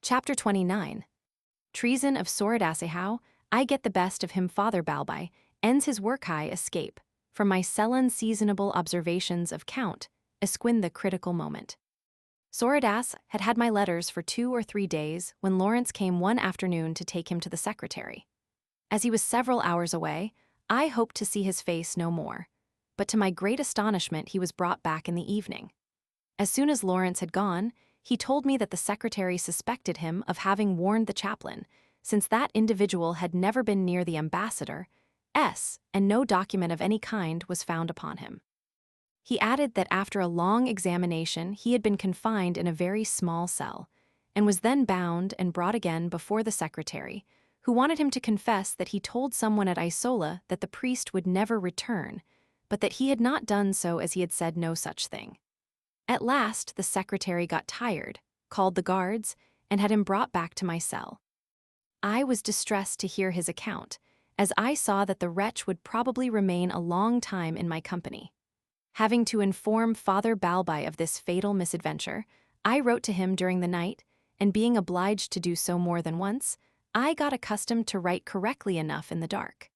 Chapter 29. Treason of Soradasehau, I get the best of him Father Balbai, ends his work high escape, from my sullen seasonable observations of Count, esquin the critical moment. Soradas had had my letters for 2 or 3 days when Lawrence came one afternoon to take him to the secretary. As he was several hours away, I hoped to see his face no more, but to my great astonishment he was brought back in the evening. As soon as Lawrence had gone, he told me that the secretary suspected him of having warned the chaplain, since that individual had never been near the ambassador, and no document of any kind was found upon him. He added that after a long examination he had been confined in a very small cell, and was then bound and brought again before the secretary, who wanted him to confess that he told someone at Isola that the priest would never return, but that he had not done so as he had said no such thing. At last the secretary got tired, called the guards, and had him brought back to my cell. I was distressed to hear his account, as I saw that the wretch would probably remain a long time in my company. Having to inform Father Balbai of this fatal misadventure, I wrote to him during the night, and being obliged to do so more than once, I got accustomed to write correctly enough in the dark.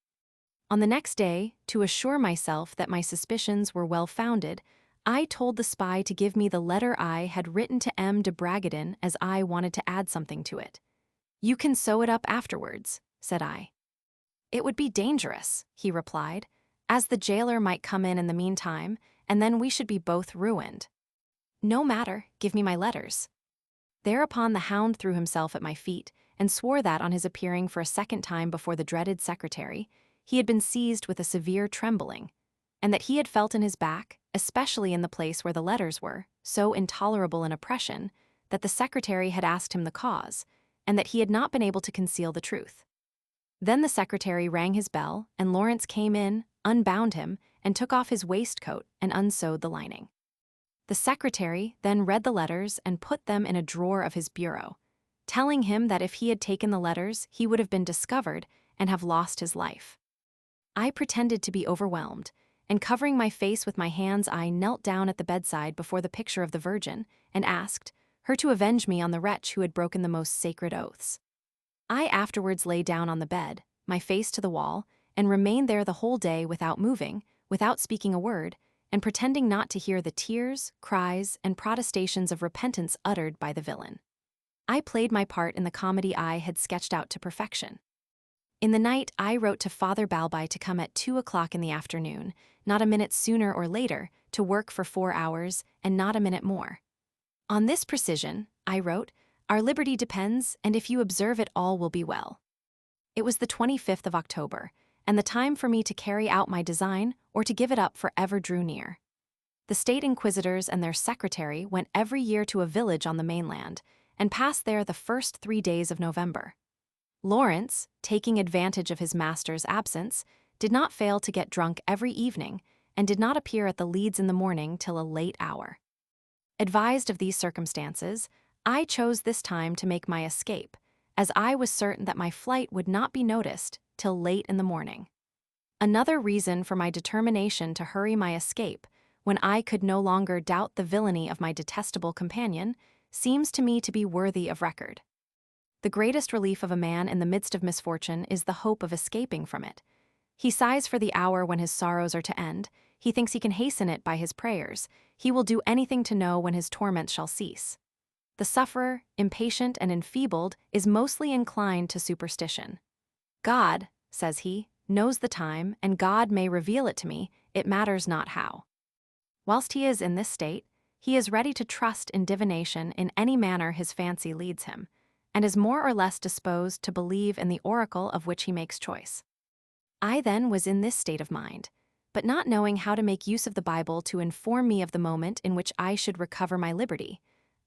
On the next day, to assure myself that my suspicions were well-founded, I told the spy to give me the letter I had written to M. de Bragadin, as I wanted to add something to it. "You can sew it up afterwards," said I. "It would be dangerous," he replied, "as the jailer might come in the meantime, and then we should be both ruined." "No matter, give me my letters." Thereupon the hound threw himself at my feet, and swore that on his appearing for a second time before the dreaded secretary, he had been seized with a severe trembling, and that he had felt in his back, especially in the place where the letters were, so intolerable an oppression, that the secretary had asked him the cause, and that he had not been able to conceal the truth. Then the secretary rang his bell, and Lawrence came in, unbound him, and took off his waistcoat and unsewed the lining. The secretary then read the letters and put them in a drawer of his bureau, telling him that if he had taken the letters he would have been discovered and have lost his life. I pretended to be overwhelmed, and covering my face with my hands I knelt down at the bedside before the picture of the Virgin and asked her to avenge me on the wretch who had broken the most sacred oaths. I afterwards lay down on the bed, my face to the wall, and remained there the whole day without moving, without speaking a word, and pretending not to hear the tears, cries, and protestations of repentance uttered by the villain. I played my part in the comedy I had sketched out to perfection. In the night, I wrote to Father Balbai to come at 2 o'clock in the afternoon, not a minute sooner or later, to work for 4 hours, and not a minute more. "On this precision," I wrote, "our liberty depends, and if you observe it all will be well." It was the 25th of October, and the time for me to carry out my design or to give it up forever drew near. The state inquisitors and their secretary went every year to a village on the mainland, and passed there the first 3 days of November. Lawrence, taking advantage of his master's absence, did not fail to get drunk every evening, and did not appear at the Leads in the morning till a late hour. Advised of these circumstances, I chose this time to make my escape, as I was certain that my flight would not be noticed till late in the morning. Another reason for my determination to hurry my escape, when I could no longer doubt the villainy of my detestable companion, seems to me to be worthy of record. The greatest relief of a man in the midst of misfortune is the hope of escaping from it. He sighs for the hour when his sorrows are to end, he thinks he can hasten it by his prayers, he will do anything to know when his torments shall cease. The sufferer, impatient and enfeebled, is mostly inclined to superstition. "God," says he, "knows the time, and God may reveal it to me, it matters not how." Whilst he is in this state, he is ready to trust in divination in any manner his fancy leads him, and is more or less disposed to believe in the oracle of which he makes choice. I then was in this state of mind, but not knowing how to make use of the Bible to inform me of the moment in which I should recover my liberty,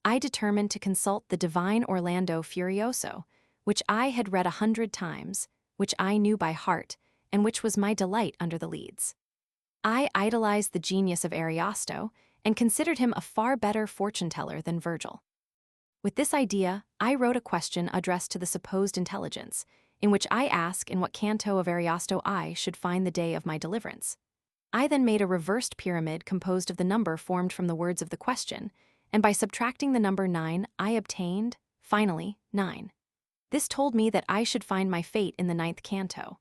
I determined to consult the divine Orlando Furioso, which I had read 100 times, which I knew by heart, and which was my delight under the Leads. I idolized the genius of Ariosto, and considered him a far better fortune-teller than Virgil. With this idea, I wrote a question addressed to the supposed intelligence, in which I ask in what canto of Ariosto I should find the day of my deliverance. I then made a reversed pyramid composed of the number formed from the words of the question, and by subtracting the number 9, I obtained Finally, 9. This told me that I should find my fate in the 9th canto.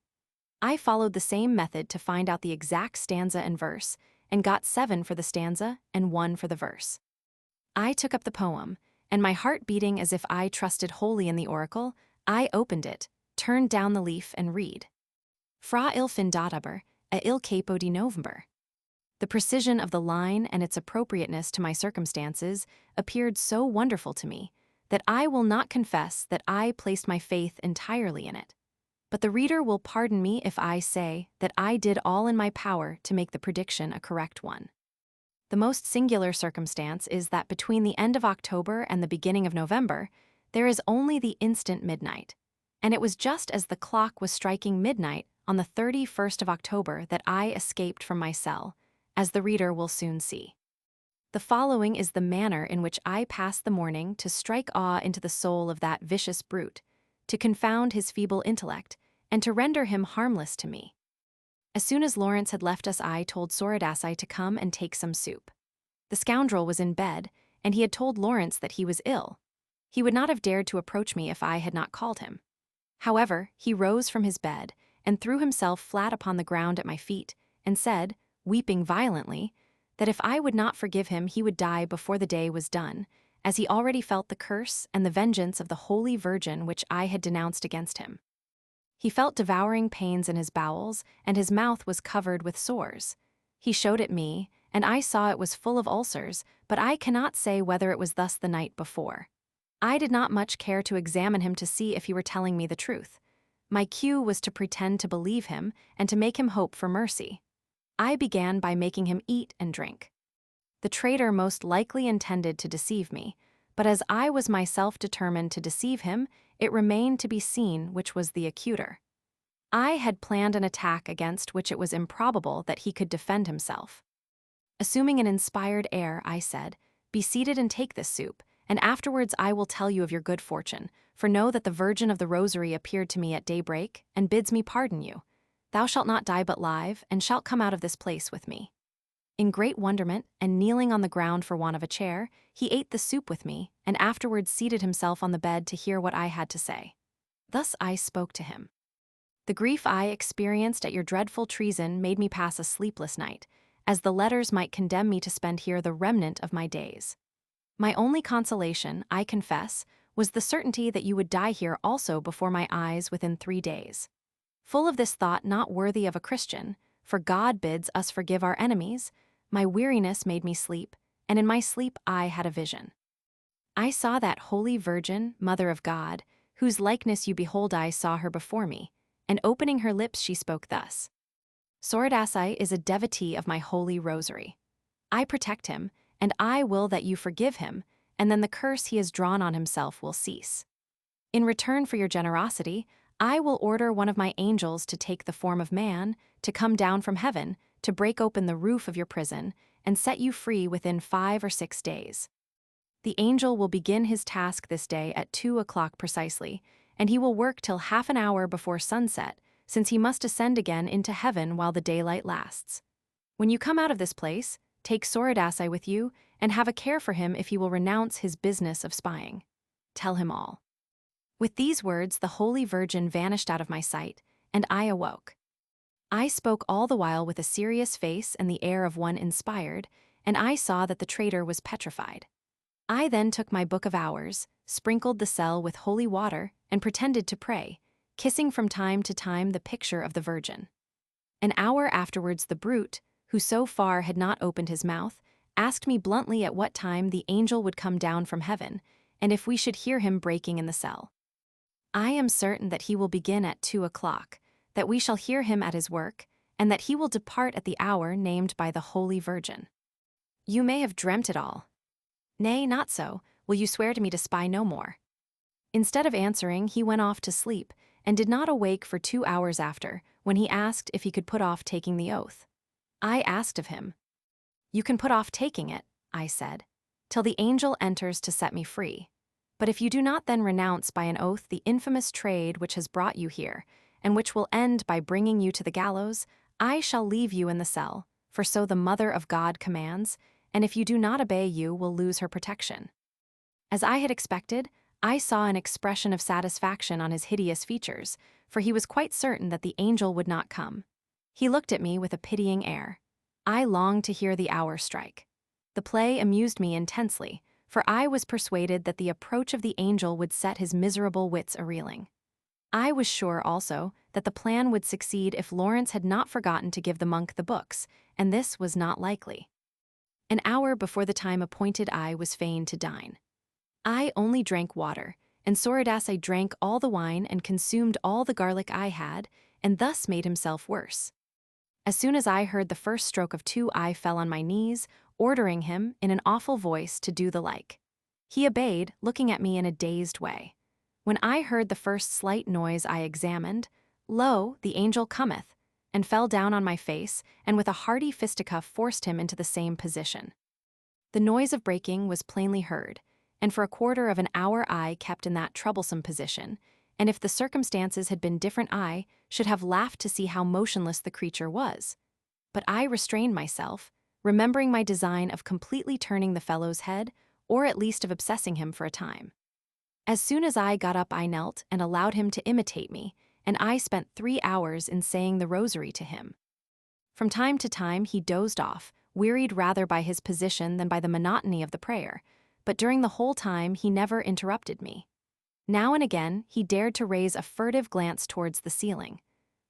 I followed the same method to find out the exact stanza and verse, and got 7 for the stanza and 1 for the verse. I took up the poem, and my heart beating as if I trusted wholly in the oracle, I opened it, turned down the leaf, and read. Fra il fin d'ottobre, a il capo di November. The precision of the line and its appropriateness to my circumstances appeared so wonderful to me that I will not confess that I placed my faith entirely in it. But the reader will pardon me if I say that I did all in my power to make the prediction a correct one. The most singular circumstance is that between the end of October and the beginning of November, there is only the instant midnight, and it was just as the clock was striking midnight on the 31st of October that I escaped from my cell, as the reader will soon see. The following is the manner in which I passed the morning to strike awe into the soul of that vicious brute, to confound his feeble intellect, and to render him harmless to me. As soon as Lawrence had left us, I told Soradaci to come and take some soup. The scoundrel was in bed, and he had told Lawrence that he was ill. He would not have dared to approach me if I had not called him. However, he rose from his bed and threw himself flat upon the ground at my feet, and said, weeping violently, that if I would not forgive him he would die before the day was done, as he already felt the curse and the vengeance of the Holy Virgin which I had denounced against him. He felt devouring pains in his bowels, and his mouth was covered with sores. He showed it me, and I saw it was full of ulcers, but I cannot say whether it was thus the night before. I did not much care to examine him to see if he were telling me the truth. My cue was to pretend to believe him and to make him hope for mercy. I began by making him eat and drink. The traitor most likely intended to deceive me, but as I was myself determined to deceive him, it remained to be seen which was the acuter. I had planned an attack against which it was improbable that he could defend himself. Assuming an inspired air, I said, "Be seated and take this soup, and afterwards I will tell you of your good fortune, for know that the Virgin of the Rosary appeared to me at daybreak, and bids me pardon you. Thou shalt not die but live, and shalt come out of this place with me." In great wonderment, and kneeling on the ground for want of a chair, he ate the soup with me, and afterwards seated himself on the bed to hear what I had to say. Thus I spoke to him. The grief I experienced at your dreadful treason made me pass a sleepless night, as the letters might condemn me to spend here the remnant of my days. My only consolation, I confess, was the certainty that you would die here also before my eyes within 3 days. Full of this thought not worthy of a Christian, for God bids us forgive our enemies, my weariness made me sleep, and in my sleep I had a vision. I saw that Holy Virgin, Mother of God, whose likeness you behold. I saw her before me, and opening her lips she spoke thus. Soradaci is a devotee of my Holy Rosary. I protect him, and I will that you forgive him, and then the curse he has drawn on himself will cease. In return for your generosity, I will order one of my angels to take the form of man, to come down from heaven, to break open the roof of your prison, and set you free within 5 or 6 days. The angel will begin his task this day at 2 o'clock precisely, and he will work till half an hour before sunset, since he must ascend again into heaven while the daylight lasts. When you come out of this place, take Soradaci with you, and have a care for him if he will renounce his business of spying. Tell him all. With these words the Holy Virgin vanished out of my sight, and I awoke. I spoke all the while with a serious face and the air of one inspired, and I saw that the traitor was petrified. I then took my book of hours, sprinkled the cell with holy water, and pretended to pray, kissing from time to time the picture of the Virgin. An hour afterwards the brute, who so far had not opened his mouth, asked me bluntly at what time the angel would come down from heaven, and if we should hear him breaking in the cell. I am certain that he will begin at 2 o'clock, that we shall hear him at his work, and that he will depart at the hour named by the Holy Virgin. You may have dreamt it all. Nay, not so. Will you swear to me to spy no more? Instead of answering, he went off to sleep, and did not awake for 2 hours after, when he asked if he could put off taking the oath. I asked of him. You can put off taking it, I said, till the angel enters to set me free. But if you do not then renounce by an oath the infamous trade which has brought you here, and which will end by bringing you to the gallows, I shall leave you in the cell, for so the Mother of God commands, and if you do not obey you will lose her protection. As I had expected, I saw an expression of satisfaction on his hideous features, for he was quite certain that the angel would not come. He looked at me with a pitying air. I longed to hear the hour strike. The play amused me intensely, for I was persuaded that the approach of the angel would set his miserable wits a-reeling. I was sure, also, that the plan would succeed if Lawrence had not forgotten to give the monk the books, and this was not likely. An hour before the time appointed I was fain to dine. I only drank water, and Soradace drank all the wine and consumed all the garlic I had, and thus made himself worse. As soon as I heard the first stroke of 2, I fell on my knees, ordering him, in an awful voice, to do the like. He obeyed, looking at me in a dazed way. When I heard the first slight noise, I examined. Lo, the angel cometh, and fell down on my face, and with a hearty fisticuff forced him into the same position. The noise of breaking was plainly heard, and for a quarter of an hour I kept in that troublesome position, and if the circumstances had been different I should have laughed to see how motionless the creature was. But I restrained myself, remembering my design of completely turning the fellow's head, or at least of obsessing him for a time. As soon as I got up I knelt and allowed him to imitate me, and I spent 3 hours in saying the rosary to him. From time to time he dozed off, wearied rather by his position than by the monotony of the prayer, but during the whole time he never interrupted me. Now and again he dared to raise a furtive glance towards the ceiling.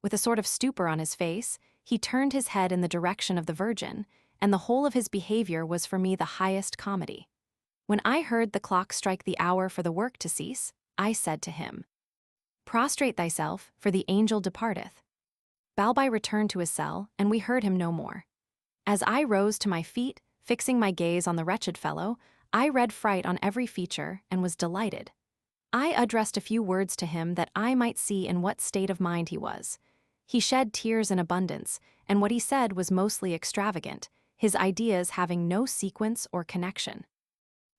With a sort of stupor on his face, he turned his head in the direction of the Virgin, and the whole of his behavior was for me the highest comedy. When I heard the clock strike the hour for the work to cease, I said to him, "Prostrate thyself, for the angel departeth." Balbi returned to his cell, and we heard him no more. As I rose to my feet, fixing my gaze on the wretched fellow, I read fright on every feature and was delighted. I addressed a few words to him that I might see in what state of mind he was. He shed tears in abundance, and what he said was mostly extravagant, his ideas having no sequence or connection.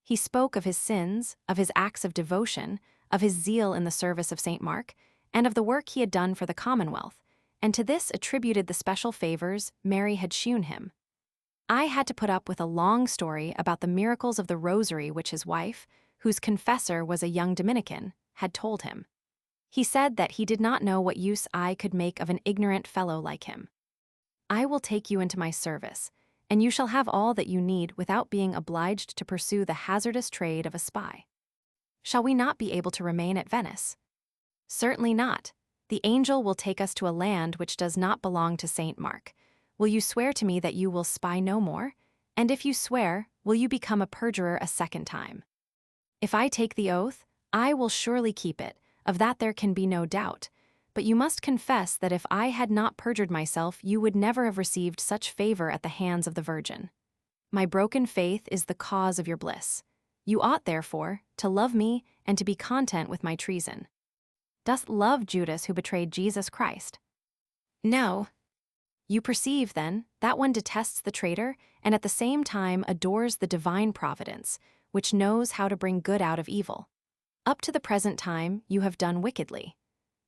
He spoke of his sins, of his acts of devotion, of his zeal in the service of St. Mark, and of the work he had done for the Commonwealth, and to this attributed the special favors Mary had shewn him. I had to put up with a long story about the miracles of the rosary which his wife, whose confessor was a young Dominican, had told him. He said that he did not know what use I could make of an ignorant fellow like him. "I will take you into my service, and you shall have all that you need without being obliged to pursue the hazardous trade of a spy." "Shall we not be able to remain at Venice?" "Certainly not. The angel will take us to a land which does not belong to St. Mark. Will you swear to me that you will spy no more? And if you swear, will you become a perjurer a second time?" "If I take the oath, I will surely keep it, of that there can be no doubt. But you must confess that if I had not perjured myself, you would never have received such favor at the hands of the Virgin. My broken faith is the cause of your bliss. You ought, therefore, to love me and to be content with my treason. Dost love Judas who betrayed Jesus Christ?" "No." "You perceive, then, that one detests the traitor and at the same time adores the divine providence, which knows how to bring good out of evil. Up to the present time you have done wickedly.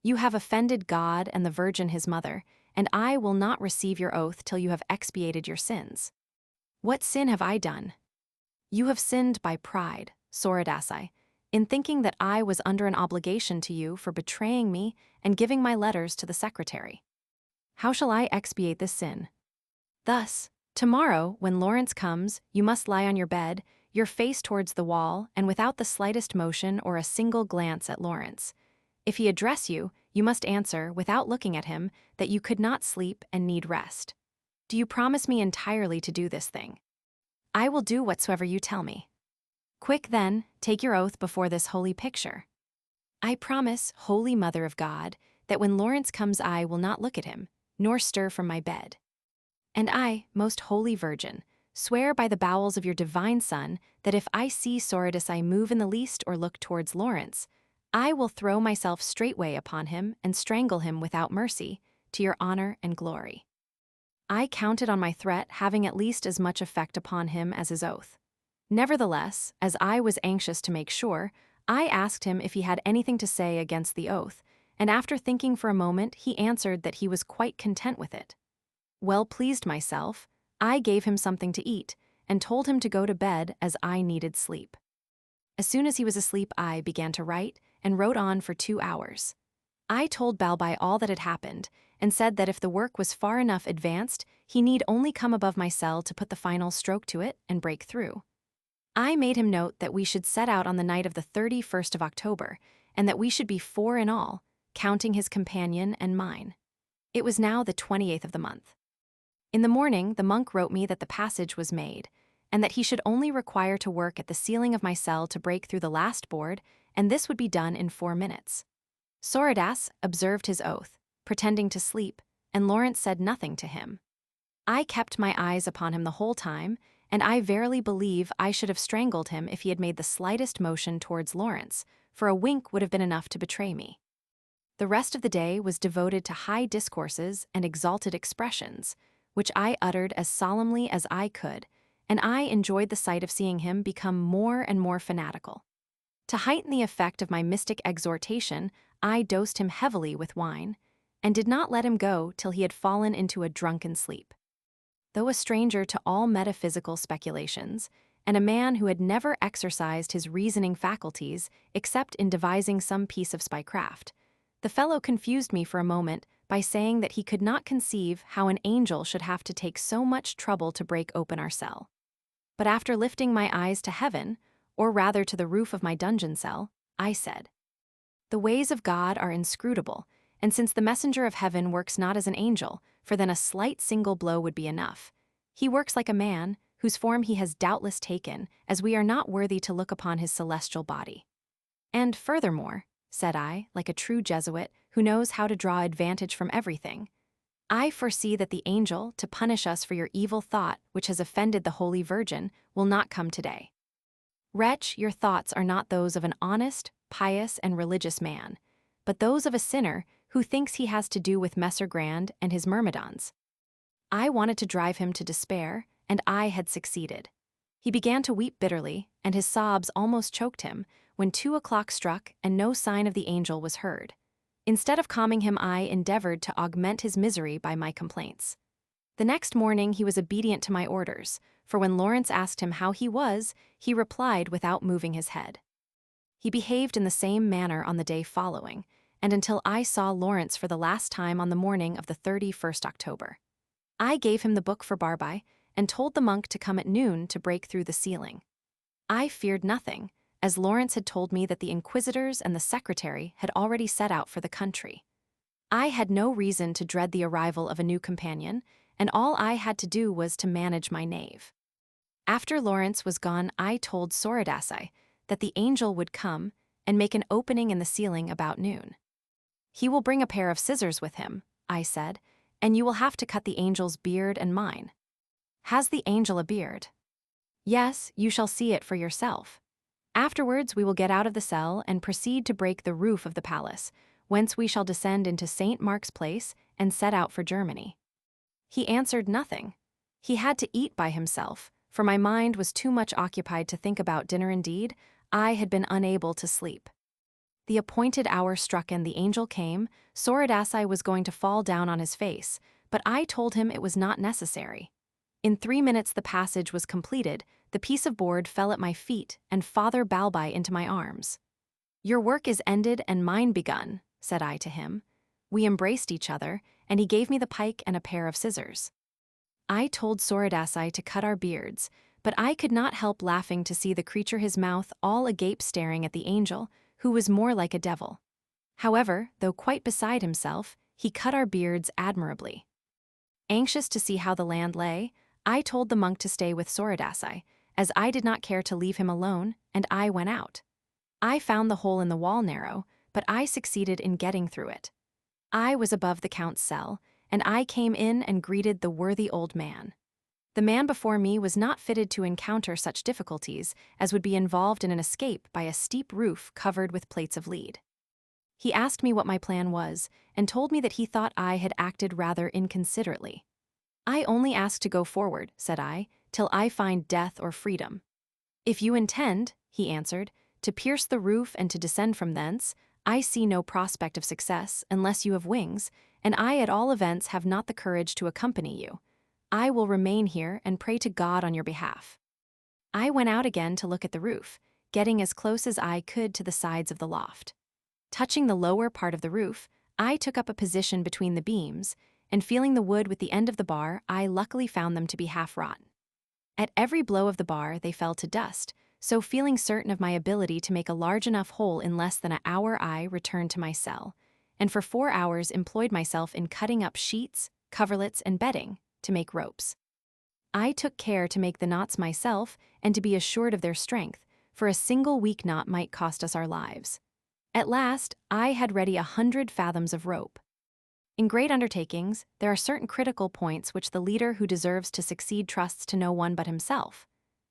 You have offended God and the Virgin his mother, and I will not receive your oath till you have expiated your sins." "What sin have I done?" "You have sinned by pride, Soradace, in thinking that I was under an obligation to you for betraying me and giving my letters to the secretary. How shall I expiate this sin? Thus, tomorrow, when Lawrence comes, you must lie on your bed, your face towards the wall, and without the slightest motion or a single glance at Lawrence. If he address you, you must answer, without looking at him, that you could not sleep and need rest. Do you promise me entirely to do this thing?" "I will do whatsoever you tell me." "Quick, then, take your oath before this holy picture." "I promise, Holy Mother of God, that when Lawrence comes I will not look at him, nor stir from my bed." "And I, most holy Virgin, swear by the bowels of your divine Son that if I see Soradace move in the least or look towards Lawrence, I will throw myself straightway upon him and strangle him without mercy, to your honor and glory." I counted on my threat having at least as much effect upon him as his oath. Nevertheless, as I was anxious to make sure, I asked him if he had anything to say against the oath, and after thinking for a moment he answered that he was quite content with it. Well pleased myself, I gave him something to eat, and told him to go to bed as I needed sleep. As soon as he was asleep, I began to write, and wrote on for 2 hours. I told Balbai all that had happened, and said that if the work was far enough advanced, he need only come above my cell to put the final stroke to it and break through. I made him note that we should set out on the night of the 31st of October, and that we should be 4 in all, counting his companion and mine. It was now the 28th of the month. In the morning, the monk wrote me that the passage was made, and that he should only require to work at the ceiling of my cell to break through the last board, and this would be done in 4 minutes. Soridas observed his oath, pretending to sleep, and Lawrence said nothing to him. I kept my eyes upon him the whole time, and I verily believe I should have strangled him if he had made the slightest motion towards Lawrence, for a wink would have been enough to betray me. The rest of the day was devoted to high discourses and exalted expressions, which I uttered as solemnly as I could, and I enjoyed the sight of seeing him become more and more fanatical. To heighten the effect of my mystic exhortation, I dosed him heavily with wine, and did not let him go till he had fallen into a drunken sleep. Though a stranger to all metaphysical speculations, and a man who had never exercised his reasoning faculties except in devising some piece of spycraft, the fellow confused me for a moment by saying that he could not conceive how an angel should have to take so much trouble to break open our cell. But after lifting my eyes to heaven, or rather to the roof of my dungeon cell, I said, "The ways of God are inscrutable, and since the messenger of heaven works not as an angel, for then a slight single blow would be enough, he works like a man, whose form he has doubtless taken, as we are not worthy to look upon his celestial body. And furthermore," said I, like a true Jesuit who knows how to draw advantage from everything, "I foresee that the angel, to punish us for your evil thought which has offended the Holy Virgin, will not come today. Wretch, your thoughts are not those of an honest, pious, and religious man, but those of a sinner who thinks he has to do with Messer Grand and his myrmidons." I wanted to drive him to despair, and I had succeeded. He began to weep bitterly, and his sobs almost choked him, when 2 o'clock struck and no sign of the angel was heard. Instead of calming him, I endeavored to augment his misery by my complaints. The next morning he was obedient to my orders, for when Lawrence asked him how he was, he replied without moving his head. He behaved in the same manner on the day following, and until I saw Lawrence for the last time on the morning of the 31st October. I gave him the book for Barbai, and told the monk to come at noon to break through the ceiling. I feared nothing, as Lawrence had told me that the inquisitors and the secretary had already set out for the country. I had no reason to dread the arrival of a new companion, and all I had to do was to manage my knave. After Lawrence was gone, I told Sorodasai that the angel would come and make an opening in the ceiling about noon. "He will bring a pair of scissors with him," I said, "and you will have to cut the angel's beard and mine." "Has the angel a beard?" "Yes, you shall see it for yourself. Afterwards we will get out of the cell and proceed to break the roof of the palace, whence we shall descend into St. Mark's Place and set out for Germany." He answered nothing. He had to eat by himself, for my mind was too much occupied to think about dinner. Indeed, I had been unable to sleep. The appointed hour struck and the angel came. Sorodasai was going to fall down on his face, but I told him it was not necessary. In 3 minutes the passage was completed, the piece of board fell at my feet, and Father Balbai into my arms. "Your work is ended and mine begun," said I to him. We embraced each other, and he gave me the pike and a pair of scissors. I told Sorodasai to cut our beards, but I could not help laughing to see the creature, his mouth all agape, staring at the angel, who was more like a devil. However, though quite beside himself, he cut our beards admirably. Anxious to see how the land lay, I told the monk to stay with Sorodasai, as I did not care to leave him alone, and I went out. I found the hole in the wall narrow, but I succeeded in getting through it. I was above the count's cell, and I came in and greeted the worthy old man. The man before me was not fitted to encounter such difficulties as would be involved in an escape by a steep roof covered with plates of lead. He asked me what my plan was, and told me that he thought I had acted rather inconsiderately. "I only ask to go forward," said I, "till I find death or freedom." "If you intend," he answered, "to pierce the roof and to descend from thence, I see no prospect of success unless you have wings, and I at all events have not the courage to accompany you. I will remain here and pray to God on your behalf." I went out again to look at the roof, getting as close as I could to the sides of the loft. Touching the lower part of the roof, I took up a position between the beams, and feeling the wood with the end of the bar, I luckily found them to be half rotten. At every blow of the bar, they fell to dust, so feeling certain of my ability to make a large enough hole in less than an hour, I returned to my cell, and for 4 hours employed myself in cutting up sheets, coverlets, and bedding to make ropes. I took care to make the knots myself and to be assured of their strength, for a single weak knot might cost us our lives. At last, I had ready 100 fathoms of rope. In great undertakings, there are certain critical points which the leader who deserves to succeed trusts to no one but himself.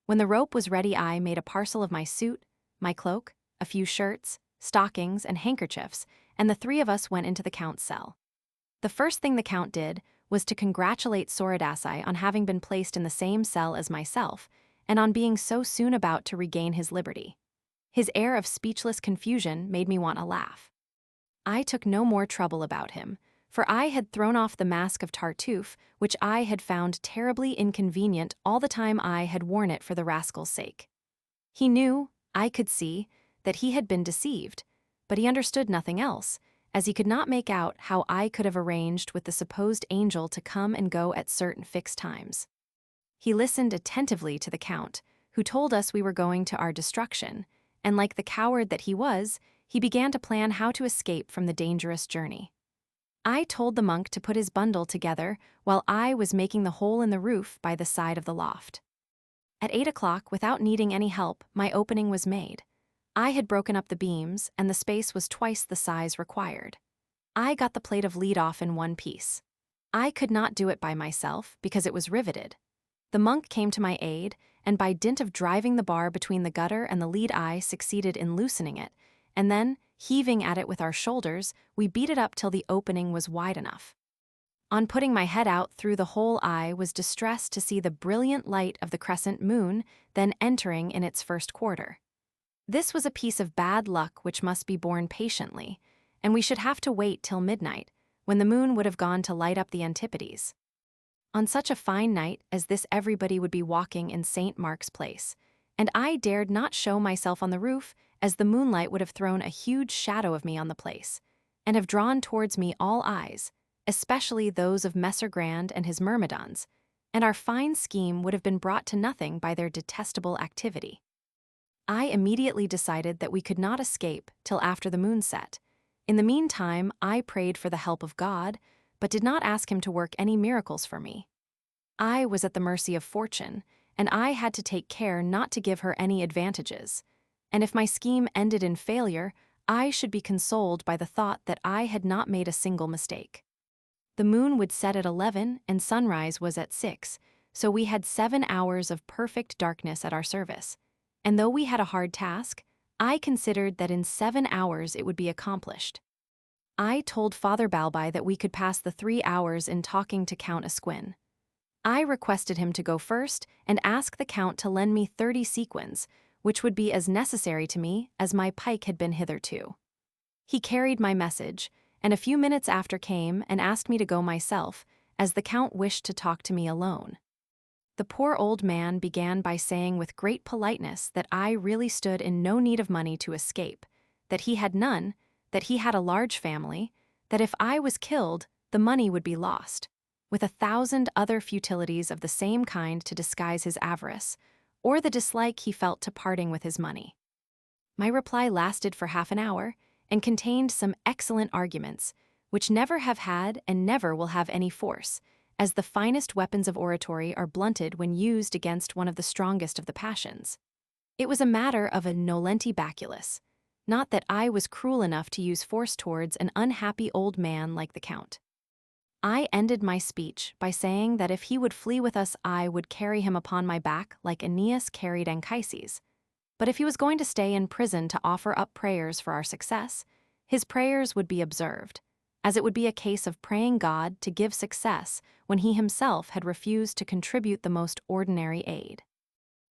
When the rope was ready, I made a parcel of my suit, my cloak, a few shirts, stockings, and handkerchiefs, and the 3 of us went into the Count's cell. The first thing the Count did was to congratulate Soradaci on having been placed in the same cell as myself, and on being so soon about to regain his liberty. His air of speechless confusion made me want to laugh. I took no more trouble about him, for I had thrown off the mask of Tartuffe, which I had found terribly inconvenient all the time I had worn it for the rascal's sake. He knew, I could see, that he had been deceived, but he understood nothing else, as he could not make out how I could have arranged with the supposed angel to come and go at certain fixed times. He listened attentively to the Count, who told us we were going to our destruction, and like the coward that he was, he began to plan how to escape from the dangerous journey. I told the monk to put his bundle together while I was making the hole in the roof by the side of the loft. At 8 o'clock, without needing any help, my opening was made. I had broken up the beams, and the space was twice the size required. I got the plate of lead off in one piece. I could not do it by myself because it was riveted. The monk came to my aid, and by dint of driving the bar between the gutter and the lead, I succeeded in loosening it, and then, heaving at it with our shoulders, we beat it up till the opening was wide enough. On putting my head out through the hole, I was distressed to see the brilliant light of the crescent moon then entering in its first quarter. This was a piece of bad luck which must be borne patiently, and we should have to wait till midnight, when the moon would have gone to light up the antipodes. On such a fine night as this everybody would be walking in St. Mark's Place, and I dared not show myself on the roof, as the moonlight would have thrown a huge shadow of me on the place, and have drawn towards me all eyes, especially those of Messer Grand and his myrmidons, and our fine scheme would have been brought to nothing by their detestable activity. I immediately decided that we could not escape till after the moon set. In the meantime, I prayed for the help of God, but did not ask him to work any miracles for me. I was at the mercy of fortune, and I had to take care not to give her any advantages, and if my scheme ended in failure, I should be consoled by the thought that I had not made a single mistake. The moon would set at 11 and sunrise was at 6, so we had 7 hours of perfect darkness at our service, and though we had a hard task, I considered that in 7 hours it would be accomplished. I told Father Balbi that we could pass the 3 hours in talking to Count Esquin. I requested him to go first and ask the Count to lend me 30 sequins, which would be as necessary to me as my pike had been hitherto. He carried my message, and a few minutes after came and asked me to go myself, as the Count wished to talk to me alone. The poor old man began by saying with great politeness that I really stood in no need of money to escape, that he had none, that he had a large family, that if I was killed, the money would be lost, with 1,000 other futilities of the same kind to disguise his avarice, or the dislike he felt to parting with his money. My reply lasted for half an hour, and contained some excellent arguments, which never have had and never will have any force, as the finest weapons of oratory are blunted when used against one of the strongest of the passions. It was a matter of a nolenti baculus, not that I was cruel enough to use force towards an unhappy old man like the Count. I ended my speech by saying that if he would flee with us, I would carry him upon my back like Aeneas carried Anchises. But if he was going to stay in prison to offer up prayers for our success, his prayers would be observed, as it would be a case of praying God to give success when he himself had refused to contribute the most ordinary aid.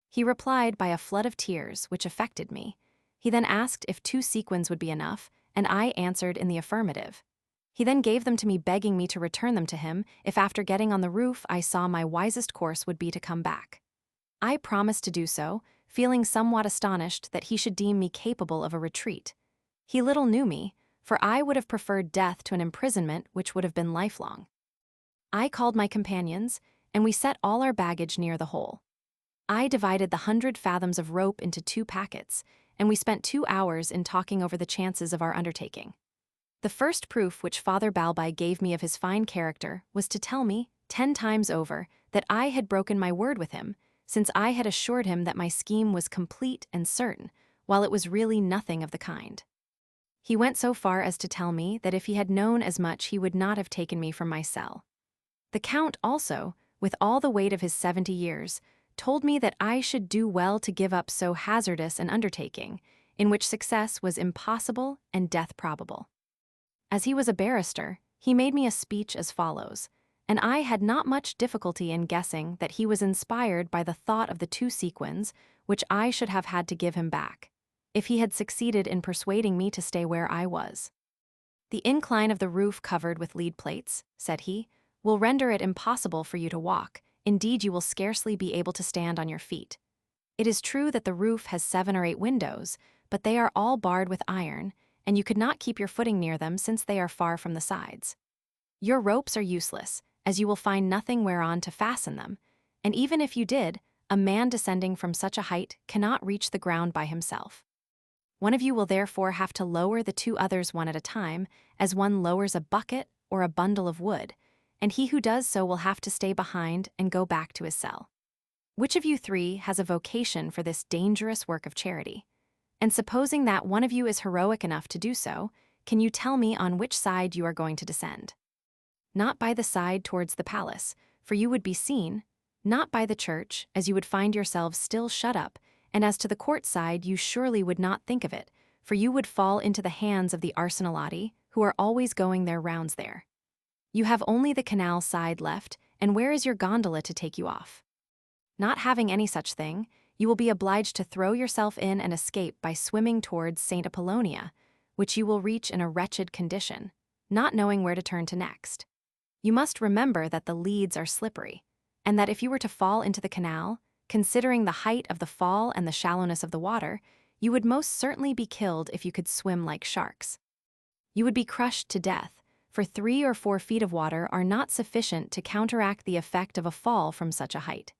He replied by a flood of tears, which affected me. He then asked if 2 sequins would be enough, and I answered in the affirmative. He then gave them to me, begging me to return them to him if after getting on the roof I saw my wisest course would be to come back. I promised to do so, feeling somewhat astonished that he should deem me capable of a retreat. He little knew me, for I would have preferred death to an imprisonment which would have been lifelong. I called my companions, and we set all our baggage near the hole. I divided the 100 fathoms of rope into 2 packets, and we spent 2 hours in talking over the chances of our undertaking. The first proof which Father Balbi gave me of his fine character was to tell me, 10 times over, that I had broken my word with him, since I had assured him that my scheme was complete and certain, while it was really nothing of the kind. He went so far as to tell me that if he had known as much he would not have taken me from my cell. The Count also, with all the weight of his 70 years, told me that I should do well to give up so hazardous an undertaking, in which success was impossible and death probable. As he was a barrister, he made me a speech as follows, and I had not much difficulty in guessing that he was inspired by the thought of the 2 sequins which I should have had to give him back, if he had succeeded in persuading me to stay where I was. "The incline of the roof covered with lead plates," said he, "will render it impossible for you to walk. Indeed, you will scarcely be able to stand on your feet. It is true that the roof has 7 or 8 windows, but they are all barred with iron, and you could not keep your footing near them since they are far from the sides. Your ropes are useless, as you will find nothing whereon to fasten them, and even if you did, a man descending from such a height cannot reach the ground by himself. One of you will therefore have to lower the 2 others one at a time, as one lowers a bucket or a bundle of wood, and he who does so will have to stay behind and go back to his cell. Which of you 3 has a vocation for this dangerous work of charity? And supposing that one of you is heroic enough to do so, can you tell me on which side you are going to descend? Not by the side towards the palace, for you would be seen, not by the church, as you would find yourselves still shut up, and as to the court side you surely would not think of it, for you would fall into the hands of the arsenalati, who are always going their rounds there. You have only the canal side left, and where is your gondola to take you off? Not having any such thing, you will be obliged to throw yourself in and escape by swimming towards St. Apollonia, which you will reach in a wretched condition, not knowing where to turn to next. You must remember that the leads are slippery, and that if you were to fall into the canal, considering the height of the fall and the shallowness of the water, you would most certainly be killed if you could swim like sharks. You would be crushed to death, for 3 or 4 feet of water are not sufficient to counteract the effect of a fall from such a height.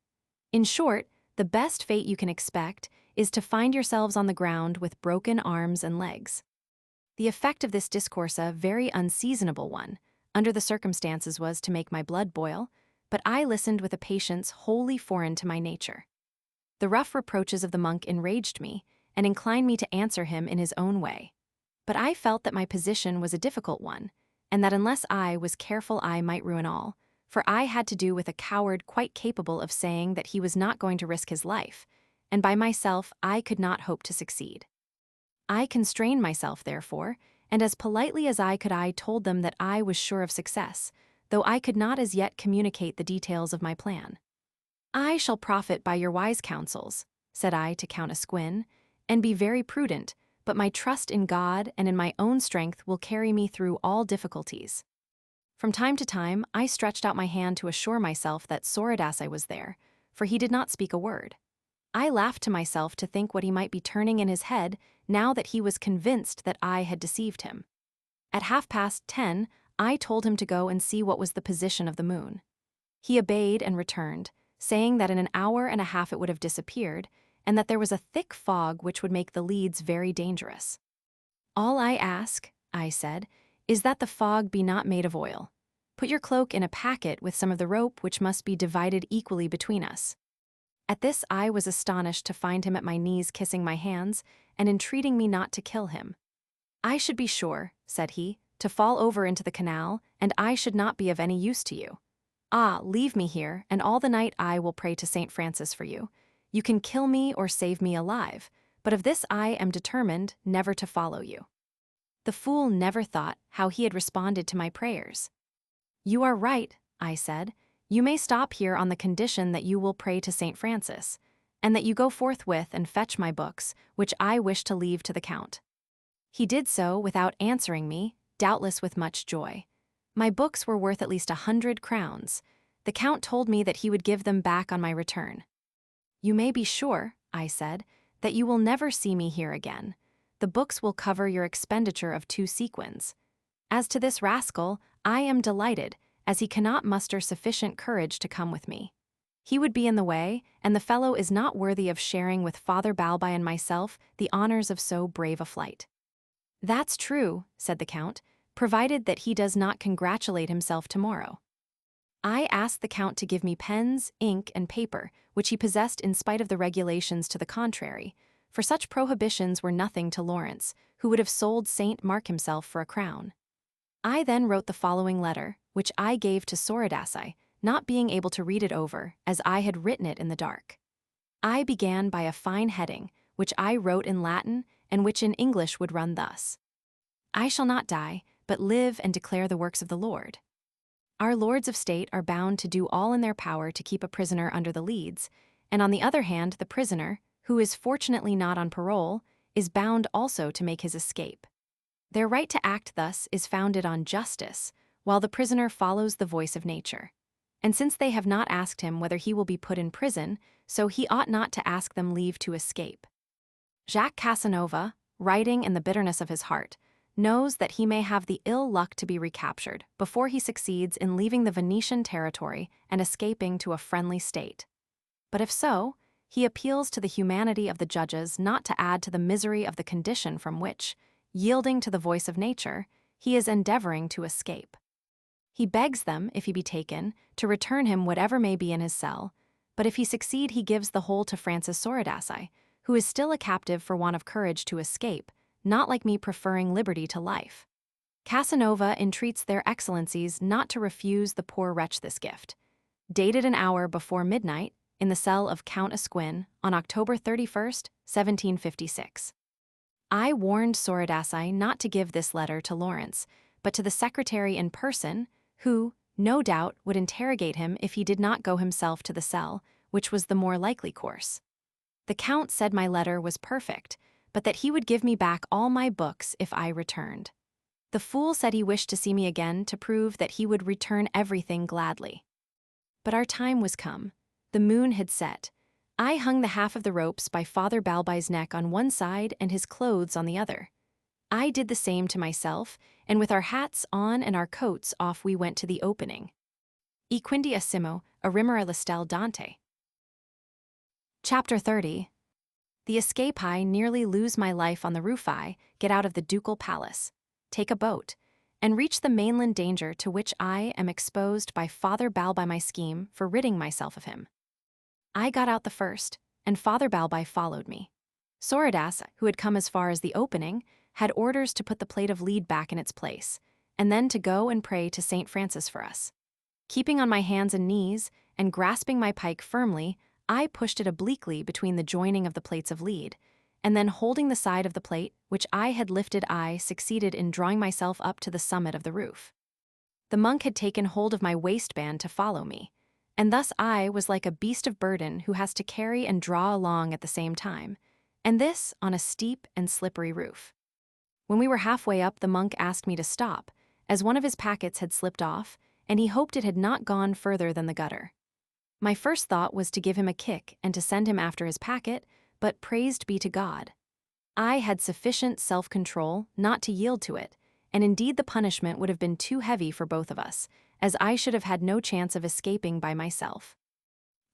In short, the best fate you can expect is to find yourselves on the ground with broken arms and legs. The effect of this discourse, a very unseasonable one, under the circumstances, was to make my blood boil, but I listened with a patience wholly foreign to my nature. The rough reproaches of the monk enraged me, and inclined me to answer him in his own way. But I felt that my position was a difficult one, and that unless I was careful I might ruin all, for I had to do with a coward quite capable of saying that he was not going to risk his life, and by myself I could not hope to succeed. I constrained myself, therefore, and as politely as I could I told them that I was sure of success, though I could not as yet communicate the details of my plan. "I shall profit by your wise counsels," said I to Count Esquin, "and be very prudent, but my trust in God and in my own strength will carry me through all difficulties." From time to time, I stretched out my hand to assure myself that Soradaci was there, for he did not speak a word. I laughed to myself to think what he might be turning in his head now that he was convinced that I had deceived him. At 10:30, I told him to go and see what was the position of the moon. He obeyed and returned, saying that in an hour and a half it would have disappeared, and that there was a thick fog which would make the leads very dangerous. "All I ask," I said, "is that the fog be not made of oil. Put your cloak in a packet with some of the rope which must be divided equally between us." At this I was astonished to find him at my knees kissing my hands and entreating me not to kill him. "I should be sure," said he, "to fall over into the canal, and I should not be of any use to you. Ah, leave me here, and all the night I will pray to St. Francis for you. You can kill me or save me alive, but of this I am determined never to follow you." The fool never thought how he had responded to my prayers. "You are right," I said. "You may stop here on the condition that you will pray to St. Francis, and that you go forthwith and fetch my books, which I wish to leave to the Count." He did so without answering me, doubtless with much joy. My books were worth at least 100 crowns. The Count told me that he would give them back on my return. "You may be sure," I said, that you will never see me here again. The books will cover your expenditure of 2 sequins. As to this rascal, I am delighted, as he cannot muster sufficient courage to come with me. He would be in the way, and the fellow is not worthy of sharing with Father Balbi and myself the honors of so brave a flight." "That's true," said the Count, "provided that he does not congratulate himself tomorrow." I asked the Count to give me pens, ink, and paper, which he possessed in spite of the regulations to the contrary, for such prohibitions were nothing to Lawrence, who would have sold Saint Mark himself for a crown. I then wrote the following letter, which I gave to Soradaci, not being able to read it over, as I had written it in the dark. I began by a fine heading, which I wrote in Latin, and which in English would run thus: "I shall not die, but live and declare the works of the Lord." Our lords of state are bound to do all in their power to keep a prisoner under the leads, and on the other hand the prisoner, who is fortunately not on parole, is bound also to make his escape. Their right to act thus is founded on justice, while the prisoner follows the voice of nature. And since they have not asked him whether he will be put in prison, so he ought not to ask them leave to escape. Jacques Casanova, writing in the bitterness of his heart, knows that he may have the ill luck to be recaptured before he succeeds in leaving the Venetian territory and escaping to a friendly state. But if so, he appeals to the humanity of the judges not to add to the misery of the condition from which, yielding to the voice of nature, he is endeavoring to escape. He begs them, if he be taken, to return him whatever may be in his cell, but if he succeed he gives the whole to Francis Soradaci, who is still a captive for want of courage to escape, not like me preferring liberty to life. Casanova entreats their excellencies not to refuse the poor wretch this gift. Dated an hour before midnight, in the cell of Count Esquin, on October 31st, 1756. I warned Soradaci not to give this letter to Lawrence, but to the secretary in person, who, no doubt, would interrogate him if he did not go himself to the cell, which was the more likely course. The Count said my letter was perfect, but that he would give me back all my books if I returned. The fool said he wished to see me again to prove that he would return everything gladly. But our time was come. The moon had set. I hung the half of the ropes by Father Balbi's neck on one side and his clothes on the other. I did the same to myself, and with our hats on and our coats off we went to the opening. E quindi assimo, a rimere l'estelle Dante. Chapter 30. The escape. I nearly lose my life on the roof. I get out of the ducal palace, take a boat, and reach the mainland, danger to which I am exposed by Father Balbi, my scheme for ridding myself of him. I got out the first, and Father Balbi followed me. Soradaci, who had come as far as the opening, had orders to put the plate of lead back in its place, and then to go and pray to St. Francis for us. Keeping on my hands and knees, and grasping my pike firmly, I pushed it obliquely between the joining of the plates of lead, and then holding the side of the plate, which I had lifted, I succeeded in drawing myself up to the summit of the roof. The monk had taken hold of my waistband to follow me, and thus I was like a beast of burden who has to carry and draw along at the same time, and this on a steep and slippery roof. When we were halfway up, the monk asked me to stop, as one of his packets had slipped off, and he hoped it had not gone further than the gutter. My first thought was to give him a kick and to send him after his packet, but praised be to God, I had sufficient self-control not to yield to it, and indeed the punishment would have been too heavy for both of us, as I should have had no chance of escaping by myself.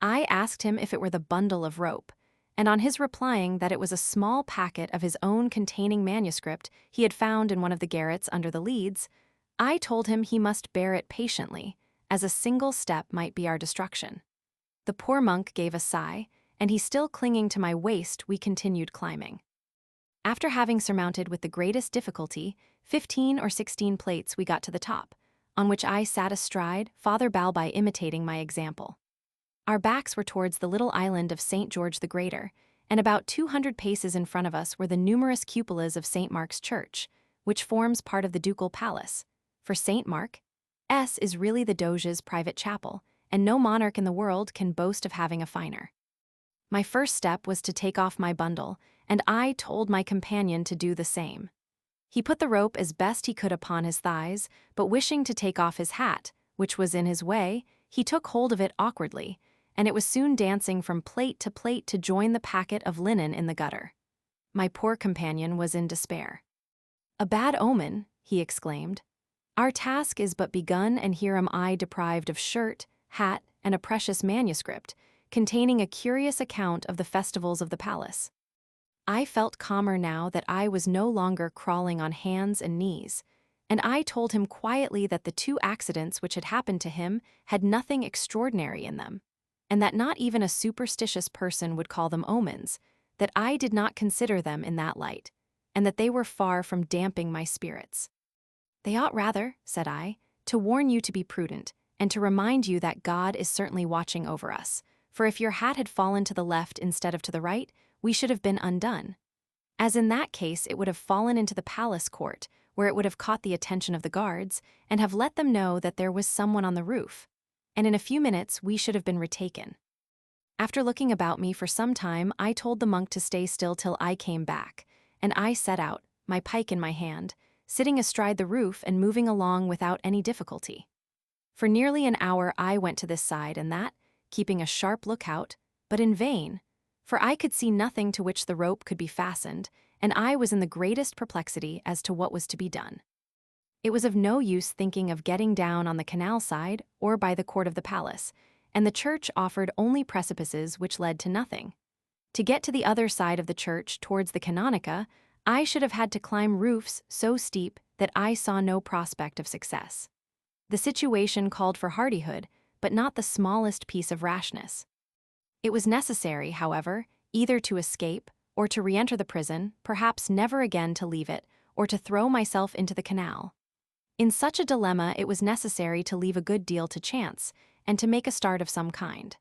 I asked him if it were the bundle of rope, and on his replying that it was a small packet of his own containing manuscript he had found in one of the garrets under the leads, I told him he must bear it patiently, as a single step might be our destruction. The poor monk gave a sigh, and he still clinging to my waist, we continued climbing. After having surmounted with the greatest difficulty 15 or 16 plates, we got to the top, on which I sat astride, Father Balbi imitating my example. Our backs were towards the little island of St. George the Greater, and about 200 paces in front of us were the numerous cupolas of St. Mark's Church, which forms part of the ducal palace. For St. Mark, S is really the Doge's private chapel, and no monarch in the world can boast of having a finer. My first step was to take off my bundle, and I told my companion to do the same. He put the rope as best he could upon his thighs, but wishing to take off his hat, which was in his way, he took hold of it awkwardly, and it was soon dancing from plate to join the packet of linen in the gutter. My poor companion was in despair. "A bad omen," he exclaimed. "Our task is but begun, and here am I deprived of shirt, hat, and a precious manuscript, containing a curious account of the festivals of the palace." I felt calmer now that I was no longer crawling on hands and knees, and I told him quietly that the 2 accidents which had happened to him had nothing extraordinary in them, and that not even a superstitious person would call them omens, that I did not consider them in that light, and that they were far from damping my spirits. "They ought rather," said I, "to warn you to be prudent, and to remind you that God is certainly watching over us, for if your hat had fallen to the left instead of to the right, we should have been undone. As in that case it would have fallen into the palace court, where it would have caught the attention of the guards, and have let them know that there was someone on the roof, and in a few minutes we should have been retaken." After looking about me for some time, I told the monk to stay still till I came back, and I set out, my pike in my hand, sitting astride the roof and moving along without any difficulty. For nearly an hour I went to this side and that, keeping a sharp lookout, but in vain, for I could see nothing to which the rope could be fastened, and I was in the greatest perplexity as to what was to be done. It was of no use thinking of getting down on the canal side or by the court of the palace, and the church offered only precipices which led to nothing. To get to the other side of the church towards the canonica, I should have had to climb roofs so steep that I saw no prospect of success. The situation called for hardihood, but not the smallest piece of rashness. It was necessary, however, either to escape, or to re-enter the prison, perhaps never again to leave it, or to throw myself into the canal. In such a dilemma it was necessary to leave a good deal to chance, and to make a start of some kind.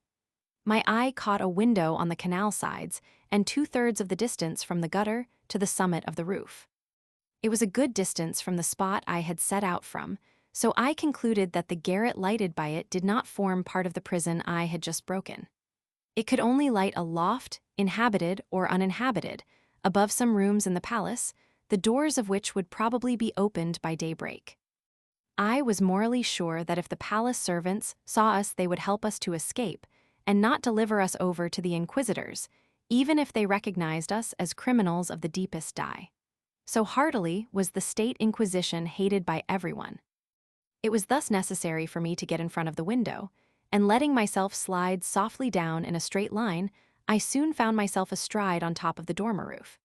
My eye caught a window on the canal sides, and 2/3 of the distance from the gutter to the summit of the roof. It was a good distance from the spot I had set out from, so I concluded that the garret lighted by it did not form part of the prison I had just broken. It could only light a loft, inhabited or uninhabited, above some rooms in the palace, the doors of which would probably be opened by daybreak. I was morally sure that if the palace servants saw us they would help us to escape, and not deliver us over to the inquisitors, even if they recognized us as criminals of the deepest dye. So heartily was the state inquisition hated by everyone. It was thus necessary for me to get in front of the window, and letting myself slide softly down in a straight line, I soon found myself astride on top of the dormer roof.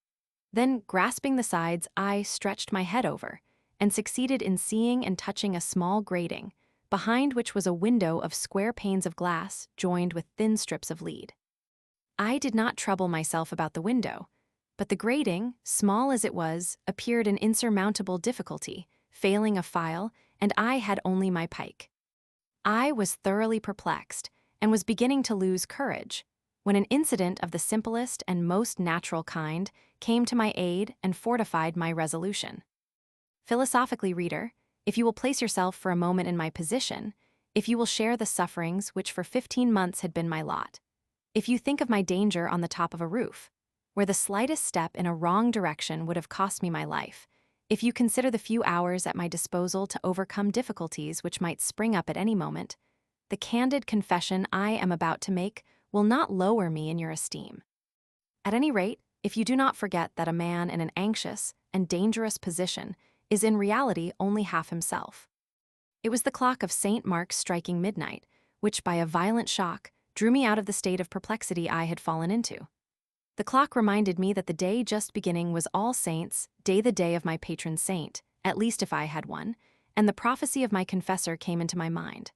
Then, grasping the sides, I stretched my head over, and succeeded in seeing and touching a small grating, behind which was a window of square panes of glass joined with thin strips of lead. I did not trouble myself about the window, but the grating, small as it was, appeared an insurmountable difficulty, failing a file, and I had only my pike. I was thoroughly perplexed, and was beginning to lose courage, when an incident of the simplest and most natural kind came to my aid and fortified my resolution. Philosophically, reader, if you will place yourself for a moment in my position, if you will share the sufferings which for 15 months had been my lot, if you think of my danger on the top of a roof, where the slightest step in a wrong direction would have cost me my life, if you consider the few hours at my disposal to overcome difficulties which might spring up at any moment, the candid confession I am about to make will not lower me in your esteem. At any rate, if you do not forget that a man in an anxious and dangerous position is in reality only half himself. It was the clock of St. Mark's striking midnight, which by a violent shock drew me out of the state of perplexity I had fallen into. The clock reminded me that the day just beginning was All Saints' Day, the day of my patron saint, at least if I had one, and the prophecy of my confessor came into my mind.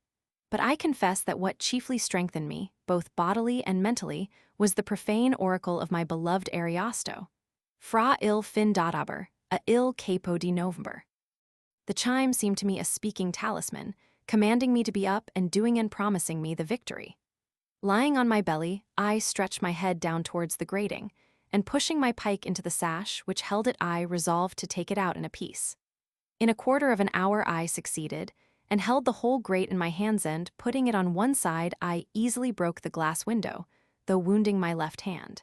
But I confess that what chiefly strengthened me, both bodily and mentally, was the profane oracle of my beloved Ariosto. Fra il fin d'ottobre, a il capo di November. The chime seemed to me a speaking talisman, commanding me to be up and doing and promising me the victory. Lying on my belly, I stretched my head down towards the grating, and pushing my pike into the sash which held it, I resolved to take it out in a piece. In a quarter of an hour I succeeded, and held the whole grate in my hand's end. Putting it on one side, I easily broke the glass window, though wounding my left hand.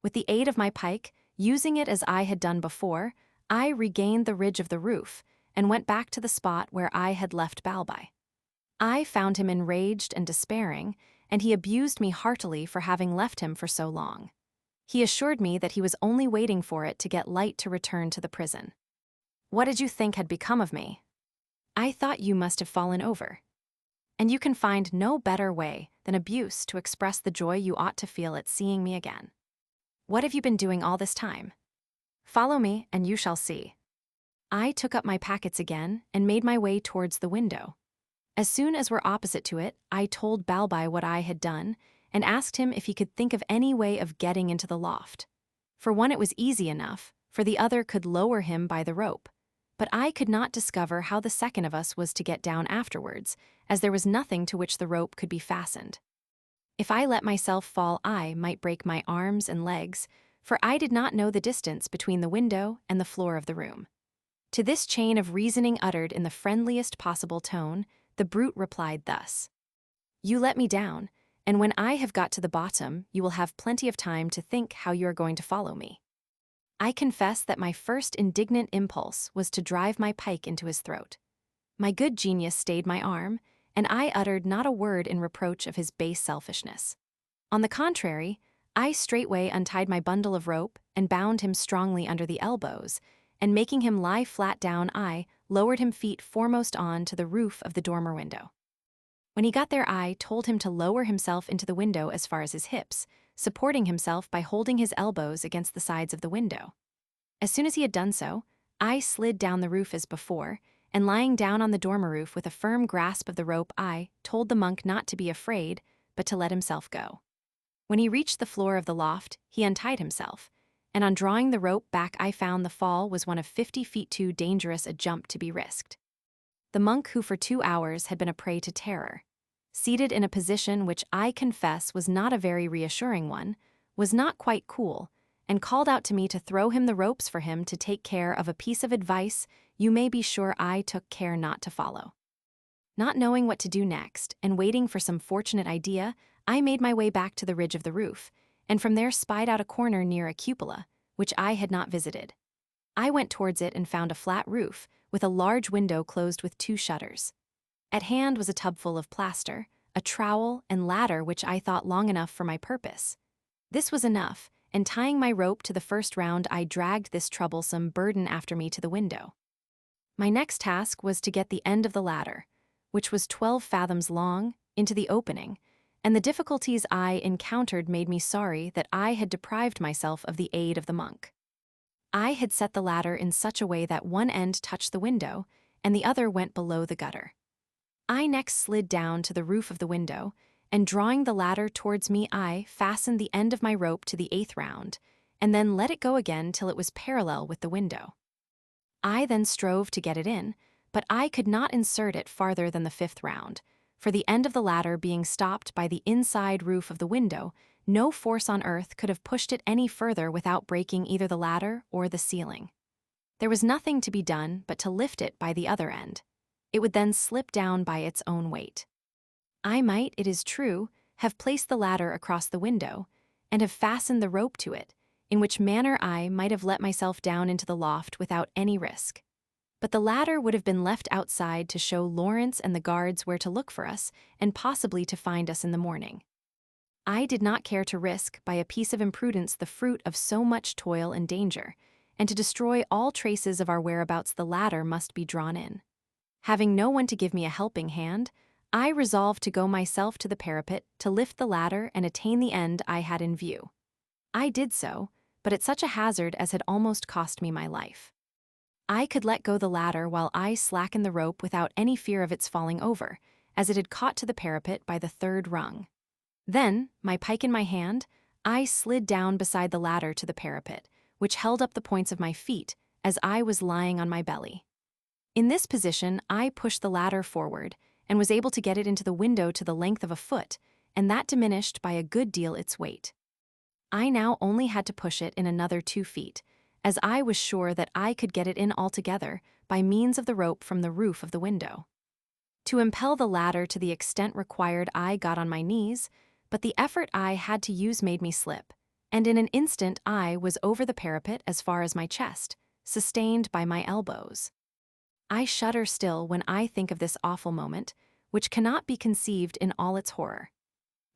With the aid of my pike, using it as I had done before, I regained the ridge of the roof, and went back to the spot where I had left Balbi. I found him enraged and despairing, and he abused me heartily for having left him for so long. He assured me that he was only waiting for it to get light to return to the prison. What did you think had become of me? I thought you must have fallen over. And you can find no better way than abuse to express the joy you ought to feel at seeing me again. What have you been doing all this time? Follow me, and you shall see. I took up my packets again and made my way towards the window. As soon as we're opposite to it, I told Balbai what I had done and asked him if he could think of any way of getting into the loft. For one, it was easy enough, for the other could lower him by the rope. But I could not discover how the second of us was to get down afterwards, as there was nothing to which the rope could be fastened. If I let myself fall, I might break my arms and legs, for I did not know the distance between the window and the floor of the room. To this chain of reasoning uttered in the friendliest possible tone, the brute replied thus: "You let me down, and when I have got to the bottom, you will have plenty of time to think how you are going to follow me." I confess that my first indignant impulse was to drive my pike into his throat. My good genius stayed my arm, and I uttered not a word in reproach of his base selfishness. On the contrary, I straightway untied my bundle of rope and bound him strongly under the elbows, and making him lie flat down, I lowered him feet foremost on to the roof of the dormer window. When he got there, I told him to lower himself into the window as far as his hips, supporting himself by holding his elbows against the sides of the window. As soon as he had done so, I slid down the roof as before, and lying down on the dormer roof with a firm grasp of the rope, I told the monk not to be afraid, but to let himself go. When he reached the floor of the loft, he untied himself, and on drawing the rope back, I found the fall was one of 50 feet too dangerous a jump to be risked. The monk, who for 2 hours had been a prey to terror, seated in a position which I confess was not a very reassuring one, was not quite cool, and called out to me to throw him the ropes for him to take care of, a piece of advice you may be sure I took care not to follow. Not knowing what to do next, and waiting for some fortunate idea, I made my way back to the ridge of the roof, and from there spied out a corner near a cupola, which I had not visited. I went towards it and found a flat roof, with a large window closed with 2 shutters. At hand was a tub full of plaster, a trowel, and ladder which I thought long enough for my purpose. This was enough, and tying my rope to the first round, I dragged this troublesome burden after me to the window. My next task was to get the end of the ladder, which was 12 fathoms long, into the opening, and the difficulties I encountered made me sorry that I had deprived myself of the aid of the monk. I had set the ladder in such a way that one end touched the window, and the other went below the gutter. I next slid down to the roof of the window, and drawing the ladder towards me, I fastened the end of my rope to the 8th round, and then let it go again till it was parallel with the window. I then strove to get it in, but I could not insert it farther than the 5th round, for the end of the ladder being stopped by the inside roof of the window, no force on earth could have pushed it any further without breaking either the ladder or the ceiling. There was nothing to be done but to lift it by the other end. It would then slip down by its own weight. I might, it is true, have placed the ladder across the window, and have fastened the rope to it, in which manner I might have let myself down into the loft without any risk. But the ladder would have been left outside to show Lawrence and the guards where to look for us, and possibly to find us in the morning. I did not care to risk, by a piece of imprudence, the fruit of so much toil and danger, and to destroy all traces of our whereabouts. The ladder must be drawn in. Having no one to give me a helping hand, I resolved to go myself to the parapet to lift the ladder and attain the end I had in view. I did so, but at such a hazard as had almost cost me my life. I could let go the ladder while I slackened the rope without any fear of its falling over, as it had caught to the parapet by the 3rd rung. Then, my pike in my hand, I slid down beside the ladder to the parapet, which held up the points of my feet as I was lying on my belly. In this position, I pushed the ladder forward and was able to get it into the window to the length of a foot, and that diminished by a good deal its weight. I now only had to push it in another 2 feet, as I was sure that I could get it in altogether by means of the rope from the roof of the window. To impel the ladder to the extent required, I got on my knees, but the effort I had to use made me slip, and in an instant I was over the parapet as far as my chest, sustained by my elbows. I shudder still when I think of this awful moment, which cannot be conceived in all its horror.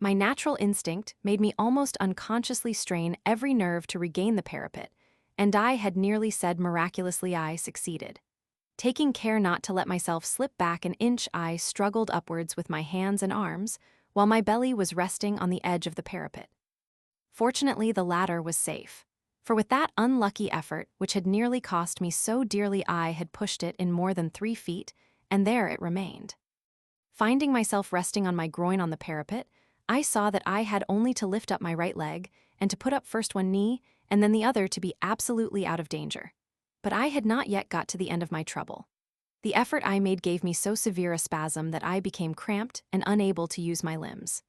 My natural instinct made me almost unconsciously strain every nerve to regain the parapet, and I had nearly said miraculously I succeeded. Taking care not to let myself slip back an inch, I struggled upwards with my hands and arms, while my belly was resting on the edge of the parapet. Fortunately, the latter was safe, for with that unlucky effort, which had nearly cost me so dearly, I had pushed it in more than 3 feet, and there it remained. Finding myself resting on my groin on the parapet, I saw that I had only to lift up my right leg, and to put up first one knee, and then the other to be absolutely out of danger. But I had not yet got to the end of my trouble. The effort I made gave me so severe a spasm that I became cramped and unable to use my limbs.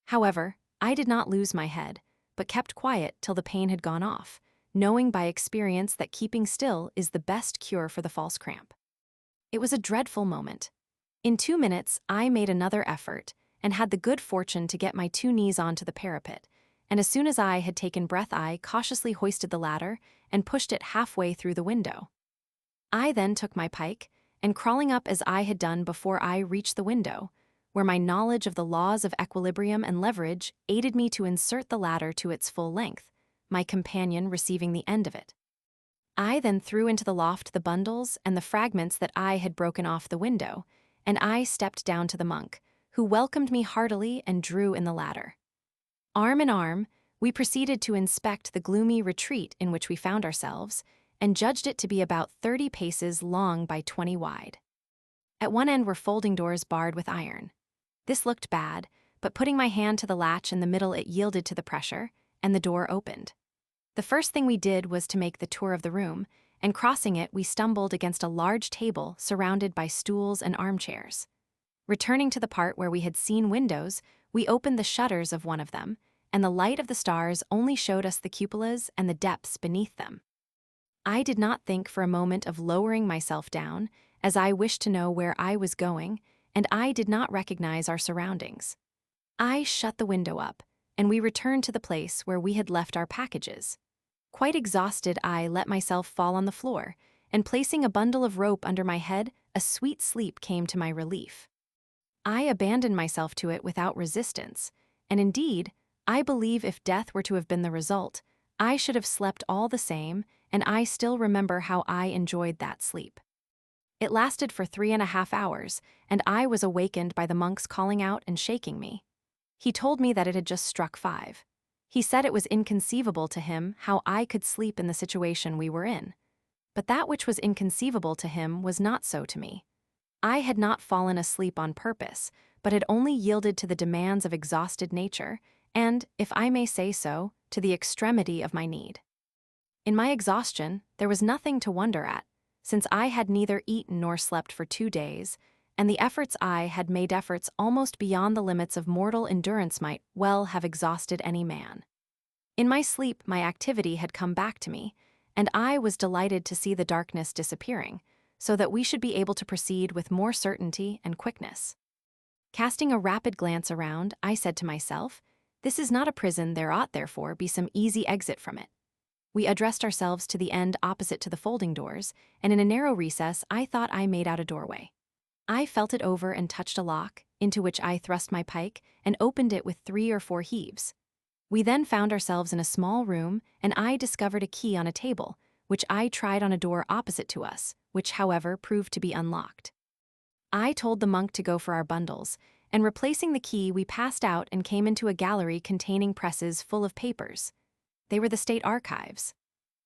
However, I did not lose my head, but kept quiet till the pain had gone off, knowing by experience that keeping still is the best cure for the false cramp. It was a dreadful moment. In 2 minutes, I made another effort and had the good fortune to get my 2 knees onto the parapet, and as soon as I had taken breath, I cautiously hoisted the ladder and pushed it halfway through the window. I then took my pike, and crawling up as I had done before, I reached the window, where my knowledge of the laws of equilibrium and leverage aided me to insert the ladder to its full length, my companion receiving the end of it. I then threw into the loft the bundles and the fragments that I had broken off the window, and I stepped down to the monk, who welcomed me heartily and drew in the ladder. Arm in arm, we proceeded to inspect the gloomy retreat in which we found ourselves, and judged it to be about 30 paces long by 20 wide. At one end were folding doors barred with iron. This looked bad, but putting my hand to the latch in the middle, it yielded to the pressure, and the door opened. The first thing we did was to make the tour of the room, and crossing it, we stumbled against a large table surrounded by stools and armchairs. Returning to the part where we had seen windows, we opened the shutters of one of them, and the light of the stars only showed us the cupolas and the depths beneath them. I did not think for a moment of lowering myself down, as I wished to know where I was going, and I did not recognize our surroundings. I shut the window up, and we returned to the place where we had left our packages. Quite exhausted, I let myself fall on the floor, and placing a bundle of rope under my head, a sweet sleep came to my relief. I abandoned myself to it without resistance, and indeed, I believe if death were to have been the result, I should have slept all the same, and I still remember how I enjoyed that sleep. It lasted for 3.5 hours, and I was awakened by the monks calling out and shaking me. He told me that it had just struck 5. He said it was inconceivable to him how I could sleep in the situation we were in. But that which was inconceivable to him was not so to me. I had not fallen asleep on purpose, but had only yielded to the demands of exhausted nature, and, if I may say so, to the extremity of my need. In my exhaustion, there was nothing to wonder at, since I had neither eaten nor slept for 2 days, and the efforts I had made, efforts almost beyond the limits of mortal endurance, might well have exhausted any man. In my sleep, my activity had come back to me, and I was delighted to see the darkness disappearing, so that we should be able to proceed with more certainty and quickness. Casting a rapid glance around, I said to myself, "This is not a prison, there ought therefore be some easy exit from it." We addressed ourselves to the end opposite to the folding doors, and in a narrow recess I thought I made out a doorway. I felt it over and touched a lock, into which I thrust my pike, and opened it with 3 or 4 heaves. We then found ourselves in a small room, and I discovered a key on a table, which I tried on a door opposite to us, which, however, proved to be unlocked. I told the monk to go for our bundles, and replacing the key, we passed out and came into a gallery containing presses full of papers. They were the state archives.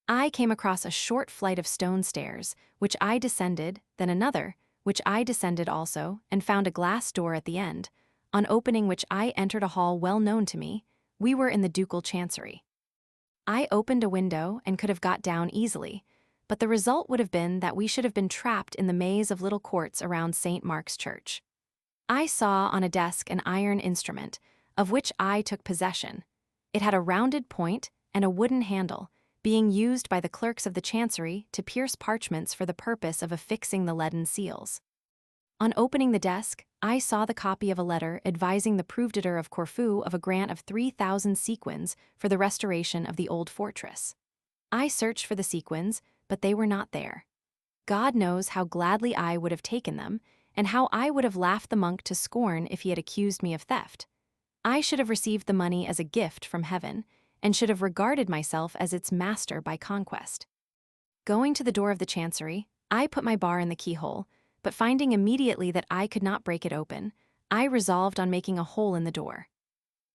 I came across a short flight of stone stairs, which I descended, then another, which I descended also, and found a glass door at the end, on opening which I entered a hall well known to me. We were in the ducal chancery. I opened a window and could have got down easily, but the result would have been that we should have been trapped in the maze of little courts around St. Mark's Church. I saw on a desk an iron instrument, of which I took possession. It had a rounded point and a wooden handle, being used by the clerks of the chancery to pierce parchments for the purpose of affixing the leaden seals. On opening the desk, I saw the copy of a letter advising the Proveditore of Corfu of a grant of 3,000 sequins for the restoration of the old fortress. I searched for the sequins, but they were not there. God knows how gladly I would have taken them, and how I would have laughed the monk to scorn if he had accused me of theft. I should have received the money as a gift from heaven, and should have regarded myself as its master by conquest. Going to the door of the chancery, I put my bar in the keyhole, but finding immediately that I could not break it open, I resolved on making a hole in the door.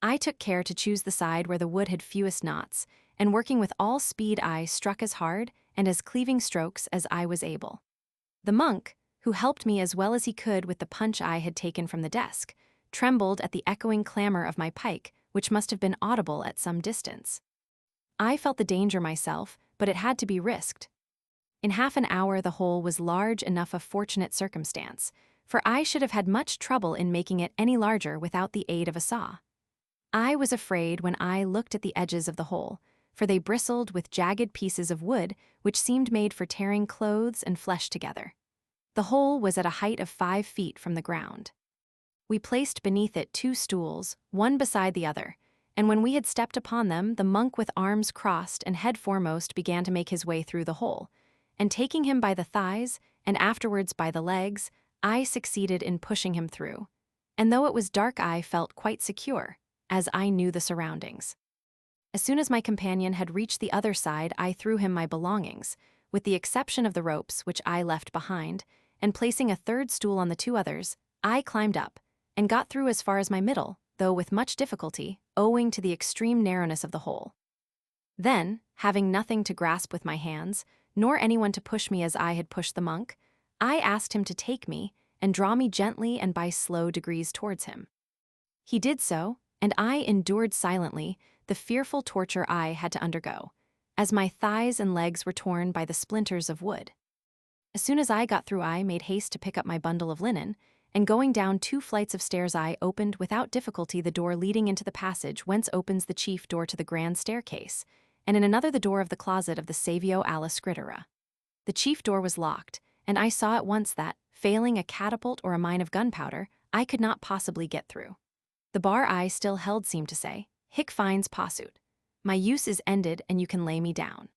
I took care to choose the side where the wood had fewest knots, and working with all speed I struck as hard and as cleaving strokes as I was able. The monk, who helped me as well as he could with the punch I had taken from the desk, trembled at the echoing clamor of my pike, which must have been audible at some distance. I felt the danger myself, but it had to be risked. In half an hour the hole was large enough, a fortunate circumstance, for I should have had much trouble in making it any larger without the aid of a saw. I was afraid when I looked at the edges of the hole, for they bristled with jagged pieces of wood which seemed made for tearing clothes and flesh together. The hole was at a height of 5 feet from the ground. We placed beneath it 2 stools, one beside the other, and when we had stepped upon them, the monk with arms crossed and head foremost began to make his way through the hole, and taking him by the thighs, and afterwards by the legs, I succeeded in pushing him through. And though it was dark, I felt quite secure, as I knew the surroundings. As soon as my companion had reached the other side, I threw him my belongings, with the exception of the ropes which I left behind, and placing a 3rd stool on the 2 others, I climbed up, and got through as far as my middle, though with much difficulty, owing to the extreme narrowness of the hole. Then, having nothing to grasp with my hands, nor anyone to push me as I had pushed the monk, I asked him to take me and draw me gently and by slow degrees towards him. He did so, and I endured silently the fearful torture I had to undergo, as my thighs and legs were torn by the splinters of wood. As soon as I got through, I made haste to pick up my bundle of linen, and going down 2 flights of stairs, I opened without difficulty the door leading into the passage whence opens the chief door to the grand staircase, and in another the door of the closet of the Savio alla Scrittera. The chief door was locked, and I saw at once that, failing a catapult or a mine of gunpowder, I could not possibly get through. The bar I still held seemed to say, "Hic fines possut." My use is ended, and you can lay me down.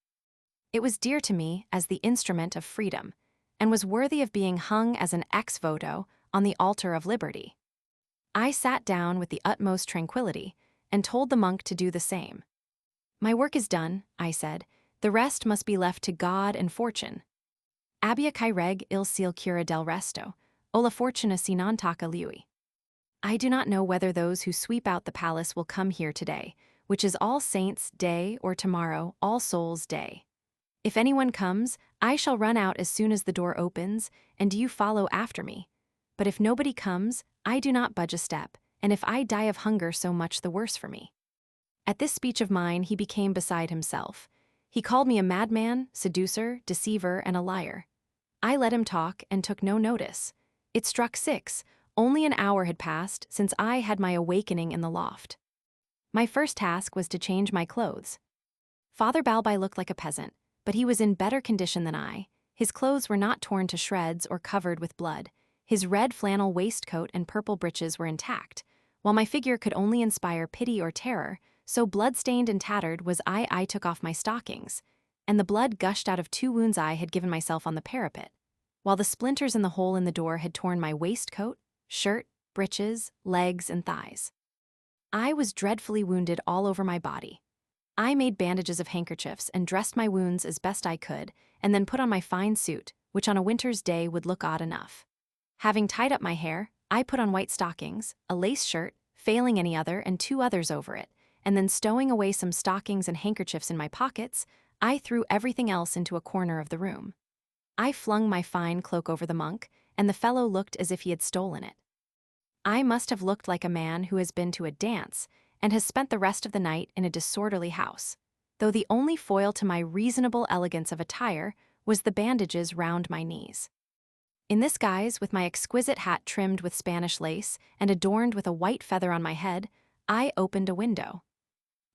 It was dear to me as the instrument of freedom, and was worthy of being hung as an ex voto on the altar of liberty. I sat down with the utmost tranquillity, and told the monk to do the same. "My work is done," I said. "The rest must be left to God and fortune. Abbia cae reg il ciel cura del resto, o la fortuna si non tocca lui." I do not know whether those who sweep out the palace will come here today, which is All Saints' Day, or tomorrow, All Souls' Day. If anyone comes, I shall run out as soon as the door opens, and you follow after me. But if nobody comes, I do not budge a step, and if I die of hunger, so much the worse for me. At this speech of mine he became beside himself. He called me a madman, seducer, deceiver, and a liar. I let him talk and took no notice. It struck 6. Only an hour had passed since I had my awakening in the loft. My first task was to change my clothes. Father Balbi looked like a peasant, but he was in better condition than I. His clothes were not torn to shreds or covered with blood. His red flannel waistcoat and purple breeches were intact, while my figure could only inspire pity or terror, so blood-stained and tattered was I took off my stockings, and the blood gushed out of 2 wounds I had given myself on the parapet, while the splinters in the hole in the door had torn my waistcoat, shirt, breeches, legs, and thighs. I was dreadfully wounded all over my body. I made bandages of handkerchiefs and dressed my wounds as best I could, and then put on my fine suit, which on a winter's day would look odd enough. Having tied up my hair, I put on white stockings, a lace shirt, failing any other, and 2 others over it, and then stowing away some stockings and handkerchiefs in my pockets, I threw everything else into a corner of the room. I flung my fine cloak over the monk, and the fellow looked as if he had stolen it. I must have looked like a man who has been to a dance and has spent the rest of the night in a disorderly house, though the only foil to my reasonable elegance of attire was the bandages round my knees. In this guise, with my exquisite hat trimmed with Spanish lace and adorned with a white feather on my head, I opened a window.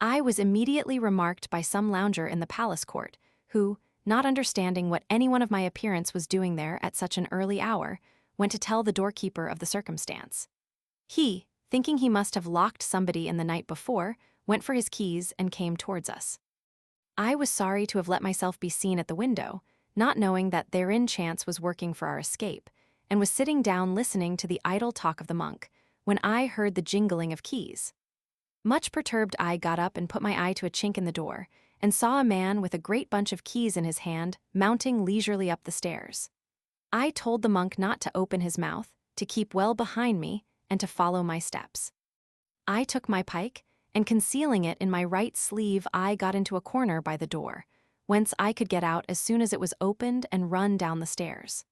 I was immediately remarked by some lounger in the palace court, who, not understanding what anyone of my appearance was doing there at such an early hour, went to tell the doorkeeper of the circumstance. He, thinking he must have locked somebody in the night before, went for his keys and came towards us. I was sorry to have let myself be seen at the window, not knowing that therein chance was working for our escape, and was sitting down listening to the idle talk of the monk, when I heard the jingling of keys. Much perturbed, I got up and put my eye to a chink in the door, and saw a man with a great bunch of keys in his hand mounting leisurely up the stairs. I told the monk not to open his mouth, to keep well behind me, and to follow my steps. I took my pike, and concealing it in my right sleeve, I got into a corner by the door, whence I could get out as soon as it was opened and run down the stairs.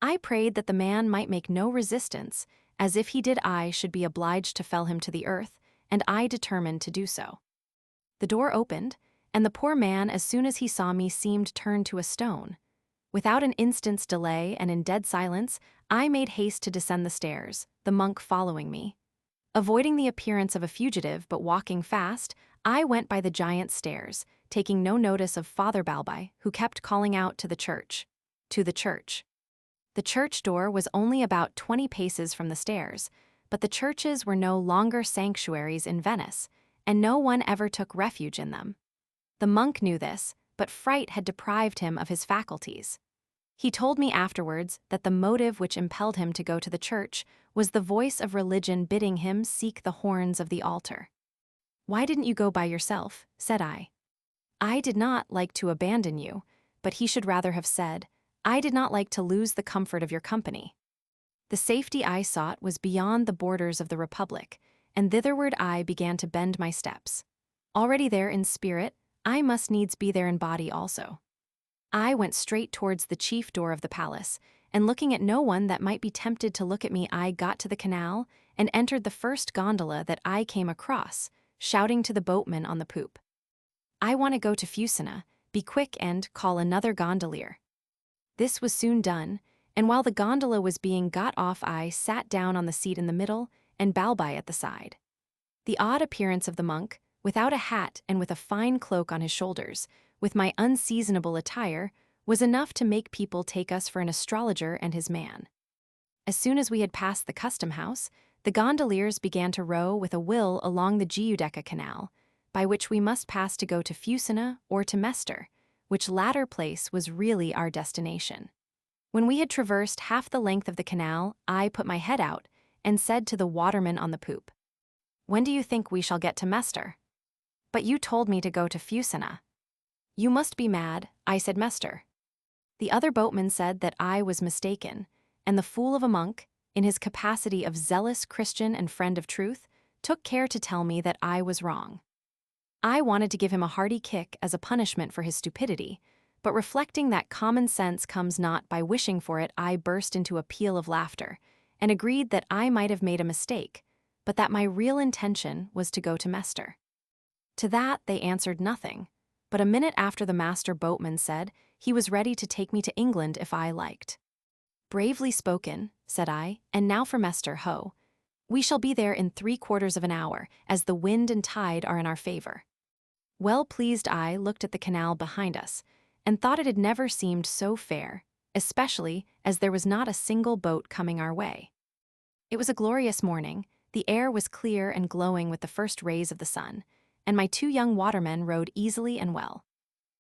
I prayed that the man might make no resistance, as if he did I should be obliged to fell him to the earth, and I determined to do so. The door opened, and the poor man, as soon as he saw me, seemed turned to a stone. Without an instant's delay and in dead silence, I made haste to descend the stairs, the monk following me. Avoiding the appearance of a fugitive but walking fast, I went by the giant stairs, taking no notice of Father Balbi, who kept calling out to the church. To the church. The church door was only about 20 paces from the stairs, but the churches were no longer sanctuaries in Venice, and no one ever took refuge in them. The monk knew this, but fright had deprived him of his faculties. He told me afterwards that the motive which impelled him to go to the church was the voice of religion bidding him seek the horns of the altar. "Why didn't you go by yourself?" said I. "I did not like to abandon you," but he should rather have said, "I did not like to lose the comfort of your company." The safety I sought was beyond the borders of the Republic, and thitherward I began to bend my steps. Already there in spirit, I must needs be there in body also. I went straight towards the chief door of the palace, and looking at no one that might be tempted to look at me, I got to the canal and entered the first gondola that I came across, shouting to the boatman on the poop, "I want to go to Fusina, be quick and call another gondolier." This was soon done, and while the gondola was being got off, I sat down on the seat in the middle and Balbi at the side. The odd appearance of the monk, without a hat and with a fine cloak on his shoulders, with my unseasonable attire, was enough to make people take us for an astrologer and his man. As soon as we had passed the custom house, the gondoliers began to row with a will along the Giudecca Canal, by which we must pass to go to Fusina or to Mestre, which latter place was really our destination. When we had traversed half the length of the canal, I put my head out and said to the waterman on the poop, "When do you think we shall get to Mestre?" "But you told me to go to Fusina." "You must be mad, I said Mestre." The other boatman said that I was mistaken, and the fool of a monk, in his capacity of zealous Christian and friend of truth, took care to tell me that I was wrong. I wanted to give him a hearty kick as a punishment for his stupidity, but reflecting that common sense comes not by wishing for it, I burst into a peal of laughter, and agreed that I might have made a mistake, but that my real intention was to go to Mestre. To that they answered nothing, but a minute after the master boatman said he was ready to take me to England if I liked. "Bravely spoken," said I, "and now for Mestre, ho! We shall be there in 3/4 of an hour, as the wind and tide are in our favor." Well pleased, I looked at the canal behind us, and thought it had never seemed so fair, especially as there was not a single boat coming our way. It was a glorious morning, the air was clear and glowing with the first rays of the sun, and my 2 young watermen rowed easily and well.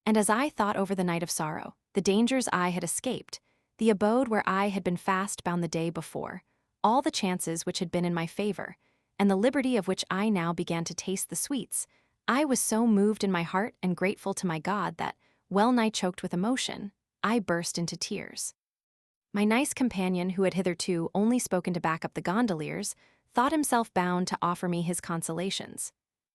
And as I thought over the night of sorrow, the dangers I had escaped, the abode where I had been fast bound the day before, all the chances which had been in my favor, and the liberty of which I now began to taste the sweets, I was so moved in my heart and grateful to my God that, well nigh choked with emotion, I burst into tears. My nice companion, who had hitherto only spoken to back up the gondoliers, thought himself bound to offer me his consolations.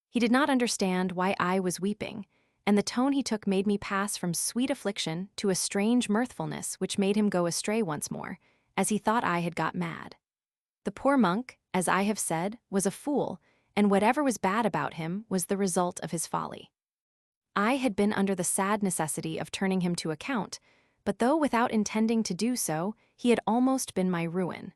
He did not understand why I was weeping, and the tone he took made me pass from sweet affliction to a strange mirthfulness which made him go astray once more, as he thought I had got mad. The poor monk, as I have said, was a fool, and whatever was bad about him was the result of his folly. I had been under the sad necessity of turning him to account, but though without intending to do so, he had almost been my ruin.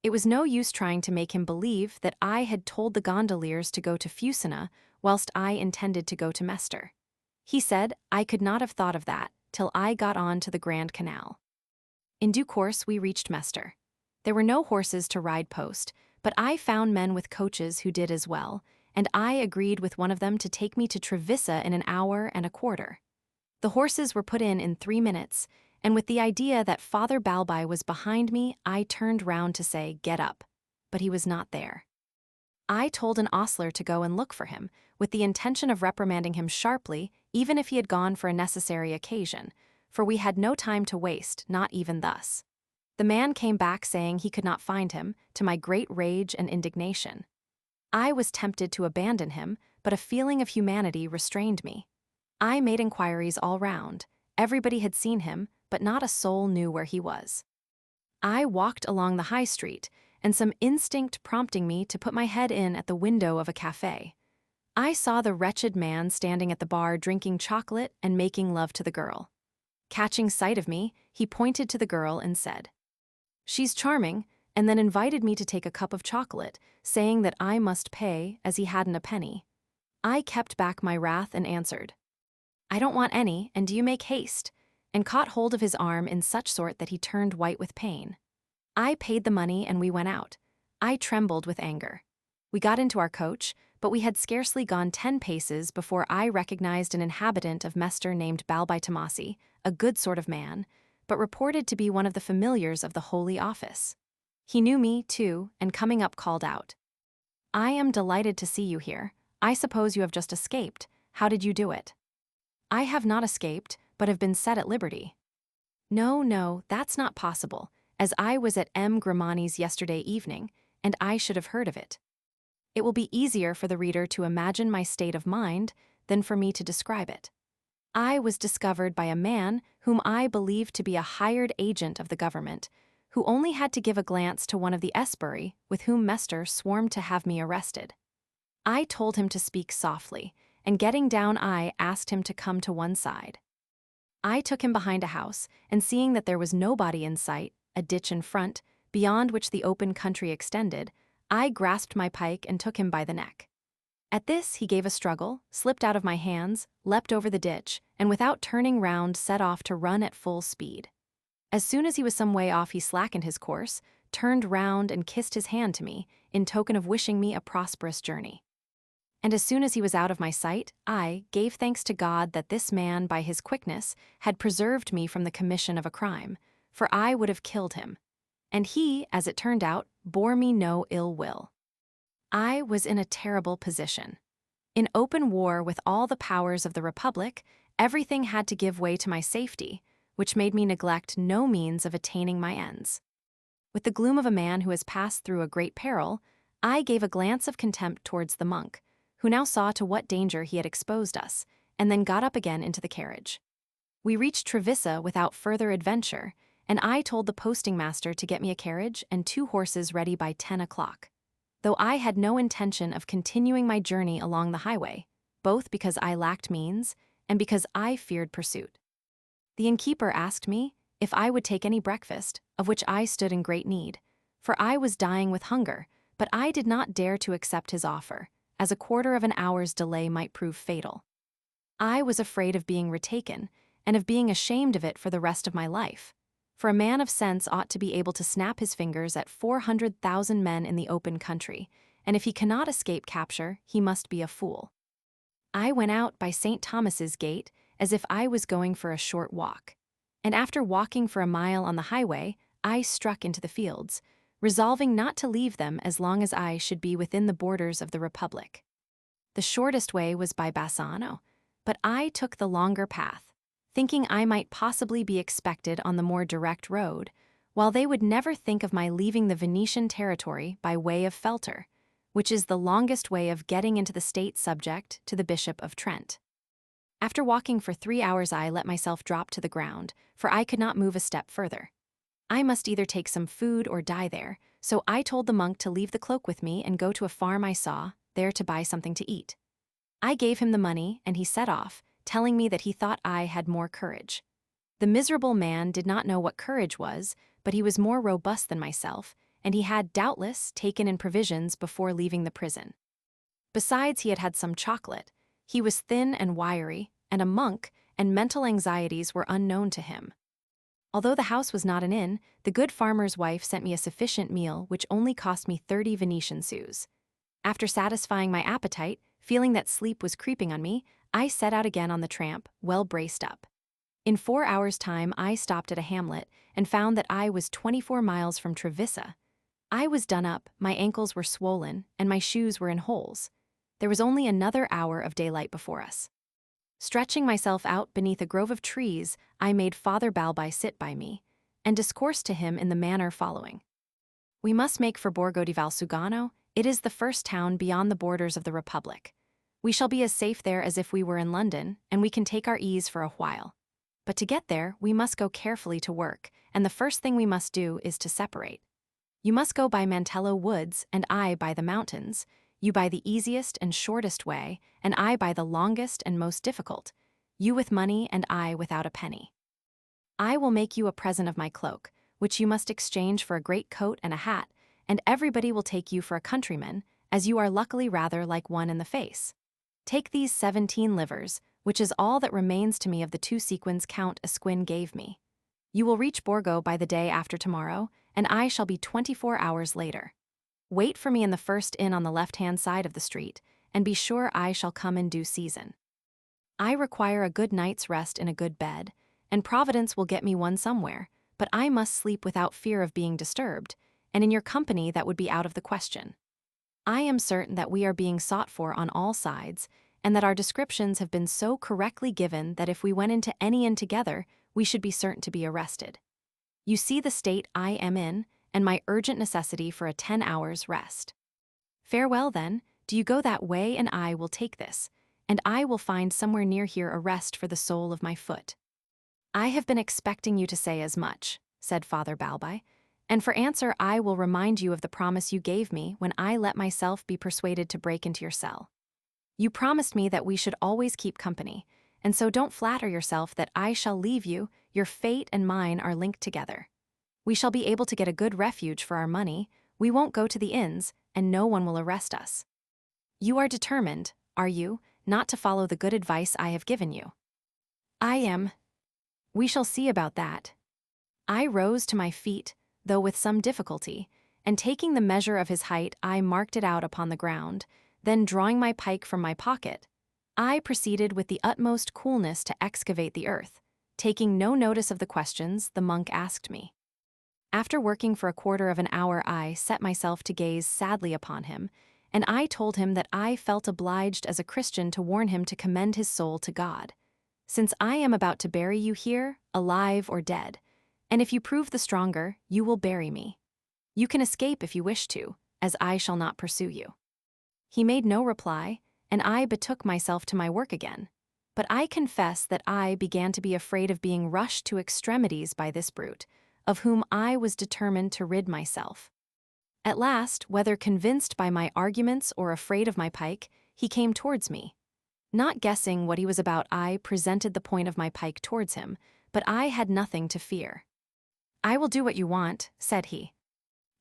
It was no use trying to make him believe that I had told the gondoliers to go to Fusina whilst I intended to go to Mestre. He said I could not have thought of that till I got on to the Grand Canal. In due course we reached Mestre. There were no horses to ride post, but I found men with coaches who did as well, and I agreed with one of them to take me to Trevisa in 1 hour and a quarter. The horses were put in 3 minutes, and with the idea that Father Balbi was behind me, I turned round to say, "Get up," but he was not there. I told an ostler to go and look for him, with the intention of reprimanding him sharply, even if he had gone for a necessary occasion, for we had no time to waste, not even thus. The man came back saying he could not find him, to my great rage and indignation. I was tempted to abandon him, but a feeling of humanity restrained me. I made inquiries all round. Everybody had seen him, but not a soul knew where he was. I walked along the high street, and some instinct prompting me to put my head in at the window of a cafe. I saw the wretched man standing at the bar drinking chocolate and making love to the girl. Catching sight of me, he pointed to the girl and said, "She's charming," and then invited me to take a cup of chocolate, saying that I must pay as he hadn't a penny. I kept back my wrath and answered, "I don't want any, and do you make haste," and caught hold of his arm in such sort that he turned white with pain. I paid the money and we went out. I trembled with anger. We got into our coach, but we had scarcely gone 10 paces before I recognized an inhabitant of Mester named Balbi Tomasi, a good sort of man, but reported to be one of the familiars of the Holy Office. He knew me, too, and coming up called out, "I am delighted to see you here. I suppose you have just escaped. How did you do it?" "I have not escaped, but have been set at liberty." No, that's not possible, as I was at M. Grimani's yesterday evening, and I should have heard of it. It will be easier for the reader to imagine my state of mind than for me to describe it. I was discovered by a man whom I believed to be a hired agent of the government, who only had to give a glance to one of the esbirri with whom Mester swarmed to have me arrested. I told him to speak softly, and getting down I asked him to come to one side. I took him behind a house, and seeing that there was nobody in sight, a ditch in front, beyond which the open country extended, I grasped my pike and took him by the neck. At this he gave a struggle, slipped out of my hands, leapt over the ditch, and without turning round set off to run at full speed. As soon as he was some way off he slackened his course, turned round and kissed his hand to me, in token of wishing me a prosperous journey. And as soon as he was out of my sight, I gave thanks to God that this man, by his quickness, had preserved me from the commission of a crime, for I would have killed him. And he, as it turned out, bore me no ill will. I was in a terrible position. In open war with all the powers of the Republic, everything had to give way to my safety, which made me neglect no means of attaining my ends. With the gloom of a man who has passed through a great peril, I gave a glance of contempt towards the monk, who now saw to what danger he had exposed us, and then got up again into the carriage. We reached Trevisa without further adventure, and I told the posting-master to get me a carriage and 2 horses ready by 10 o'clock, though I had no intention of continuing my journey along the highway, both because I lacked means and because I feared pursuit. The innkeeper asked me if I would take any breakfast, of which I stood in great need, for I was dying with hunger, but I did not dare to accept his offer, as a quarter of an hour's delay might prove fatal. I was afraid of being retaken, and of being ashamed of it for the rest of my life, for a man of sense ought to be able to snap his fingers at 400,000 men in the open country, and if he cannot escape capture, he must be a fool. I went out by St. Thomas's Gate as if I was going for a short walk, and after walking for a mile on the highway, I struck into the fields, resolving not to leave them as long as I should be within the borders of the Republic. The shortest way was by Bassano, but I took the longer path, thinking I might possibly be expected on the more direct road, while they would never think of my leaving the Venetian territory by way of Felter, which is the longest way of getting into the state subject to the Bishop of Trent. After walking for 3 hours I let myself drop to the ground, for I could not move a step further. I must either take some food or die there, so I told the monk to leave the cloak with me and go to a farm I saw, there to buy something to eat. I gave him the money, and he set off, telling me that he thought I had more courage. The miserable man did not know what courage was, but he was more robust than myself, and he had doubtless taken in provisions before leaving the prison. Besides, he had had some chocolate. He was thin and wiry, and a monk, and mental anxieties were unknown to him. Although the house was not an inn, the good farmer's wife sent me a sufficient meal which only cost me 30 Venetian sous. After satisfying my appetite, feeling that sleep was creeping on me, I set out again on the tramp, well braced up. In 4 hours' time I stopped at a hamlet and found that I was 24 miles from Trevisa. I was done up, my ankles were swollen, and my shoes were in holes. There was only another hour of daylight before us. Stretching myself out beneath a grove of trees, I made Father Balbi sit by me, and discoursed to him in the manner following. We must make for Borgo di Valsugano. It is the first town beyond the borders of the Republic. We shall be as safe there as if we were in London, and we can take our ease for a while. But to get there, we must go carefully to work, and the first thing we must do is to separate. You must go by Mantello Woods, and I by the mountains, you by the easiest and shortest way, and I by the longest and most difficult, you with money and I without a penny. I will make you a present of my cloak, which you must exchange for a great coat and a hat, and everybody will take you for a countryman, as you are luckily rather like one in the face. Take these 17 livers, which is all that remains to me of the 2 sequins Count Esquin gave me. You will reach Borgo by the day after tomorrow, and I shall be 24 hours later. Wait for me in the first inn on the left-hand side of the street, and be sure I shall come in due season. I require a good night's rest in a good bed, and Providence will get me one somewhere, but I must sleep without fear of being disturbed, and in your company that would be out of the question. I am certain that we are being sought for on all sides, and that our descriptions have been so correctly given that if we went into any inn together, we should be certain to be arrested. You see the state I am in, and my urgent necessity for a 10 hours' rest. Farewell, then, do you go that way, and I will take this, and I will find somewhere near here a rest for the sole of my foot. I have been expecting you to say as much, said Father Balbi, and for answer I will remind you of the promise you gave me when I let myself be persuaded to break into your cell. You promised me that we should always keep company, and so don't flatter yourself that I shall leave you. Your fate and mine are linked together. We shall be able to get a good refuge for our money, we won't go to the inns, and no one will arrest us. You are determined, are you, not to follow the good advice I have given you? I am. We shall see about that. I rose to my feet, though with some difficulty, and taking the measure of his height I marked it out upon the ground, then drawing my pike from my pocket, I proceeded with the utmost coolness to excavate the earth, taking no notice of the questions the monk asked me. After working for a quarter of an hour I set myself to gaze sadly upon him, and I told him that I felt obliged as a Christian to warn him to commend his soul to God, since I am about to bury you here, alive or dead, and if you prove the stronger, you will bury me. You can escape if you wish to, as I shall not pursue you. He made no reply, and I betook myself to my work again, but I confess that I began to be afraid of being rushed to extremities by this brute, of whom I was determined to rid myself. At last, whether convinced by my arguments or afraid of my pike, he came towards me. Not guessing what he was about, I presented the point of my pike towards him, but I had nothing to fear. I will do what you want, said he.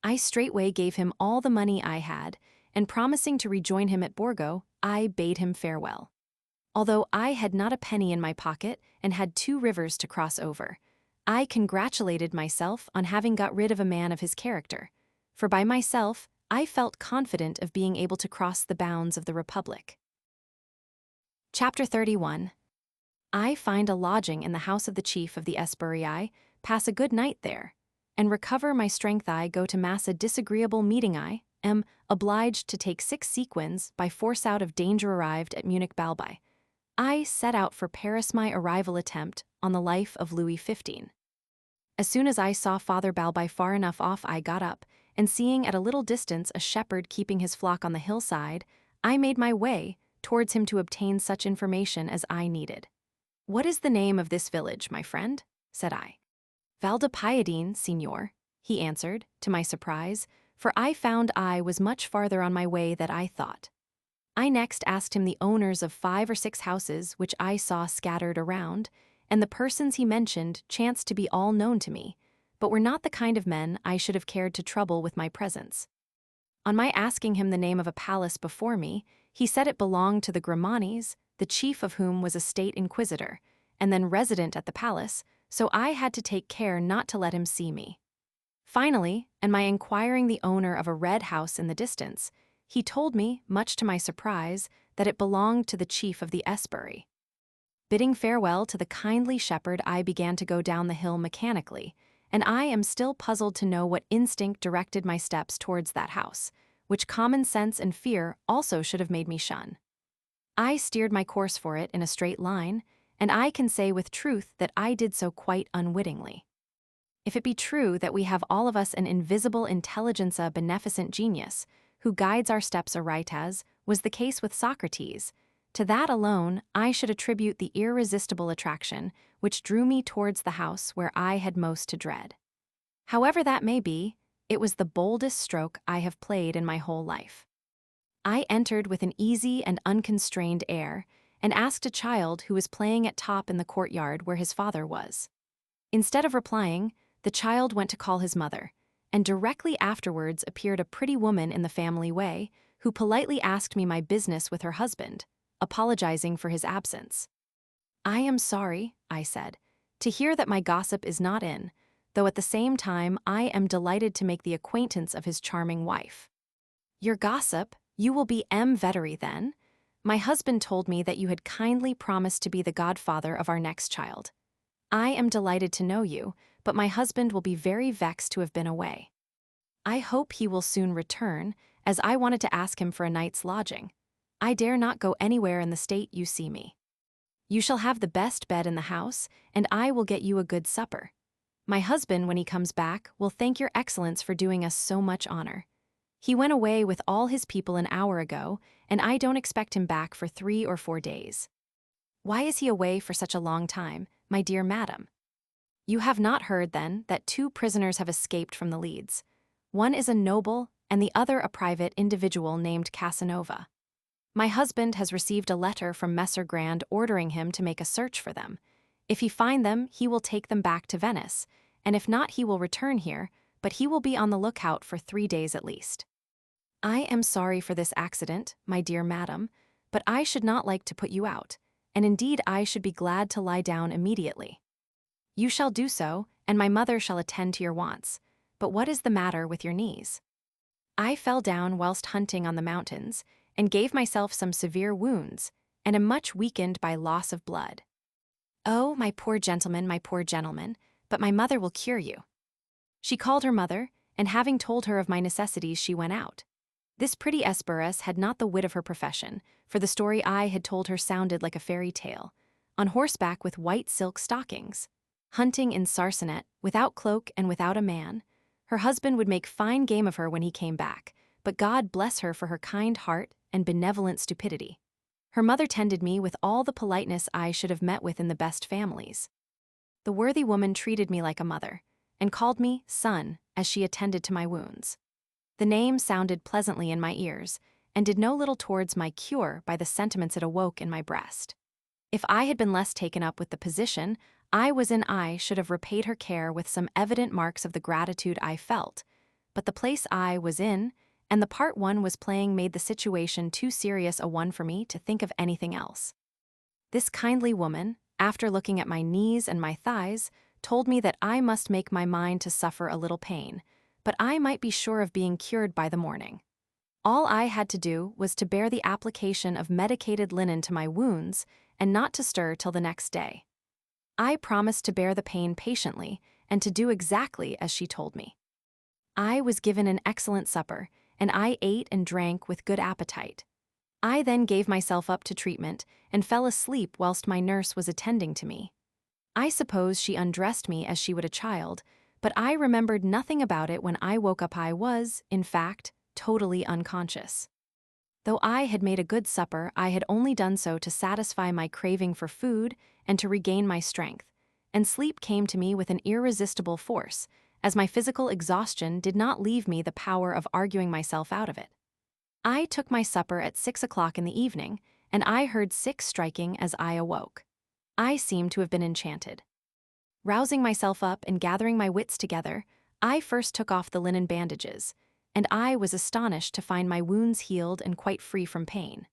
I straightway gave him all the money I had, and promising to rejoin him at Borgo, I bade him farewell. Although I had not a penny in my pocket and had 2 rivers to cross over, I congratulated myself on having got rid of a man of his character, for by myself I felt confident of being able to cross the bounds of the Republic. Chapter 31. I find a lodging in the house of the chief of the Esperii, pass a good night there, and recover my strength. I go to mass a disagreeable meeting. I am obliged to take 6 sequins by force out of danger. Arrived at Munich Balbi, I set out for Paris. My arrival attempt on the life of Louis XV. As soon as I saw Father Balbi far enough off, I got up, and seeing at a little distance a shepherd keeping his flock on the hillside, I made my way towards him to obtain such information as I needed. What is the name of this village, my friend? Said I. Valdepiadine, signor, he answered, to my surprise, for I found I was much farther on my way than I thought. I next asked him the owners of 5 or 6 houses which I saw scattered around, and the persons he mentioned chanced to be all known to me, but were not the kind of men I should have cared to trouble with my presence. On my asking him the name of a palace before me, he said it belonged to the Gramanis, the chief of whom was a state inquisitor, and then resident at the palace, so I had to take care not to let him see me. Finally, and my inquiring the owner of a red house in the distance, he told me, much to my surprise, that it belonged to the chief of the Esperii. Bidding farewell to the kindly shepherd, I began to go down the hill mechanically, and I am still puzzled to know what instinct directed my steps towards that house, which common sense and fear also should have made me shun. I steered my course for it in a straight line, and I can say with truth that I did so quite unwittingly. If it be true that we have all of us an invisible intelligenza beneficent genius, who guides our steps aright as was the case with Socrates, to that alone I should attribute the irresistible attraction which drew me towards the house where I had most to dread. However that may be, it was the boldest stroke I have played in my whole life. I entered with an easy and unconstrained air, and asked a child who was playing at top in the courtyard where his father was. Instead of replying, the child went to call his mother, and directly afterwards appeared a pretty woman in the family way, who politely asked me my business with her husband, apologizing for his absence. "I am sorry," I said, "to hear that my gossip is not in, though at the same time I am delighted to make the acquaintance of his charming wife." "Your gossip? You will be M. Vettery then? My husband told me that you had kindly promised to be the godfather of our next child. I am delighted to know you, but my husband will be very vexed to have been away. I hope he will soon return, as I wanted to ask him for a night's lodging. I dare not go anywhere in the state you see me. You shall have the best bed in the house, and I will get you a good supper. My husband, when he comes back, will thank your excellence for doing us so much honor. He went away with all his people an hour ago, and I don't expect him back for 3 or 4 days. Why is he away for such a long time, my dear madam? You have not heard, then, that 2 prisoners have escaped from the Leads. One is a noble, and the other a private individual named Casanova. My husband has received a letter from Messer Grand ordering him to make a search for them. If he find them, he will take them back to Venice, and if not, he will return here, but he will be on the lookout for 3 days at least. I am sorry for this accident, my dear madam, but I should not like to put you out, and indeed I should be glad to lie down immediately. You shall do so, and my mother shall attend to your wants. But what is the matter with your knees? I fell down whilst hunting on the mountains, and gave myself some severe wounds, and am much weakened by loss of blood. Oh, my poor gentleman, but my mother will cure you. She called her mother, and having told her of my necessities, she went out. This pretty Esperus had not the wit of her profession, for the story I had told her sounded like a fairy tale. On horseback with white silk stockings, hunting in sarcenet, without cloak and without a man. Her husband would make fine game of her when he came back, but God bless her for her kind heart and benevolent stupidity. Her mother tended me with all the politeness I should have met with in the best families. The worthy woman treated me like a mother, and called me son as she attended to my wounds. The name sounded pleasantly in my ears, and did no little towards my cure by the sentiments it awoke in my breast. If I had been less taken up with the position I should have repaid her care with some evident marks of the gratitude I felt, but the place I was in, and the part one was playing made the situation too serious a one for me to think of anything else. This kindly woman, after looking at my knees and my thighs, told me that I must make my mind to suffer a little pain, but I might be sure of being cured by the morning. All I had to do was to bear the application of medicated linen to my wounds, and not to stir till the next day. I promised to bear the pain patiently, and to do exactly as she told me. I was given an excellent supper, and I ate and drank with good appetite. I then gave myself up to treatment, and fell asleep whilst my nurse was attending to me. I suppose she undressed me as she would a child, but I remembered nothing about it when I woke up. I was, in fact, totally unconscious. Though I had made a good supper, I had only done so to satisfy my craving for food and to regain my strength, and sleep came to me with an irresistible force, as my physical exhaustion did not leave me the power of arguing myself out of it. I took my supper at 6 o'clock in the evening, and I heard 6 striking as I awoke. I seemed to have been enchanted. Rousing myself up and gathering my wits together, I first took off the linen bandages, and I was astonished to find my wounds healed and quite free from pain.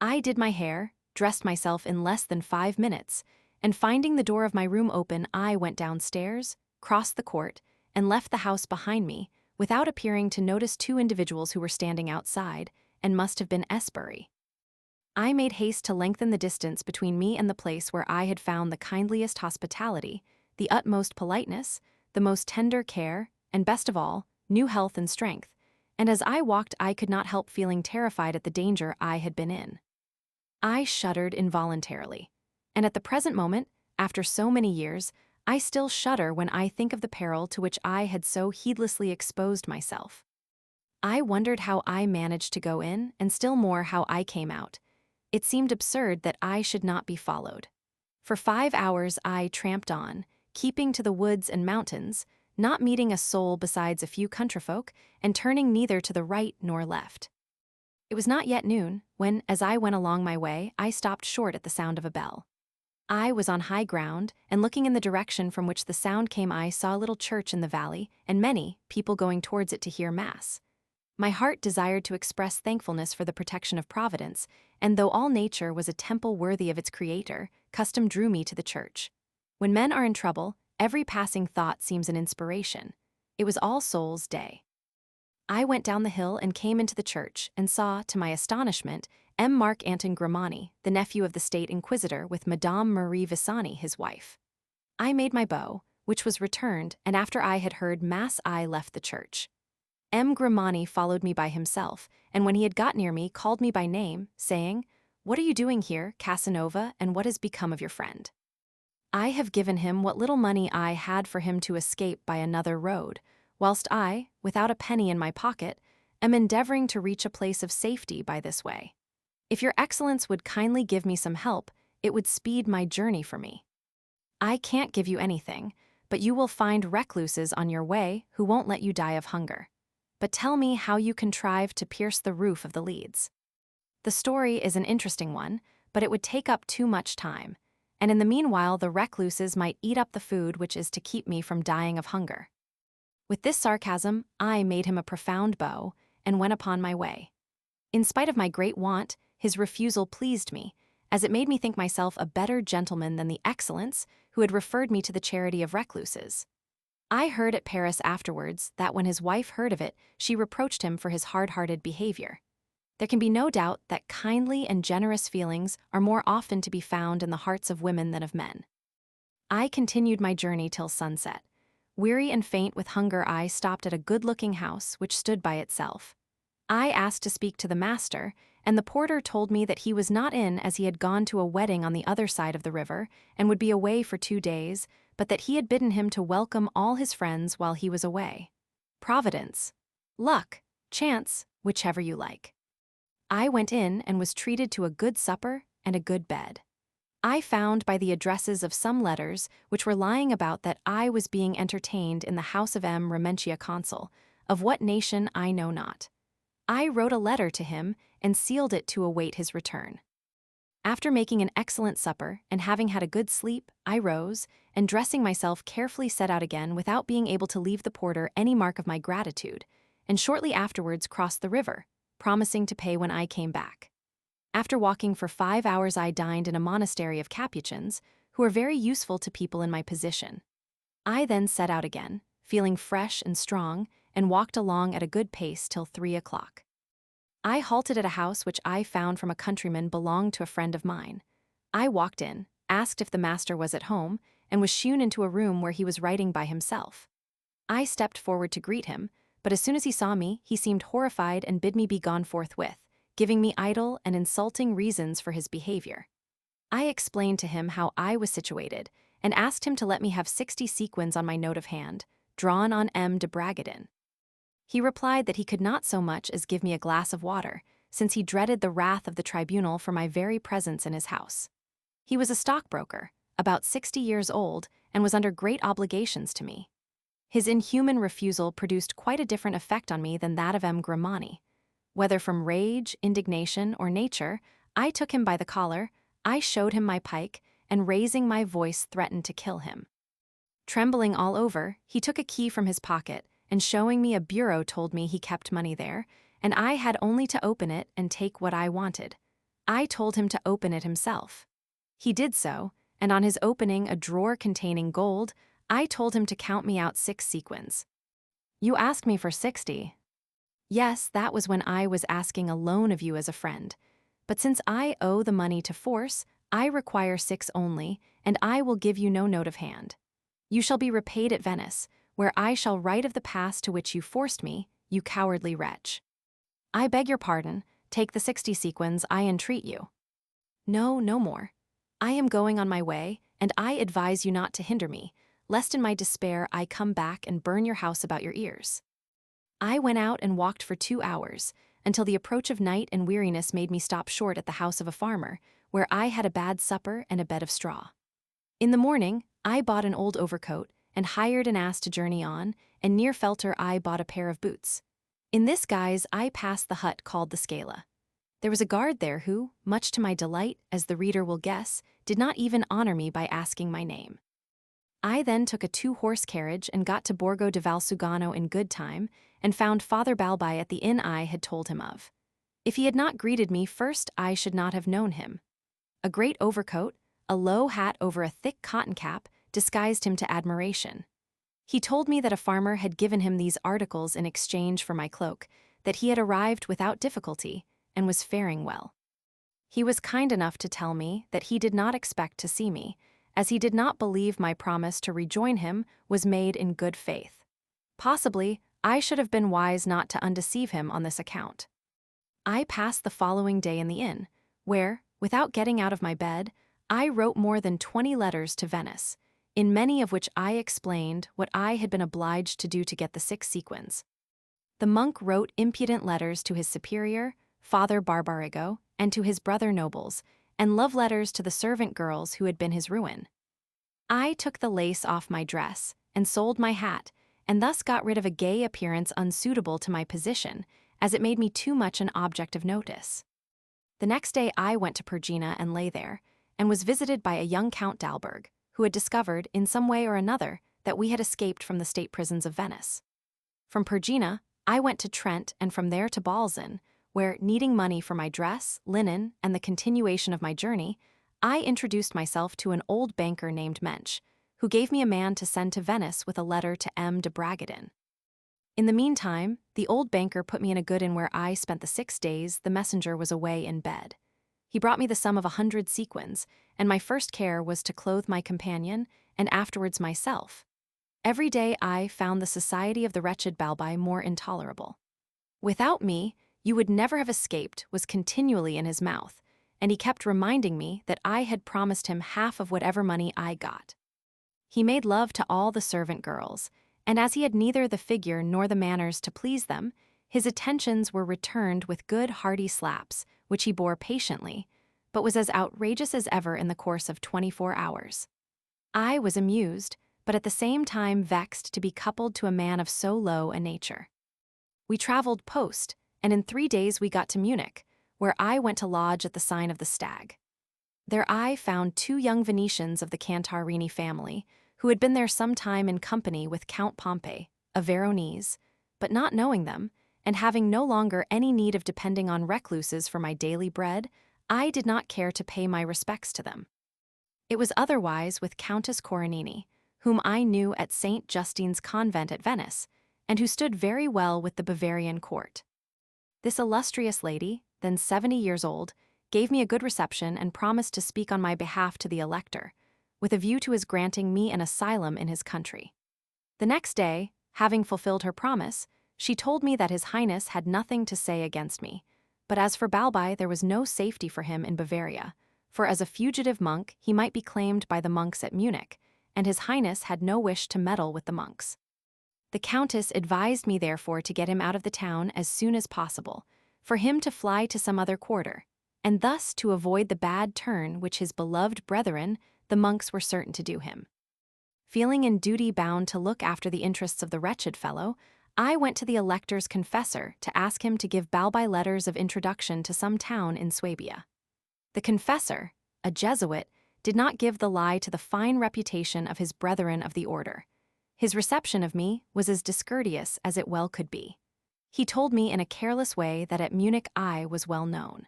I did my hair, dressed myself in less than 5 minutes, and finding the door of my room open, I went downstairs, crossed the court, and left the house behind me, without appearing to notice 2 individuals who were standing outside, and must have been Espery. I made haste to lengthen the distance between me and the place where I had found the kindliest hospitality, the utmost politeness, the most tender care, and best of all, new health and strength, and as I walked I could not help feeling terrified at the danger I had been in. I shuddered involuntarily, and at the present moment, after so many years, I still shudder when I think of the peril to which I had so heedlessly exposed myself. I wondered how I managed to go in, and still more how I came out. It seemed absurd that I should not be followed. For 5 hours I tramped on, keeping to the woods and mountains, not meeting a soul besides a few countryfolk, and turning neither to the right nor left. It was not yet noon, when, as I went along my way, I stopped short at the sound of a bell. I was on high ground, and looking in the direction from which the sound came I saw a little church in the valley, and many people going towards it to hear Mass. My heart desired to express thankfulness for the protection of Providence, and though all nature was a temple worthy of its creator, custom drew me to the church. When men are in trouble, every passing thought seems an inspiration. It was All Souls' Day. I went down the hill and came into the church, and saw, to my astonishment, M. Marc Anton Grimani, the nephew of the State Inquisitor, with Madame Marie Visani, his wife. I made my bow, which was returned, and after I had heard Mass I left the church. M. Grimani followed me by himself, and when he had got near me, called me by name, saying, "What are you doing here, Casanova, and what has become of your friend?" I have given him what little money I had for him to escape by another road, whilst I, without a penny in my pocket, am endeavoring to reach a place of safety by this way. If your Excellence would kindly give me some help, it would speed my journey for me. I can't give you anything, but you will find recluses on your way who won't let you die of hunger. But tell me how you contrived to pierce the roof of the Leads. The story is an interesting one, but it would take up too much time, and in the meanwhile the recluses might eat up the food which is to keep me from dying of hunger. With this sarcasm, I made him a profound bow, and went upon my way. In spite of my great want, his refusal pleased me, as it made me think myself a better gentleman than the Excellence who had referred me to the charity of recluses. I heard at Paris afterwards that when his wife heard of it, she reproached him for his hard-hearted behavior. There can be no doubt that kindly and generous feelings are more often to be found in the hearts of women than of men. I continued my journey till sunset. Weary and faint with hunger, I stopped at a good-looking house which stood by itself. I asked to speak to the master, and the porter told me that he was not in as he had gone to a wedding on the other side of the river and would be away for 2 days, but that he had bidden him to welcome all his friends while he was away. Providence, luck, chance, whichever you like. I went in and was treated to a good supper and a good bed. I found by the addresses of some letters which were lying about that I was being entertained in the house of M. Rementia Consul, of what nation I know not. I wrote a letter to him and sealed it to await his return. After making an excellent supper and having had a good sleep, I rose, and dressing myself carefully set out again without being able to leave the porter any mark of my gratitude, and shortly afterwards crossed the river, promising to pay when I came back. After walking for 5 hours I dined in a monastery of Capuchins, who are very useful to people in my position. I then set out again, feeling fresh and strong, and walked along at a good pace till 3 o'clock. I halted at a house which I found from a countryman belonged to a friend of mine. I walked in, asked if the master was at home, and was shewn into a room where he was writing by himself. I stepped forward to greet him, but as soon as he saw me, he seemed horrified and bid me be gone forthwith, giving me idle and insulting reasons for his behavior. I explained to him how I was situated, and asked him to let me have 60 sequins on my note of hand, drawn on M. de Bragadin. He replied that he could not so much as give me a glass of water, since he dreaded the wrath of the tribunal for my very presence in his house. He was a stockbroker, about 60 years old, and was under great obligations to me. His inhuman refusal produced quite a different effect on me than that of M. Grimani. Whether from rage, indignation, or nature, I took him by the collar, I showed him my pike, and raising my voice threatened to kill him. Trembling all over, he took a key from his pocket, and showing me a bureau told me he kept money there, and I had only to open it and take what I wanted. I told him to open it himself. He did so, and on his opening a drawer containing gold, I told him to count me out 6 sequins. "You asked me for 60. "Yes, that was when I was asking a loan of you as a friend. But since I owe the money to force, I require 6 only, and I will give you no note of hand. You shall be repaid at Venice, where I shall write of the past to which you forced me, you cowardly wretch. I beg your pardon, take the 60 sequins, I entreat you. No, no more. I am going on my way, and I advise you not to hinder me, lest in my despair I come back and burn your house about your ears. I went out and walked for 2 hours, until the approach of night and weariness made me stop short at the house of a farmer, where I had a bad supper and a bed of straw. In the morning, I bought an old overcoat, and hired an ass to journey on, and near Felter I bought a pair of boots. In this guise I passed the hut called the Scala. There was a guard there who, much to my delight, as the reader will guess, did not even honor me by asking my name. I then took a 2-horse carriage and got to Borgo de Valsugano in good time, and found Father Balbi at the inn I had told him of. If he had not greeted me first, I should not have known him. A great overcoat, a low hat over a thick cotton cap, disguised him to admiration. He told me that a farmer had given him these articles in exchange for my cloak, that he had arrived without difficulty, and was faring well. He was kind enough to tell me that he did not expect to see me, as he did not believe my promise to rejoin him was made in good faith. Possibly, I should have been wise not to undeceive him on this account. I passed the following day in the inn, where, without getting out of my bed, I wrote more than 20 letters to Venice, in many of which I explained what I had been obliged to do to get the 6 sequins. The monk wrote impudent letters to his superior, Father Barbarigo, and to his brother nobles, and love letters to the servant girls who had been his ruin. I took the lace off my dress, and sold my hat, and thus got rid of a gay appearance unsuitable to my position, as it made me too much an object of notice. The next day I went to Pergina and lay there, and was visited by a young Count d'Alberg, who had discovered, in some way or another, that we had escaped from the state prisons of Venice. From Pergina, I went to Trent, and from there to Balzan, where, needing money for my dress, linen, and the continuation of my journey, I introduced myself to an old banker named Mensch, who gave me a man to send to Venice with a letter to M. de Bragadin. In the meantime, the old banker put me in a good inn where I spent the 6 days the messenger was away in bed. He brought me the sum of 100 sequins, and my first care was to clothe my companion, and afterwards myself. Every day I found the society of the wretched Balbi more intolerable. Without me, you would never have escaped was continually in his mouth, and he kept reminding me that I had promised him half of whatever money I got. He made love to all the servant girls, and as he had neither the figure nor the manners to please them, his attentions were returned with good hearty slaps, which he bore patiently, but was as outrageous as ever in the course of 24 hours. I was amused, but at the same time vexed to be coupled to a man of so low a nature. We traveled post, and in 3 days we got to Munich, where I went to lodge at the Sign of the Stag. There I found 2 young Venetians of the Cantarini family, who had been there some time in company with Count Pompey, a Veronese, but not knowing them, and having no longer any need of depending on recluses for my daily bread, I did not care to pay my respects to them. It was otherwise with Countess Coronini, whom I knew at St. Justine's convent at Venice, and who stood very well with the Bavarian court. This illustrious lady, then 70 years old, gave me a good reception and promised to speak on my behalf to the elector, with a view to his granting me an asylum in his country. The next day, having fulfilled her promise, she told me that His Highness had nothing to say against me, but as for Balbi there was no safety for him in Bavaria, for as a fugitive monk he might be claimed by the monks at Munich, and His Highness had no wish to meddle with the monks. The Countess advised me therefore to get him out of the town as soon as possible, for him to fly to some other quarter, and thus to avoid the bad turn which his beloved brethren, the monks, were certain to do him. Feeling in duty bound to look after the interests of the wretched fellow, I went to the elector's confessor to ask him to give Balbi letters of introduction to some town in Swabia. The confessor, a Jesuit, did not give the lie to the fine reputation of his brethren of the order. His reception of me was as discourteous as it well could be. He told me in a careless way that at Munich I was well known.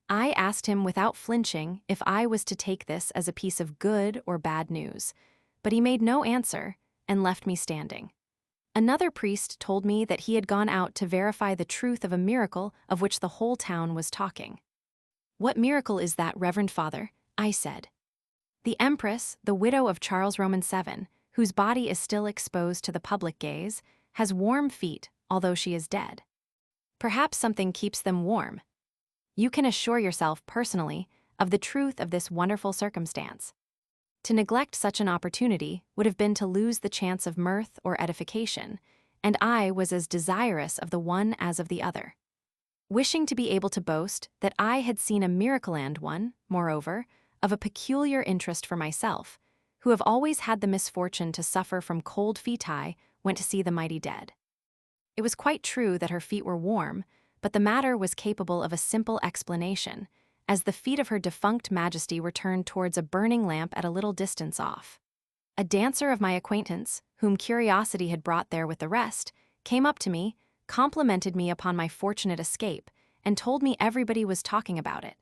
I asked him without flinching if I was to take this as a piece of good or bad news, but he made no answer and left me standing. Another priest told me that he had gone out to verify the truth of a miracle of which the whole town was talking. "What miracle is that, Reverend Father?" I said. "The Empress, the widow of Charles Roman VII, whose body is still exposed to the public gaze, has warm feet, although she is dead. Perhaps something keeps them warm. You can assure yourself personally of the truth of this wonderful circumstance. To neglect such an opportunity would have been to lose the chance of mirth or edification, and I was as desirous of the one as of the other. Wishing to be able to boast that I had seen a miracle and one, moreover, of a peculiar interest for myself, who have always had the misfortune to suffer from cold feti, went to see the mighty dead. It was quite true that her feet were warm, but the matter was capable of a simple explanation, as the feet of her defunct majesty were turned towards a burning lamp at a little distance off. A dancer of my acquaintance, whom curiosity had brought there with the rest, came up to me, complimented me upon my fortunate escape, and told me everybody was talking about it.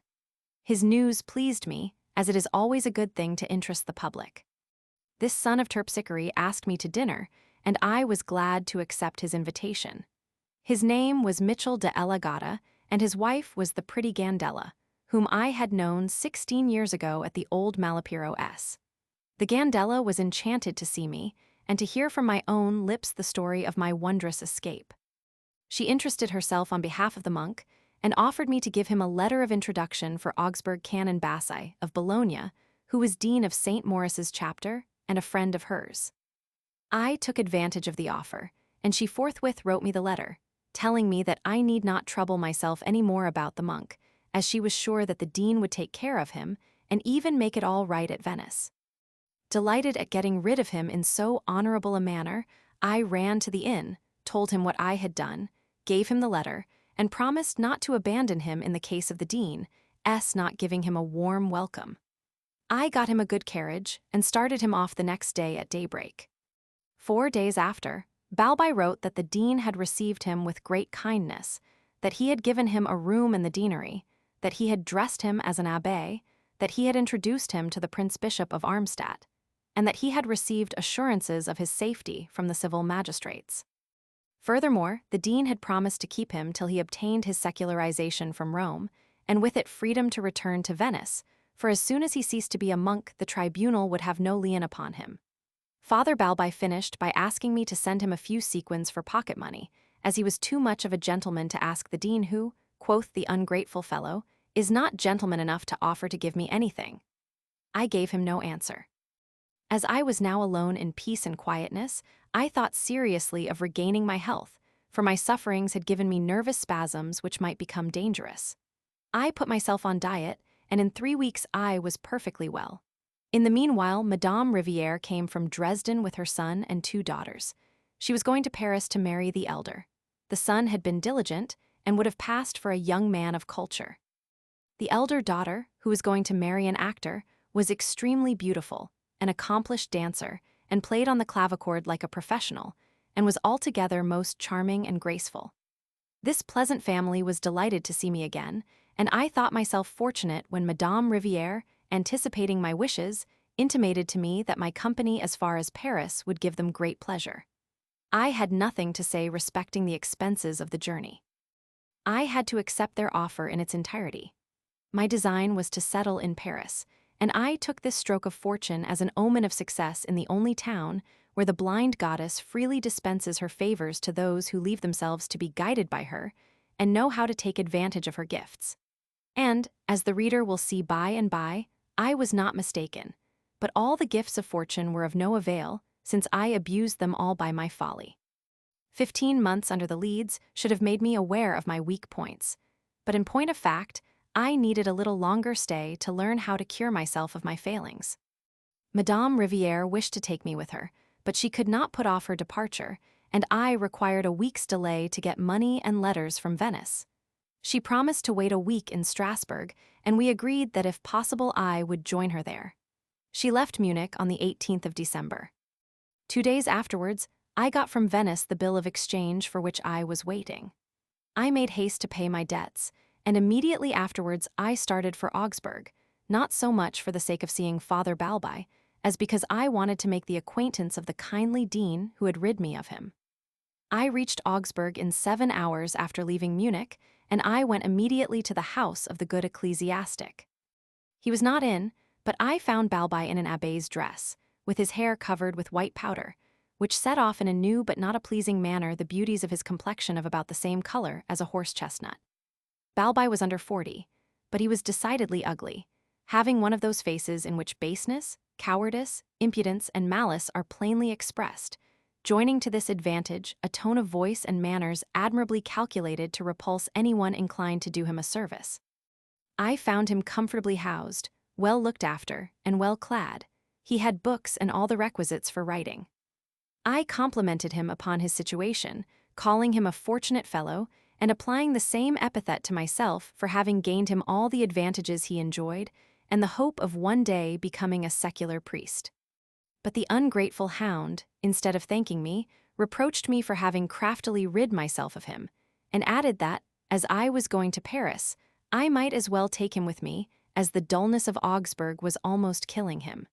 His news pleased me, as it is always a good thing to interest the public. This son of Terpsichore asked me to dinner, and I was glad to accept his invitation. His name was Mitchell de Elagata, and his wife was the pretty Gandella, whom I had known 16 years ago at the old Malapiro S. The Gandella was enchanted to see me, and to hear from my own lips the story of my wondrous escape. She interested herself on behalf of the monk, and offered me to give him a letter of introduction for Augsburg Canon Bassi of Bologna, who was dean of St. Maurice's chapter and a friend of hers. I took advantage of the offer, and she forthwith wrote me the letter, telling me that I need not trouble myself any more about the monk, as she was sure that the dean would take care of him and even make it all right at Venice. Delighted at getting rid of him in so honorable a manner, I ran to the inn, told him what I had done, gave him the letter, and promised not to abandon him in the case of the dean, not giving him a warm welcome. I got him a good carriage and started him off the next day at daybreak. 4 days after, Balbi wrote that the dean had received him with great kindness, that he had given him a room in the deanery, that he had dressed him as an abbé, that he had introduced him to the Prince Bishop of Armstadt, and that he had received assurances of his safety from the civil magistrates. Furthermore, the dean had promised to keep him till he obtained his secularization from Rome, and with it freedom to return to Venice, for as soon as he ceased to be a monk the tribunal would have no lien upon him. Father Balbi finished by asking me to send him a few sequins for pocket money, as he was too much of a gentleman to ask the dean who, quoth the ungrateful fellow, is not gentleman enough to offer to give me anything. I gave him no answer. As I was now alone in peace and quietness, I thought seriously of regaining my health, for my sufferings had given me nervous spasms which might become dangerous. I put myself on diet, and in 3 weeks I was perfectly well. In the meanwhile, Madame Rivière came from Dresden with her son and 2 daughters. She was going to Paris to marry the elder. The son had been diligent and would have passed for a young man of culture. The elder daughter, who was going to marry an actor, was extremely beautiful, an accomplished dancer, and played on the clavichord like a professional, and was altogether most charming and graceful. This pleasant family was delighted to see me again, and I thought myself fortunate when Madame Rivière, anticipating my wishes, intimated to me that my company as far as Paris would give them great pleasure. I had nothing to say respecting the expenses of the journey. I had to accept their offer in its entirety. My design was to settle in Paris, and I took this stroke of fortune as an omen of success in the only town where the blind goddess freely dispenses her favors to those who leave themselves to be guided by her and know how to take advantage of her gifts. And, as the reader will see by and by, I was not mistaken, but all the gifts of fortune were of no avail, since I abused them all by my folly. 15 months under the Leads should have made me aware of my weak points, but in point of fact, I needed a little longer stay to learn how to cure myself of my failings. Madame Rivière wished to take me with her, but she could not put off her departure, and I required a week's delay to get money and letters from Venice. She promised to wait a week in Strasbourg, and we agreed that if possible I would join her there. She left Munich on the 18th of December. 2 days afterwards, I got from Venice the bill of exchange for which I was waiting. I made haste to pay my debts, and immediately afterwards I started for Augsburg, not so much for the sake of seeing Father Balbi, as because I wanted to make the acquaintance of the kindly dean who had rid me of him. I reached Augsburg in 7 hours after leaving Munich, and I went immediately to the house of the good ecclesiastic. He was not in, but I found Balbi in an abbé's dress, with his hair covered with white powder, which set off in a new but not a pleasing manner the beauties of his complexion of about the same color as a horse chestnut. Balbai was under 40, but he was decidedly ugly, having one of those faces in which baseness, cowardice, impudence, and malice are plainly expressed, joining to this advantage a tone of voice and manners admirably calculated to repulse anyone inclined to do him a service. I found him comfortably housed, well looked after, and well clad. He had books and all the requisites for writing. I complimented him upon his situation, calling him a fortunate fellow, and applying the same epithet to myself for having gained him all the advantages he enjoyed, and the hope of one day becoming a secular priest. But the ungrateful hound, instead of thanking me, reproached me for having craftily rid myself of him, and added that, as I was going to Paris, I might as well take him with me, as the dullness of Augsburg was almost killing him.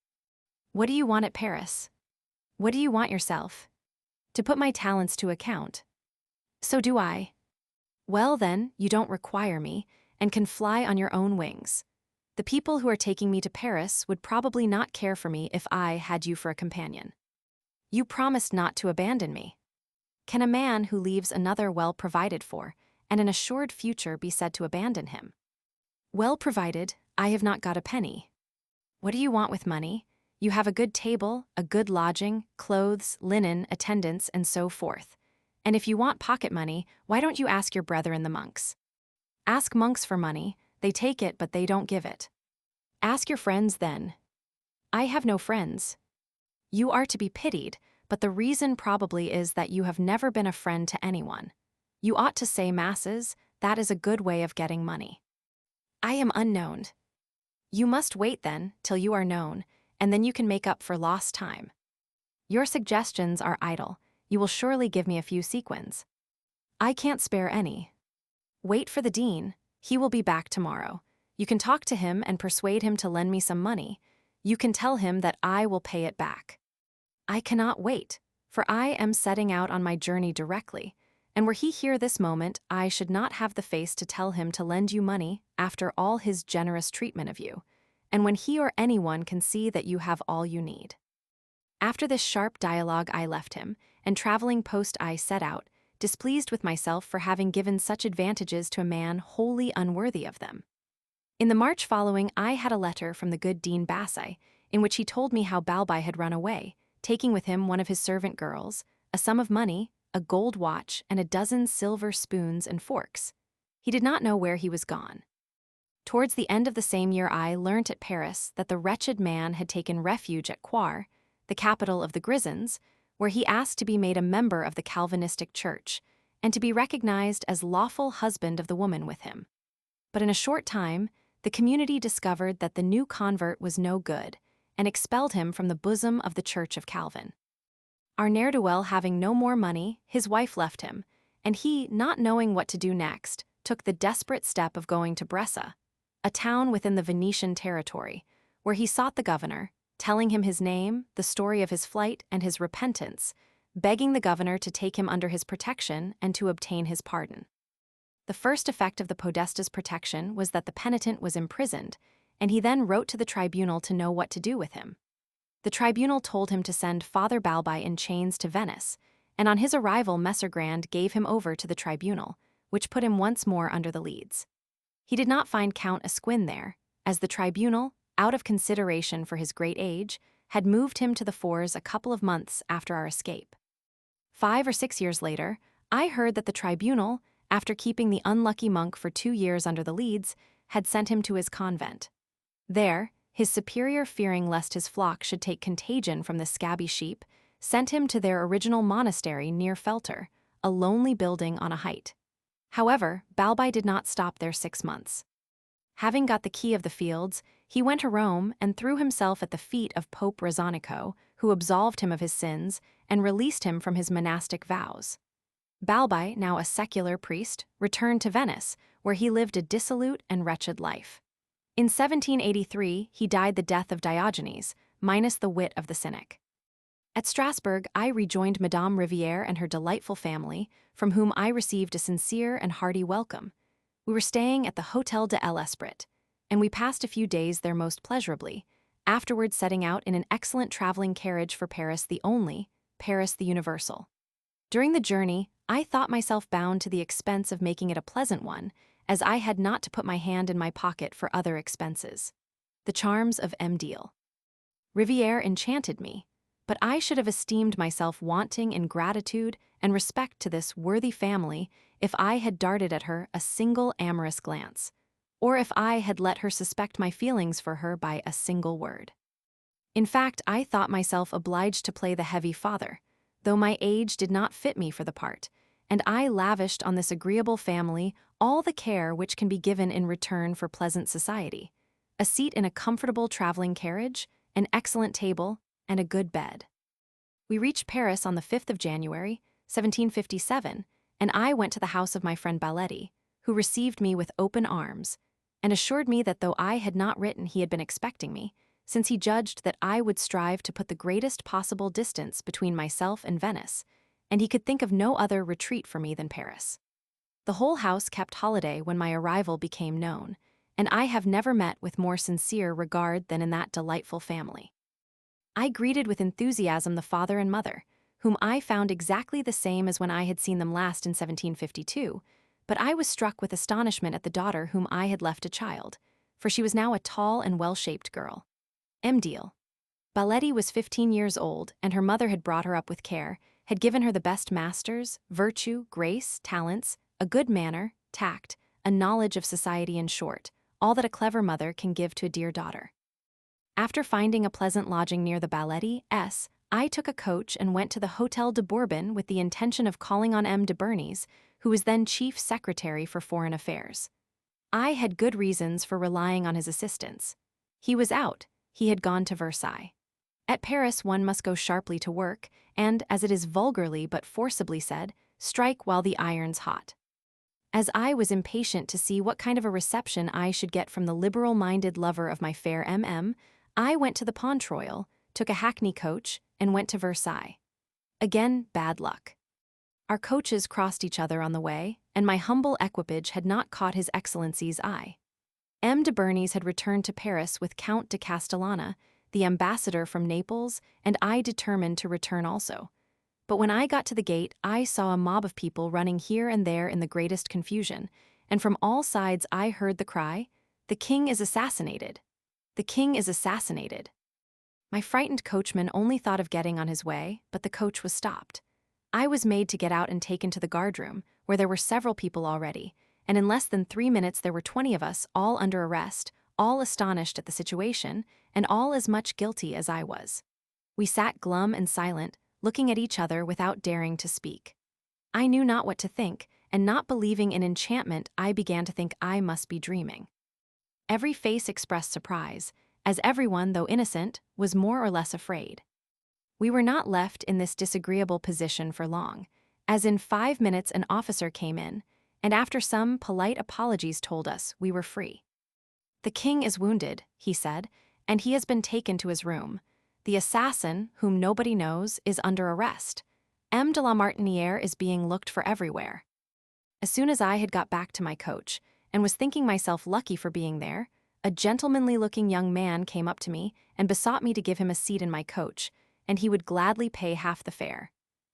What do you want at Paris? What do you want yourself? To put my talents to account. So do I. Well then, you don't require me, and can fly on your own wings. The people who are taking me to Paris would probably not care for me if I had you for a companion. You promised not to abandon me. Can a man who leaves another well provided for, and an assured future be said to abandon him? Well provided, I have not got a penny. What do you want with money? You have a good table, a good lodging, clothes, linen, attendants, and so forth. And if you want pocket money, why don't you ask your brethren the monks? Ask monks for money, they take it but they don't give it. Ask your friends then. I have no friends. You are to be pitied, but the reason probably is that you have never been a friend to anyone. You ought to say masses, that is a good way of getting money. I am unknown. You must wait then, till you are known, and then you can make up for lost time. Your suggestions are idle, you will surely give me a few sequins. I can't spare any. Wait for the dean, he will be back tomorrow. You can talk to him and persuade him to lend me some money. You can tell him that I will pay it back. I cannot wait, for I am setting out on my journey directly, and were he here this moment, I should not have the face to tell him to lend you money after all his generous treatment of you, and when he or anyone can see that you have all you need. After this sharp dialogue I left him, and traveling post I set out, displeased with myself for having given such advantages to a man wholly unworthy of them. In the March following I had a letter from the good Dean Bassai, in which he told me how Balbai had run away, taking with him one of his servant girls, a sum of money, a gold watch, and a dozen silver spoons and forks. He did not know where he was gone. Towards the end of the same year I learnt at Paris that the wretched man had taken refuge at Coire, the capital of the Grisons, where he asked to be made a member of the Calvinistic Church, and to be recognized as lawful husband of the woman with him. But in a short time, the community discovered that the new convert was no good, and expelled him from the bosom of the Church of Calvin. Our ne'er-do-well having no more money, his wife left him, and he, not knowing what to do next, took the desperate step of going to Bressa, a town within the Venetian territory, where he sought the governor, telling him his name, the story of his flight, and his repentance, begging the governor to take him under his protection and to obtain his pardon. The first effect of the podesta's protection was that the penitent was imprisoned, and he then wrote to the tribunal to know what to do with him. The tribunal told him to send Father Balbai in chains to Venice, and on his arrival Messer Grand gave him over to the tribunal, which put him once more under the Leads. He did not find Count Esquin there, as the tribunal, out of consideration for his great age, had moved him to the Fours a couple of months after our escape. 5 or 6 years later, I heard that the tribunal, after keeping the unlucky monk for 2 years under the Leads, had sent him to his convent. There, his superior, fearing lest his flock should take contagion from the scabby sheep, sent him to their original monastery near Felter, a lonely building on a height. However, Balbai did not stop there 6 months. Having got the key of the fields, he went to Rome and threw himself at the feet of Pope Rezonico, who absolved him of his sins and released him from his monastic vows. Balbai, now a secular priest, returned to Venice, where he lived a dissolute and wretched life. In 1783, he died the death of Diogenes, minus the wit of the cynic. At Strasbourg, I rejoined Madame Rivière and her delightful family, from whom I received a sincere and hearty welcome. We were staying at the Hôtel de l'Esprit, and we passed a few days there most pleasurably, afterwards setting out in an excellent traveling carriage for Paris the only, Paris the universal. During the journey, I thought myself bound to the expense of making it a pleasant one, as I had not to put my hand in my pocket for other expenses. The charms of Deal. Riviere enchanted me, but I should have esteemed myself wanting in gratitude and respect to this worthy family if I had darted at her a single amorous glance, or if I had let her suspect my feelings for her by a single word. In fact, I thought myself obliged to play the heavy father, though my age did not fit me for the part, and I lavished on this agreeable family all the care which can be given in return for pleasant society: a seat in a comfortable traveling carriage, an excellent table, and a good bed. We reached Paris on the 5th of January, 1757, and I went to the house of my friend Balletti, who received me with open arms, and assured me that though I had not written he had been expecting me, since he judged that I would strive to put the greatest possible distance between myself and Venice, and he could think of no other retreat for me than Paris. The whole house kept holiday when my arrival became known, and I have never met with more sincere regard than in that delightful family. I greeted with enthusiasm the father and mother, whom I found exactly the same as when I had seen them last in 1752, but I was struck with astonishment at the daughter whom I had left a child, for she was now a tall and well-shaped girl. Deal. Balletti was 15 years old, and her mother had brought her up with care, had given her the best masters, virtue, grace, talents, a good manner, tact, a knowledge of society, in short, all that a clever mother can give to a dear daughter. After finding a pleasant lodging near the Balletti's, I took a coach and went to the Hotel de Bourbon with the intention of calling on M. de Bernis, who was then Chief Secretary for Foreign Affairs. I had good reasons for relying on his assistance. He was out. He had gone to Versailles. At Paris one must go sharply to work, and, as it is vulgarly but forcibly said, strike while the iron's hot. As I was impatient to see what kind of a reception I should get from the liberal-minded lover of my fair M.M., I went to the Pont Royal, took a hackney coach, and went to Versailles. Again, bad luck. Our coaches crossed each other on the way, and my humble equipage had not caught His Excellency's eye. M. de Bernis had returned to Paris with Count de Castellana, the ambassador from Naples, and I determined to return also. But when I got to the gate, I saw a mob of people running here and there in the greatest confusion, and from all sides I heard the cry, "The king is assassinated! The king is assassinated!" My frightened coachman only thought of getting on his way, but the coach was stopped. I was made to get out and taken to the guardroom, where there were several people already, and in less than 3 minutes there were 20 of us, all under arrest, all astonished at the situation, and all as much guilty as I was. We sat glum and silent, looking at each other without daring to speak. I knew not what to think, and not believing in enchantment, I began to think I must be dreaming. Every face expressed surprise, as everyone, though innocent, was more or less afraid. We were not left in this disagreeable position for long, as in 5 minutes an officer came in, and after some polite apologies told us we were free. "The king is wounded," he said, "and he has been taken to his room. The assassin, whom nobody knows, is under arrest. M. de la Martiniere is being looked for everywhere." As soon as I had got back to my coach, and was thinking myself lucky for being there, a gentlemanly-looking young man came up to me and besought me to give him a seat in my coach, and he would gladly pay half the fare.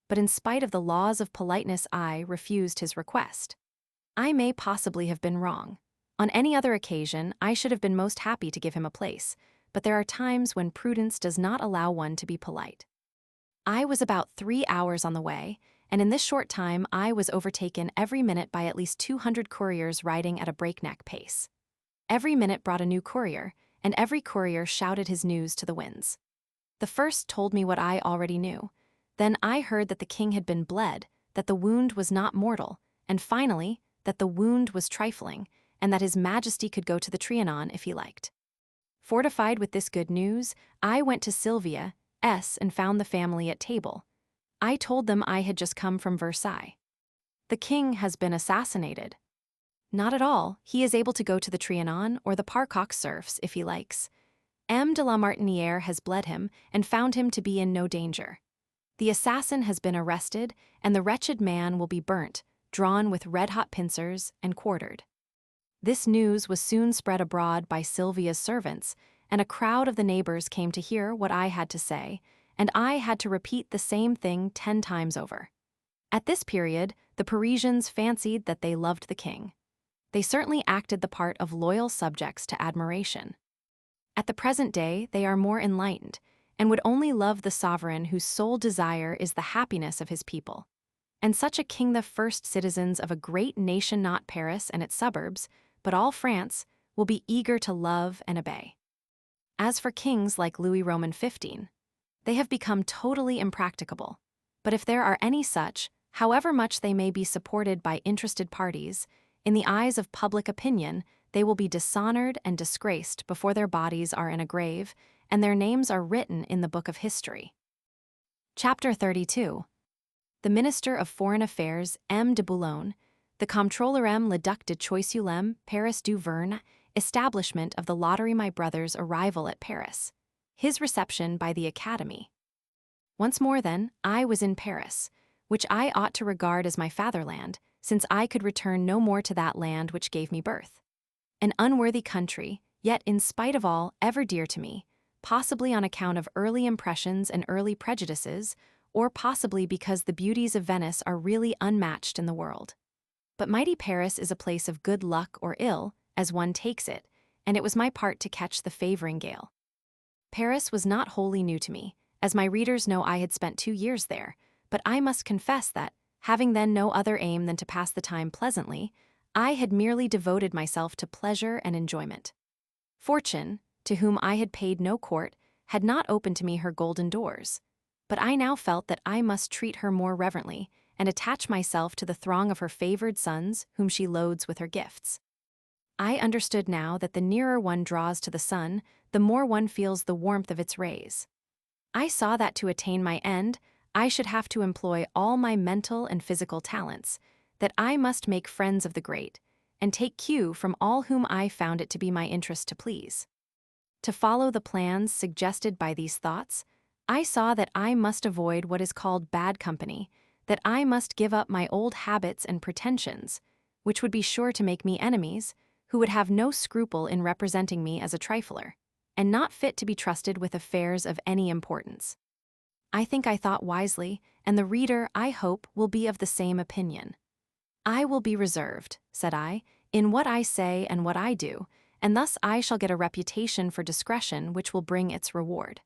But in spite of the laws of politeness, I refused his request. I may possibly have been wrong. On any other occasion, I should have been most happy to give him a place, but there are times when prudence does not allow one to be polite. I was about 3 hours on the way, and in this short time I was overtaken every minute by at least 200 couriers riding at a breakneck pace. Every minute brought a new courier, and every courier shouted his news to the winds. The first told me what I already knew. Then I heard that the king had been bled, that the wound was not mortal, and finally, that the wound was trifling, and that His Majesty could go to the Trianon if he liked. Fortified with this good news, I went to Sylvia's and found the family at table. I told them I had just come from Versailles. "The king has been assassinated." "Not at all. He is able to go to the Trianon or the Parcoq Surfs if he likes. M. de la Martiniere has bled him and found him to be in no danger. The assassin has been arrested, and the wretched man will be burnt, drawn with red-hot pincers, and quartered." This news was soon spread abroad by Sylvia's servants, and a crowd of the neighbors came to hear what I had to say, and I had to repeat the same thing 10 times over. At this period, the Parisians fancied that they loved the king. They certainly acted the part of loyal subjects to admiration. At the present day, they are more enlightened, and would only love the sovereign whose sole desire is the happiness of his people. And such a king, the first citizens of a great nation, not Paris and its suburbs, but all France, will be eager to love and obey. As for kings like Louis Roman 15, they have become totally impracticable. But if there are any such, however much they may be supported by interested parties, in the eyes of public opinion, they will be dishonored and disgraced before their bodies are in a grave and their names are written in the book of history. Chapter 32. The Minister of Foreign Affairs, M. de Boulogne, the Comptroller M. le Duc de Choiseul, Paris du Verne, establishment of the lottery, my brother's arrival at Paris, his reception by the Academy. Once more, then, I was in Paris, which I ought to regard as my fatherland, since I could return no more to that land which gave me birth. An unworthy country, yet in spite of all, ever dear to me, possibly on account of early impressions and early prejudices, or possibly because the beauties of Venice are really unmatched in the world. But mighty Paris is a place of good luck or ill, as one takes it, and it was my part to catch the favoring gale. Paris was not wholly new to me, as my readers know. I had spent 2 years there, but I must confess that, having then no other aim than to pass the time pleasantly, I had merely devoted myself to pleasure and enjoyment. Fortune, to whom I had paid no court, had not opened to me her golden doors, but I now felt that I must treat her more reverently and attach myself to the throng of her favored sons whom she loads with her gifts. I understood now that the nearer one draws to the sun, the more one feels the warmth of its rays. I saw that to attain my end, I should have to employ all my mental and physical talents, that I must make friends of the great, and take cue from all whom I found it to be my interest to please. To follow the plans suggested by these thoughts, I saw that I must avoid what is called bad company, that I must give up my old habits and pretensions, which would be sure to make me enemies, who would have no scruple in representing me as a trifler, and not fit to be trusted with affairs of any importance. I think I thought wisely, and the reader, I hope, will be of the same opinion. I will be reserved, said I, in what I say and what I do, and thus I shall get a reputation for discretion which will bring its reward.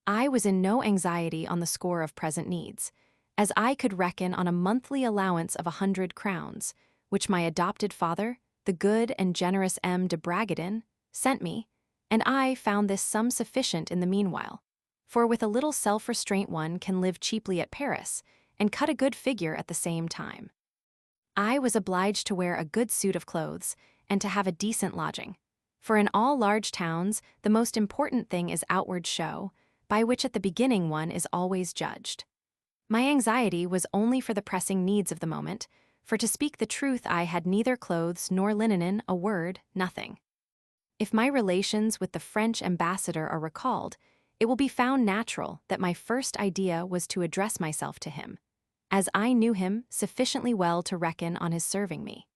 I was in no anxiety on the score of present needs, as I could reckon on a monthly allowance of 100 crowns, which my adopted father, the good and generous M. de Bragadin, sent me, and I found this sum sufficient in the meanwhile, for with a little self-restraint one can live cheaply at Paris and cut a good figure at the same time. I was obliged to wear a good suit of clothes and to have a decent lodging, for in all large towns the most important thing is outward show, by which at the beginning one is always judged. My anxiety was only for the pressing needs of the moment, for to speak the truth I had neither clothes nor linen, a word, nothing. If my relations with the French ambassador are recalled, it will be found natural that my first idea was to address myself to him, as I knew him sufficiently well to reckon on his serving me.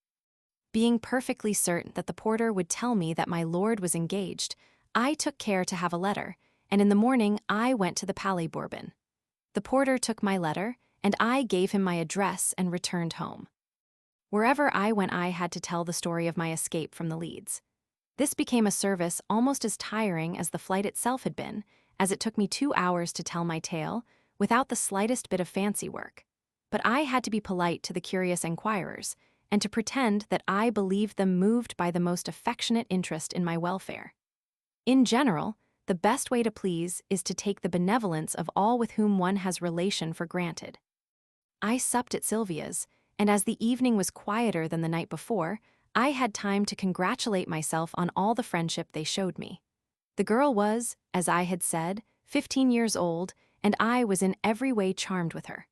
Being perfectly certain that the porter would tell me that my lord was engaged, I took care to have a letter, and in the morning I went to the Palais Bourbon. The porter took my letter, and I gave him my address and returned home. Wherever I went I had to tell the story of my escape from the Leads. This became a service almost as tiring as the flight itself had been, as it took me 2 hours to tell my tale, without the slightest bit of fancy work. But I had to be polite to the curious enquirers, and to pretend that I believed them moved by the most affectionate interest in my welfare. In general, the best way to please is to take the benevolence of all with whom one has relation for granted. I supped at Sylvia's, and as the evening was quieter than the night before, I had time to congratulate myself on all the friendship they showed me. The girl was, as I had said, 15 years old, and I was in every way charmed with her.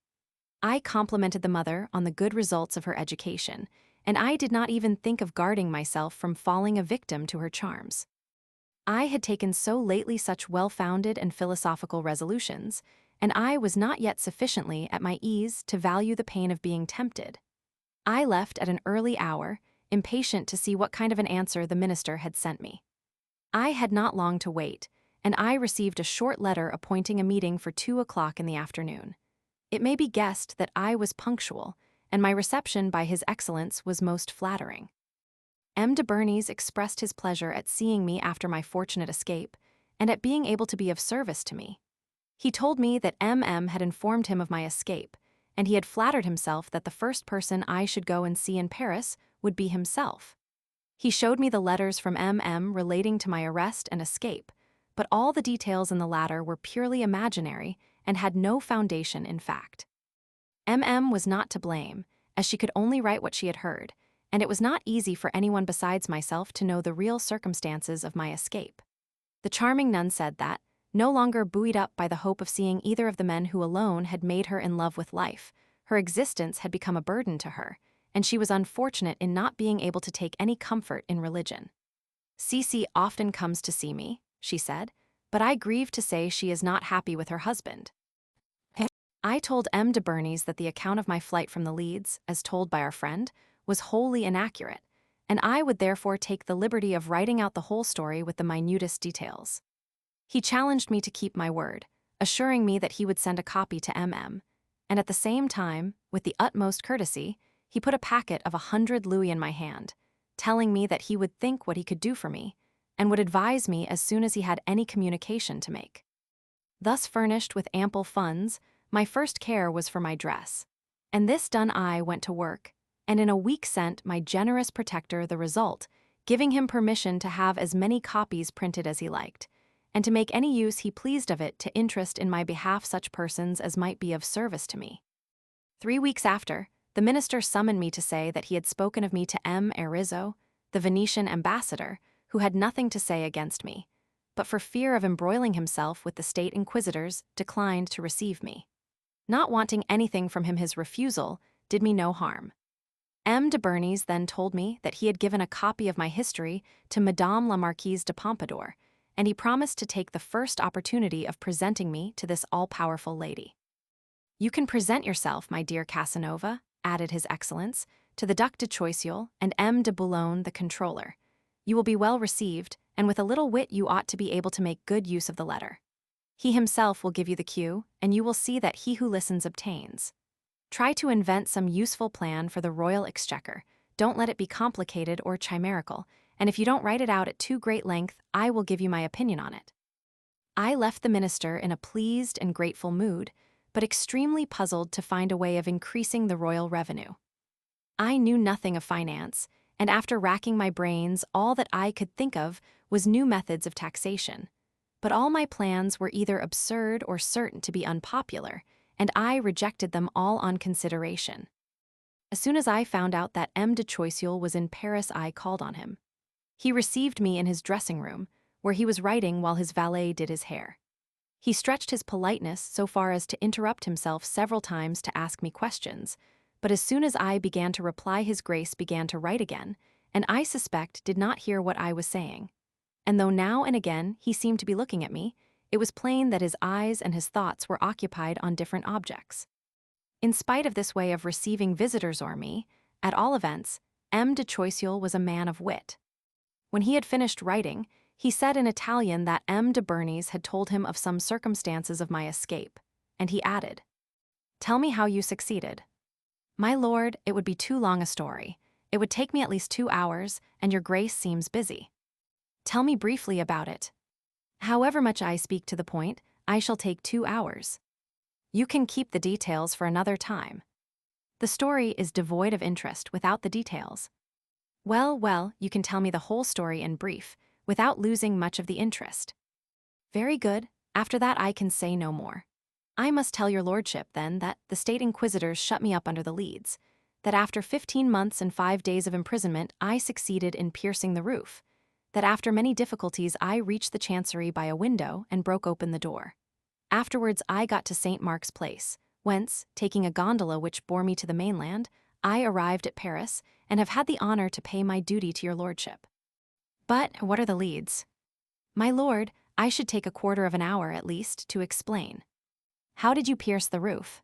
I complimented the mother on the good results of her education, and I did not even think of guarding myself from falling a victim to her charms. I had taken so lately such well-founded and philosophical resolutions, and I was not yet sufficiently at my ease to value the pain of being tempted. I left at an early hour, impatient to see what kind of an answer the minister had sent me. I had not long to wait, and I received a short letter appointing a meeting for 2 o'clock in the afternoon. It may be guessed that I was punctual, and my reception by His Excellence was most flattering. M. de Bernis expressed his pleasure at seeing me after my fortunate escape, and at being able to be of service to me. He told me that M.M. had informed him of my escape, and he had flattered himself that the first person I should go and see in Paris would be himself. He showed me the letters from M.M. relating to my arrest and escape, but all the details in the latter were purely imaginary and had no foundation in fact. M.M. was not to blame, as she could only write what she had heard, and it was not easy for anyone besides myself to know the real circumstances of my escape. The charming nun said that, no longer buoyed up by the hope of seeing either of the men who alone had made her in love with life, her existence had become a burden to her, and she was unfortunate in not being able to take any comfort in religion. Cece often comes to see me, she said, but I grieve to say she is not happy with her husband. I told M. de Bernis that the account of my flight from the Leads, as told by our friend, was wholly inaccurate, and I would therefore take the liberty of writing out the whole story with the minutest details. He challenged me to keep my word, assuring me that he would send a copy to M.M., and at the same time, with the utmost courtesy, he put a packet of 100 louis in my hand, telling me that he would think what he could do for me, and would advise me as soon as he had any communication to make. Thus furnished with ample funds, my first care was for my dress, and this done I went to work, and in a week sent my generous protector the result, giving him permission to have as many copies printed as he liked, and to make any use he pleased of it to interest in my behalf such persons as might be of service to me. 3 weeks after, the minister summoned me to say that he had spoken of me to M. Erizzo, the Venetian ambassador, who had nothing to say against me, but for fear of embroiling himself with the state inquisitors, declined to receive me. Not wanting anything from him, his refusal did me no harm. M. de Bernis then told me that he had given a copy of my history to Madame la Marquise de Pompadour, and he promised to take the first opportunity of presenting me to this all-powerful lady. You can present yourself, my dear Casanova, added His Excellence, to the Duc de Choiseul and M. de Boulogne, the controller. You will be well received, and with a little wit you ought to be able to make good use of the letter. He himself will give you the cue, and you will see that he who listens obtains. Try to invent some useful plan for the royal exchequer. Don't let it be complicated or chimerical, and if you don't write it out at too great length, I will give you my opinion on it. I left the minister in a pleased and grateful mood, but extremely puzzled to find a way of increasing the royal revenue. I knew nothing of finance, and after racking my brains, all that I could think of was new methods of taxation. But all my plans were either absurd or certain to be unpopular, and I rejected them all on consideration. As soon as I found out that M. de Choiseul was in Paris, I called on him. He received me in his dressing room, where he was writing while his valet did his hair. He stretched his politeness so far as to interrupt himself several times to ask me questions, but as soon as I began to reply, his Grace began to write again, and I suspect did not hear what I was saying. And though now and again he seemed to be looking at me, it was plain that his eyes and his thoughts were occupied on different objects. In spite of this way of receiving visitors or me, at all events, M. de Choiseul was a man of wit. When he had finished writing, he said in Italian that M. de Bernis had told him of some circumstances of my escape, and he added, "Tell me how you succeeded." "My lord, it would be too long a story. It would take me at least 2 hours, and your Grace seems busy." "Tell me briefly about it." "However much I speak to the point, I shall take 2 hours. You can keep the details for another time." "The story is devoid of interest without the details." Well, well, you can tell me the whole story in brief, without losing much of the interest." "Very good, after that I can say no more. I must tell your lordship, then, that the state inquisitors shut me up under the Leads, that after 15 months and 5 days of imprisonment I succeeded in piercing the roof, that after many difficulties I reached the chancery by a window and broke open the door. Afterwards I got to St. Mark's Place, whence, taking a gondola which bore me to the mainland, I arrived at Paris and have had the honor to pay my duty to your lordship." "But what are the Leads?" "My lord, I should take a quarter of an hour at least to explain." "How did you pierce the roof?"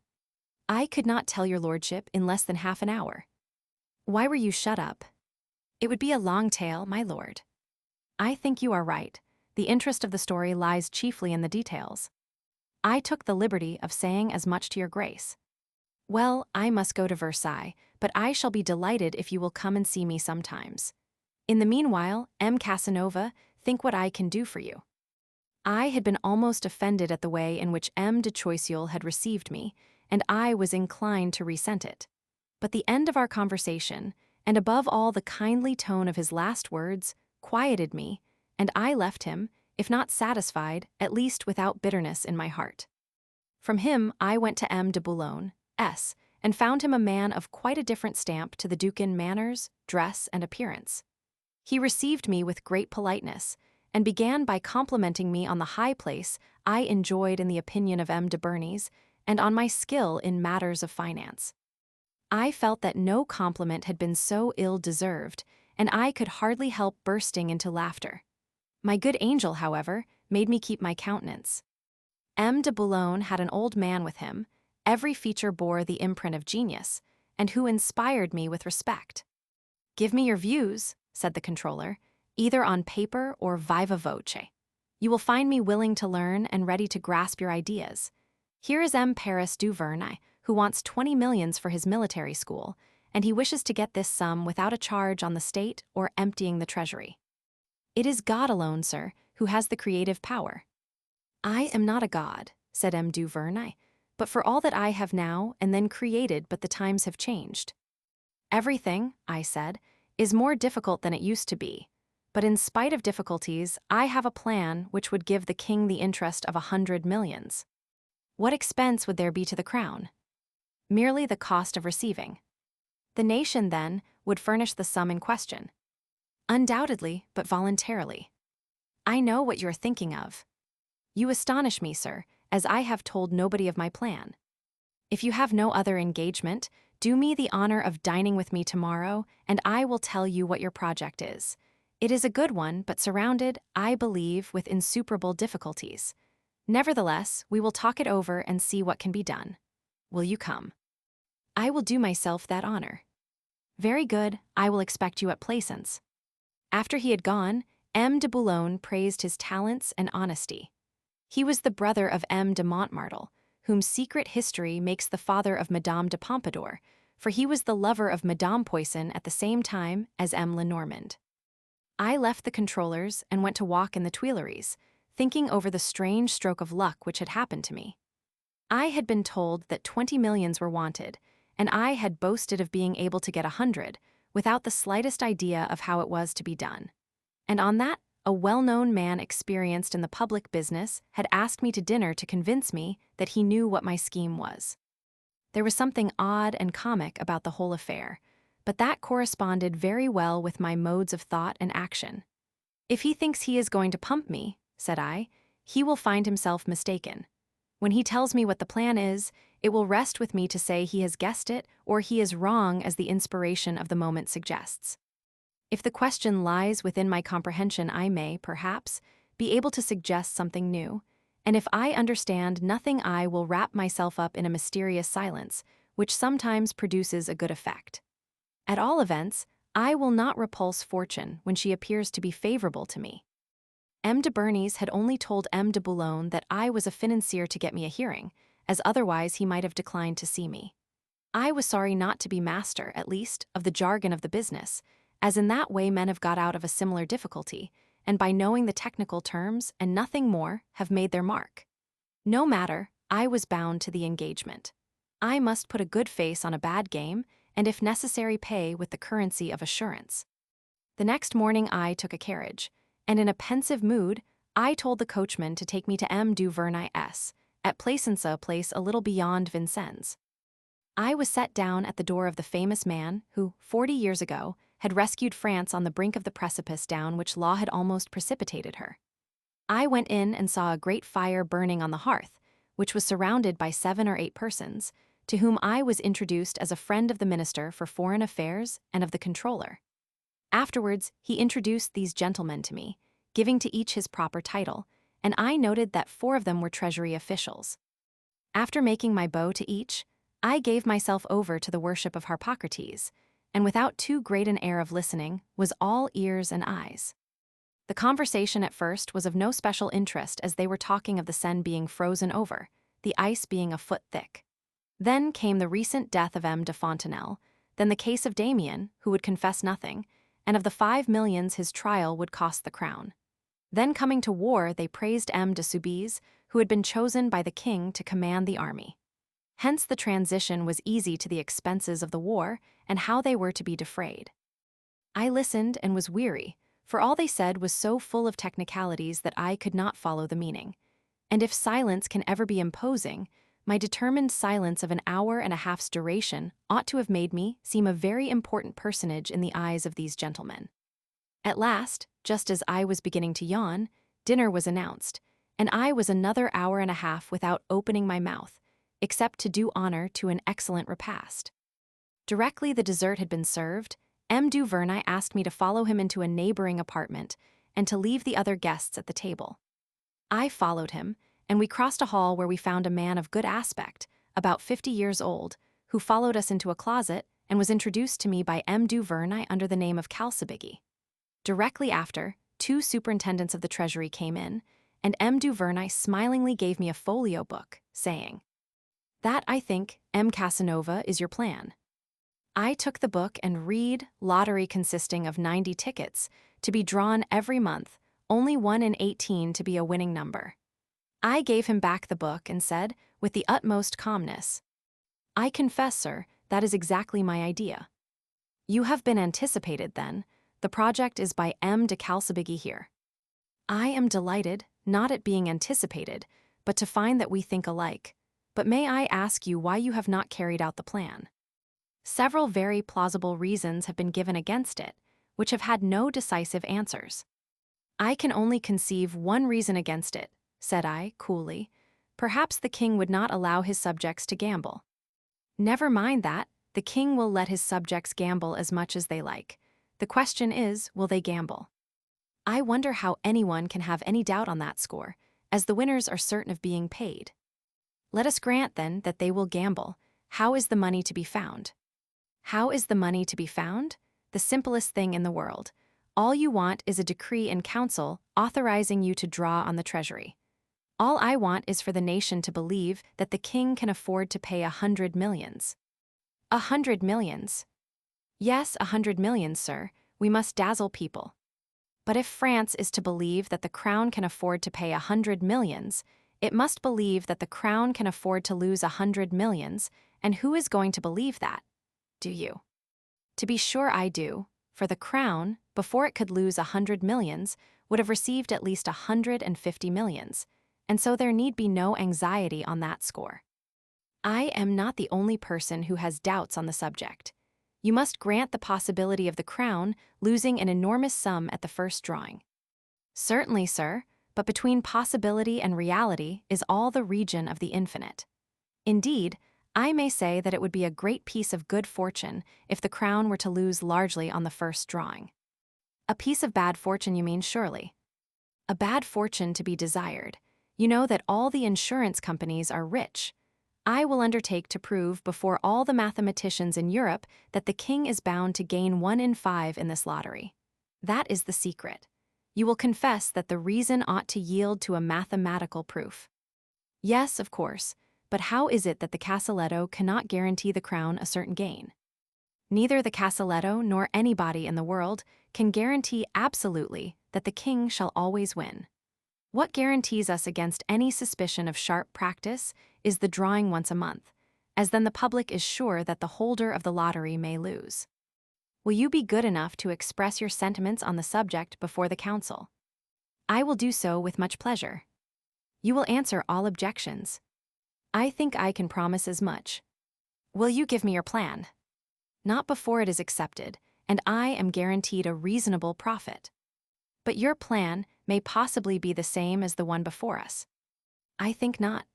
"I could not tell your lordship in less than half an hour." "Why were you shut up?" "It would be a long tale, my lord." "I think you are right. The interest of the story lies chiefly in the details. I took the liberty of saying as much to your grace. Well, I must go to Versailles, but I shall be delighted if you will come and see me sometimes. In the meanwhile, M. Casanova, think what I can do for you. I had been almost offended at the way in which M. de Choiseul had received me, and I was inclined to resent it. But the end of our conversation, and above all the kindly tone of his last words, quieted me, and I left him, if not satisfied, at least without bitterness in my heart. From him I went to M. de Boulogne, S., and found him a man of quite a different stamp to the Duke in manners, dress, and appearance. He received me with great politeness, and began by complimenting me on the high place I enjoyed in the opinion of M. de Bernis, and on my skill in matters of finance. I felt that no compliment had been so ill-deserved, and I could hardly help bursting into laughter. My good angel, however, made me keep my countenance. M. de Boulogne had an old man with him, every feature bore the imprint of genius, and who inspired me with respect. "Give me your views," said the controller, "either on paper or viva voce. You will find me willing to learn and ready to grasp your ideas. Here is M. Paris du Vernai, who wants 20 millions for his military school, and he wishes to get this sum without a charge on the state or emptying the treasury. It is God alone, sir, who has the creative power." "I am not a god," said M. du Vernai, "but for all that I have now and then created, but the times have changed." "Everything," I said, "is more difficult than it used to be, but in spite of difficulties, I have a plan which would give the king the interest of 100 millions. What expense would there be to the crown? Merely the cost of receiving. The nation, then, would furnish the sum in question. Undoubtedly, but voluntarily. I know what you are thinking of. You astonish me, sir, as I have told nobody of my plan. If you have no other engagement, do me the honor of dining with me tomorrow, and I will tell you what your project is. It is a good one, but surrounded, I believe, with insuperable difficulties. Nevertheless, we will talk it over and see what can be done. Will you come?" "I will do myself that honor." "Very good, I will expect you at Plaisance." After he had gone, M. de Boulogne praised his talents and honesty. He was the brother of M. de Montmartre, whom secret history makes the father of Madame de Pompadour, for he was the lover of Madame Poisson at the same time as M. Lenormand. I left the controllers and went to walk in the Tuileries, thinking over the strange stroke of luck which had happened to me. I had been told that 20 millions were wanted, and I had boasted of being able to get 100, without the slightest idea of how it was to be done. And on that, a well-known man experienced in the public business had asked me to dinner to convince me that he knew what my scheme was. There was something odd and comic about the whole affair, but that corresponded very well with my modes of thought and action. "If he thinks he is going to pump me," said I, "he will find himself mistaken. When he tells me what the plan is, it will rest with me to say he has guessed it or he is wrong as the inspiration of the moment suggests. If the question lies within my comprehension, I may, perhaps, be able to suggest something new, and if I understand nothing, I will wrap myself up in a mysterious silence, which sometimes produces a good effect. At all events, I will not repulse fortune when she appears to be favorable to me." M. de Bernis had only told M. de Boulogne that I was a financier to get me a hearing, as otherwise he might have declined to see me. I was sorry not to be master, at least, of the jargon of the business, as in that way men have got out of a similar difficulty, and by knowing the technical terms and nothing more have made their mark. No matter, I was bound to the engagement. I must put a good face on a bad game, and if necessary pay with the currency of assurance. The next morning I took a carriage, and in a pensive mood, I told the coachman to take me to M. du Vernai S., at Plaisance, a place a little beyond Vincennes. I was set down at the door of the famous man who, 40 years ago, had rescued France on the brink of the precipice down which law had almost precipitated her. I went in and saw a great fire burning on the hearth, which was surrounded by 7 or 8 persons, to whom I was introduced as a friend of the Minister for Foreign Affairs and of the Controller. Afterwards, he introduced these gentlemen to me, giving to each his proper title, and I noted that 4 of them were Treasury officials. After making my bow to each, I gave myself over to the worship of Harpocrates, and without too great an air of listening, was all ears and eyes. The conversation at first was of no special interest as they were talking of the Seine being frozen over, the ice being a foot thick. Then came the recent death of M. de Fontenelle, then the case of Damien, who would confess nothing, and of the 5 millions his trial would cost the crown. Then coming to war, they praised M. de Soubise, who had been chosen by the king to command the army. Hence the transition was easy to the expenses of the war and how they were to be defrayed. I listened and was weary, for all they said was so full of technicalities that I could not follow the meaning. And if silence can ever be imposing, my determined silence of an hour and a half's duration ought to have made me seem a very important personage in the eyes of these gentlemen. At last, just as I was beginning to yawn, dinner was announced, and I was another hour and a half without opening my mouth, except to do honor to an excellent repast. Directly the dessert had been served, M. du Vernai asked me to follow him into a neighboring apartment and to leave the other guests at the table. I followed him, and we crossed a hall where we found a man of good aspect, about 50 years old, who followed us into a closet and was introduced to me by M. du Vernai under the name of Calsabigi. Directly after, 2 superintendents of the treasury came in, and M. du Vernai smilingly gave me a folio book, saying, "That, I think, M. Casanova, is your plan." I took the book and read lottery consisting of 90 tickets, to be drawn every month, only 1 in 18 to be a winning number. I gave him back the book and said, with the utmost calmness, "I confess, sir, that is exactly my idea." "You have been anticipated, then. The project is by M. de Calsabigi here." "I am delighted, not at being anticipated, but to find that we think alike. But may I ask you why you have not carried out the plan?" "Several very plausible reasons have been given against it, which have had no decisive answers." "I can only conceive one reason against it," said I, coolly. "Perhaps the king would not allow his subjects to gamble." "Never mind that. The king will let his subjects gamble as much as they like. The question is, will they gamble? I wonder how anyone can have any doubt on that score, as the winners are certain of being paid. Let us grant, then, that they will gamble. How is the money to be found?" "How is the money to be found? The simplest thing in the world. All you want is a decree in council authorizing you to draw on the treasury. All I want is for the nation to believe that the king can afford to pay 100 millions. 100 millions? Yes, 100 millions, sir. We must dazzle people. But if France is to believe that the crown can afford to pay 100 millions, it must believe that the crown can afford to lose 100 millions, and who is going to believe that? Do you?" "To be sure I do, for the crown, before it could lose 100 millions, would have received at least 150 millions, and so there need be no anxiety on that score. I am not the only person who has doubts on the subject. You must grant the possibility of the crown losing an enormous sum at the first drawing." "Certainly, sir, but between possibility and reality is all the region of the infinite. Indeed, I may say that it would be a great piece of good fortune if the crown were to lose largely on the first drawing." "A piece of bad fortune, you mean, surely?" "A bad fortune to be desired. You know that all the insurance companies are rich. I will undertake to prove before all the mathematicians in Europe that the king is bound to gain 1 in 5 in this lottery. That is the secret. You will confess that the reason ought to yield to a mathematical proof." "Yes, of course, but how is it that the Casaletto cannot guarantee the crown a certain gain?" "Neither the Casaletto nor anybody in the world can guarantee absolutely that the king shall always win. What guarantees us against any suspicion of sharp practice is the drawing once a month, as then the public is sure that the holder of the lottery may lose. Will you be good enough to express your sentiments on the subject before the council?" "I will do so with much pleasure." "You will answer all objections." "I think I can promise as much." "Will you give me your plan?" "Not before it is accepted, and I am guaranteed a reasonable profit." "But your plan may possibly be the same as the one before us." "I think not.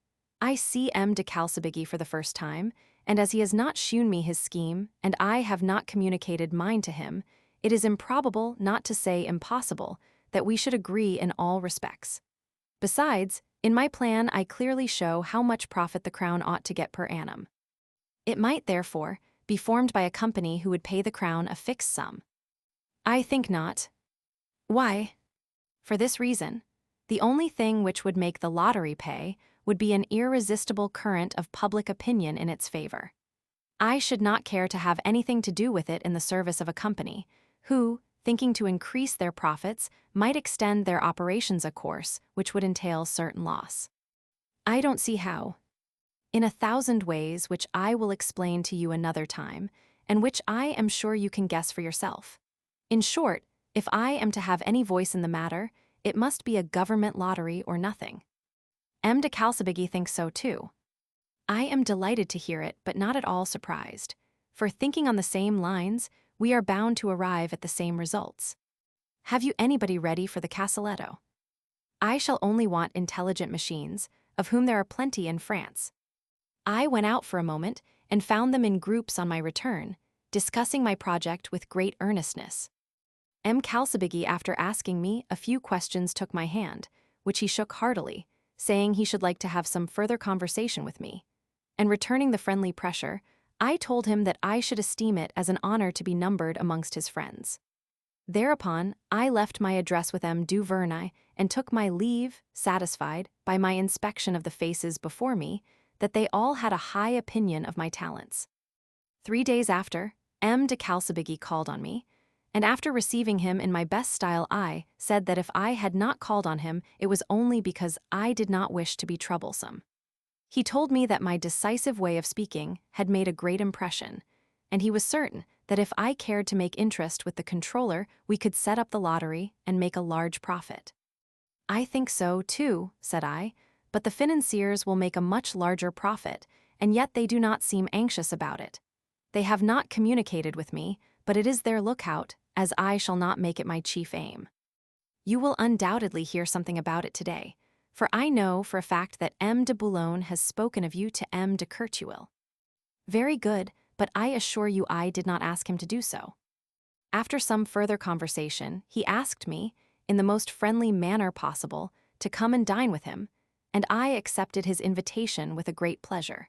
I see M. de Calsabigi for the first time, and as he has not shewn me his scheme, and I have not communicated mine to him, it is improbable, not to say impossible, that we should agree in all respects. Besides, in my plan I clearly show how much profit the crown ought to get per annum. It might, therefore, be formed by a company who would pay the crown a fixed sum." "I think not." "Why?" For this reason, the only thing which would make the lottery pay would be an irresistible current of public opinion in its favor. I should not care to have anything to do with it in the service of a company, who, thinking to increase their profits, might extend their operations a course which would entail certain loss. I don't see how. In 1,000 ways which I will explain to you another time, and which I am sure you can guess for yourself. In short, if I am to have any voice in the matter, it must be a government lottery or nothing. M. de Calsabigi thinks so too. I am delighted to hear it, but not at all surprised, for thinking on the same lines, we are bound to arrive at the same results. Have you anybody ready for the Casaletto? I shall only want intelligent machines, of whom there are plenty in France. I went out for a moment and found them in groups on my return, discussing my project with great earnestness. M. Calsabigi, after asking me a few questions, took my hand, which he shook heartily, saying he should like to have some further conversation with me. And returning the friendly pressure, I told him that I should esteem it as an honor to be numbered amongst his friends. Thereupon, I left my address with M. du Vernai and took my leave, satisfied, by my inspection of the faces before me, that they all had a high opinion of my talents. 3 days after, M. de Calsabigi called on me, and after receiving him in my best style, I said that if I had not called on him, it was only because I did not wish to be troublesome. He told me that my decisive way of speaking had made a great impression, and he was certain that if I cared to make interest with the controller, we could set up the lottery and make a large profit. I think so, too, said I, but the financiers will make a much larger profit, and yet they do not seem anxious about it. They have not communicated with me, but it is their lookout, as I shall not make it my chief aim. You will undoubtedly hear something about it today, for I know for a fact that M. de Boulogne has spoken of you to M. de Courtuil. Very good, but I assure you I did not ask him to do so. After some further conversation, he asked me, in the most friendly manner possible, to come and dine with him, and I accepted his invitation with a great pleasure.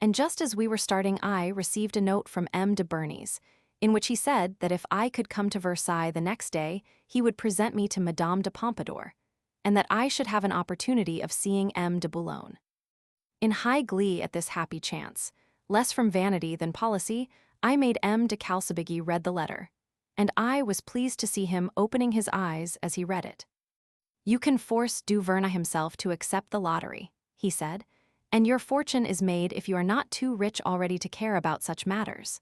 And just as we were starting, I received a note from M. de Bernis, in which he said that if I could come to Versailles the next day, he would present me to Madame de Pompadour, and that I should have an opportunity of seeing M. de Boulogne. In high glee at this happy chance, less from vanity than policy, I made M. de Calsabigi read the letter, and I was pleased to see him opening his eyes as he read it. You can force du Vernai himself to accept the lottery, he said, and your fortune is made if you are not too rich already to care about such matters.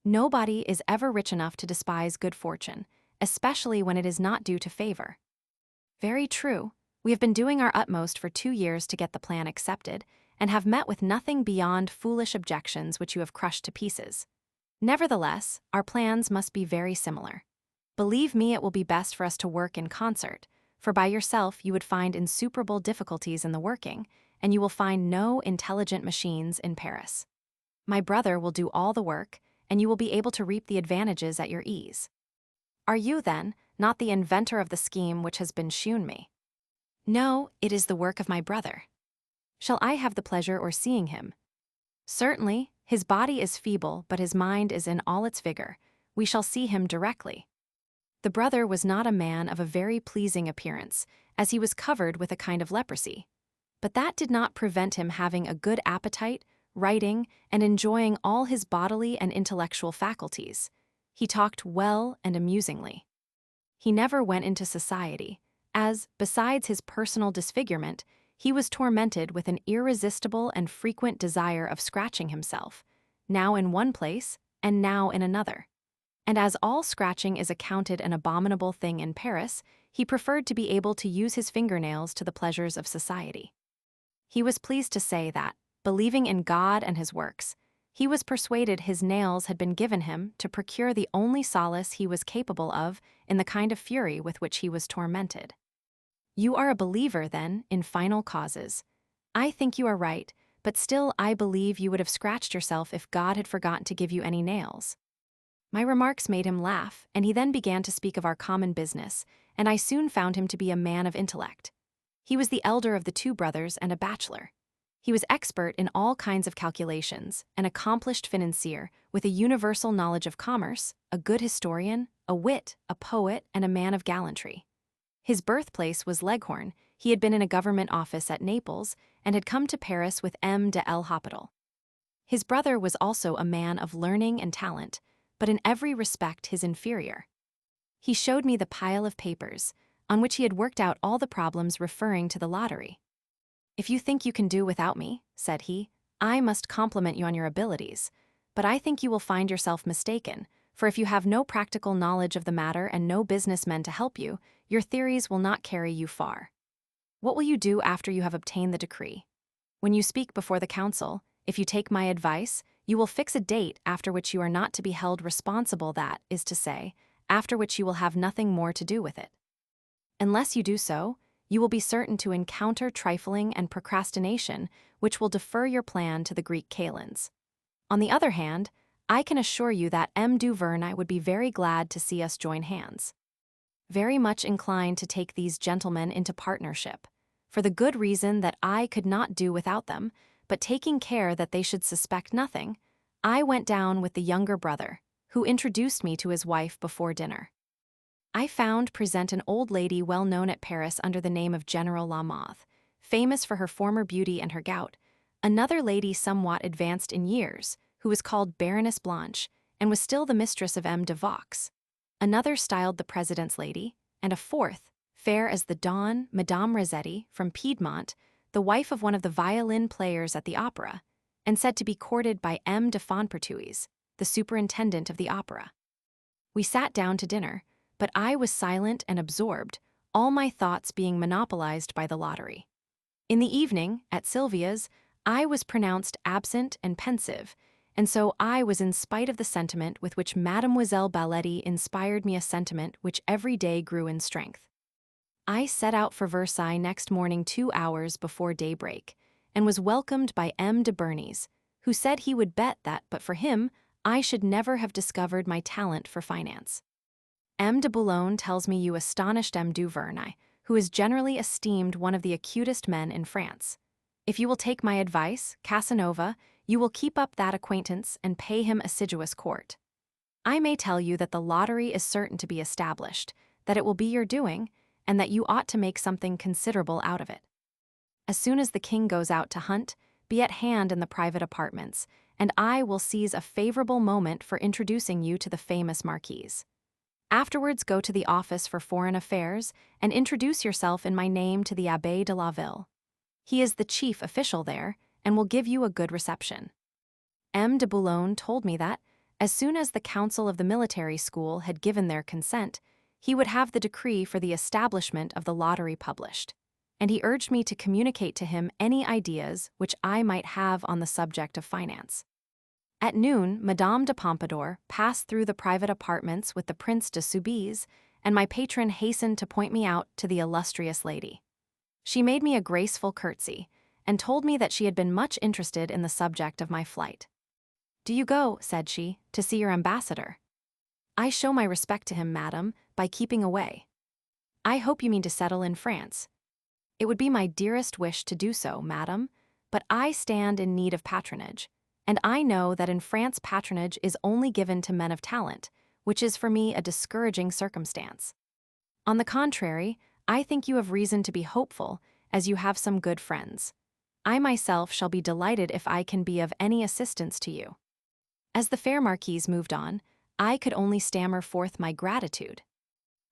Nobody is ever rich enough to despise good fortune, especially when it is not due to favor. Very true. We have been doing our utmost for 2 years to get the plan accepted, and have met with nothing beyond foolish objections which you have crushed to pieces. Nevertheless, our plans must be very similar. Believe me, it will be best for us to work in concert, for by yourself you would find insuperable difficulties in the working, and you will find no intelligent machines in Paris. My brother will do all the work, and you will be able to reap the advantages at your ease. Are you, then, not the inventor of the scheme which has been shewn me? No, it is the work of my brother. Shall I have the pleasure of seeing him? Certainly, his body is feeble, but his mind is in all its vigor. We shall see him directly. The brother was not a man of a very pleasing appearance, as he was covered with a kind of leprosy. But that did not prevent him having a good appetite, writing, and enjoying all his bodily and intellectual faculties. He talked well and amusingly. He never went into society, as, besides his personal disfigurement, he was tormented with an irresistible and frequent desire of scratching himself, now in one place and now in another. And as all scratching is accounted an abominable thing in Paris, he preferred to be able to use his fingernails to the pleasures of society. He was pleased to say that, believing in God and his works, he was persuaded his nails had been given him to procure the only solace he was capable of in the kind of fury with which he was tormented. You are a believer, then, in final causes. I think you are right, but still I believe you would have scratched yourself if God had forgotten to give you any nails. My remarks made him laugh, and he then began to speak of our common business, and I soon found him to be a man of intellect. He was the elder of the 2 brothers and a bachelor. He was expert in all kinds of calculations, an accomplished financier with a universal knowledge of commerce, a good historian, a wit, a poet, and a man of gallantry. His birthplace was Leghorn. He had been in a government office at Naples and had come to Paris with M. de l'Hopital. His brother was also a man of learning and talent, but in every respect his inferior. He showed me the pile of papers, on which he had worked out all the problems referring to the lottery. "If you think you can do without me," said he, "I must compliment you on your abilities, but I think you will find yourself mistaken, for if you have no practical knowledge of the matter and no businessmen to help you, your theories will not carry you far. What will you do after you have obtained the decree? When you speak before the council, if you take my advice, you will fix a date after which you are not to be held responsible, that is to say, after which you will have nothing more to do with it. Unless you do so, you will be certain to encounter trifling and procrastination, which will defer your plan to the Greek kalends. On the other hand, I can assure you that M. du Vernai would be very glad to see us join hands. Very much inclined to take these gentlemen into partnership, for the good reason that I could not do without them, but taking care that they should suspect nothing, I went down with the younger brother, who introduced me to his wife before dinner. I found present an old lady well known at Paris under the name of General Lamoth, famous for her former beauty and her gout, another lady somewhat advanced in years, who was called Baroness Blanche, and was still the mistress of M. de Vaux, another styled the President's lady, and a fourth, fair as the dawn, Madame Rossetti, from Piedmont, the wife of one of the violin players at the opera, and said to be courted by M. de Fontpertuis, the superintendent of the opera. We sat down to dinner, but I was silent and absorbed, all my thoughts being monopolized by the lottery. In the evening, at Sylvia's, I was pronounced absent and pensive, and so I was, in spite of the sentiment with which Mademoiselle Baletti inspired me, a sentiment which every day grew in strength. I set out for Versailles next morning 2 hours before daybreak, and was welcomed by M. de Bernis, who said he would bet that, but for him, I should never have discovered my talent for finance. M. de Boulogne tells me you astonished M. du Vernai, who is generally esteemed one of the acutest men in France. If you will take my advice, Casanova, you will keep up that acquaintance and pay him assiduous court. I may tell you that the lottery is certain to be established, that it will be your doing, and that you ought to make something considerable out of it. As soon as the king goes out to hunt, be at hand in the private apartments, and I will seize a favorable moment for introducing you to the famous marquise. Afterwards go to the office for foreign affairs and introduce yourself in my name to the Abbé de la Ville. He is the chief official there and will give you a good reception. M. de Boulogne told me that, as soon as the council of the military school had given their consent, he would have the decree for the establishment of the lottery published, and he urged me to communicate to him any ideas which I might have on the subject of finance. At noon, Madame de Pompadour passed through the private apartments with the Prince de Soubise, and my patron hastened to point me out to the illustrious lady. She made me a graceful curtsy, and told me that she had been much interested in the subject of my flight. "Do you go," said she, "to see your ambassador?" "I show my respect to him, madam, by keeping away." "I hope you mean to settle in France." "It would be my dearest wish to do so, madam, but I stand in need of patronage, and I know that in France patronage is only given to men of talent, which is for me a discouraging circumstance. On the contrary, I think you have reason to be hopeful, as you have some good friends. I myself shall be delighted if I can be of any assistance to you." As the fair marquise moved on, I could only stammer forth my gratitude.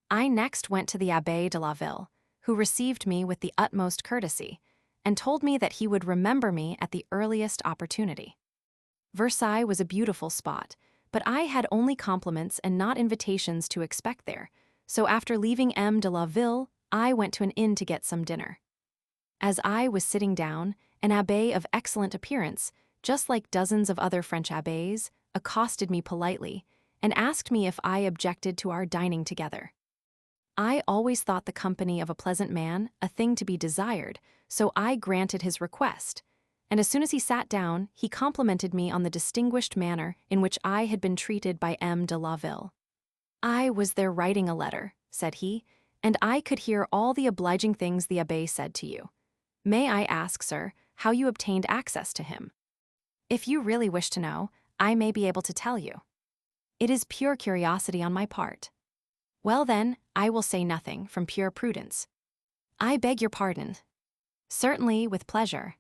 I next went to the Abbé de la Ville, who received me with the utmost courtesy, and told me that he would remember me at the earliest opportunity. Versailles was a beautiful spot, but I had only compliments and not invitations to expect there, so after leaving M. de la Ville, I went to an inn to get some dinner. As I was sitting down, an abbé of excellent appearance, just like dozens of other French abbés, accosted me politely and asked me if I objected to our dining together. I always thought the company of a pleasant man a thing to be desired, so I granted his request, and as soon as he sat down, he complimented me on the distinguished manner in which I had been treated by M. de la Ville. "I was there writing a letter," said he, "and I could hear all the obliging things the abbé said to you. May I ask, sir, how you obtained access to him? If you really wish to know, I may be able to tell you. It is pure curiosity on my part." Well then, I will say nothing from pure prudence. I beg your pardon. Certainly, with pleasure.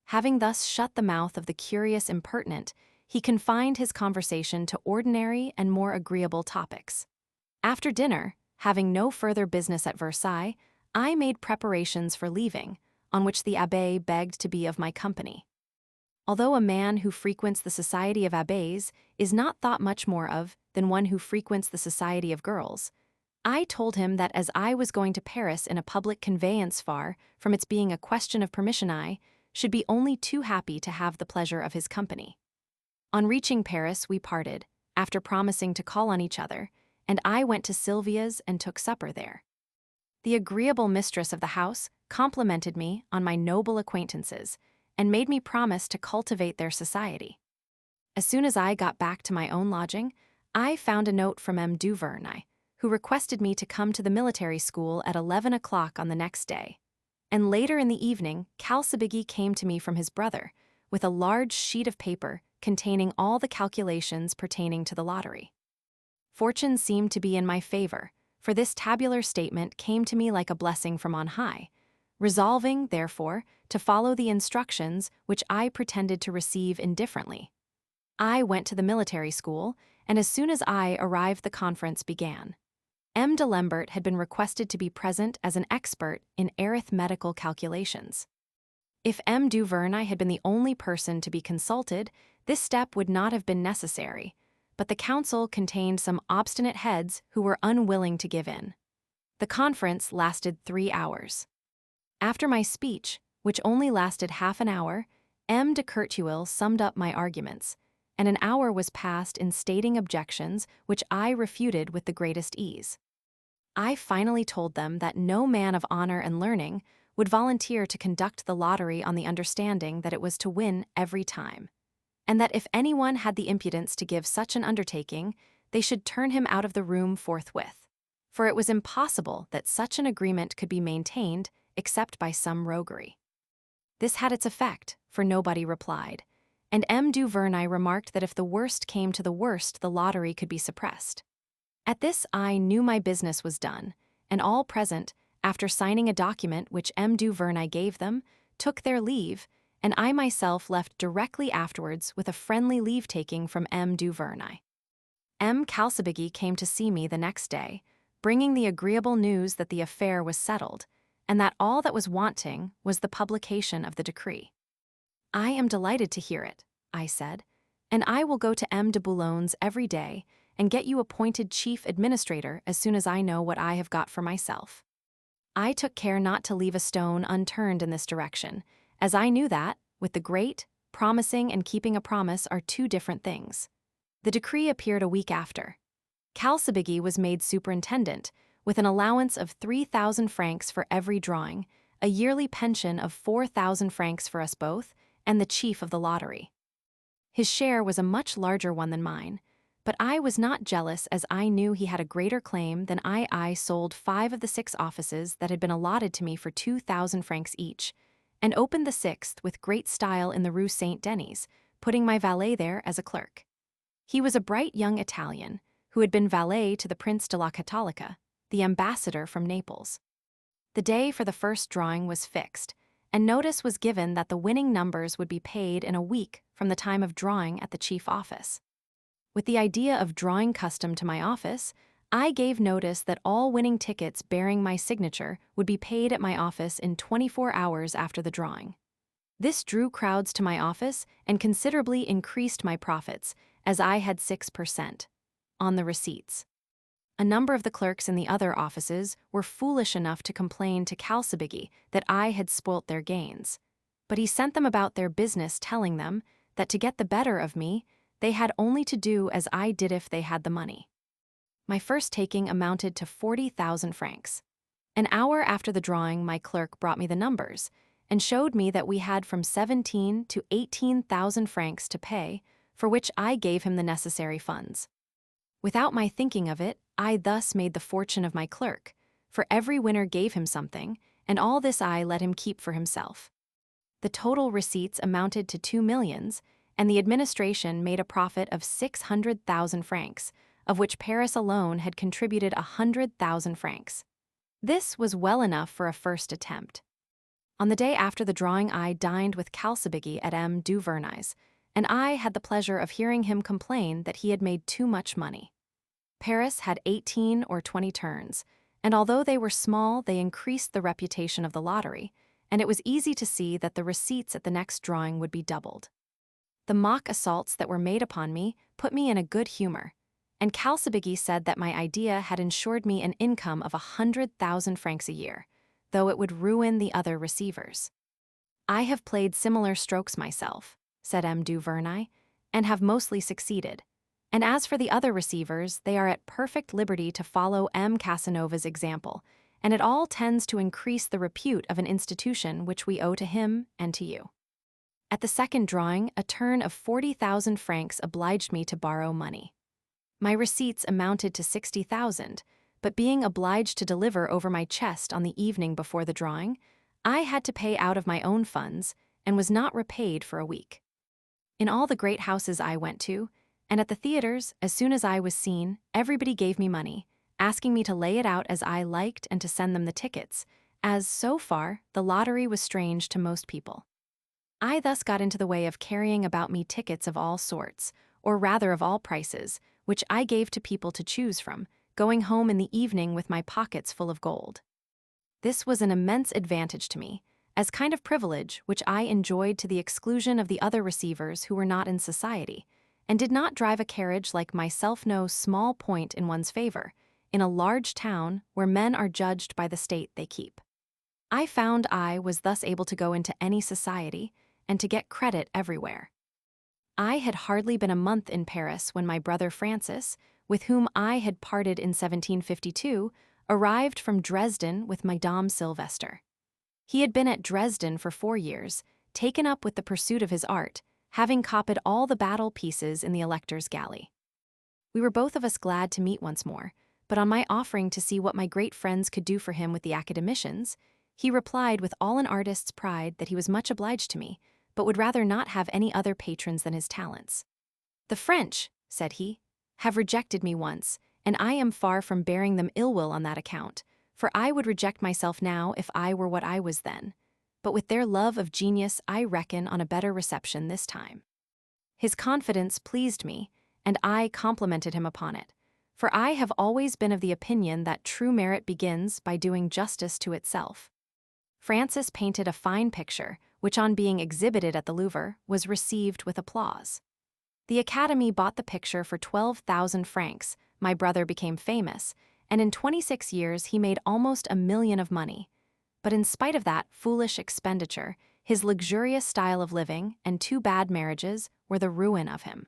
Having thus shut the mouth of the curious impertinent, he confined his conversation to ordinary and more agreeable topics. After dinner, having no further business at Versailles, I made preparations for leaving, on which the abbé begged to be of my company. Although a man who frequents the society of abbés is not thought much more of than one who frequents the society of girls, I told him that as I was going to Paris in a public conveyance far from its being a question of permission, I should be only too happy to have the pleasure of his company. On reaching Paris, we parted, after promising to call on each other, and I went to Sylvia's and took supper there. The agreeable mistress of the house complimented me on my noble acquaintances, and made me promise to cultivate their society. As soon as I got back to my own lodging, I found a note from M. Duvernay, who requested me to come to the military school at 11 o'clock on the next day. And later in the evening, Calsabigi came to me from his brother, with a large sheet of paper containing all the calculations pertaining to the lottery. Fortune seemed to be in my favor, for this tabular statement came to me like a blessing from on high. Resolving, therefore, to follow the instructions which I pretended to receive indifferently, I went to the military school, and as soon as I arrived the conference began. M. de Lambert had been requested to be present as an expert in arithmetical calculations. If M. Duvernay had been the only person to be consulted, this step would not have been necessary, but the council contained some obstinate heads who were unwilling to give in. The conference lasted 3 hours. After my speech, which only lasted half an hour, M. de Courteuil summed up my arguments, and an hour was passed in stating objections which I refuted with the greatest ease. I finally told them that no man of honor and learning would volunteer to conduct the lottery on the understanding that it was to win every time, and that if anyone had the impudence to give such an undertaking, they should turn him out of the room forthwith, for it was impossible that such an agreement could be maintained except by some roguery. This had its effect, for nobody replied, and M. Duvernay remarked that if the worst came to the worst, the lottery could be suppressed. At this I knew my business was done, and all present, after signing a document which M. Duvernay gave them, took their leave, and I myself left directly afterwards with a friendly leave-taking from M. Duvernay. M. Calsabigi came to see me the next day, bringing the agreeable news that the affair was settled, and that all that was wanting was the publication of the decree. I am delighted to hear it, I said, and I will go to M. de Boulogne's every day and get you appointed chief administrator as soon as I know what I have got for myself. I took care not to leave a stone unturned in this direction, as I knew that, with the great, promising and keeping a promise are two different things. The decree appeared a week after. Calsabigi was made superintendent, with an allowance of 3,000 francs for every drawing, a yearly pension of 4,000 francs for us both, and the chief of the lottery. His share was a much larger one than mine, but I was not jealous, as I knew he had a greater claim than I sold 5 of the 6 offices that had been allotted to me for 2,000 francs each, and opened the 6th with great style in the Rue Saint-Denis, putting my valet there as a clerk. He was a bright young Italian, who had been valet to the Prince de la Catolica, the ambassador from Naples. The day for the first drawing was fixed, and notice was given that the winning numbers would be paid in a week from the time of drawing at the chief office. With the idea of drawing custom to my office, I gave notice that all winning tickets bearing my signature would be paid at my office in 24 hours after the drawing. This drew crowds to my office and considerably increased my profits, as I had 6% on the receipts. A number of the clerks in the other offices were foolish enough to complain to Calsabigi that I had spoilt their gains, but he sent them about their business, telling them that to get the better of me, they had only to do as I did if they had the money. My first taking amounted to 40,000 francs. An hour after the drawing, my clerk brought me the numbers and showed me that we had from 17 to 18,000 francs to pay, for which I gave him the necessary funds. Without my thinking of it, I thus made the fortune of my clerk, for every winner gave him something, and all this I let him keep for himself. The total receipts amounted to 2 millions, and the administration made a profit of 600,000 francs, of which Paris alone had contributed 100,000 francs. This was well enough for a first attempt. On the day after the drawing, I dined with Calsabigi at M. du Vernay's, and I had the pleasure of hearing him complain that he had made too much money. Paris had 18 or 20 turns, and although they were small, they increased the reputation of the lottery, and it was easy to see that the receipts at the next drawing would be doubled. The mock assaults that were made upon me put me in a good humor, and Calsabigi said that my idea had ensured me an income of 100,000 francs a year, though it would ruin the other receivers. "I have played similar strokes myself," said M. du Vernay, "and have mostly succeeded. And as for the other receivers, they are at perfect liberty to follow M. Casanova's example, and it all tends to increase the repute of an institution which we owe to him and to you." At the second drawing, a turn of 40,000 francs obliged me to borrow money. My receipts amounted to 60,000, but being obliged to deliver over my chest on the evening before the drawing, I had to pay out of my own funds and was not repaid for a week. In all the great houses I went to, and at the theaters, as soon as I was seen, everybody gave me money, asking me to lay it out as I liked and to send them the tickets, as, so far, the lottery was strange to most people. I thus got into the way of carrying about me tickets of all sorts, or rather of all prices, which I gave to people to choose from, going home in the evening with my pockets full of gold. This was an immense advantage to me, as kind of privilege which I enjoyed to the exclusion of the other receivers who were not in society, and did not drive a carriage like myself no small point in one's favor, in a large town where men are judged by the state they keep. I found I was thus able to go into any society, and to get credit everywhere. I had hardly been a month in Paris when my brother Francis, with whom I had parted in 1752, arrived from Dresden with Madame Sylvester. He had been at Dresden for 4 years, taken up with the pursuit of his art, having copied all the battle pieces in the Elector's galley. We were both of us glad to meet once more, but on my offering to see what my great friends could do for him with the academicians, he replied with all an artist's pride that he was much obliged to me, but would rather not have any other patrons than his talents. "The French," said he, "have rejected me once, and I am far from bearing them ill will on that account, for I would reject myself now if I were what I was then. But with their love of genius I reckon on a better reception this time." His confidence pleased me, and I complimented him upon it, for I have always been of the opinion that true merit begins by doing justice to itself. Francis painted a fine picture, which on being exhibited at the Louvre was received with applause. The Academy bought the picture for 12,000 francs, my brother became famous, and in 26 years he made almost 1,000,000 of money. But in spite of that foolish expenditure, his luxurious style of living and 2 bad marriages were the ruin of him.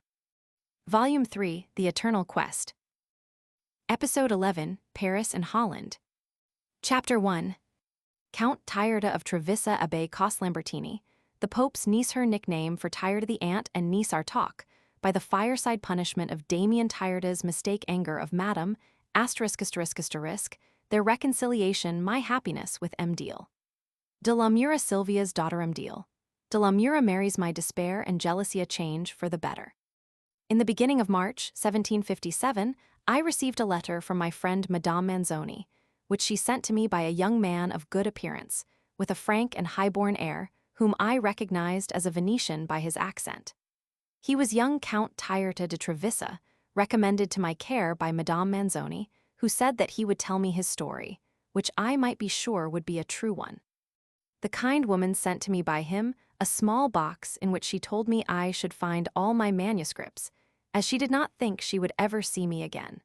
Volume 3, The Eternal Quest. Episode 11, Paris and Holland. Chapter 1. Count Tirda of Trevisa Abbé Coslambertini, the Pope's niece, her nickname for Tirda the Aunt and niece Artok, by the fireside punishment of Damien Tirda's mistake anger of Madame, ****, their reconciliation my happiness with M. Deal. De la Mura Sylvia's daughter M. Deal. De la Mura marries my despair and jealousy a change for the better. In the beginning of March, 1757, I received a letter from my friend Madame Manzoni, which she sent to me by a young man of good appearance, with a frank and high-born air, whom I recognized as a Venetian by his accent. He was young Count Tirda de Trevisa, recommended to my care by Madame Manzoni, who said that he would tell me his story, which I might be sure would be a true one. The kind woman sent to me by him a small box in which she told me I should find all my manuscripts, as she did not think she would ever see me again.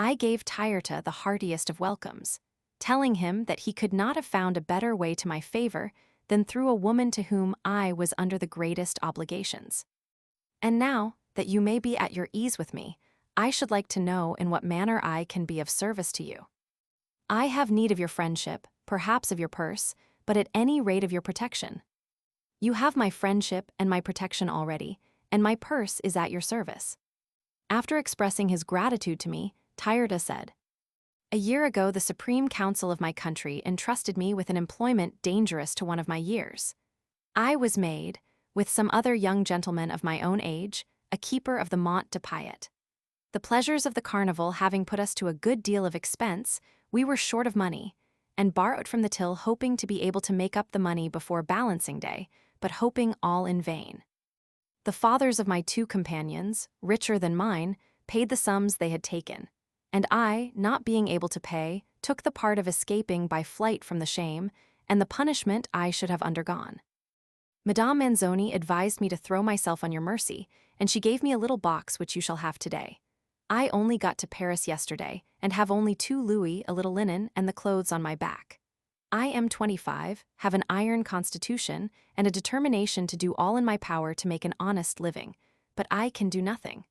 I gave Tirda the heartiest of welcomes, telling him that he could not have found a better way to my favor than through a woman to whom I was under the greatest obligations. And now, that you may be at your ease with me, I should like to know in what manner I can be of service to you. I have need of your friendship, perhaps of your purse, but at any rate of your protection. You have my friendship and my protection already, and my purse is at your service." After expressing his gratitude to me, Tirda said, "A year ago the Supreme Council of my country entrusted me with an employment dangerous to one of my years. I was made, with some other young gentlemen of my own age, a keeper of the Mont de Piet. The pleasures of the carnival having put us to a good deal of expense, we were short of money, and borrowed from the till hoping to be able to make up the money before balancing day, but hoping all in vain. The fathers of my two companions, richer than mine, paid the sums they had taken, and I, not being able to pay, took the part of escaping by flight from the shame and the punishment I should have undergone. Madame Manzoni advised me to throw myself on your mercy, and she gave me a little box which you shall have today. I only got to Paris yesterday, and have only 2 louis, a little linen, and the clothes on my back. I am 25, have an iron constitution, and a determination to do all in my power to make an honest living, but I can do nothing.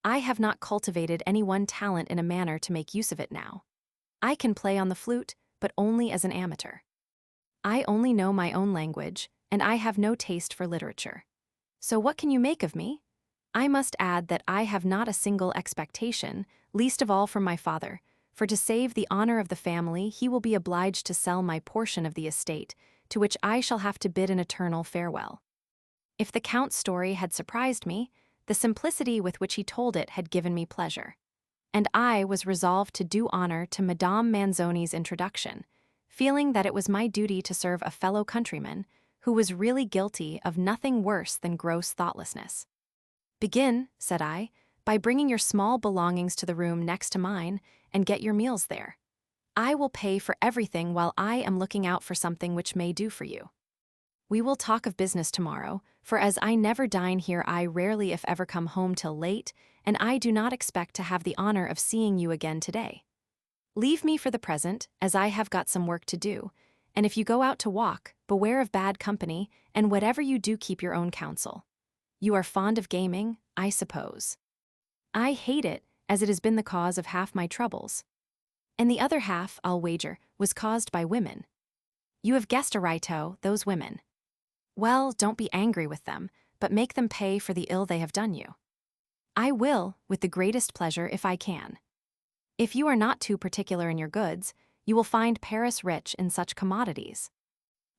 I have not cultivated any one talent in a manner to make use of it now. I can play on the flute, but only as an amateur. I only know my own language, and I have no taste for literature. So what can you make of me? I must add that I have not a single expectation, least of all from my father, for to save the honor of the family he will be obliged to sell my portion of the estate, to which I shall have to bid an eternal farewell. If the Count's story had surprised me, the simplicity with which he told it had given me pleasure, and I was resolved to do honor to Madame Manzoni's introduction, feeling that it was my duty to serve a fellow countryman who was really guilty of nothing worse than gross thoughtlessness. "Begin," said I, "by bringing your small belongings to the room next to mine, and get your meals there. I will pay for everything while I am looking out for something which may do for you. We will talk of business tomorrow, for as I never dine here I rarely if ever come home till late, and I do not expect to have the honor of seeing you again today. Leave me for the present, as I have got some work to do, and if you go out to walk, beware of bad company, and whatever you do keep your own counsel. You are fond of gaming, I suppose. I hate it, as it has been the cause of half my troubles. And the other half, I'll wager, was caused by women. You have guessed arighto, those women. Well, don't be angry with them, but make them pay for the ill they have done you. I will, with the greatest pleasure, if I can. If you are not too particular in your goods, you will find Paris rich in such commodities.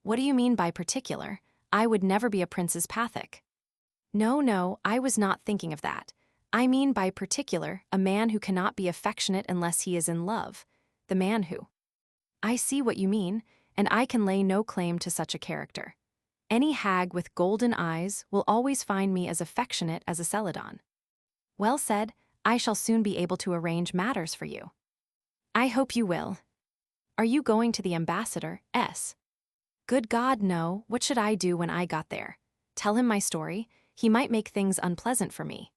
What do you mean by particular? I would never be a prince's pathic. No, I was not thinking of that. I mean by particular a man who cannot be affectionate unless he is in love, the man who... I see what you mean, and I can lay no claim to such a character. Any hag with golden eyes will always find me as affectionate as a celadon. Well said, I shall soon be able to arrange matters for you. I hope you will. Are you going to the ambassador, S? Good God, no. What should I do when I got there? Tell him my story. He might make things unpleasant for me.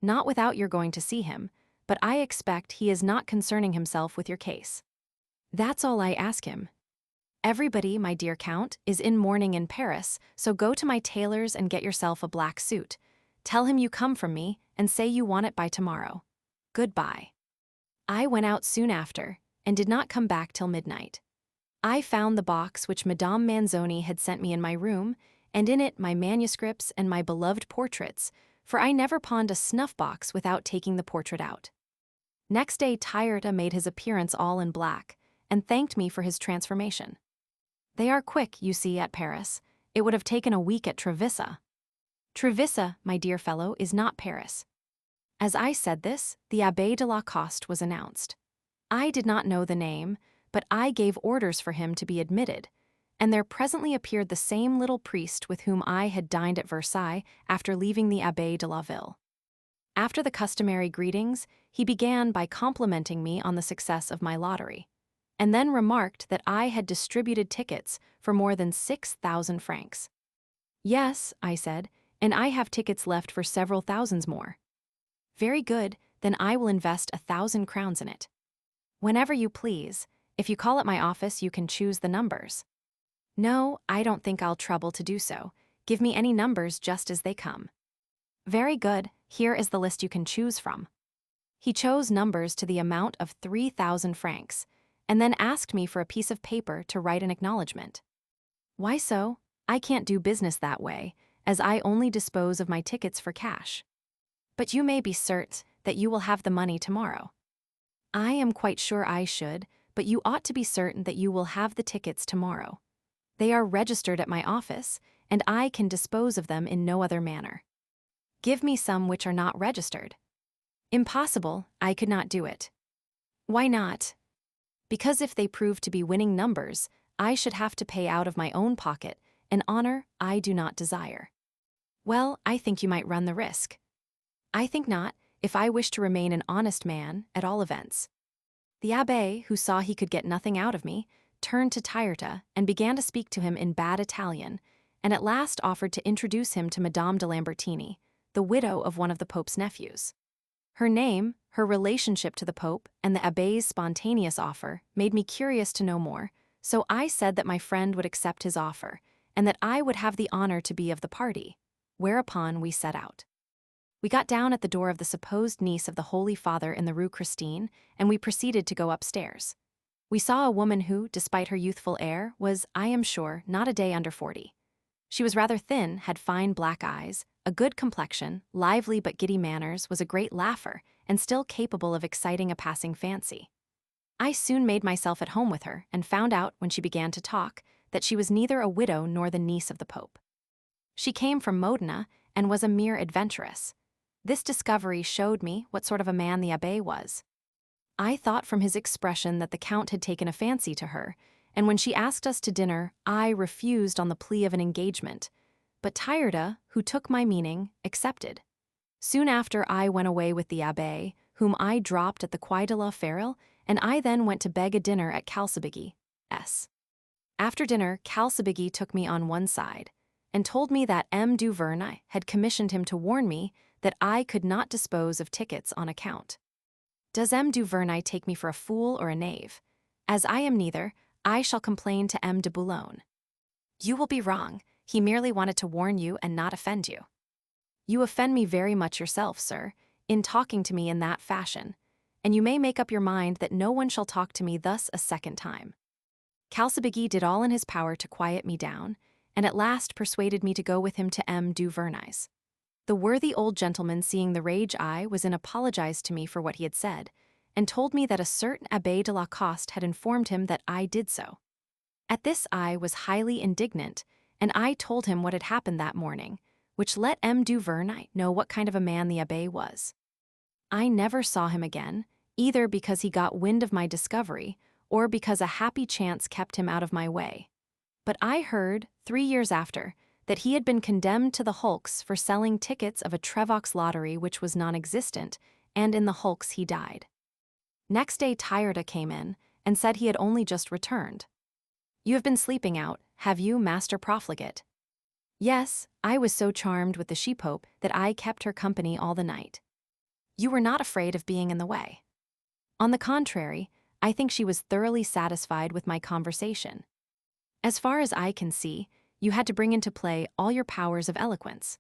Not without your going to see him, but I expect he is not concerning himself with your case. That's all I ask him. Everybody, my dear Count, is in mourning in Paris, so go to my tailor's and get yourself a black suit. Tell him you come from me, and say you want it by tomorrow. Goodbye. I went out soon after, and did not come back till midnight. I found the box which Madame Manzoni had sent me in my room, and in it my manuscripts and my beloved portraits, for I never pawned a snuff-box without taking the portrait out. Next day Tirta made his appearance all in black, and thanked me for his transformation. They are quick, you see, at Paris. It would have taken a week at Trevisa. Trevisa, my dear fellow, is not Paris. As I said this, the Abbé de la Coste was announced. I did not know the name, but I gave orders for him to be admitted, and there presently appeared the same little priest with whom I had dined at Versailles after leaving the Abbé de la Ville. After the customary greetings, he began by complimenting me on the success of my lottery, and then remarked that I had distributed tickets for more than 6,000 francs. Yes, I said, and I have tickets left for several thousands more. Very good, then I will invest 1,000 crowns in it. Whenever you please. If you call at my office, you can choose the numbers. No, I don't think I'll trouble to do so. Give me any numbers just as they come. Very good, here is the list you can choose from. He chose numbers to the amount of 3,000 francs, and then asked me for a piece of paper to write an acknowledgement. Why so? I can't do business that way, as I only dispose of my tickets for cash. But you may be certain that you will have the money tomorrow. I am quite sure I should, but you ought to be certain that you will have the tickets tomorrow. They are registered at my office, and I can dispose of them in no other manner. Give me some which are not registered. Impossible, I could not do it. Why not? Because if they prove to be winning numbers, I should have to pay out of my own pocket, an honor I do not desire. Well, I think you might run the risk. I think not, if I wish to remain an honest man, at all events. The abbé, who saw he could get nothing out of me, turned to Tyrta and began to speak to him in bad Italian, and at last offered to introduce him to Madame de Lambertini, the widow of one of the Pope's nephews. Her name, her relationship to the Pope, and the abbé's spontaneous offer made me curious to know more, so I said that my friend would accept his offer, and that I would have the honor to be of the party, whereupon we set out. We got down at the door of the supposed niece of the Holy Father in the Rue Christine, and we proceeded to go upstairs. We saw a woman who, despite her youthful air, was, I am sure, not a day under 40. She was rather thin, had fine black eyes, a good complexion, lively but giddy manners, was a great laugher, and still capable of exciting a passing fancy. I soon made myself at home with her, and found out, when she began to talk, that she was neither a widow nor the niece of the Pope. She came from Modena, and was a mere adventuress. This discovery showed me what sort of a man the abbé was. I thought from his expression that the Count had taken a fancy to her, and when she asked us to dinner, I refused on the plea of an engagement, but Tyrta, who took my meaning, accepted. Soon after I went away with the abbé, whom I dropped at the Quai de la Ferraille, and I then went to beg a dinner at Calsabigui. After dinner, Calsabigui took me on one side, and told me that M. du Vernai had commissioned him to warn me that I could not dispose of tickets on account. Does M. du Vernai take me for a fool or a knave? As I am neither, I shall complain to M. de Boulogne. You will be wrong, he merely wanted to warn you and not offend you. You offend me very much yourself, sir, in talking to me in that fashion, and you may make up your mind that no one shall talk to me thus a second time. Calsabigui did all in his power to quiet me down, and at last persuaded me to go with him to M. du Vernai's. The worthy old gentleman, seeing the rage I was in, apologized to me for what he had said, and told me that a certain Abbé de la Coste had informed him that I did so. At this I was highly indignant, and I told him what had happened that morning, which let M. du Vernai know what kind of a man the abbé was. I never saw him again, either because he got wind of my discovery, or because a happy chance kept him out of my way. But I heard, 3 years after, that he had been condemned to the hulks for selling tickets of a Trevaux lottery which was non-existent, and in the hulks he died. Next day Tyrta came in, and said he had only just returned. You have been sleeping out, have you, Master Profligate? Yes, I was so charmed with the she-pope that I kept her company all the night. You were not afraid of being in the way. On the contrary, I think she was thoroughly satisfied with my conversation. As far as I can see, you had to bring into play all your powers of eloquence.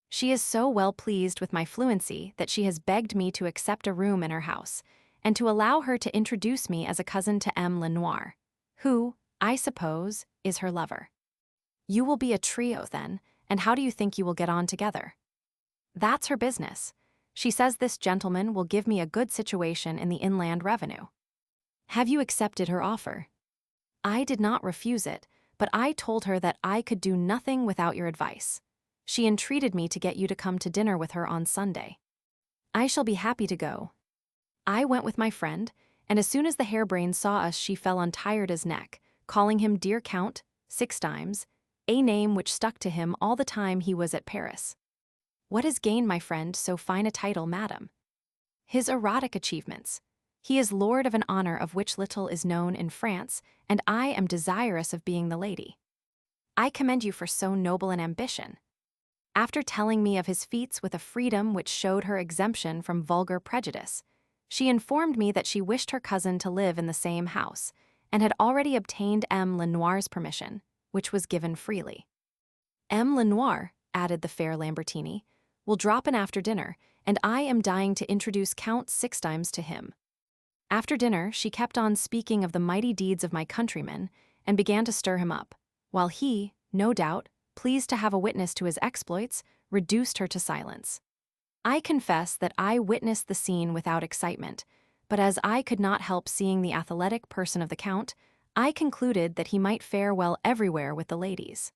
She is so well pleased with my fluency that she has begged me to accept a room in her house, and to allow her to introduce me as a cousin to M. Lenoir, who, I suppose, is her lover. You will be a trio then, and how do you think you will get on together? That's her business. She says this gentleman will give me a good situation in the inland revenue. Have you accepted her offer? I did not refuse it, but I told her that I could do nothing without your advice. She entreated me to get you to come to dinner with her on Sunday. I shall be happy to go. I went with my friend, and as soon as the harebrain saw us she fell on Tyrta's neck, calling him dear Count 6 times, a name which stuck to him all the time he was at Paris. What has gained my friend so fine a title, madam? His erotic achievements. He is lord of an honor of which little is known in France, and I am desirous of being the lady. I commend you for so noble an ambition. After telling me of his feats with a freedom which showed her exemption from vulgar prejudice, she informed me that she wished her cousin to live in the same house, and had already obtained M. Lenoir's permission, which was given freely. M. Lenoir, added the fair Lambertini, will drop in after dinner, and I am dying to introduce Count 6 times to him. After dinner, she kept on speaking of the mighty deeds of my countryman, and began to stir him up, while he, no doubt, pleased to have a witness to his exploits, reduced her to silence. I confess that I witnessed the scene without excitement, but as I could not help seeing the athletic person of the Count, I concluded that he might fare well everywhere with the ladies.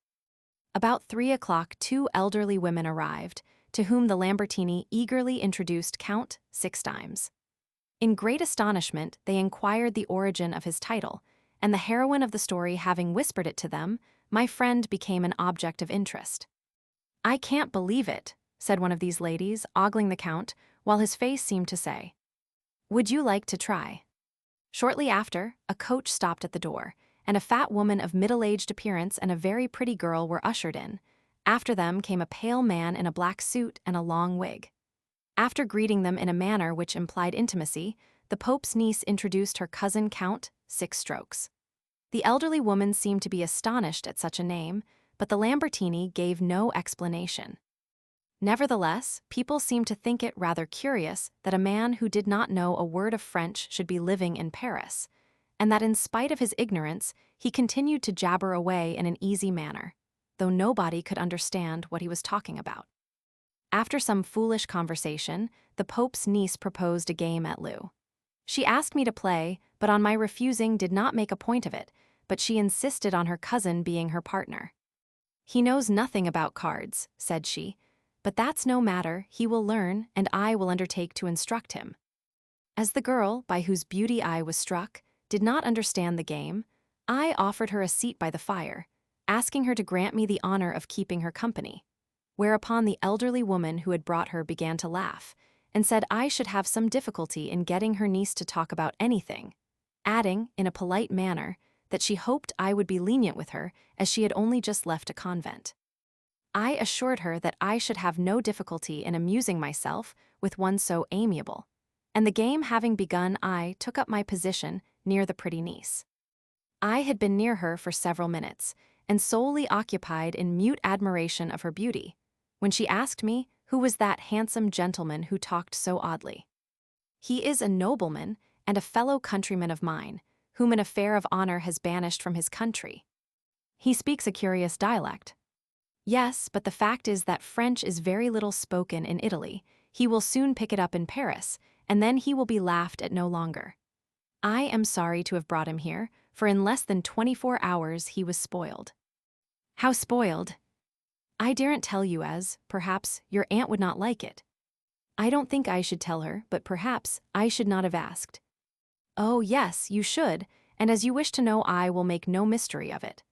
About 3 o'clock 2 elderly women arrived, to whom the Lambertini eagerly introduced Count 6 times. In great astonishment, they inquired the origin of his title, and the heroine of the story having whispered it to them, my friend became an object of interest. "I can't believe it," said one of these ladies, ogling the Count, while his face seemed to say, "Would you like to try?" Shortly after, a coach stopped at the door, and a fat woman of middle-aged appearance and a very pretty girl were ushered in. After them came a pale man in a black suit and a long wig. After greeting them in a manner which implied intimacy, the Pope's niece introduced her cousin Count 6 The elderly woman seemed to be astonished at such a name, but the Lambertini gave no explanation. Nevertheless, people seemed to think it rather curious that a man who did not know a word of French should be living in Paris, and that in spite of his ignorance, he continued to jabber away in an easy manner, though nobody could understand what he was talking about. After some foolish conversation, the Pope's niece proposed a game at loo. She asked me to play, but on my refusing did not make a point of it, but she insisted on her cousin being her partner. "He knows nothing about cards," said she, "but that's no matter, he will learn, and I will undertake to instruct him." As the girl, by whose beauty I was struck, did not understand the game, I offered her a seat by the fire, asking her to grant me the honor of keeping her company, whereupon the elderly woman who had brought her began to laugh, and said I should have some difficulty in getting her niece to talk about anything, adding, in a polite manner, that she hoped I would be lenient with her as she had only just left a convent. I assured her that I should have no difficulty in amusing myself with one so amiable, and the game having begun, I took up my position near the pretty niece. I had been near her for several minutes, and solely occupied in mute admiration of her beauty, when she asked me who was that handsome gentleman who talked so oddly. "He is a nobleman and a fellow countryman of mine, whom an affair of honor has banished from his country. He speaks a curious dialect." "Yes, but the fact is that French is very little spoken in Italy. He will soon pick it up in Paris, and then he will be laughed at no longer. I am sorry to have brought him here, for in less than 24 hours he was spoiled." "How spoiled?" "I daren't tell you as, perhaps, your aunt would not like it." "I don't think I should tell her, but perhaps I should not have asked." "Oh, yes, you should, and as you wish to know I will make no mystery of it.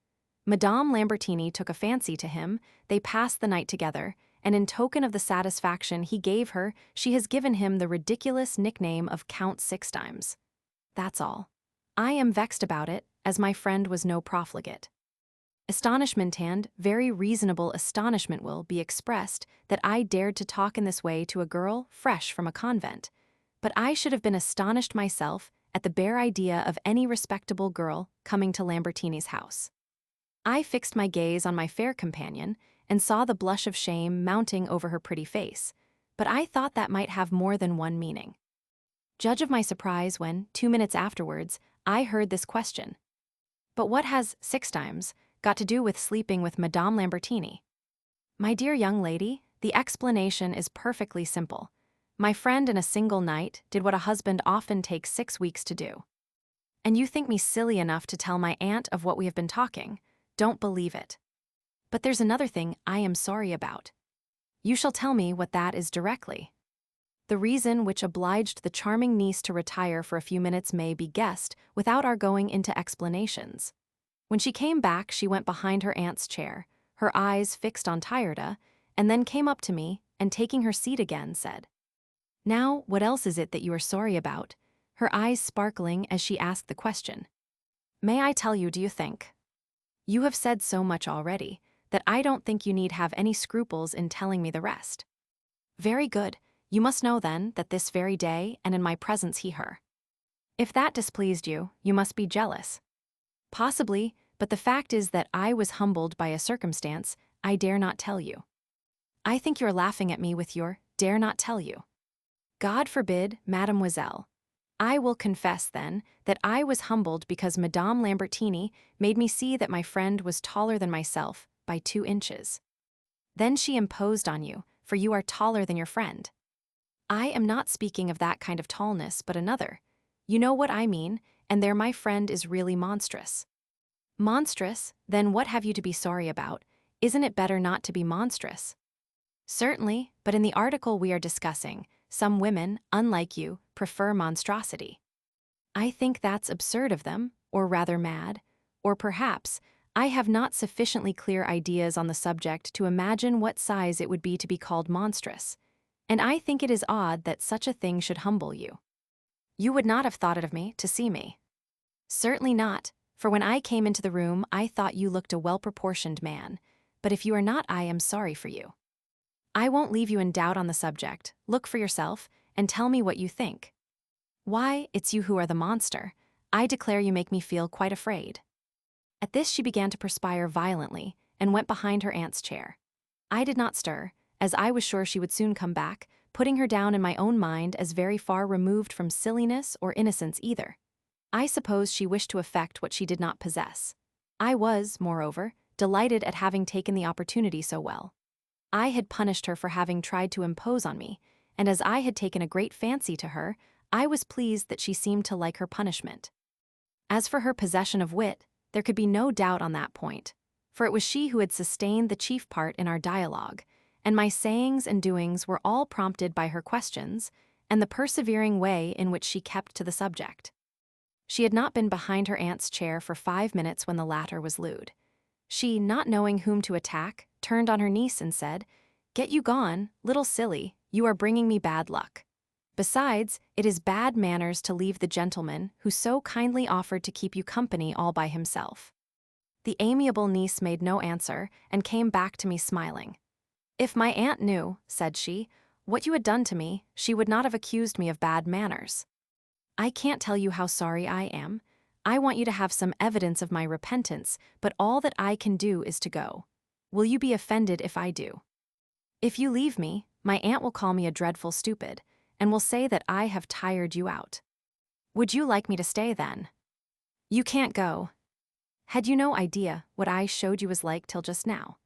Madame Lambertini took a fancy to him, they passed the night together, and in token of the satisfaction he gave her, she has given him the ridiculous nickname of Count 6 times. That's all. I am vexed about it, as my friend was no profligate." Astonishment and very reasonable astonishment will be expressed that I dared to talk in this way to a girl fresh from a convent, but I should have been astonished myself at the bare idea of any respectable girl coming to Lambertini's house. I fixed my gaze on my fair companion and saw the blush of shame mounting over her pretty face, but I thought that might have more than one meaning. Judge of my surprise when, 2 minutes afterwards, I heard this question: "But what has 6 times got to do with sleeping with Madame Lambertini?" "My dear young lady, the explanation is perfectly simple. My friend in a single night did what a husband often takes 6 weeks to do. And you think me silly enough to tell my aunt of what we have been talking? Don't believe it. But there's another thing I am sorry about. You shall tell me what that is directly." The reason which obliged the charming niece to retire for a few minutes may be guessed without our going into explanations. When she came back, she went behind her aunt's chair, her eyes fixed on Tyrda, and then came up to me, and taking her seat again, said, "Now, what else is it that you are sorry about?" her eyes sparkling as she asked the question. "May I tell you, do you think? You have said so much already, that I don't think you need have any scruples in telling me the rest." "Very good. You must know then that this very day and in my presence her. If that displeased you, you must be jealous." "Possibly, but the fact is that I was humbled by a circumstance I dare not tell you." "I think you're laughing at me with your dare not tell you." "God forbid, mademoiselle. I will confess, then, that I was humbled because Madame Lambertini made me see that my friend was taller than myself by 2 inches. Then she imposed on you, for you are taller than your friend." "I am not speaking of that kind of tallness, but another. You know what I mean, and there my friend is really monstrous." "Monstrous? Then what have you to be sorry about? Isn't it better not to be monstrous?" Certainly, but in the article we are discussing, some women, unlike you, prefer monstrosity. I think that's absurd of them, or rather mad, or perhaps I have not sufficiently clear ideas on the subject to imagine what size it would be to be called monstrous, and I think it is odd that such a thing should humble you. You would not have thought it of me to see me. Certainly not, for when I came into the room I thought you looked a well-proportioned man, but if you are not, I am sorry for you. I won't leave you in doubt on the subject. Look for yourself, and tell me what you think. Why, it's you who are the monster. I declare you make me feel quite afraid. At this she began to perspire violently, and went behind her aunt's chair. I did not stir, as I was sure she would soon come back, putting her down in my own mind as very far removed from silliness or innocence either. I suppose she wished to effect what she did not possess. I was, moreover, delighted at having taken the opportunity so well. I had punished her for having tried to impose on me, and as I had taken a great fancy to her, I was pleased that she seemed to like her punishment. As for her possession of wit, there could be no doubt on that point, for it was she who had sustained the chief part in our dialogue, and my sayings and doings were all prompted by her questions and the persevering way in which she kept to the subject. She had not been behind her aunt's chair for 5 minutes when the latter was lewd. She, not knowing whom to attack, turned on her niece and said, "Get you gone, little silly, you are bringing me bad luck. Besides, it is bad manners to leave the gentleman who so kindly offered to keep you company all by himself." The amiable niece made no answer and came back to me smiling. "If my aunt knew," said she, "what you had done to me, she would not have accused me of bad manners. I can't tell you how sorry I am. I want you to have some evidence of my repentance, but all that I can do is to go. Will you be offended if I do? If you leave me, my aunt will call me a dreadful stupid, and will say that I have tired you out. Would you like me to stay then? You can't go. Had you no idea what I showed you was like till just now?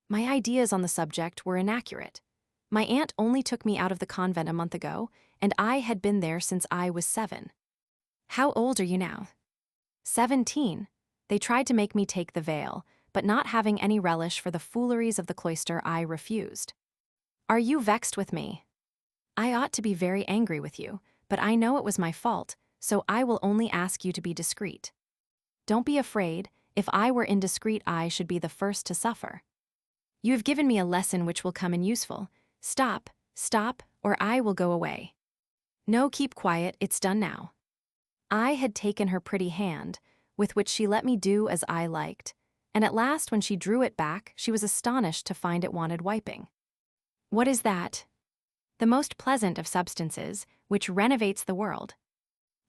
My ideas on the subject were inaccurate. My aunt only took me out of the convent a month ago, and I had been there since I was 7. How old are you now? 17. They tried to make me take the veil, but not having any relish for the fooleries of the cloister, I refused. Are you vexed with me? I ought to be very angry with you, but I know it was my fault, so I will only ask you to be discreet. Don't be afraid. If I were indiscreet, I should be the first to suffer. You have given me a lesson which will come in useful. Stop, or I will go away. No, keep quiet, it's done now." I had taken her pretty hand, with which she let me do as I liked, and at last when she drew it back, she was astonished to find it wanted wiping. "What is that?" "The most pleasant of substances, which renovates the world.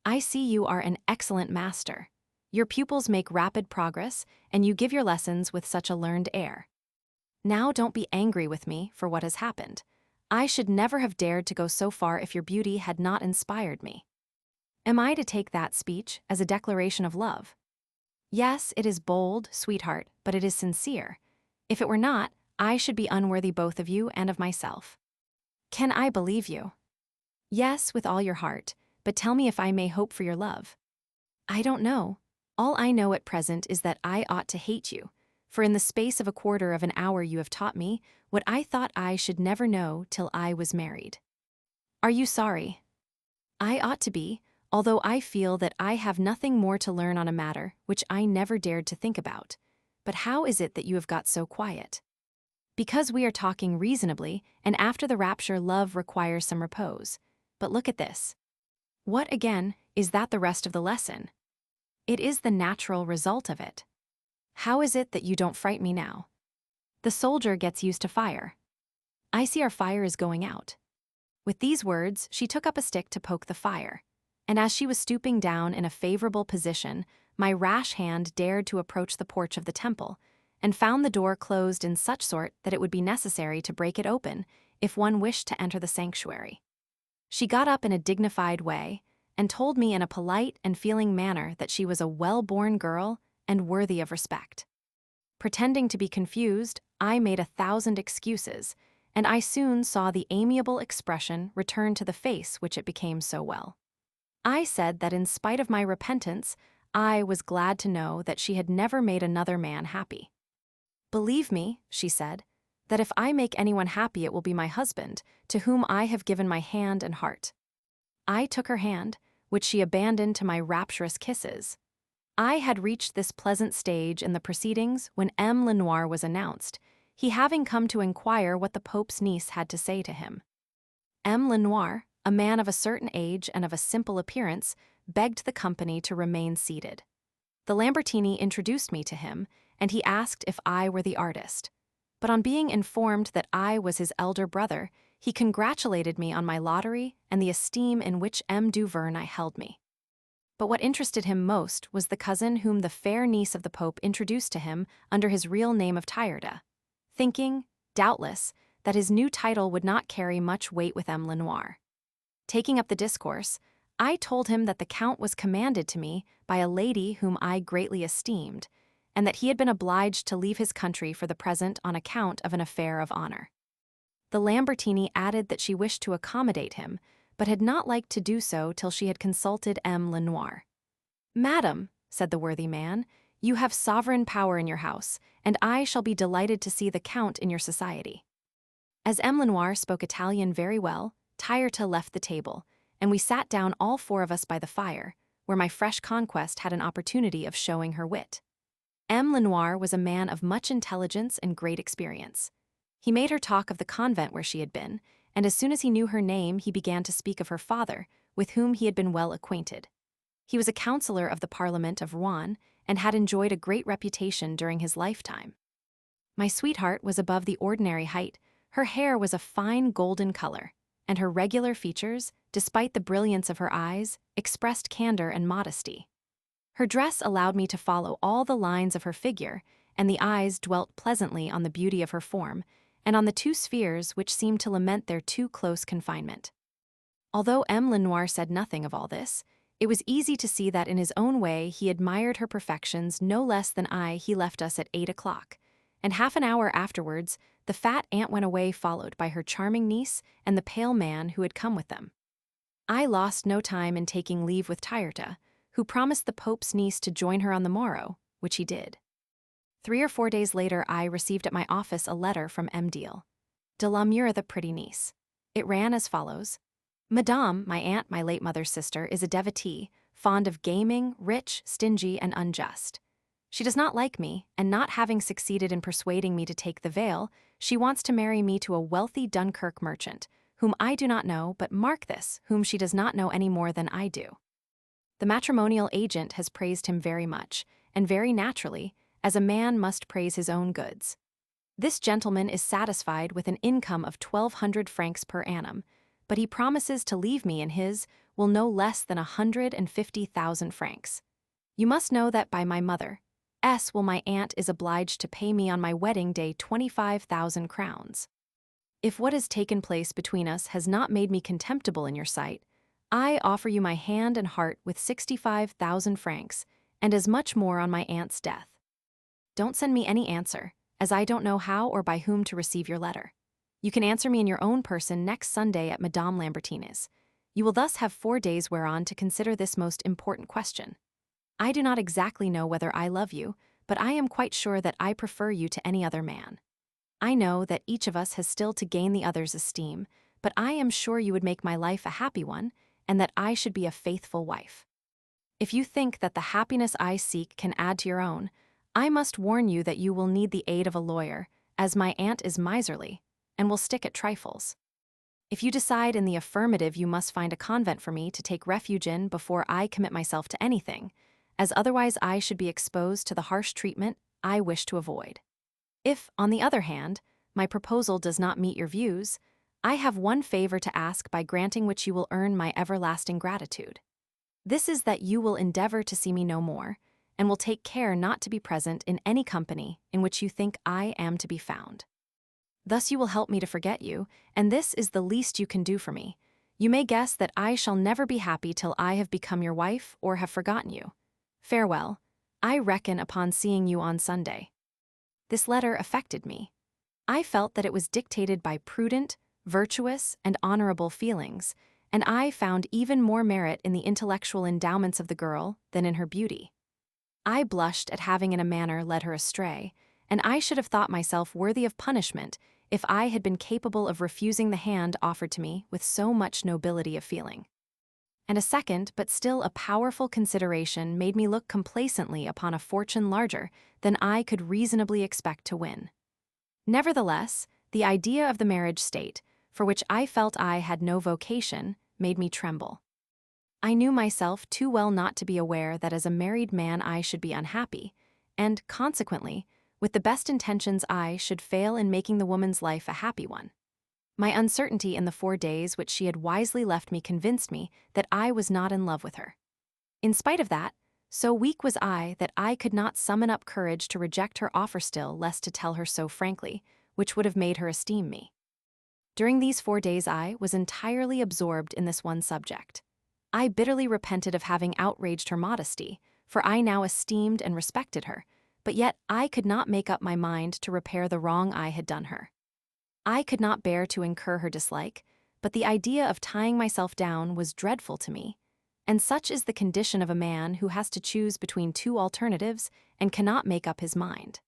I see you are an excellent master. Your pupils make rapid progress, and you give your lessons with such a learned air. Now don't be angry with me for what has happened. I should never have dared to go so far if your beauty had not inspired me. Am I to take that speech as a declaration of love? Yes, it is bold, sweetheart, but it is sincere. If it were not, I should be unworthy both of you and of myself. Can I believe you? Yes, with all your heart, but tell me if I may hope for your love. I don't know. All I know at present is that I ought to hate you, for in the space of a quarter of an hour you have taught me what I thought I should never know till I was married. Are you sorry? I ought to be, although I feel that I have nothing more to learn on a matter which I never dared to think about. But how is it that you have got so quiet? Because we are talking reasonably, and after the rapture love requires some repose. But look at this. What, again, is that the rest of the lesson? It is the natural result of it. How is it that you don't fright me now? The soldier gets used to fire. I see our fire is going out. With these words, she took up a stick to poke the fire, and as she was stooping down in a favorable position, my rash hand dared to approach the porch of the temple, and found the door closed in such sort that it would be necessary to break it open if one wished to enter the sanctuary. She got up in a dignified way, and told me in a polite and feeling manner that she was a well-born girl and worthy of respect. Pretending to be confused, I made 1,000 excuses, and I soon saw the amiable expression return to the face which it became so well. I said that in spite of my repentance, I was glad to know that she had never made another man happy. "Believe me," she said, that if I make anyone happy it will be my husband, to whom I have given my hand and heart. I took her hand, which she abandoned to my rapturous kisses. I had reached this pleasant stage in the proceedings when M. Lenoir was announced, he having come to inquire what the Pope's niece had to say to him. M. Lenoir, a man of a certain age and of a simple appearance, begged the company to remain seated. The Lambertini introduced me to him, and he asked if I were the artist. But on being informed that I was his elder brother, he congratulated me on my lottery and the esteem in which M. du Vernai held me. But what interested him most was the cousin whom the fair niece of the Pope introduced to him under his real name of Tyrda, thinking, doubtless, that his new title would not carry much weight with M. Lenoir. Taking up the discourse, I told him that the Count was commanded to me by a lady whom I greatly esteemed, and that he had been obliged to leave his country for the present on account of an affair of honor. The Lambertini added that she wished to accommodate him, but had not liked to do so till she had consulted M. Lenoir. "Madam," said the worthy man, "you have sovereign power in your house, and I shall be delighted to see the Count in your society." As M. Lenoir spoke Italian very well, Tyrta left the table, and we sat down all four of us by the fire, where my fresh conquest had an opportunity of showing her wit. M. Lenoir was a man of much intelligence and great experience. He made her talk of the convent where she had been, and as soon as he knew her name he began to speak of her father, with whom he had been well acquainted. He was a councillor of the Parliament of Rouen, and had enjoyed a great reputation during his lifetime. My sweetheart was above the ordinary height, her hair was a fine golden color, and her regular features, despite the brilliance of her eyes, expressed candor and modesty. Her dress allowed me to follow all the lines of her figure, and the eyes dwelt pleasantly on the beauty of her form, and on the two spheres which seemed to lament their too close confinement. Although M. Lenoir said nothing of all this, it was easy to see that in his own way he admired her perfections no less than he left us at 8 o'clock, and half an hour afterwards the fat aunt went away followed by her charming niece and the pale man who had come with them. I lost no time in taking leave with Tyrta, who promised the Pope's niece to join her on the morrow, which he did. 3 or 4 days later I received at my office a letter from M. de la Mure, the pretty niece. It ran as follows: "Madame, my aunt, my late mother's sister, is a devotee, fond of gaming, rich, stingy, and unjust. She does not like me, and not having succeeded in persuading me to take the veil, she wants to marry me to a wealthy Dunkirk merchant, whom I do not know, but mark this, whom she does not know any more than I do." The matrimonial agent has praised him very much, and very naturally, as a man must praise his own goods. This gentleman is satisfied with an income of 1,200 francs per annum, but he promises to leave me in his will no less than 150,000 francs. You must know that by my mother, my aunt is obliged to pay me on my wedding day 25,000 crowns. If what has taken place between us has not made me contemptible in your sight, I offer you my hand and heart with 65,000 francs, and as much more on my aunt's death. Don't send me any answer, as I don't know how or by whom to receive your letter. You can answer me in your own person next Sunday at Madame Lambertini's. You will thus have 4 days whereon to consider this most important question. I do not exactly know whether I love you, but I am quite sure that I prefer you to any other man. I know that each of us has still to gain the other's esteem, but I am sure you would make my life a happy one, and that I should be a faithful wife. If you think that the happiness I seek can add to your own, I must warn you that you will need the aid of a lawyer, as my aunt is miserly, and will stick at trifles. If you decide in the affirmative, you must find a convent for me to take refuge in before I commit myself to anything, as otherwise I should be exposed to the harsh treatment I wish to avoid. If, on the other hand, my proposal does not meet your views, I have one favor to ask by granting which you will earn my everlasting gratitude. This is that you will endeavor to see me no more, and will take care not to be present in any company in which you think I am to be found. Thus you will help me to forget you, and this is the least you can do for me. You may guess that I shall never be happy till I have become your wife or have forgotten you. Farewell. I reckon upon seeing you on Sunday. This letter affected me. I felt that it was dictated by prudent, virtuous, and honorable feelings, and I found even more merit in the intellectual endowments of the girl than in her beauty. I blushed at having in a manner led her astray, and I should have thought myself worthy of punishment if I had been capable of refusing the hand offered to me with so much nobility of feeling. And a second, but still a powerful consideration made me look complacently upon a fortune larger than I could reasonably expect to win. Nevertheless, the idea of the marriage state, for which I felt I had no vocation, made me tremble. I knew myself too well not to be aware that as a married man I should be unhappy, and, consequently, with the best intentions I should fail in making the woman's life a happy one. My uncertainty in the 4 days which she had wisely left me convinced me that I was not in love with her. In spite of that, so weak was I that I could not summon up courage to reject her offer still less to tell her so frankly, which would have made her esteem me. During these 4 days I was entirely absorbed in this one subject. I bitterly repented of having outraged her modesty, for I now esteemed and respected her, but yet I could not make up my mind to repair the wrong I had done her. I could not bear to incur her dislike, but the idea of tying myself down was dreadful to me, and such is the condition of a man who has to choose between 2 alternatives and cannot make up his mind.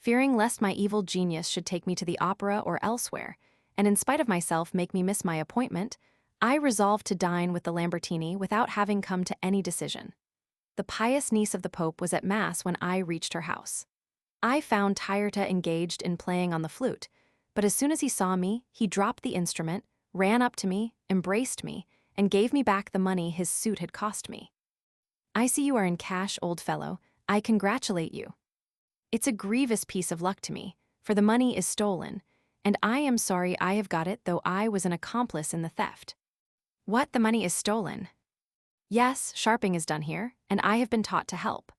Fearing lest my evil genius should take me to the opera or elsewhere, and in spite of myself make me miss my appointment, I resolved to dine with the Lambertini without having come to any decision. The pious niece of the Pope was at Mass when I reached her house. I found Tyrta engaged in playing on the flute, but as soon as he saw me, he dropped the instrument, ran up to me, embraced me, and gave me back the money his suit had cost me. "I see you are in cash, old fellow. I congratulate you. It's a grievous piece of luck to me, for the money is stolen, and I am sorry I have got it, though I was an accomplice in the theft." "What, the money is stolen?" "Yes, sharping is done here, and I have been taught to help.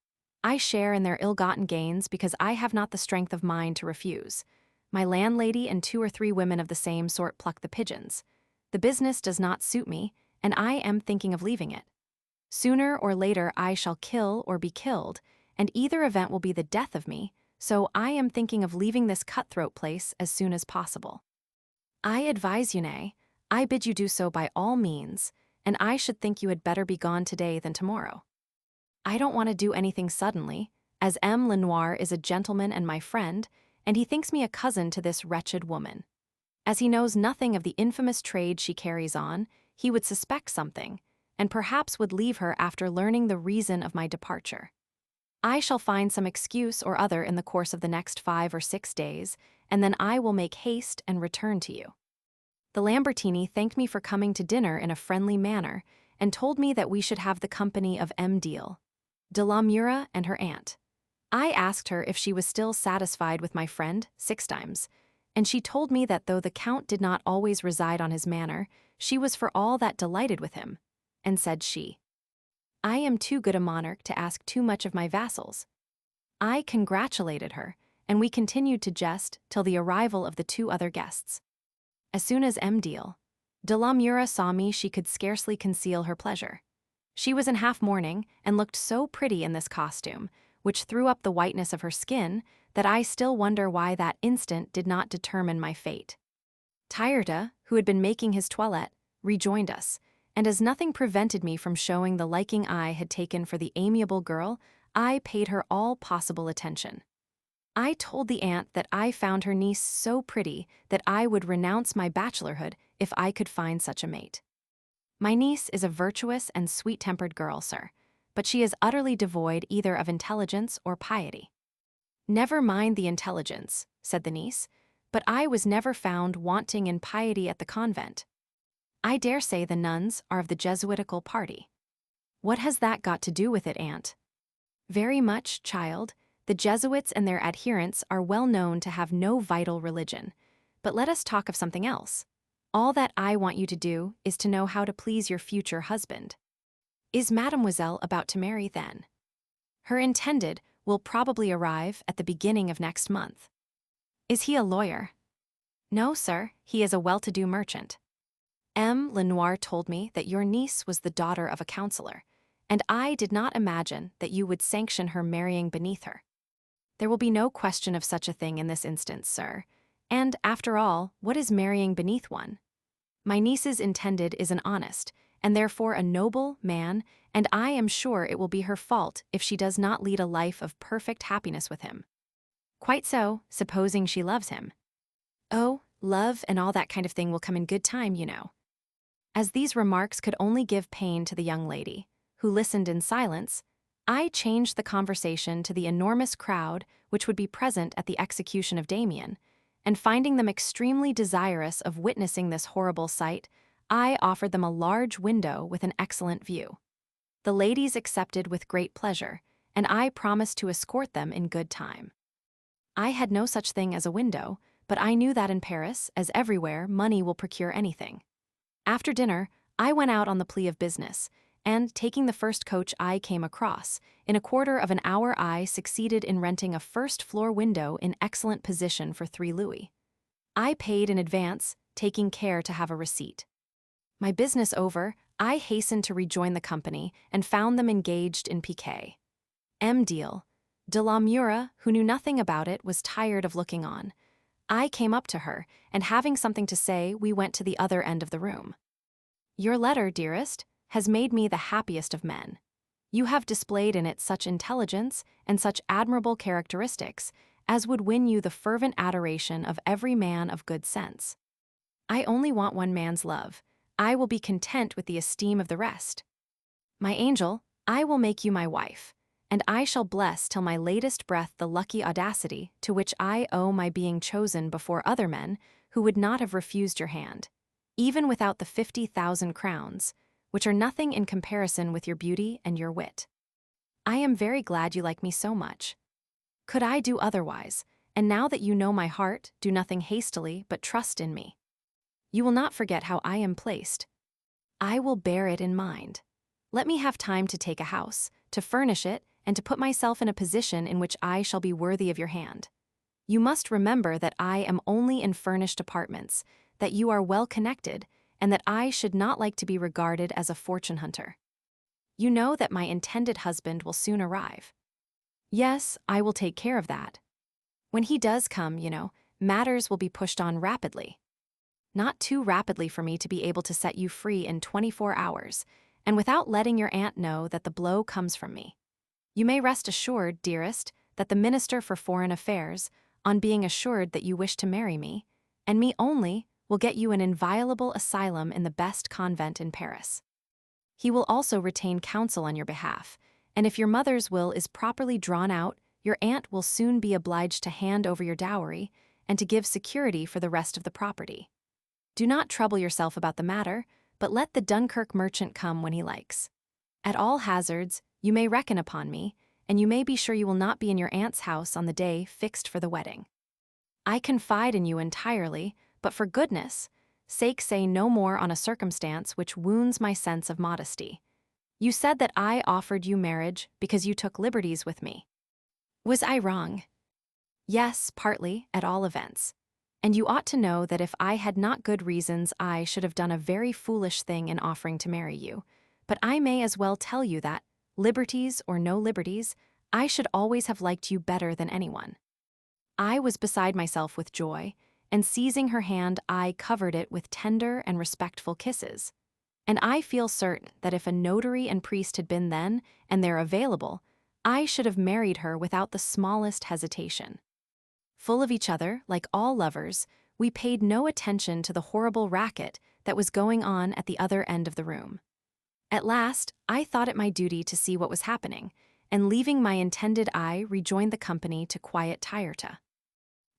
I share in their ill-gotten gains because I have not the strength of mind to refuse. My landlady and 2 or 3 women of the same sort pluck the pigeons. The business does not suit me, and I am thinking of leaving it. Sooner or later I shall kill or be killed, and either event will be the death of me, so I am thinking of leaving this cutthroat place as soon as possible. I advise you, nay, I bid you do so by all means, and I should think you had better be gone today than tomorrow. I don't want to do anything suddenly, as M. Lenoir is a gentleman and my friend, and he thinks me a cousin to this wretched woman. As he knows nothing of the infamous trade she carries on, he would suspect something, and perhaps would leave her after learning the reason of my departure. I shall find some excuse or other in the course of the next 5 or 6 days, and then I will make haste and return to you." The Lambertini thanked me for coming to dinner in a friendly manner, and told me that we should have the company of M. Deal, de la Mura, and her aunt. I asked her if she was still satisfied with my friend 6 times, and she told me that though the Count did not always reside on his manor, she was for all that delighted with him, and said she, "I am too good a monarch to ask too much of my vassals." I congratulated her, and we continued to jest till the arrival of the 2 other guests. As soon as M. Deal, de la Mura saw me, she could scarcely conceal her pleasure. She was in half mourning, and looked so pretty in this costume, which threw up the whiteness of her skin, that I still wonder why that instant did not determine my fate. Tyrta, who had been making his toilette, rejoined us, and as nothing prevented me from showing the liking I had taken for the amiable girl, I paid her all possible attention. I told the aunt that I found her niece so pretty that I would renounce my bachelorhood if I could find such a mate. My niece is a virtuous and sweet-tempered girl, sir, but she is utterly devoid either of intelligence or piety. "Never mind the intelligence," said the niece, "but I was never found wanting in piety at the convent. I dare say the nuns are of the Jesuitical party." "What has that got to do with it, aunt?" "Very much, child. The Jesuits and their adherents are well known to have no vital religion. But let us talk of something else. All that I want you to do is to know how to please your future husband." "Is Mademoiselle about to marry, then?" "Her intended will probably arrive at the beginning of next month." "Is he a lawyer?" "No, sir, he is a well-to-do merchant." M. Lenoir told me that your niece was the daughter of a counselor, and I did not imagine that you would sanction her marrying beneath her. There will be no question of such a thing in this instance, sir, and, after all, what is marrying beneath one? My niece's intended is an honest, and therefore a noble, man, and I am sure it will be her fault if she does not lead a life of perfect happiness with him. "Quite so, supposing she loves him." Oh, love and all that kind of thing will come in good time, you know. As these remarks could only give pain to the young lady, who listened in silence, I changed the conversation to the enormous crowd which would be present at the execution of Damien, and finding them extremely desirous of witnessing this horrible sight, I offered them a large window with an excellent view. The ladies accepted with great pleasure, and I promised to escort them in good time. I had no such thing as a window, but I knew that in Paris, as everywhere, money will procure anything. After dinner, I went out on the plea of business, and, taking the first coach I came across, in a quarter of an hour I succeeded in renting a first-floor window in excellent position for 3 louis. I paid in advance, taking care to have a receipt. My business over, I hastened to rejoin the company and found them engaged in piquet. M. Deal. De la Mura, who knew nothing about it, was tired of looking on. I came up to her, and having something to say, we went to the other end of the room. Your letter, dearest, has made me the happiest of men. You have displayed in it such intelligence and such admirable characteristics as would win you the fervent adoration of every man of good sense. I only want one man's love. I will be content with the esteem of the rest. My angel, I will make you my wife, and I shall bless till my latest breath the lucky audacity to which I owe my being chosen before other men who would not have refused your hand, even without the 50,000 crowns, which are nothing in comparison with your beauty and your wit. I am very glad you like me so much. Could I do otherwise, and now that you know my heart, do nothing hastily, but trust in me. You will not forget how I am placed. I will bear it in mind. Let me have time to take a house, to furnish it, and to put myself in a position in which I shall be worthy of your hand. You must remember that I am only in furnished apartments, that you are well connected, and that I should not like to be regarded as a fortune hunter. You know that my intended husband will soon arrive. Yes, I will take care of that. When he does come, you know, matters will be pushed on rapidly. Not too rapidly for me to be able to set you free in 24 hours, and without letting your aunt know that the blow comes from me. You may rest assured, dearest, that the Minister for Foreign Affairs, on being assured that you wish to marry me, and me only, will get you an inviolable asylum in the best convent in Paris. He will also retain counsel on your behalf, and if your mother's will is properly drawn out, your aunt will soon be obliged to hand over your dowry and to give security for the rest of the property. Do not trouble yourself about the matter, but let the Dunkirk merchant come when he likes. At all hazards, you may reckon upon me, and you may be sure you will not be in your aunt's house on the day fixed for the wedding. I confide in you entirely, but for goodness' sake say no more on a circumstance which wounds my sense of modesty. You said that I offered you marriage because you took liberties with me. Was I wrong? Yes, partly, at all events. And you ought to know that if I had not good reasons, I should have done a very foolish thing in offering to marry you. But I may as well tell you that, liberties or no liberties, I should always have liked you better than anyone. I was beside myself with joy, and seizing her hand, I covered it with tender and respectful kisses. And I feel certain that if a notary and priest had been then, and they're available, I should have married her without the smallest hesitation. Full of each other, like all lovers, we paid no attention to the horrible racket that was going on at the other end of the room. At last, I thought it my duty to see what was happening, and leaving my intended I rejoined the company to quiet Tyrta.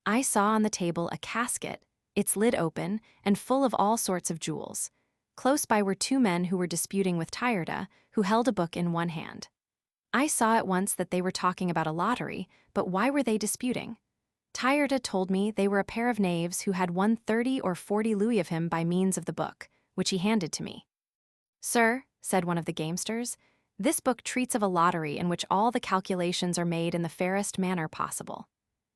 I saw on the table a casket, its lid open, and full of all sorts of jewels. Close by were 2 men who were disputing with Tyrta, who held a book in one hand. I saw at once that they were talking about a lottery, but why were they disputing? Tyrta told me they were a pair of knaves who had won 30 or 40 louis of him by means of the book, which he handed to me. Sir, said one of the gamesters, this book treats of a lottery in which all the calculations are made in the fairest manner possible.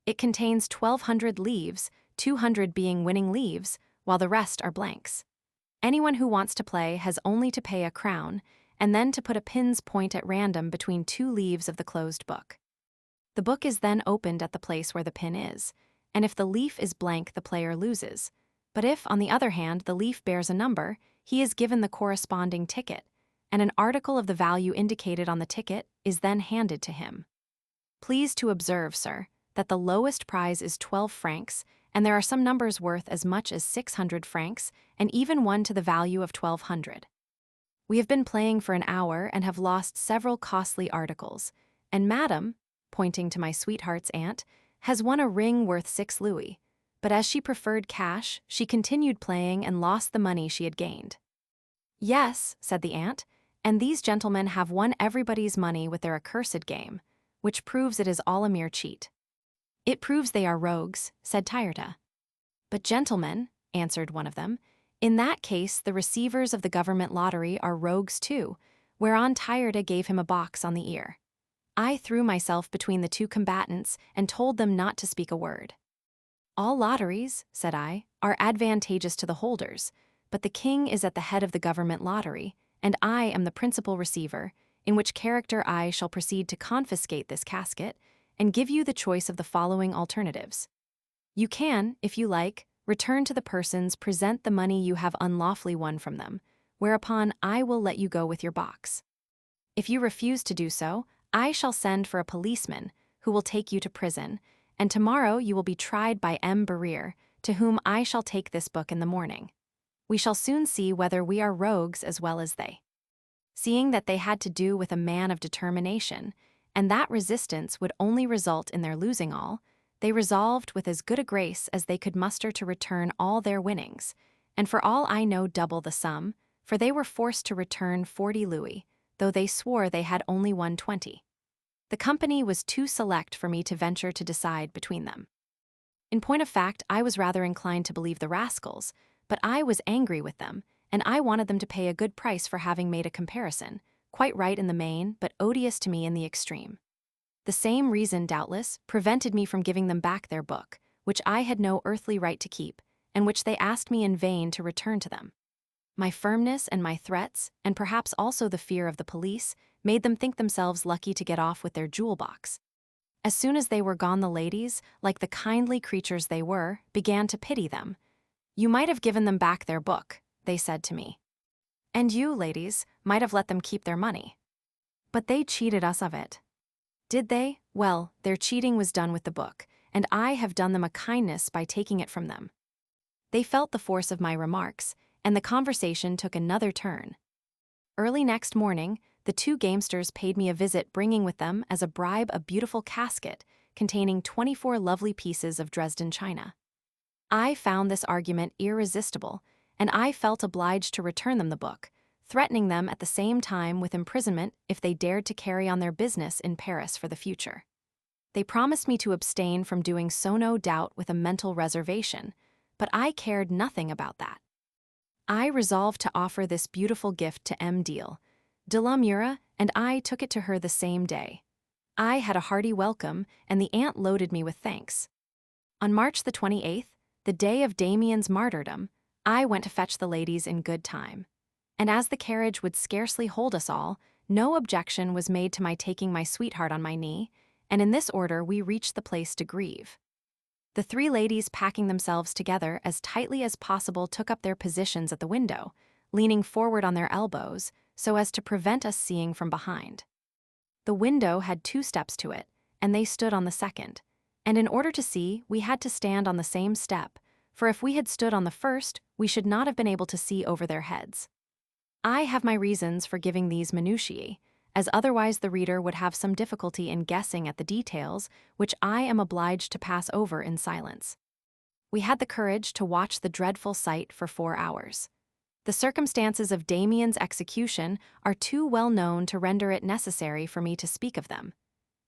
It contains 1,200 leaves, 200 being winning leaves, while the rest are blanks. Anyone who wants to play has only to pay a crown, and then to put a pin's point at random between 2 leaves of the closed book. The book is then opened at the place where the pin is, and if the leaf is blank, the player loses. But if, on the other hand, the leaf bears a number, he is given the corresponding ticket, and an article of the value indicated on the ticket is then handed to him. Please to observe, sir, that the lowest prize is 12 francs, and there are some numbers worth as much as 600 francs, and even one to the value of 1,200. We have been playing for an hour and have lost several costly articles, and Madame, pointing to my sweetheart's aunt, has won a ring worth 6 louis, but as she preferred cash, she continued playing and lost the money she had gained. Yes, said the aunt, and these gentlemen have won everybody's money with their accursed game, which proves it is all a mere cheat. It proves they are rogues, said Tyrta. But gentlemen, answered one of them, in that case the receivers of the government lottery are rogues too, whereon Tyrta gave him a box on the ear. I threw myself between the two combatants and told them not to speak a word. All lotteries, said I, are advantageous to the holders, but the king is at the head of the government lottery, and I am the principal receiver, in which character I shall proceed to confiscate this casket and give you the choice of the following alternatives. You can, if you like, return to the persons, present the money you have unlawfully won from them, whereupon I will let you go with your box. If you refuse to do so, I shall send for a policeman who will take you to prison, and tomorrow you will be tried by M. Barriere, to whom I shall take this book in the morning. We shall soon see whether we are rogues as well as they. Seeing that they had to do with a man of determination, and that resistance would only result in their losing all, they resolved with as good a grace as they could muster to return all their winnings, and for all I know double the sum, for they were forced to return 40 louis, though they swore they had only won 20. The company was too select for me to venture to decide between them. In point of fact, I was rather inclined to believe the rascals, but I was angry with them, and I wanted them to pay a good price for having made a comparison, quite right in the main, but odious to me in the extreme. The same reason, doubtless, prevented me from giving them back their book, which I had no earthly right to keep, and which they asked me in vain to return to them. My firmness and my threats, and perhaps also the fear of the police, made them think themselves lucky to get off with their jewel box. As soon as they were gone, the ladies, like the kindly creatures they were, began to pity them. You might have given them back their book, they said to me. And you, ladies, might have let them keep their money. But they cheated us of it. Did they? Well, their cheating was done with the book, and I have done them a kindness by taking it from them. They felt the force of my remarks, and the conversation took another turn. Early next morning, the two gamesters paid me a visit, bringing with them as a bribe a beautiful casket containing 24 lovely pieces of Dresden china. I found this argument irresistible, and I felt obliged to return them the book, threatening them at the same time with imprisonment if they dared to carry on their business in Paris for the future. They promised me to abstain from doing so, no doubt with a mental reservation, but I cared nothing about that. I resolved to offer this beautiful gift to M. de la Mura, and I took it to her the same day. I had a hearty welcome, and the aunt loaded me with thanks. On March the 28th, the day of Damien's martyrdom, I went to fetch the ladies in good time. And as the carriage would scarcely hold us all, no objection was made to my taking my sweetheart on my knee, and in this order we reached the place to grieve. The three ladies, packing themselves together as tightly as possible, took up their positions at the window, leaning forward on their elbows, so as to prevent us seeing from behind. The window had 2 steps to it, and they stood on the second, and in order to see, we had to stand on the same step, for if we had stood on the first, we should not have been able to see over their heads. I have my reasons for giving these minutiae, as otherwise the reader would have some difficulty in guessing at the details, which I am obliged to pass over in silence. We had the courage to watch the dreadful sight for 4 hours. The circumstances of Damien's execution are too well known to render it necessary for me to speak of them.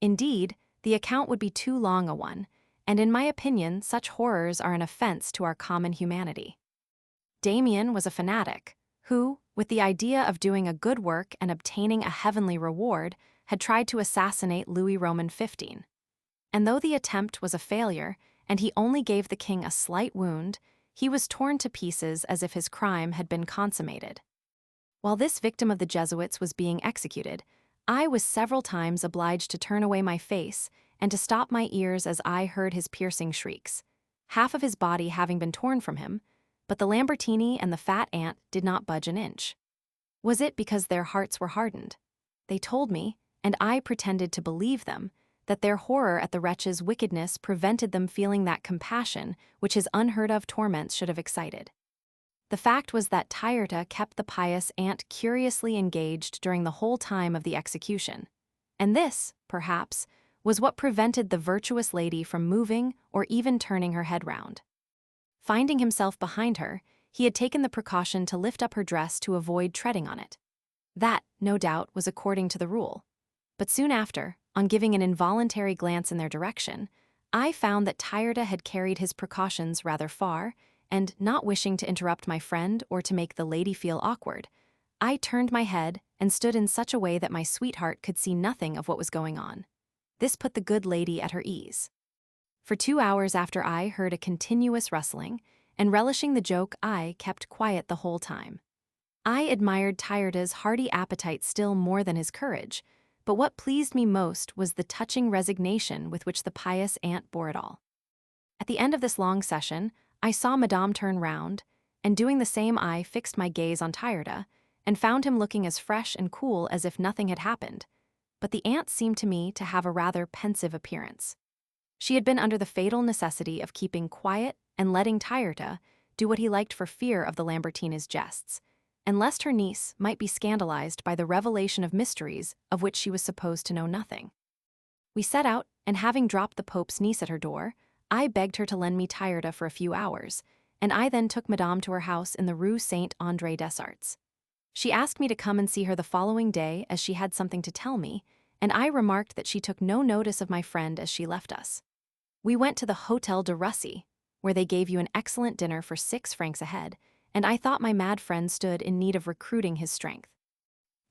Indeed, the account would be too long a one, and in my opinion such horrors are an offense to our common humanity. Damien was a fanatic, who, with the idea of doing a good work and obtaining a heavenly reward, had tried to assassinate Louis Roman XV. And though the attempt was a failure, and he only gave the king a slight wound, he was torn to pieces as if his crime had been consummated. While this victim of the Jesuits was being executed, I was several times obliged to turn away my face and to stop my ears as I heard his piercing shrieks, half of his body having been torn from him, but the Lambertini and the fat aunt did not budge an inch. Was it because their hearts were hardened? They told me, and I pretended to believe them, that their horror at the wretch's wickedness prevented them feeling that compassion which his unheard-of torments should have excited. The fact was that Tyrta kept the pious aunt curiously engaged during the whole time of the execution. And this, perhaps, was what prevented the virtuous lady from moving or even turning her head round. Finding himself behind her, he had taken the precaution to lift up her dress to avoid treading on it. That, no doubt, was according to the rule. But soon after, on giving an involuntary glance in their direction, I found that Tyrta had carried his precautions rather far, and, not wishing to interrupt my friend or to make the lady feel awkward, I turned my head and stood in such a way that my sweetheart could see nothing of what was going on. This put the good lady at her ease. For 2 hours after I heard a continuous rustling, and relishing the joke, I kept quiet the whole time. I admired Tyrta's hearty appetite still more than his courage, but what pleased me most was the touching resignation with which the pious aunt bore it all. At the end of this long session, I saw Madame turn round, and doing the same I fixed my gaze on Tyrta, and found him looking as fresh and cool as if nothing had happened, but the aunt seemed to me to have a rather pensive appearance. She had been under the fatal necessity of keeping quiet and letting Tyrta do what he liked for fear of the Lambertina's jests, and lest her niece might be scandalized by the revelation of mysteries of which she was supposed to know nothing. We set out, and having dropped the Pope's niece at her door, I begged her to lend me Tyrta for a few hours, and I then took Madame to her house in the Rue Saint-André des Arts. She asked me to come and see her the following day as she had something to tell me, and I remarked that she took no notice of my friend as she left us. We went to the Hôtel de Russy, where they gave you an excellent dinner for 6 francs a head, and I thought my mad friend stood in need of recruiting his strength.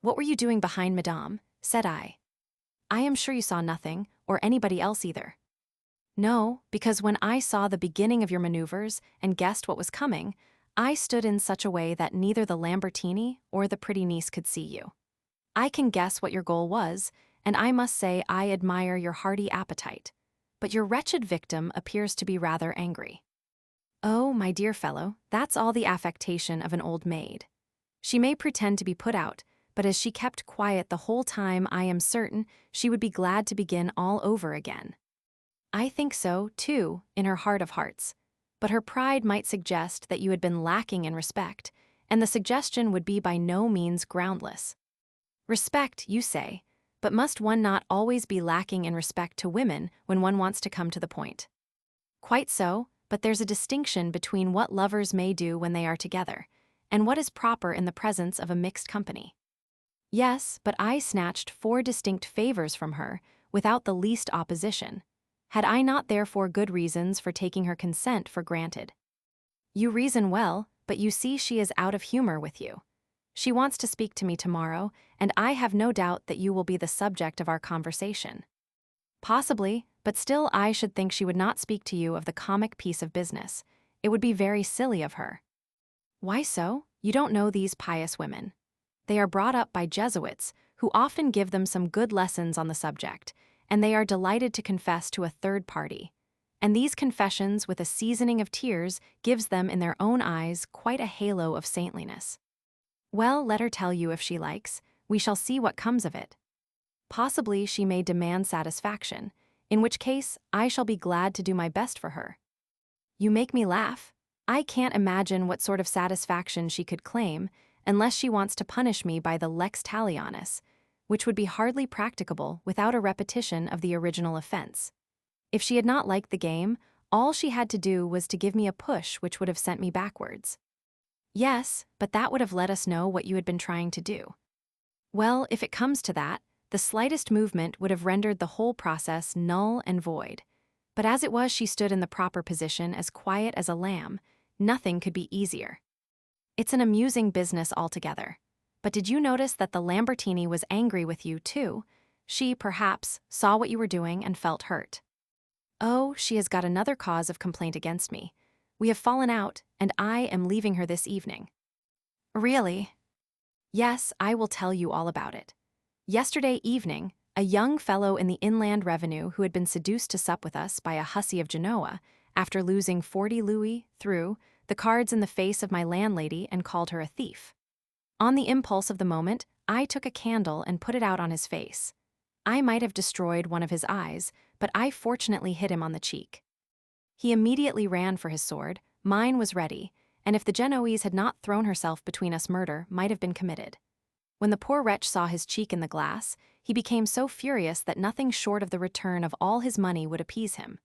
"What were you doing behind Madame?" said I. "I am sure you saw nothing, or anybody else either." "No, because when I saw the beginning of your maneuvers and guessed what was coming, I stood in such a way that neither the Lambertini or the pretty niece could see you. I can guess what your goal was, and I must say I admire your hearty appetite, but your wretched victim appears to be rather angry." "Oh, my dear fellow, that's all the affectation of an old maid. She may pretend to be put out, but as she kept quiet the whole time, I am certain she would be glad to begin all over again." "I think so, too, in her heart of hearts. But her pride might suggest that you had been lacking in respect, and the suggestion would be by no means groundless. Respect, you say, but must one not always be lacking in respect to women when one wants to come to the point?" "Quite so, but there's a distinction between what lovers may do when they are together, and what is proper in the presence of a mixed company." "Yes, but I snatched 4 distinct favors from her, without the least opposition. Had I not therefore good reasons for taking her consent for granted?" "You reason well, but you see she is out of humor with you. She wants to speak to me tomorrow, and I have no doubt that you will be the subject of our conversation." "Possibly, but still I should think she would not speak to you of the comic piece of business. It would be very silly of her." "Why so? You don't know these pious women. They are brought up by Jesuits, who often give them some good lessons on the subject, and they are delighted to confess to a third party. And these confessions with a seasoning of tears gives them in their own eyes quite a halo of saintliness." "Well, let her tell you if she likes. We shall see what comes of it. Possibly she may demand satisfaction, in which case I shall be glad to do my best for her." "You make me laugh. I can't imagine what sort of satisfaction she could claim, unless she wants to punish me by the lex talionis, which would be hardly practicable without a repetition of the original offense. If she had not liked the game, all she had to do was to give me a push which would have sent me backwards." "Yes, but that would have let us know what you had been trying to do." "Well, if it comes to that, the slightest movement would have rendered the whole process null and void. But as it was, she stood in the proper position as quiet as a lamb. Nothing could be easier. It's an amusing business altogether. But did you notice that the Lambertini was angry with you, too? She, perhaps, saw what you were doing and felt hurt." "Oh, she has got another cause of complaint against me. We have fallen out, and I am leaving her this evening." "Really?" "Yes, I will tell you all about it. Yesterday evening, a young fellow in the Inland Revenue who had been seduced to sup with us by a hussy of Genoa, after losing 40 louis, threw the cards in the face of my landlady and called her a thief. On the impulse of the moment, I took a candle and put it out on his face. I might have destroyed one of his eyes, but I fortunately hit him on the cheek. He immediately ran for his sword, mine was ready, and if the Genoese had not thrown herself between us, murder might have been committed. When the poor wretch saw his cheek in the glass, he became so furious that nothing short of the return of all his money would appease him.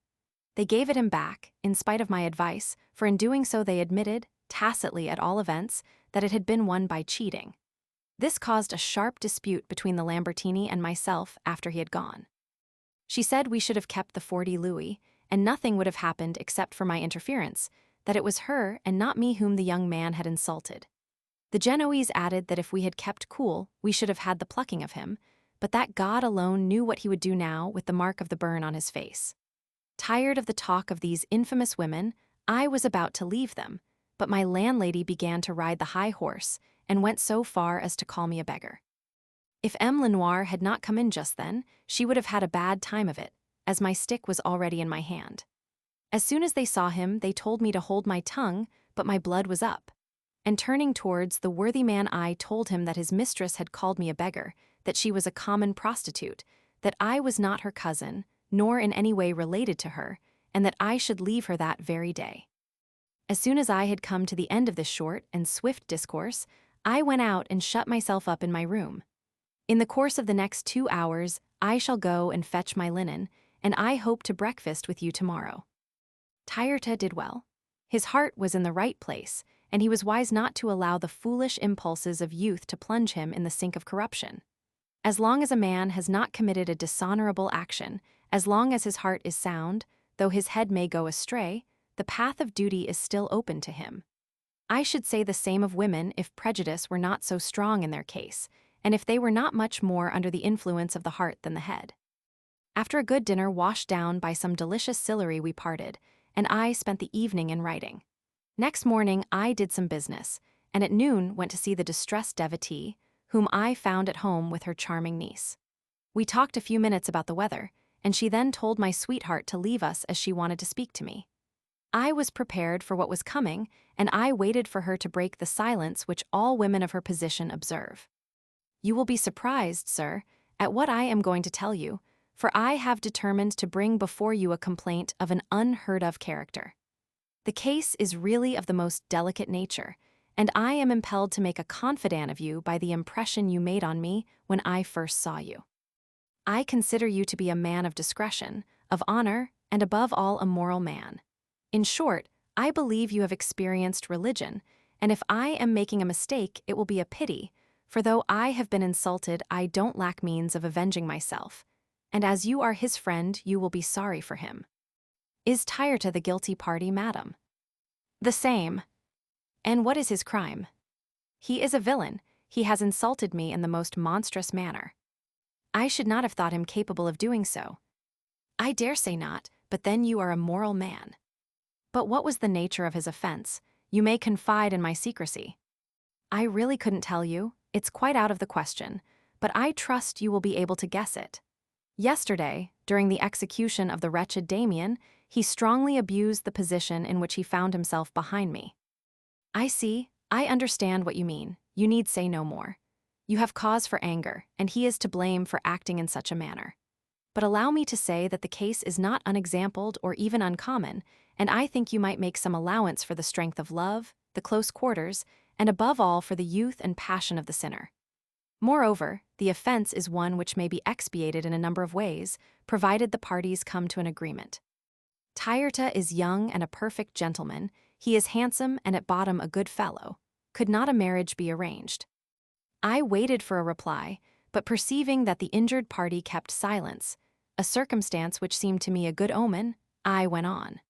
They gave it him back, in spite of my advice, for in doing so they admitted, tacitly at all events, that it had been won by cheating. This caused a sharp dispute between the Lambertini and myself after he had gone. She said we should have kept the 40 louis, and nothing would have happened except for my interference, that it was her and not me whom the young man had insulted. The Genoese added that if we had kept cool, we should have had the plucking of him, but that God alone knew what he would do now with the mark of the burn on his face. Tired of the talk of these infamous women, I was about to leave them, but my landlady began to ride the high horse and went so far as to call me a beggar. If M. Lenoir had not come in just then, she would have had a bad time of it, as my stick was already in my hand. As soon as they saw him, they told me to hold my tongue, but my blood was up. And turning towards the worthy man, I told him that his mistress had called me a beggar, that she was a common prostitute, that I was not her cousin, nor in any way related to her, and that I should leave her that very day. As soon as I had come to the end of this short and swift discourse, I went out and shut myself up in my room. In the course of the next 2 hours, I shall go and fetch my linen, and I hope to breakfast with you tomorrow. Tyrta did well. His heart was in the right place, and he was wise not to allow the foolish impulses of youth to plunge him in the sink of corruption. As long as a man has not committed a dishonorable action, as long as his heart is sound, though his head may go astray, the path of duty is still open to him. I should say the same of women if prejudice were not so strong in their case, and if they were not much more under the influence of the heart than the head. After a good dinner washed down by some delicious Sillery, we parted, and I spent the evening in writing. Next morning I did some business, and at noon went to see the distressed devotee, whom I found at home with her charming niece. We talked a few minutes about the weather, and she then told my sweetheart to leave us as she wanted to speak to me. I was prepared for what was coming, and I waited for her to break the silence which all women of her position observe. You will be surprised, sir, at what I am going to tell you, for I have determined to bring before you a complaint of an unheard-of character. The case is really of the most delicate nature, and I am impelled to make a confidant of you by the impression you made on me when I first saw you. I consider you to be a man of discretion, of honor, and above all a moral man. In short, I believe you have experienced religion, and if I am making a mistake, it will be a pity, for though I have been insulted, I don't lack means of avenging myself, and as you are his friend, you will be sorry for him. Is Tyrta the guilty party, madam? The same. And what is his crime? He is a villain. He has insulted me in the most monstrous manner. I should not have thought him capable of doing so. I dare say not, but then you are a moral man. But what was the nature of his offense? You may confide in my secrecy. I really couldn't tell you. It's quite out of the question, but I trust you will be able to guess it. Yesterday, during the execution of the wretched Damien, he strongly abused the position in which he found himself behind me. I see, I understand what you mean. You need say no more. You have cause for anger, and he is to blame for acting in such a manner. But allow me to say that the case is not unexampled or even uncommon, and I think you might make some allowance for the strength of love, the close quarters, and above all for the youth and passion of the sinner. Moreover, the offense is one which may be expiated in a number of ways, provided the parties come to an agreement. Tyrta is young and a perfect gentleman, he is handsome and at bottom a good fellow. Could not a marriage be arranged? I waited for a reply, but perceiving that the injured party kept silence, a circumstance which seemed to me a good omen, I went on.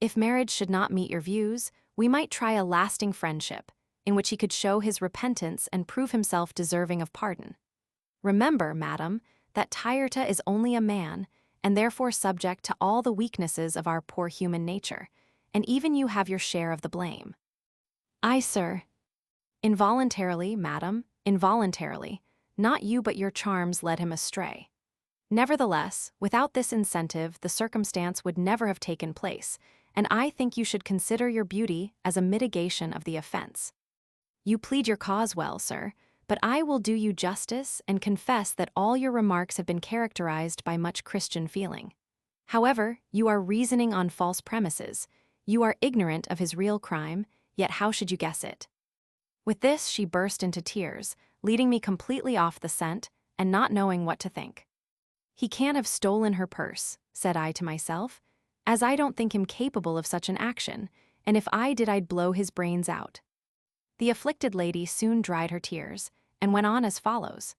If marriage should not meet your views, we might try a lasting friendship, in which he could show his repentance and prove himself deserving of pardon. Remember, madam, that Tyrta is only a man, and therefore subject to all the weaknesses of our poor human nature, and even you have your share of the blame. I, sir. Involuntarily, madam, involuntarily, not you but your charms led him astray. Nevertheless, without this incentive, the circumstance would never have taken place, and I think you should consider your beauty as a mitigation of the offense. You plead your cause well, sir, but I will do you justice and confess that all your remarks have been characterized by much Christian feeling. However, you are reasoning on false premises. You are ignorant of his real crime, yet how should you guess it? With this, she burst into tears, leading me completely off the scent and not knowing what to think. He can't have stolen her purse, said I to myself, as I don't think him capable of such an action, and if I did, I'd blow his brains out. The afflicted lady soon dried her tears and went on as follows.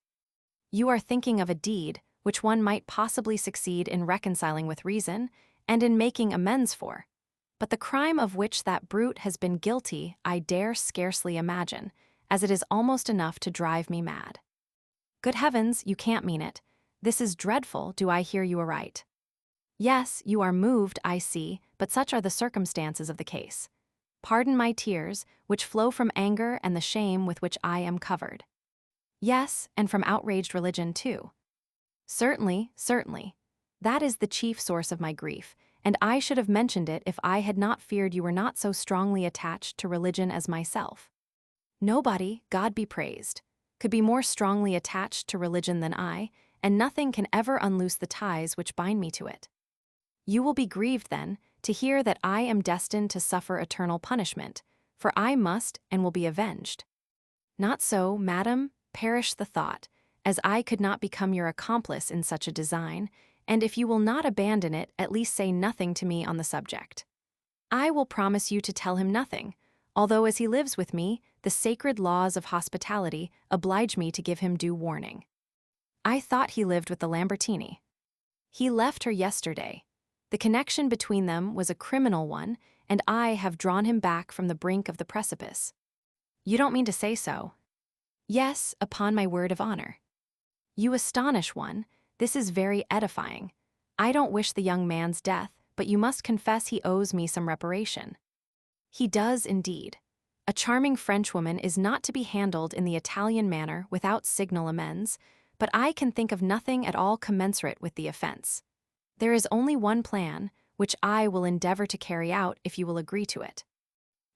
You are thinking of a deed which one might possibly succeed in reconciling with reason and in making amends for. But the crime of which that brute has been guilty I dare scarcely imagine, as it is almost enough to drive me mad. Good heavens, you can't mean it. This is dreadful, do I hear you aright? Yes, you are moved, I see, but such are the circumstances of the case. Pardon my tears, which flow from anger and the shame with which I am covered. Yes, and from outraged religion too. Certainly, certainly. That is the chief source of my grief, and I should have mentioned it if I had not feared you were not so strongly attached to religion as myself. Nobody, God be praised, could be more strongly attached to religion than I, and nothing can ever unloose the ties which bind me to it. You will be grieved, then, to hear that I am destined to suffer eternal punishment, for I must and will be avenged. Not so, madam, perish the thought, as I could not become your accomplice in such a design, and if you will not abandon it, at least say nothing to me on the subject. I will promise you to tell him nothing, although as he lives with me, the sacred laws of hospitality oblige me to give him due warning. I thought he lived with the Lambertini. He left her yesterday. The connection between them was a criminal one, and I have drawn him back from the brink of the precipice. You don't mean to say so? Yes, upon my word of honor. You astonish one. This is very edifying. I don't wish the young man's death, but you must confess he owes me some reparation. He does indeed. A charming Frenchwoman is not to be handled in the Italian manner without signal amends, but I can think of nothing at all commensurate with the offense. There is only one plan, which I will endeavor to carry out if you will agree to it.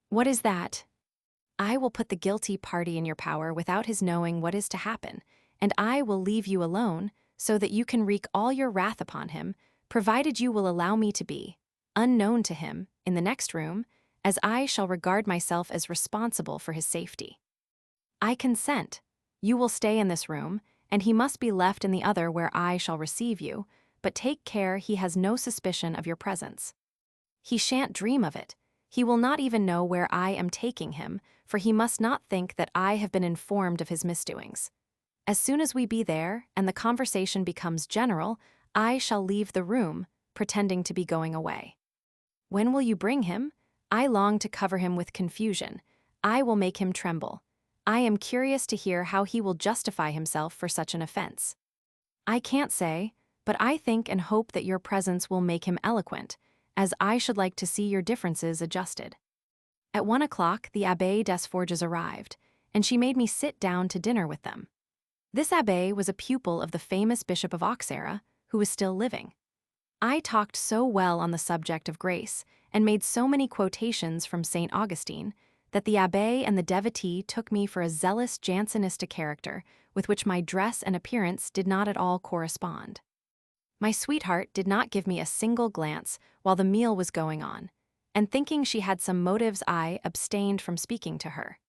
What is that? I will put the guilty party in your power without his knowing what is to happen, and I will leave you alone, so that you can wreak all your wrath upon him, provided you will allow me to be, unknown to him, in the next room, as I shall regard myself as responsible for his safety. I consent. You will stay in this room, and he must be left in the other where I shall receive you, but take care he has no suspicion of your presence. He shan't dream of it. He will not even know where I am taking him, for he must not think that I have been informed of his misdoings. As soon as we be there, and the conversation becomes general, I shall leave the room, pretending to be going away. When will you bring him? I long to cover him with confusion. I will make him tremble. I am curious to hear how he will justify himself for such an offense. I can't say, but I think and hope that your presence will make him eloquent, as I should like to see your differences adjusted. At 1 o'clock, the Abbé Desforges arrived, and she made me sit down to dinner with them. This abbé was a pupil of the famous Bishop of Auxerre, who was still living. I talked so well on the subject of grace, and made so many quotations from St. Augustine, that the abbé and the devotee took me for a zealous Jansenist character with which my dress and appearance did not at all correspond. My sweetheart did not give me a single glance while the meal was going on, and thinking she had some motives, I abstained from speaking to her.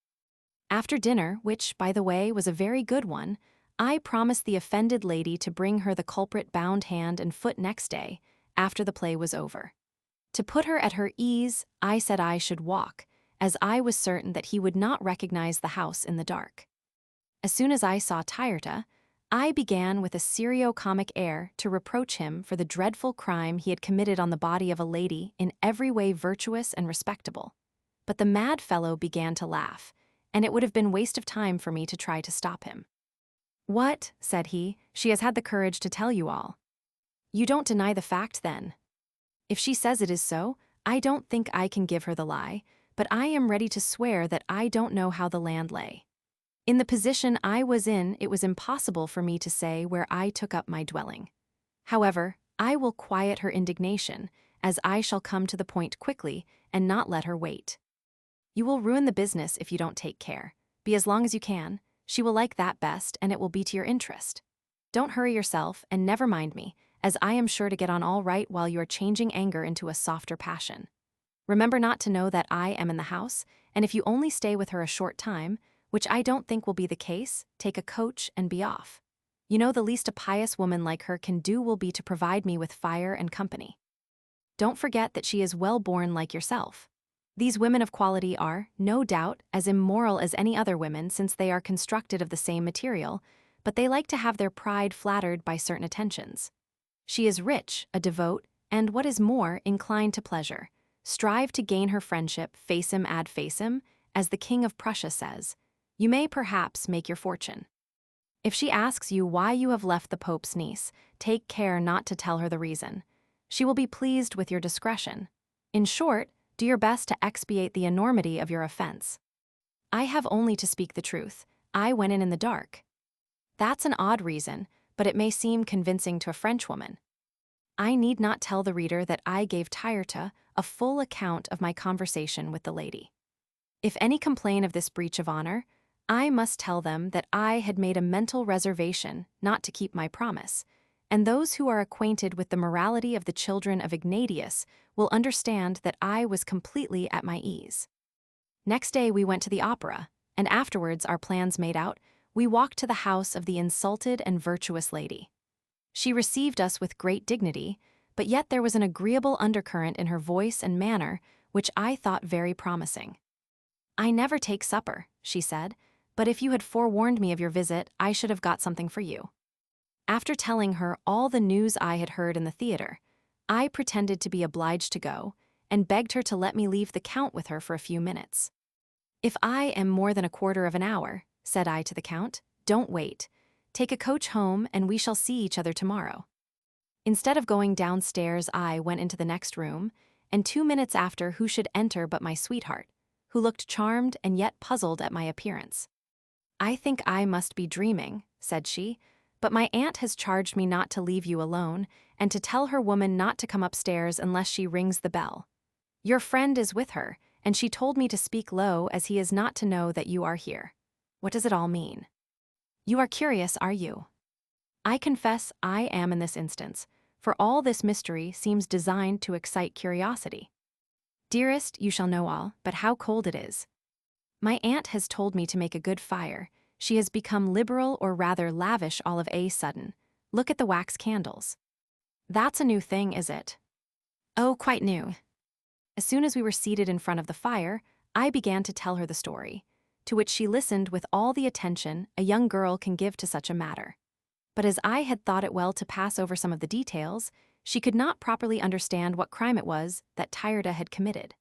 After dinner, which, by the way, was a very good one, I promised the offended lady to bring her the culprit bound hand and foot next day, after the play was over. To put her at her ease, I said I should walk, as I was certain that he would not recognize the house in the dark. As soon as I saw Tyrta, I began with a serio-comic air to reproach him for the dreadful crime he had committed on the body of a lady in every way virtuous and respectable. But the mad fellow began to laugh, and it would have been waste of time for me to try to stop him. What, said he, she has had the courage to tell you all. You don't deny the fact, then? If she says it is so, I don't think I can give her the lie, but I am ready to swear that I don't know how the land lay. In the position I was in, it was impossible for me to say where I took up my dwelling. However, I will quiet her indignation, as I shall come to the point quickly and not let her wait. You will ruin the business if you don't take care. Be as long as you can. She will like that best, and it will be to your interest. Don't hurry yourself, and never mind me, as I am sure to get on all right while you are changing anger into a softer passion. Remember not to know that I am in the house, and if you only stay with her a short time, which I don't think will be the case, take a coach and be off. You know the least a pious woman like her can do will be to provide me with fire and company. Don't forget that she is well born like yourself. These women of quality are, no doubt, as immoral as any other women since they are constructed of the same material, but they like to have their pride flattered by certain attentions. She is rich, a devote, and what is more, inclined to pleasure. Strive to gain her friendship, facem ad facem, as the King of Prussia says. You may perhaps make your fortune. If she asks you why you have left the Pope's niece, take care not to tell her the reason. She will be pleased with your discretion. In short, do your best to expiate the enormity of your offense. I have only to speak the truth. I went in the dark. That's an odd reason, but it may seem convincing to a Frenchwoman. I need not tell the reader that I gave Tyrta a full account of my conversation with the lady. If any complain of this breach of honor, I must tell them that I had made a mental reservation not to keep my promise, and those who are acquainted with the morality of the children of Ignatius will understand that I was completely at my ease. Next day we went to the opera, and afterwards, our plans made out, we walked to the house of the insulted and virtuous lady. She received us with great dignity, but yet there was an agreeable undercurrent in her voice and manner which I thought very promising. I never take supper, she said, but if you had forewarned me of your visit, I should have got something for you. After telling her all the news I had heard in the theater, I pretended to be obliged to go, and begged her to let me leave the Count with her for a few minutes. If I am more than a quarter of an hour, said I to the Count, don't wait. Take a coach home, and we shall see each other tomorrow. Instead of going downstairs, I went into the next room, and 2 minutes after who should enter but my sweetheart, who looked charmed and yet puzzled at my appearance. I think I must be dreaming, said she, but my aunt has charged me not to leave you alone, and to tell her woman not to come upstairs unless she rings the bell. Your friend is with her, and she told me to speak low as he is not to know that you are here. What does it all mean? You are curious, are you? I confess I am in this instance, for all this mystery seems designed to excite curiosity. Dearest, you shall know all, but how cold it is. My aunt has told me to make a good fire. She has become liberal or rather lavish all of a sudden. Look at the wax candles. That's a new thing, is it? Oh, quite new. As soon as we were seated in front of the fire, I began to tell her the story, to which she listened with all the attention a young girl can give to such a matter. But as I had thought it well to pass over some of the details, she could not properly understand what crime it was that Tyrta had committed.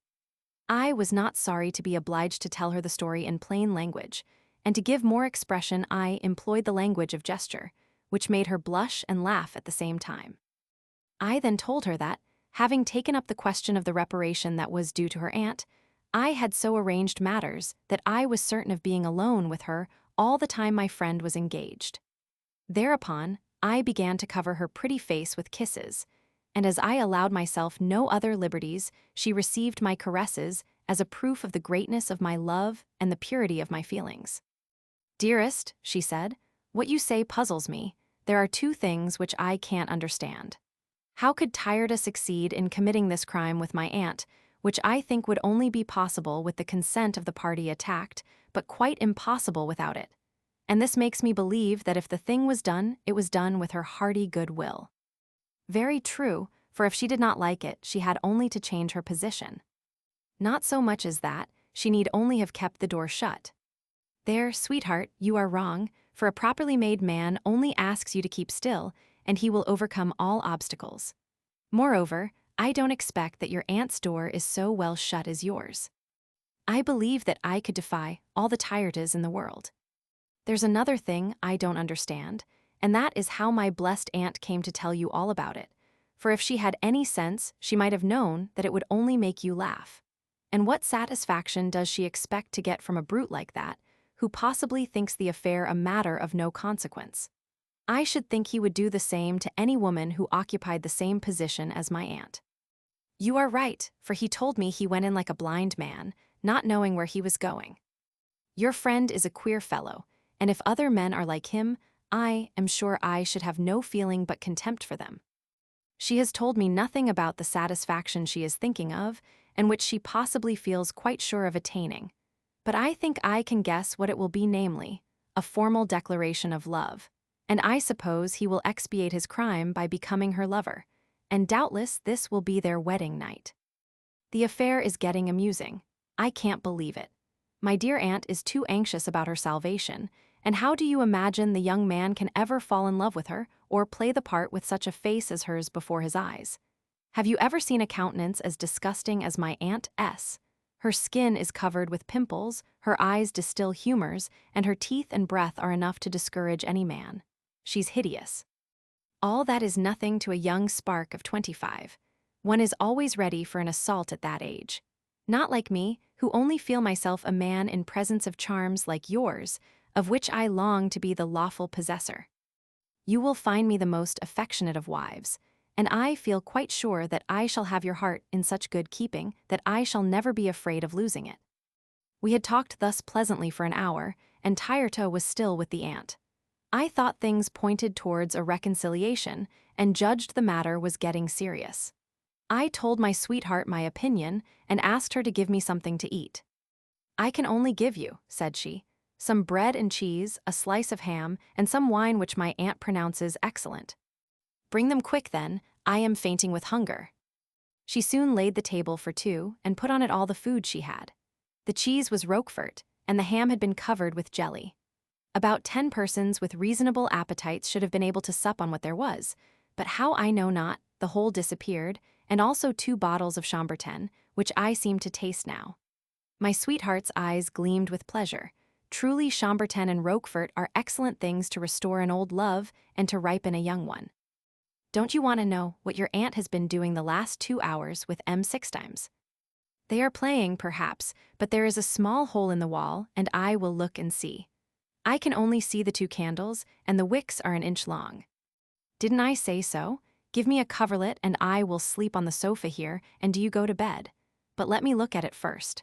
I was not sorry to be obliged to tell her the story in plain language, and to give more expression I employed the language of gesture, which made her blush and laugh at the same time. I then told her that, having taken up the question of the reparation that was due to her aunt, I had so arranged matters that I was certain of being alone with her all the time my friend was engaged. Thereupon, I began to cover her pretty face with kisses, and as I allowed myself no other liberties, she received my caresses as a proof of the greatness of my love and the purity of my feelings. Dearest, she said, what you say puzzles me. There are 2 things which I can't understand. How could Tyrta succeed in committing this crime with my aunt, which I think would only be possible with the consent of the party attacked, but quite impossible without it? And this makes me believe that if the thing was done, it was done with her hearty good will. Very true, for if she did not like it, she had only to change her position. Not so much as that, she need only have kept the door shut. There, sweetheart, you are wrong, for a properly made man only asks you to keep still, and he will overcome all obstacles. Moreover, I don't expect that your aunt's door is so well shut as yours. I believe that I could defy all the Tyrtas in the world. There's another thing I don't understand, and that is how my blessed aunt came to tell you all about it, for if she had any sense, she might have known that it would only make you laugh. And what satisfaction does she expect to get from a brute like that, who possibly thinks the affair a matter of no consequence? I should think he would do the same to any woman who occupied the same position as my aunt. You are right, for he told me he went in like a blind man, not knowing where he was going. Your friend is a queer fellow, and if other men are like him, I am sure I should have no feeling but contempt for them. She has told me nothing about the satisfaction she is thinking of, and which she possibly feels quite sure of attaining. But I think I can guess what it will be, namely, a formal declaration of love, and I suppose he will expiate his crime by becoming her lover, and doubtless this will be their wedding night. The affair is getting amusing. I can't believe it. My dear aunt is too anxious about her salvation, and how do you imagine the young man can ever fall in love with her or play the part with such a face as hers before his eyes? Have you ever seen a countenance as disgusting as my Aunt S? Her skin is covered with pimples, her eyes distill humors, and her teeth and breath are enough to discourage any man. She's hideous. All that is nothing to a young spark of 25. One is always ready for an assault at that age. Not like me, who only feel myself a man in presence of charms like yours, of which I long to be the lawful possessor. You will find me the most affectionate of wives, and I feel quite sure that I shall have your heart in such good keeping that I shall never be afraid of losing it. We had talked thus pleasantly for an hour, and Tyrta was still with the aunt. I thought things pointed towards a reconciliation, and judged the matter was getting serious. I told my sweetheart my opinion, and asked her to give me something to eat. "I can only give you," said she, "some bread and cheese, a slice of ham, and some wine which my aunt pronounces excellent. Bring them quick, then, I am fainting with hunger." She soon laid the table for two, and put on it all the food she had. The cheese was Roquefort, and the ham had been covered with jelly. About 10 persons with reasonable appetites should have been able to sup on what there was, but how I know not, the whole disappeared, and also 2 bottles of Chambertin, which I seem to taste now. My sweetheart's eyes gleamed with pleasure. Truly, Chambertin and Roquefort are excellent things to restore an old love and to ripen a young one. Don't you want to know what your aunt has been doing the last 2 hours with M6 times? They are playing, perhaps, but there is a small hole in the wall, and I will look and see. I can only see the 2 candles, and the wicks are an inch long. Didn't I say so? Give me a coverlet, and I will sleep on the sofa here, and do you go to bed. But let me look at it first.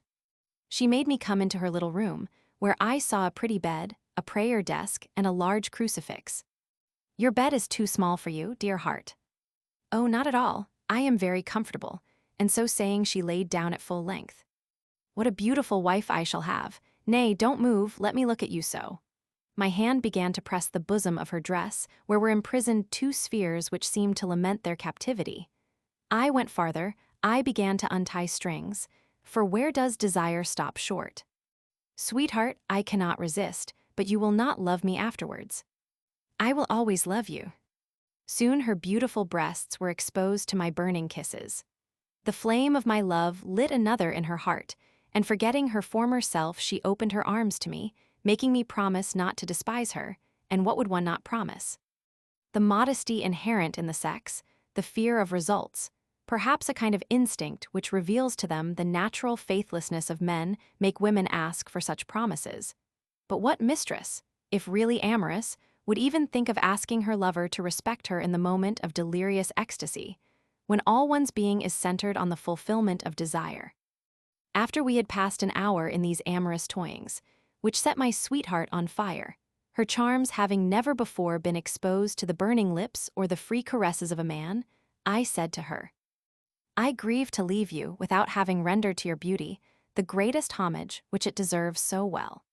She made me come into her little room, where I saw a pretty bed, a prayer desk, and a large crucifix. "Your bed is too small for you, dear heart." "Oh, not at all. I am very comfortable," and so saying she laid down at full length. "What a beautiful wife I shall have. Nay, don't move, let me look at you so." My hand began to press the bosom of her dress, where were imprisoned 2 spheres which seemed to lament their captivity. I went farther, I began to untie strings, for where does desire stop short? "Sweetheart, I cannot resist, but you will not love me afterwards." "I will always love you." Soon her beautiful breasts were exposed to my burning kisses. The flame of my love lit another in her heart, and forgetting her former self, she opened her arms to me, making me promise not to despise her, and what would one not promise? The modesty inherent in the sex, the fear of results, perhaps a kind of instinct which reveals to them the natural faithlessness of men, make women ask for such promises. But what mistress, if really amorous, would even think of asking her lover to respect her in the moment of delirious ecstasy, when all one's being is centered on the fulfillment of desire? After we had passed an hour in these amorous toyings, which set my sweetheart on fire, her charms having never before been exposed to the burning lips or the free caresses of a man, I said to her, "I grieve to leave you without having rendered to your beauty the greatest homage which it deserves so well."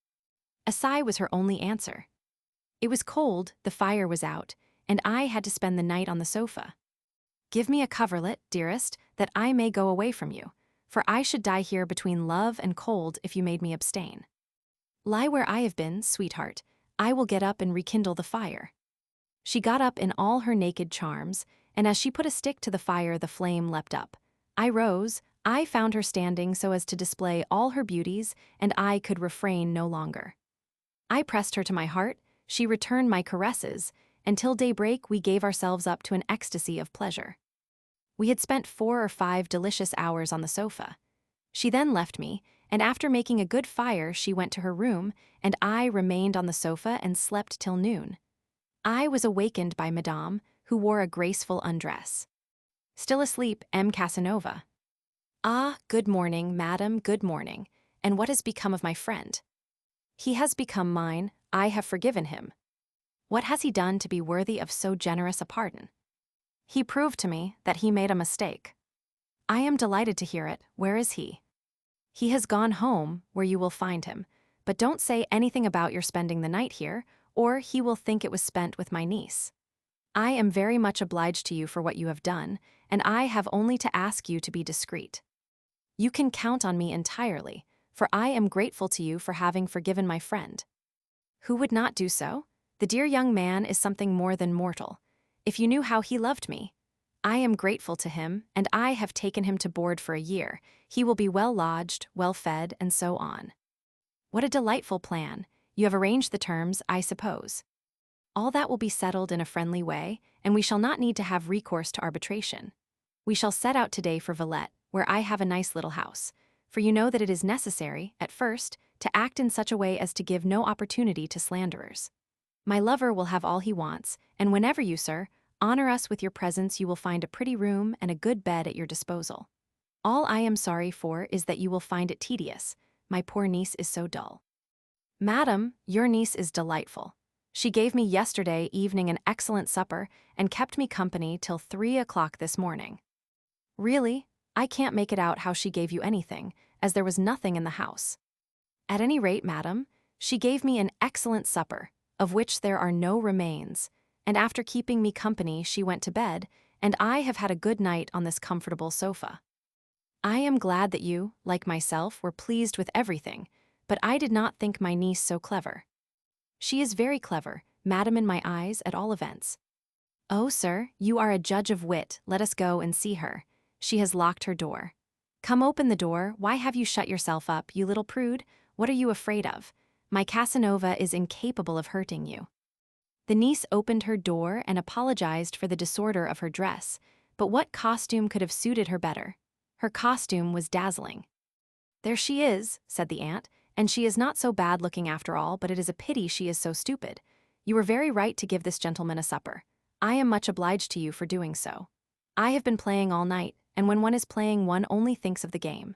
A sigh was her only answer. It was cold, the fire was out, and I had to spend the night on the sofa. "Give me a coverlet, dearest, that I may go away from you, for I should die here between love and cold if you made me abstain." "Lie where I have been, sweetheart. I will get up and rekindle the fire." She got up in all her naked charms, and as she put a stick to the fire, the flame leapt up. I rose, I found her standing so as to display all her beauties, and I could refrain no longer. I pressed her to my heart, she returned my caresses, and till daybreak we gave ourselves up to an ecstasy of pleasure. We had spent 4 or 5 delicious hours on the sofa. She then left me, and after making a good fire she went to her room, and I remained on the sofa and slept till noon. I was awakened by Madame, who wore a graceful undress. "Still asleep, M. Casanova." "Ah, good morning, madam, good morning. And what has become of my friend?" "He has become mine. I have forgiven him. What has he done to be worthy of so generous a pardon? He proved to me that he made a mistake. I am delighted to hear it. Where is he? He has gone home, where you will find him, but don't say anything about your spending the night here, or he will think it was spent with my niece. I am very much obliged to you for what you have done, and I have only to ask you to be discreet. You can count on me entirely, for I am grateful to you for having forgiven my friend. Who would not do so? The dear young man is something more than mortal. If you knew how he loved me. I am grateful to him, and I have taken him to board for a year. He will be well lodged, well fed, and so on. What a delightful plan. You have arranged the terms, I suppose. All that will be settled in a friendly way, and we shall not need to have recourse to arbitration. We shall set out today for Villette, where I have a nice little house, for you know that it is necessary, at first, to act in such a way as to give no opportunity to slanderers. My lover will have all he wants, and whenever you, sir, honor us with your presence, you will find a pretty room and a good bed at your disposal. All I am sorry for is that you will find it tedious. My poor niece is so dull. Madam, your niece is delightful. She gave me yesterday evening an excellent supper and kept me company till 3 o'clock this morning. Really, I can't make it out how she gave you anything, as there was nothing in the house. At any rate, madam, she gave me an excellent supper, of which there are no remains, and after keeping me company she went to bed, and I have had a good night on this comfortable sofa. I am glad that you, like myself, were pleased with everything, but I did not think my niece so clever. She is very clever, madam, in my eyes, at all events. Oh, sir, you are a judge of wit, let us go and see her. She has locked her door. Come, open the door. Why have you shut yourself up, you little prude? What are you afraid of? My Casanova is incapable of hurting you. The niece opened her door and apologized for the disorder of her dress, but what costume could have suited her better? Her costume was dazzling. There she is, said the aunt, and she is not so bad looking after all, but it is a pity she is so stupid. You were very right to give this gentleman a supper. I am much obliged to you for doing so. I have been playing all night, and when one is playing one only thinks of the game.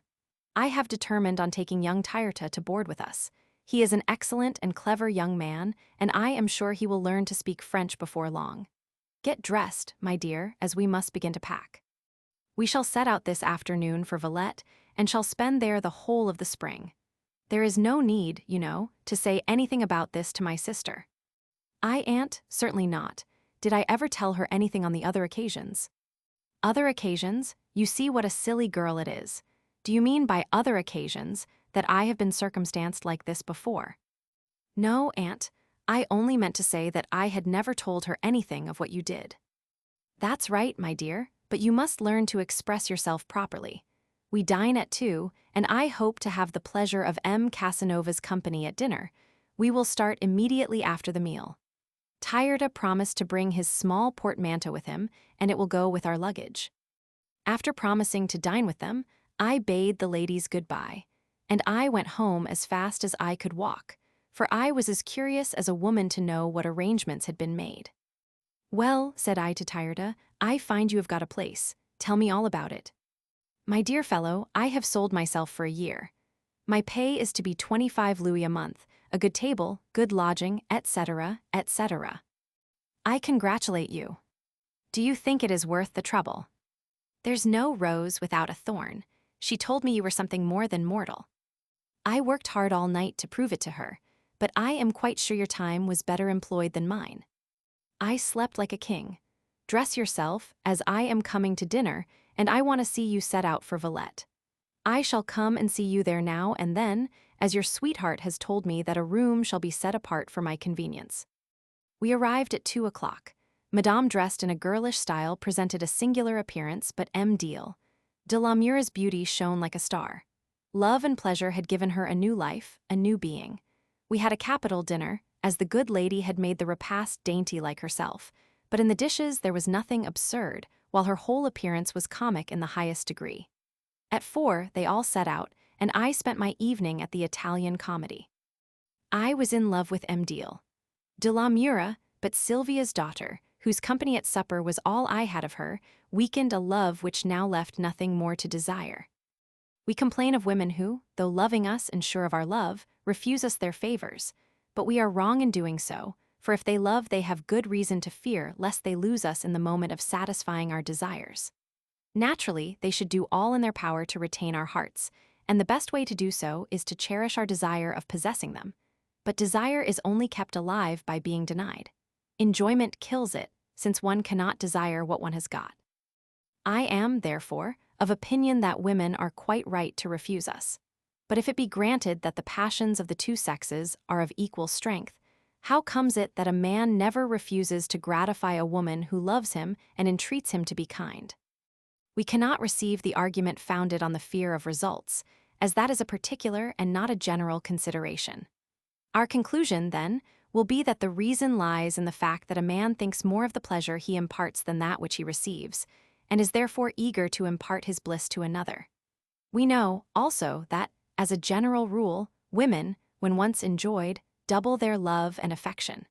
I have determined on taking young Tyrta to board with us. He is an excellent and clever young man, and I am sure he will learn to speak French before long. Get dressed, my dear, as we must begin to pack. We shall set out this afternoon for Villette, and shall spend there the whole of the spring. There is no need, you know, to say anything about this to my sister. I, aunt, certainly not. Did I ever tell her anything on the other occasions? Other occasions? You see what a silly girl it is. Do you mean by other occasions that I have been circumstanced like this before? No, aunt, I only meant to say that I had never told her anything of what you did. That's right, my dear, but you must learn to express yourself properly. We dine at 2, and I hope to have the pleasure of M. Casanova's company at dinner. We will start immediately after the meal. Tyrta promised to bring his small portmanteau with him, and it will go with our luggage. After promising to dine with them, I bade the ladies good-bye, and I went home as fast as I could walk, for I was as curious as a woman to know what arrangements had been made. Well, said I to Tyrta, I find you have got a place. Tell me all about it. My dear fellow, I have sold myself for a year. My pay is to be 25 louis a month, a good table, good lodging, etc., etc. I congratulate you. Do you think it is worth the trouble? There's no rose without a thorn. She told me you were something more than mortal. I worked hard all night to prove it to her, but I am quite sure your time was better employed than mine. I slept like a king. Dress yourself, as I am coming to dinner, and I want to see you set out for Villette. I shall come and see you there now and then, as your sweetheart has told me that a room shall be set apart for my convenience. We arrived at 2 o'clock. Madame, dressed in a girlish style, presented a singular appearance, but de la Mura's beauty shone like a star. Love and pleasure had given her a new life, a new being. We had a capital dinner, as the good lady had made the repast dainty like herself, but in the dishes there was nothing absurd, while her whole appearance was comic in the highest degree. At 4 they all set out, and I spent my evening at the Italian comedy. I was in love with de la Mura, but Sylvia's daughter, whose company at supper was all I had of her, weakened a love which now left nothing more to desire. We complain of women who, though loving us and sure of our love, refuse us their favors, But we are wrong in doing so, for if they love, they have good reason to fear lest they lose us in the moment of satisfying our desires. Naturally, they should do all in their power to retain our hearts, and the best way to do so is to cherish our desire of possessing them. But desire is only kept alive by being denied. Enjoyment kills it, since one cannot desire what one has got. I am, therefore, of opinion that women are quite right to refuse us. But if it be granted that the passions of the two sexes are of equal strength, how comes it that a man never refuses to gratify a woman who loves him and entreats him to be kind? We cannot receive the argument founded on the fear of results, as that is a particular and not a general consideration. Our conclusion, then, will be that the reason lies in the fact that a man thinks more of the pleasure he imparts than that which he receives, and is therefore eager to impart his bliss to another. We know, also, that, as a general rule, women, when once enjoyed, double their love and affection.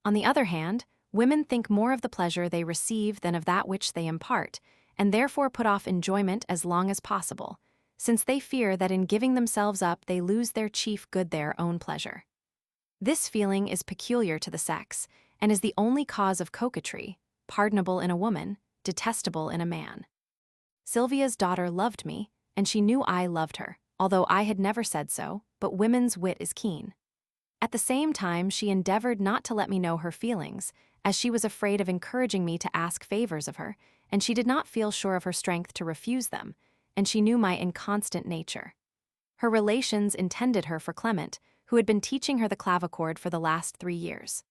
On the other hand, women think more of the pleasure they receive than of that which they impart, and therefore put off enjoyment as long as possible, since they fear that in giving themselves up they lose their chief good, their own pleasure. This feeling is peculiar to the sex, and is the only cause of coquetry, pardonable in a woman, detestable in a man. Sylvia's daughter loved me, and she knew I loved her, although I had never said so, but women's wit is keen. At the same time, she endeavored not to let me know her feelings, as she was afraid of encouraging me to ask favors of her, and she did not feel sure of her strength to refuse them, and she knew my inconstant nature. Her relations intended her for Clement, who had been teaching her the clavichord for the last 3 years.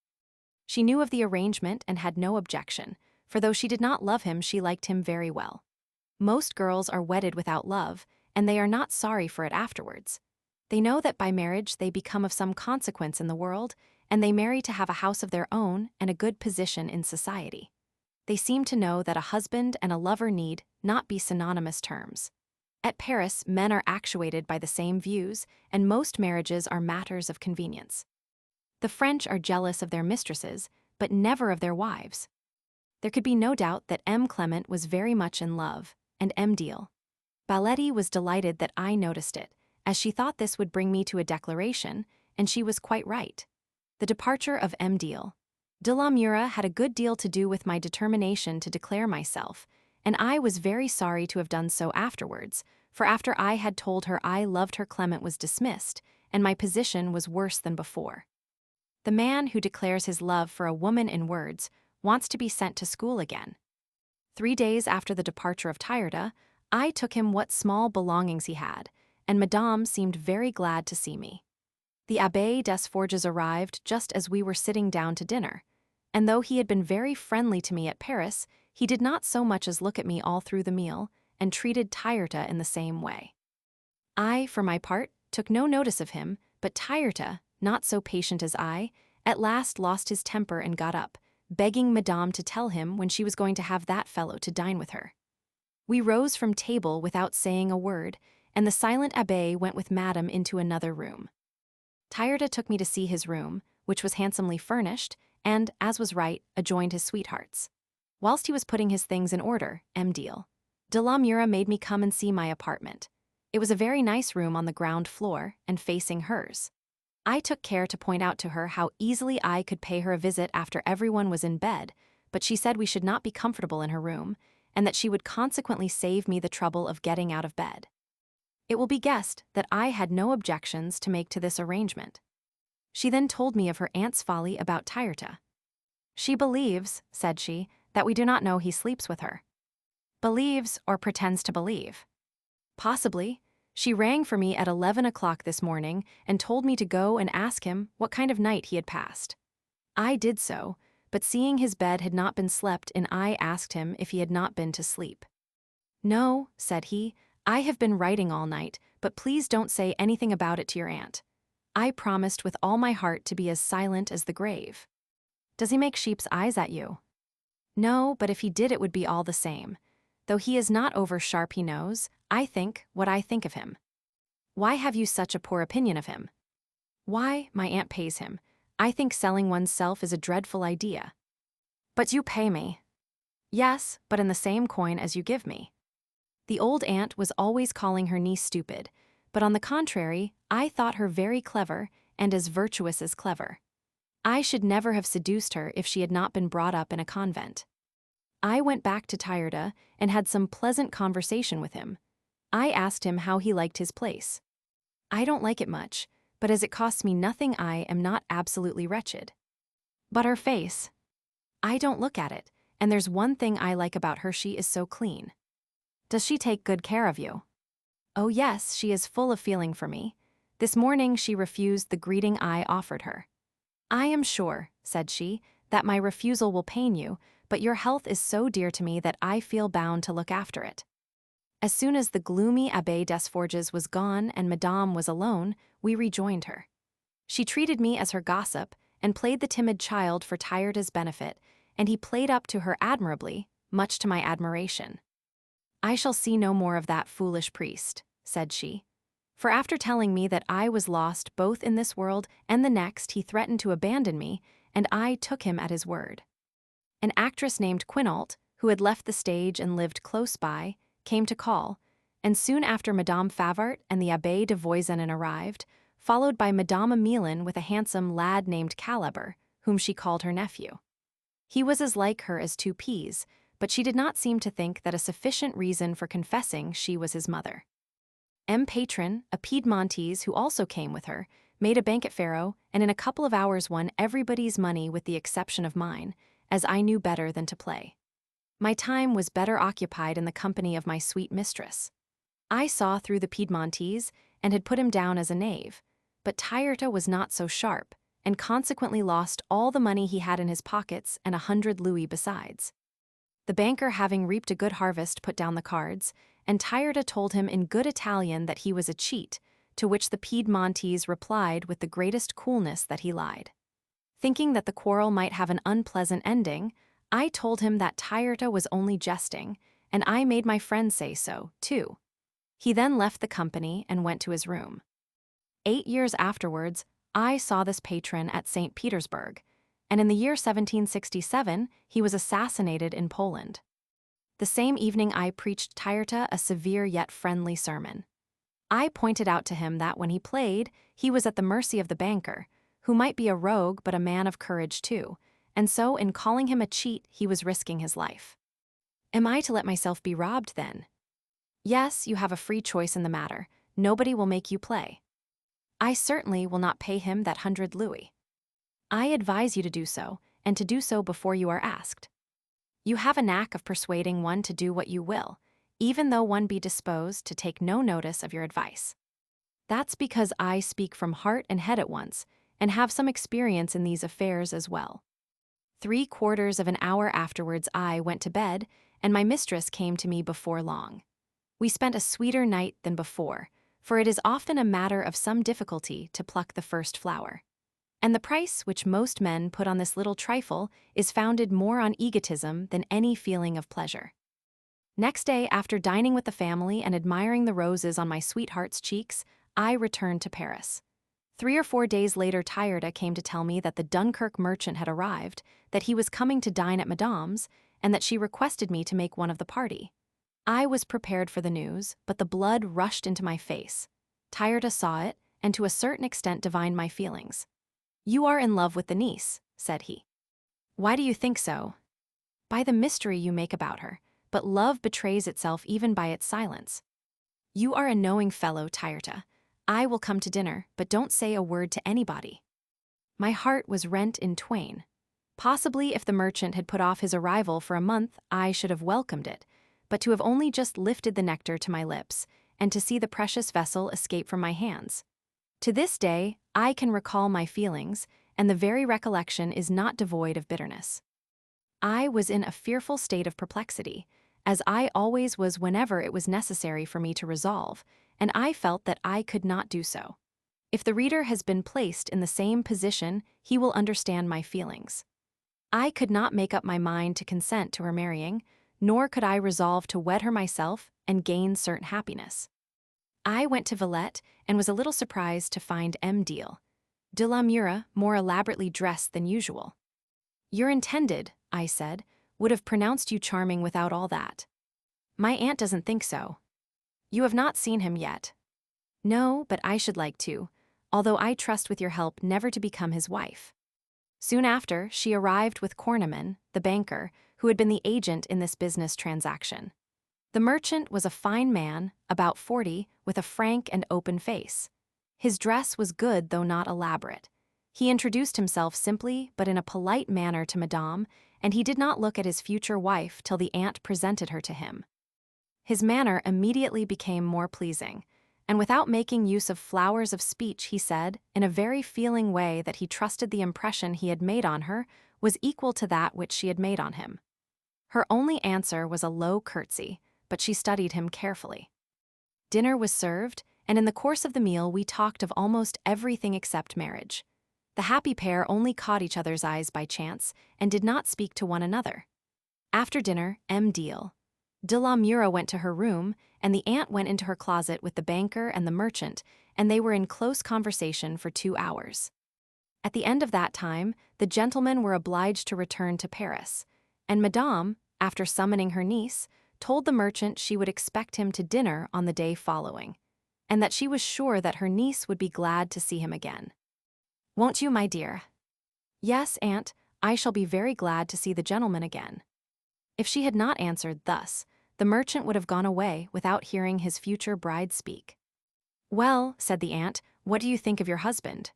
She knew of the arrangement and had no objection, for though she did not love him, she liked him very well. Most girls are wedded without love, and they are not sorry for it afterwards. They know that by marriage they become of some consequence in the world, and they marry to have a house of their own and a good position in society. They seem to know that a husband and a lover need not be synonymous terms. At Paris, men are actuated by the same views, and most marriages are matters of convenience. The French are jealous of their mistresses, but never of their wives. There could be no doubt that M. Clement was very much in love, and M. Deal. Baletti was delighted that I noticed it, as she thought this would bring me to a declaration, and she was quite right. The departure of M. Deal. De la Mura had a good deal to do with my determination to declare myself, and I was very sorry to have done so afterwards, for after I had told her I loved her, Clement was dismissed, and my position was worse than before. The man who declares his love for a woman in words wants to be sent to school again. 3 days after the departure of Tyrda, I took him what small belongings he had, and Madame seemed very glad to see me. The Abbé des Forges arrived just as we were sitting down to dinner, and though he had been very friendly to me at Paris, he did not so much as look at me all through the meal, and treated Tyrda in the same way. I, for my part, took no notice of him, but Tyrda, not so patient as I, at last lost his temper and got up, begging Madame to tell him when she was going to have that fellow to dine with her. We rose from table without saying a word, and the silent Abbé went with Madame into another room. Tyrda took me to see his room, which was handsomely furnished, and, as was right, adjoined his sweetheart's. Whilst he was putting his things in order, M. Deal. De la Mura made me come and see my apartment. It was a very nice room on the ground floor, and facing hers. I took care to point out to her how easily I could pay her a visit after everyone was in bed, but she said we should not be comfortable in her room, and that she would consequently save me the trouble of getting out of bed. It will be guessed that I had no objections to make to this arrangement. She then told me of her aunt's folly about Tyrda. She believes, said she, that we do not know he sleeps with her. Believes or pretends to believe. Possibly. She rang for me at 11 o'clock this morning and told me to go and ask him what kind of night he had passed. I did so, but seeing his bed had not been slept in, I asked him if he had not been to sleep. No, said he, I have been writing all night, but please don't say anything about it to your aunt. I promised with all my heart to be as silent as the grave. Does he make sheep's eyes at you? No, but if he did it would be all the same. Though he is not over sharp, he knows, I think, what I think of him. Why have you such a poor opinion of him? Why, my aunt pays him. I think selling one's self is a dreadful idea. But you pay me. Yes, but in the same coin as you give me. The old aunt was always calling her niece stupid, but on the contrary, I thought her very clever, and as virtuous as clever. I should never have seduced her if she had not been brought up in a convent. I went back to Tyrta and had some pleasant conversation with him. I asked him how he liked his place. I don't like it much, but as it costs me nothing, I am not absolutely wretched. But her face. I don't look at it, and there's one thing I like about her: she is so clean. Does she take good care of you? Oh yes, she is full of feeling for me. This morning she refused the greeting I offered her. I am sure, said she, that my refusal will pain you, but your health is so dear to me that I feel bound to look after it. As soon as the gloomy Abbé Desforges was gone and Madame was alone, we rejoined her. She treated me as her gossip and played the timid child for Tyrta's benefit, and he played up to her admirably, much to my admiration. I shall see no more of that foolish priest, said she. For after telling me that I was lost both in this world and the next, he threatened to abandon me, and I took him at his word. An actress named Quinault, who had left the stage and lived close by, came to call, and soon after Madame Favart and the Abbé de Voisenon arrived, followed by Madame Emilin with a handsome lad named Caliber, whom she called her nephew. He was as like her as two peas, but she did not seem to think that a sufficient reason for confessing she was his mother. M. Patron, a Piedmontese who also came with her, made a banquet faro, and in a couple of hours won everybody's money with the exception of mine, as I knew better than to play. My time was better occupied in the company of my sweet mistress. I saw through the Piedmontese and had put him down as a knave, but Tyrta was not so sharp, and consequently lost all the money he had in his pockets and 100 louis besides. The banker, having reaped a good harvest, put down the cards, and Tyrta told him in good Italian that he was a cheat, to which the Piedmontese replied with the greatest coolness that he lied. Thinking that the quarrel might have an unpleasant ending, I told him that Tyrta was only jesting, and I made my friend say so, too. He then left the company and went to his room. 8 years afterwards, I saw this patron at St. Petersburg, and in the year 1767 he was assassinated in Poland. The same evening I preached Tyrta a severe yet friendly sermon. I pointed out to him that when he played, he was at the mercy of the banker, who might be a rogue but a man of courage too, and so in calling him a cheat he was risking his life. Am I to let myself be robbed then? Yes, you have a free choice in the matter. Nobody will make you play. I certainly will not pay him that 100 louis. I advise you to do so, and to do so before you are asked. You have a knack of persuading one to do what you will, even though one be disposed to take no notice of your advice. That's because I speak from heart and head at once, and have some experience in these affairs as well. 3/4 of an hour afterwards I went to bed, and my mistress came to me before long. We spent a sweeter night than before, for it is often a matter of some difficulty to pluck the first flower. And the price which most men put on this little trifle is founded more on egotism than any feeling of pleasure. Next day, after dining with the family and admiring the roses on my sweetheart's cheeks, I returned to Paris. 3 or 4 days later, Tyrta came to tell me that the Dunkirk merchant had arrived, that he was coming to dine at Madame's, and that she requested me to make one of the party. I was prepared for the news, but the blood rushed into my face. Tyrta saw it, and to a certain extent divined my feelings. "You are in love with the niece," said he. "Why do you think so?" "By the mystery you make about her, but love betrays itself even by its silence." "You are a knowing fellow, Tyrta. I will come to dinner, but don't say a word to anybody." My heart was rent in twain. Possibly if the merchant had put off his arrival for a month, I should have welcomed it, but to have only just lifted the nectar to my lips, and to see the precious vessel escape from my hands. To this day, I can recall my feelings, and the very recollection is not devoid of bitterness. I was in a fearful state of perplexity, as I always was whenever it was necessary for me to resolve, and I felt that I could not do so. If the reader has been placed in the same position, he will understand my feelings. I could not make up my mind to consent to her marrying, nor could I resolve to wed her myself and gain certain happiness. I went to Villette and was a little surprised to find M. de la Mure more elaborately dressed than usual. "Your intended," I said, "would have pronounced you charming without all that." "My aunt doesn't think so." "You have not seen him yet." "No, but I should like to. although I trust with your help never to become his wife." Soon after, she arrived with Corneman, the banker, who had been the agent in this business transaction. The merchant was a fine man, about 40, with a frank and open face. His dress was good though not elaborate. He introduced himself simply but in a polite manner to Madame, and he did not look at his future wife till the aunt presented her to him. His manner immediately became more pleasing, and without making use of flowers of speech, he said, in a very feeling way, that he trusted the impression he had made on her was equal to that which she had made on him. Her only answer was a low curtsy, but she studied him carefully. Dinner was served, and in the course of the meal we talked of almost everything except marriage. The happy pair only caught each other's eyes by chance, and did not speak to one another. After dinner, M. de la Mura went to her room, and the aunt went into her closet with the banker and the merchant, and they were in close conversation for 2 hours. At the end of that time, the gentlemen were obliged to return to Paris, and Madame, after summoning her niece, told the merchant she would expect him to dinner on the day following, and that she was sure that her niece would be glad to see him again. "Won't you, my dear?" "Yes, aunt, I shall be very glad to see the gentleman again." If she had not answered thus, the merchant would have gone away without hearing his future bride speak. "Well," said the aunt, "what do you think of your husband?"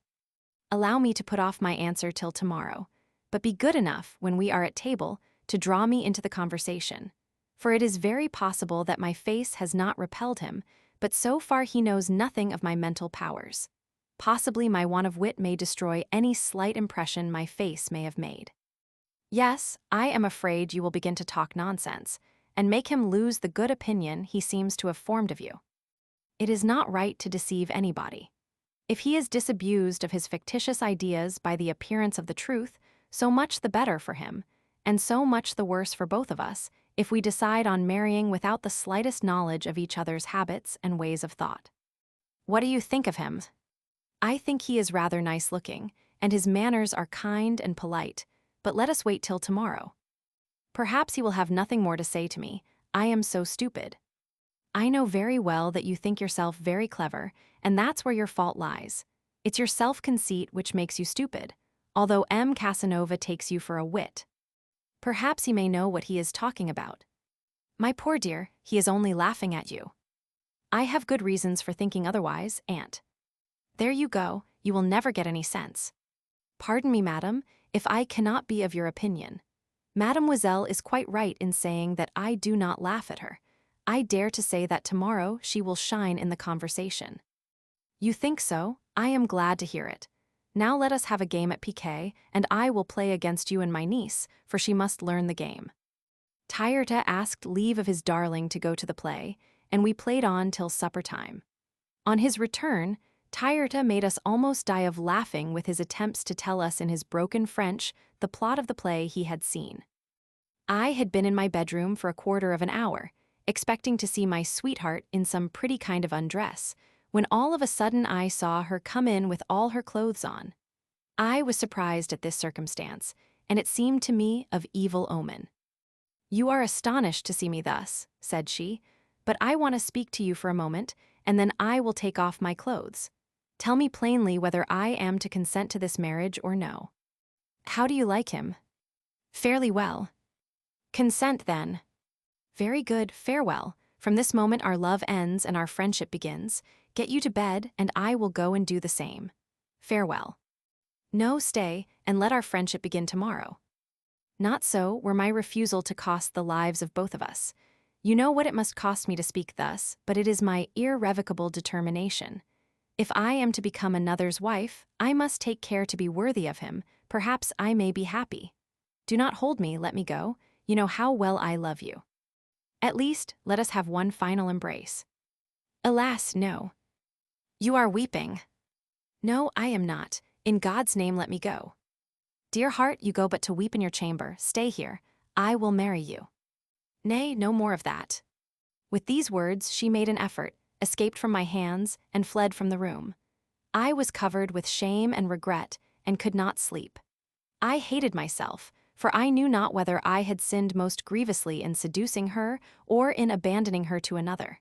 "Allow me to put off my answer till tomorrow, but be good enough, when we are at table, to draw me into the conversation, for it is very possible that my face has not repelled him, but so far he knows nothing of my mental powers. Possibly my want of wit may destroy any slight impression my face may have made. Yes, I am afraid you will begin to talk nonsense, and make him lose the good opinion he seems to have formed of you. It is not right to deceive anybody. If he is disabused of his fictitious ideas by the appearance of the truth, so much the better for him, and so much the worse for both of us, if we decide on marrying without the slightest knowledge of each other's habits and ways of thought. What do you think of him?" "I think he is rather nice-looking, and his manners are kind and polite, but let us wait till tomorrow. Perhaps he will have nothing more to say to me. I am so stupid." "I know very well that you think yourself very clever, and that's where your fault lies. It's your self-conceit which makes you stupid, although M. Casanova takes you for a wit. Perhaps he may know what he is talking about." "My poor dear, he is only laughing at you." "I have good reasons for thinking otherwise, aunt." "There you go, you will never get any sense." "Pardon me, madam, if I cannot be of your opinion. Mademoiselle is quite right in saying that I do not laugh at her. I dare to say that tomorrow she will shine in the conversation." "You think so? I am glad to hear it. Now let us have a game at piquet, and I will play against you and my niece, for she must learn the game." Tyrta asked leave of his darling to go to the play, and we played on till supper time. On his return, Tyrta made us almost die of laughing with his attempts to tell us in his broken French the plot of the play he had seen. I had been in my bedroom for a quarter of an hour, expecting to see my sweetheart in some pretty kind of undress, when all of a sudden I saw her come in with all her clothes on. I was surprised at this circumstance, and it seemed to me of evil omen. "You are astonished to see me thus," said she, "but I want to speak to you for a moment, and then I will take off my clothes. Tell me plainly whether I am to consent to this marriage or no." "How do you like him?" "Fairly well." "Consent, then." "Very good, farewell. From this moment our love ends and our friendship begins. Get you to bed, and I will go and do the same. Farewell." "No, stay, and let our friendship begin tomorrow." "Not so, were my refusal to cost the lives of both of us. You know what it must cost me to speak thus, but it is my irrevocable determination. If I am to become another's wife, I must take care to be worthy of him. Perhaps I may be happy. Do not hold me, let me go. You know how well I love you. At least, let us have one final embrace." "Alas, no." "You are weeping." "No, I am not. In God's name, let me go." "Dear heart, you go but to weep in your chamber. Stay here. I will marry you." "Nay, no more of that." With these words, she made an effort, escaped from my hands, and fled from the room. I was covered with shame and regret, and could not sleep. I hated myself, for I knew not whether I had sinned most grievously in seducing her or in abandoning her to another.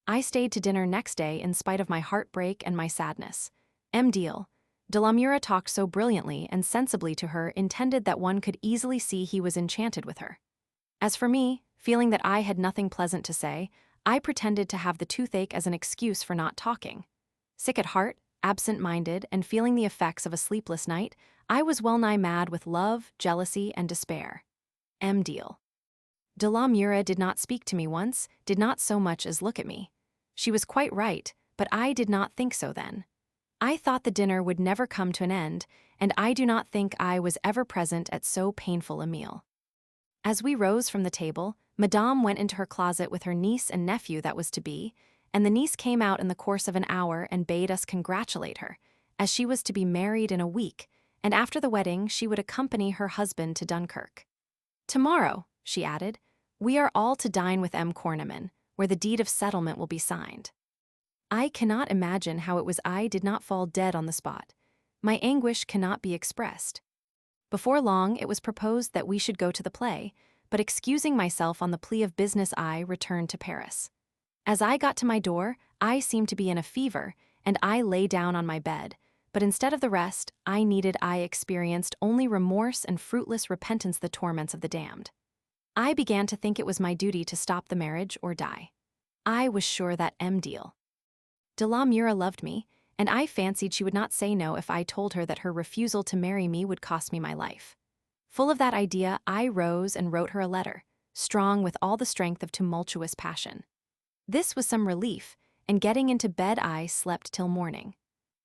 I stayed to dinner next day in spite of my heartbreak and my sadness. Deal. De la Mura talked so brilliantly and sensibly to her, intended that one could easily see he was enchanted with her. As for me, feeling that I had nothing pleasant to say, I pretended to have the toothache as an excuse for not talking. Sick at heart, absent-minded, and feeling the effects of a sleepless night, I was well-nigh mad with love, jealousy, and despair. Deal. De la Mura did not speak to me once, did not so much as look at me. She was quite right, but I did not think so then. I thought the dinner would never come to an end, and I do not think I was ever present at so painful a meal. As we rose from the table, Madame went into her closet with her niece and nephew that was to be, and the niece came out in the course of an hour and bade us congratulate her, as she was to be married in a week, and after the wedding she would accompany her husband to Dunkirk. "Tomorrow," she added, "we are all to dine with M. Corneman, where the deed of settlement will be signed." I cannot imagine how it was I did not fall dead on the spot. My anguish cannot be expressed. Before long, it was proposed that we should go to the play, but excusing myself on the plea of business, I returned to Paris. As I got to my door, I seemed to be in a fever, and I lay down on my bed, but instead of the rest I experienced only remorse and fruitless repentance, the torments of the damned. I began to think it was my duty to stop the marriage or die. I was sure that De la Mura loved me, and I fancied she would not say no if I told her that her refusal to marry me would cost me my life. Full of that idea, I rose and wrote her a letter, strong with all the strength of tumultuous passion. This was some relief, and getting into bed I slept till morning.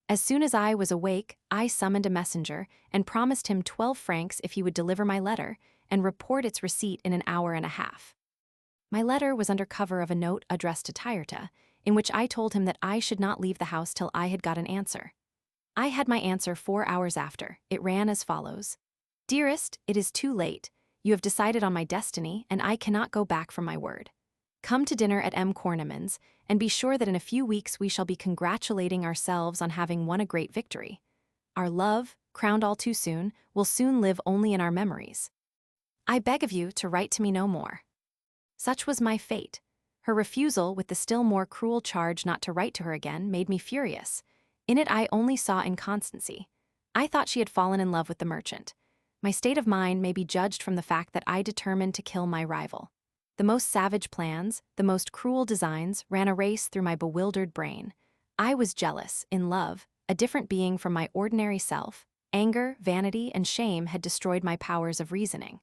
As soon as I was awake, I summoned a messenger and promised him 12 francs if he would deliver my letter and report its receipt in an hour and a half. My letter was under cover of a note addressed to Tyrta, in which I told him that I should not leave the house till I had got an answer. I had my answer 4 hours after. It ran as follows: "Dearest, it is too late. You have decided on my destiny, and I cannot go back from my word. Come to dinner at M. Corneman's, and be sure that in a few weeks we shall be congratulating ourselves on having won a great victory. Our love, crowned all too soon, will soon live only in our memories. I beg of you to write to me no more." Such was my fate. Her refusal, with the still more cruel charge not to write to her again, made me furious. In it I only saw inconstancy. I thought she had fallen in love with the merchant. My state of mind may be judged from the fact that I determined to kill my rival. The most savage plans, the most cruel designs ran a race through my bewildered brain. I was jealous, in love, a different being from my ordinary self. Anger, vanity, and shame had destroyed my powers of reasoning.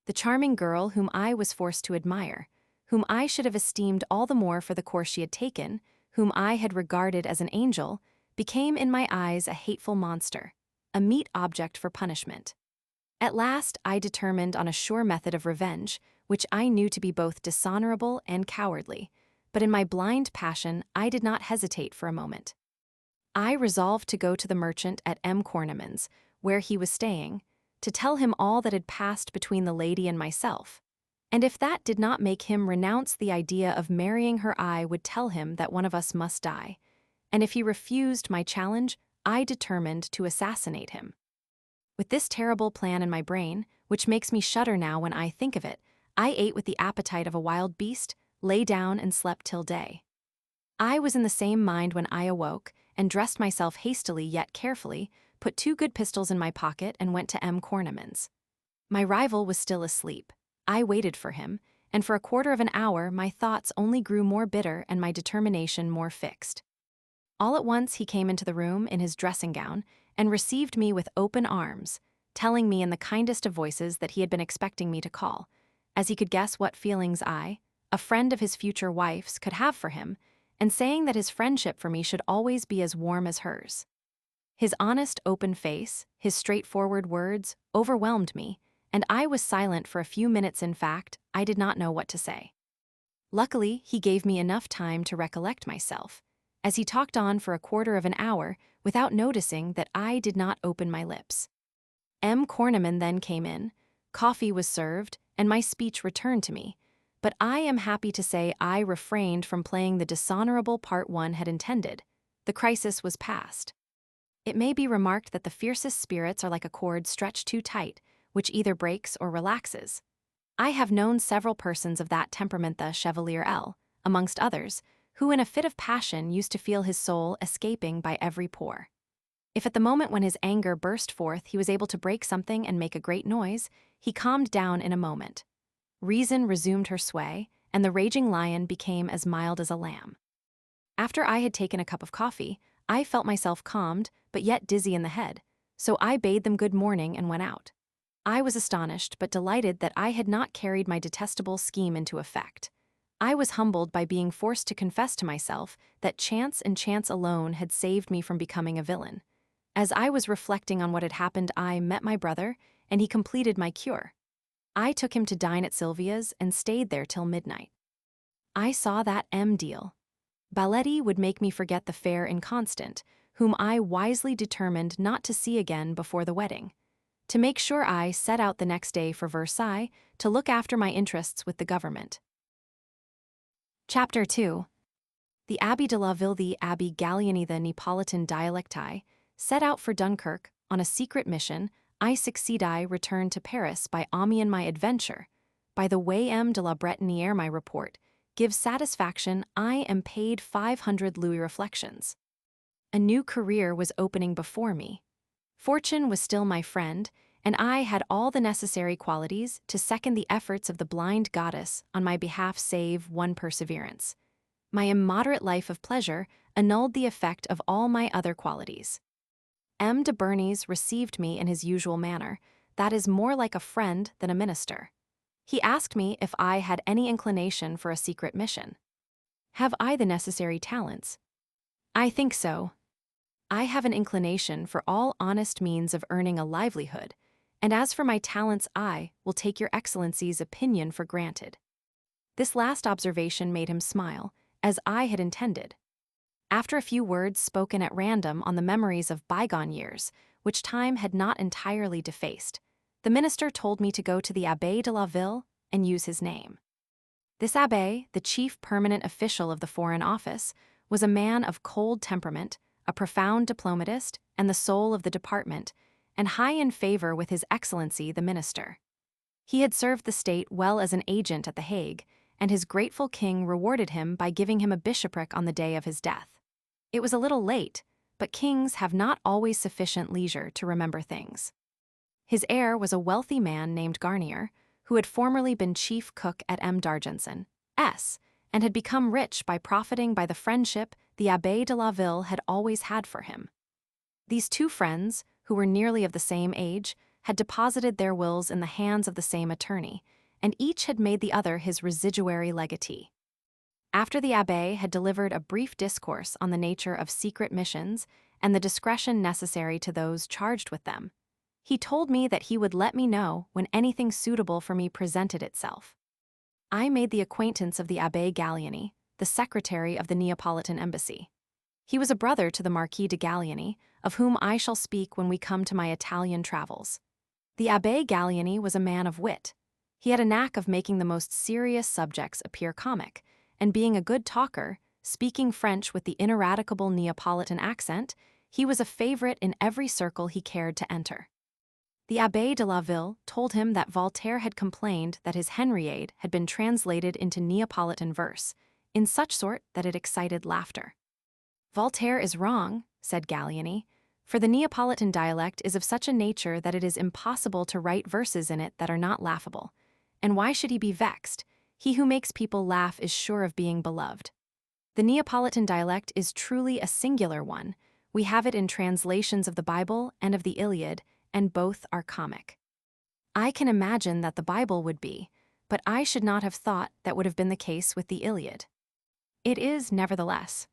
The charming girl whom I was forced to admire, whom I should have esteemed all the more for the course she had taken, whom I had regarded as an angel, became in my eyes a hateful monster, a meet object for punishment. At last I determined on a sure method of revenge, which I knew to be both dishonorable and cowardly, but in my blind passion I did not hesitate for a moment. I resolved to go to the merchant at M. Corneman's, where he was staying, to tell him all that had passed between the lady and myself. And if that did not make him renounce the idea of marrying her, I would tell him that one of us must die. And if he refused my challenge, I determined to assassinate him. With this terrible plan in my brain, which makes me shudder now when I think of it, I ate with the appetite of a wild beast, lay down and slept till day. I was in the same mind when I awoke, and dressed myself hastily yet carefully, put 2 good pistols in my pocket, and went to M. Corneman's. My rival was still asleep. I waited for him, and for a quarter of an hour my thoughts only grew more bitter and my determination more fixed. All at once he came into the room in his dressing gown and received me with open arms, telling me in the kindest of voices that he had been expecting me to call, as he could guess what feelings I, a friend of his future wife's, could have for him, and saying that his friendship for me should always be as warm as hers. His honest, open face, his straightforward words, overwhelmed me, and I was silent for a few minutes. In fact, I did not know what to say. Luckily, he gave me enough time to recollect myself, as he talked on for a quarter of an hour without noticing that I did not open my lips. M. Corneman then came in, coffee was served, and my speech returned to me, but I am happy to say I refrained from playing the dishonorable part one had intended. The crisis was past. It may be remarked that the fiercest spirits are like a cord stretched too tight, which either breaks or relaxes. I have known several persons of that temperament, the Chevalier L., amongst others, who in a fit of passion used to feel his soul escaping by every pore. If at the moment when his anger burst forth he was able to break something and make a great noise, he calmed down in a moment. Reason resumed her sway, and the raging lion became as mild as a lamb. After I had taken a cup of coffee, I felt myself calmed, but yet dizzy in the head, so I bade them good morning and went out. I was astonished but delighted that I had not carried my detestable scheme into effect. I was humbled by being forced to confess to myself that chance and chance alone had saved me from becoming a villain. As I was reflecting on what had happened, I met my brother, and he completed my cure. I took him to dine at Sylvia's and stayed there till midnight. I saw that deal. Balletti would make me forget the fair inconstant, whom I wisely determined not to see again before the wedding. To make sure, I set out the next day for Versailles to look after my interests with the government. Chapter 2. The Abbé de la Ville, the Abbé Gallieni, the Neapolitan dialecti, set out for Dunkirk on a secret mission. I returned to Paris by Amiens. My adventure, by the way, M. de la Bretonnière, my report, gives satisfaction. I am paid 500 louis. Reflections. A new career was opening before me. Fortune was still my friend, and I had all the necessary qualities to second the efforts of the blind goddess on my behalf, save one perseverance. My immoderate life of pleasure annulled the effect of all my other qualities. M. de Bernis received me in his usual manner, that is, more like a friend than a minister. He asked me if I had any inclination for a secret mission. Have I the necessary talents? I think so. I have an inclination for all honest means of earning a livelihood, and as for my talents, I will take your Excellency's opinion for granted. This last observation made him smile, as I had intended. After a few words spoken at random on the memories of bygone years, which time had not entirely defaced, the minister told me to go to the Abbé de la Ville and use his name. This abbé, the chief permanent official of the Foreign Office, was a man of cold temperament, a profound diplomatist, and the soul of the department, and high in favor with His Excellency the Minister. He had served the state well as an agent at The Hague, and his grateful king rewarded him by giving him a bishopric on the day of his death. It was a little late, but kings have not always sufficient leisure to remember things. His heir was a wealthy man named Garnier, who had formerly been chief cook at M. d'Argenson, S., and had become rich by profiting by the friendship the Abbé de la Ville had always had for him. These two friends, who were nearly of the same age, had deposited their wills in the hands of the same attorney, and each had made the other his residuary legatee. After the abbé had delivered a brief discourse on the nature of secret missions and the discretion necessary to those charged with them, he told me that he would let me know when anything suitable for me presented itself. I made the acquaintance of the Abbé Gallieni, the secretary of the Neapolitan embassy. He was a brother to the Marquis de Gallieni, of whom I shall speak when we come to my Italian travels. The Abbé Gallieni was a man of wit. He had a knack of making the most serious subjects appear comic, and being a good talker, speaking French with the ineradicable Neapolitan accent, he was a favorite in every circle he cared to enter. The Abbé de la Ville told him that Voltaire had complained that his Henriade had been translated into Neapolitan verse, in such sort that it excited laughter. Voltaire is wrong, said Gallieni, for the Neapolitan dialect is of such a nature that it is impossible to write verses in it that are not laughable. And why should he be vexed? He who makes people laugh is sure of being beloved. The Neapolitan dialect is truly a singular one. We have it in translations of the Bible and of the Iliad, and both are comic. I can imagine that the Bible would be, but I should not have thought that would have been the case with the Iliad. It is, nevertheless.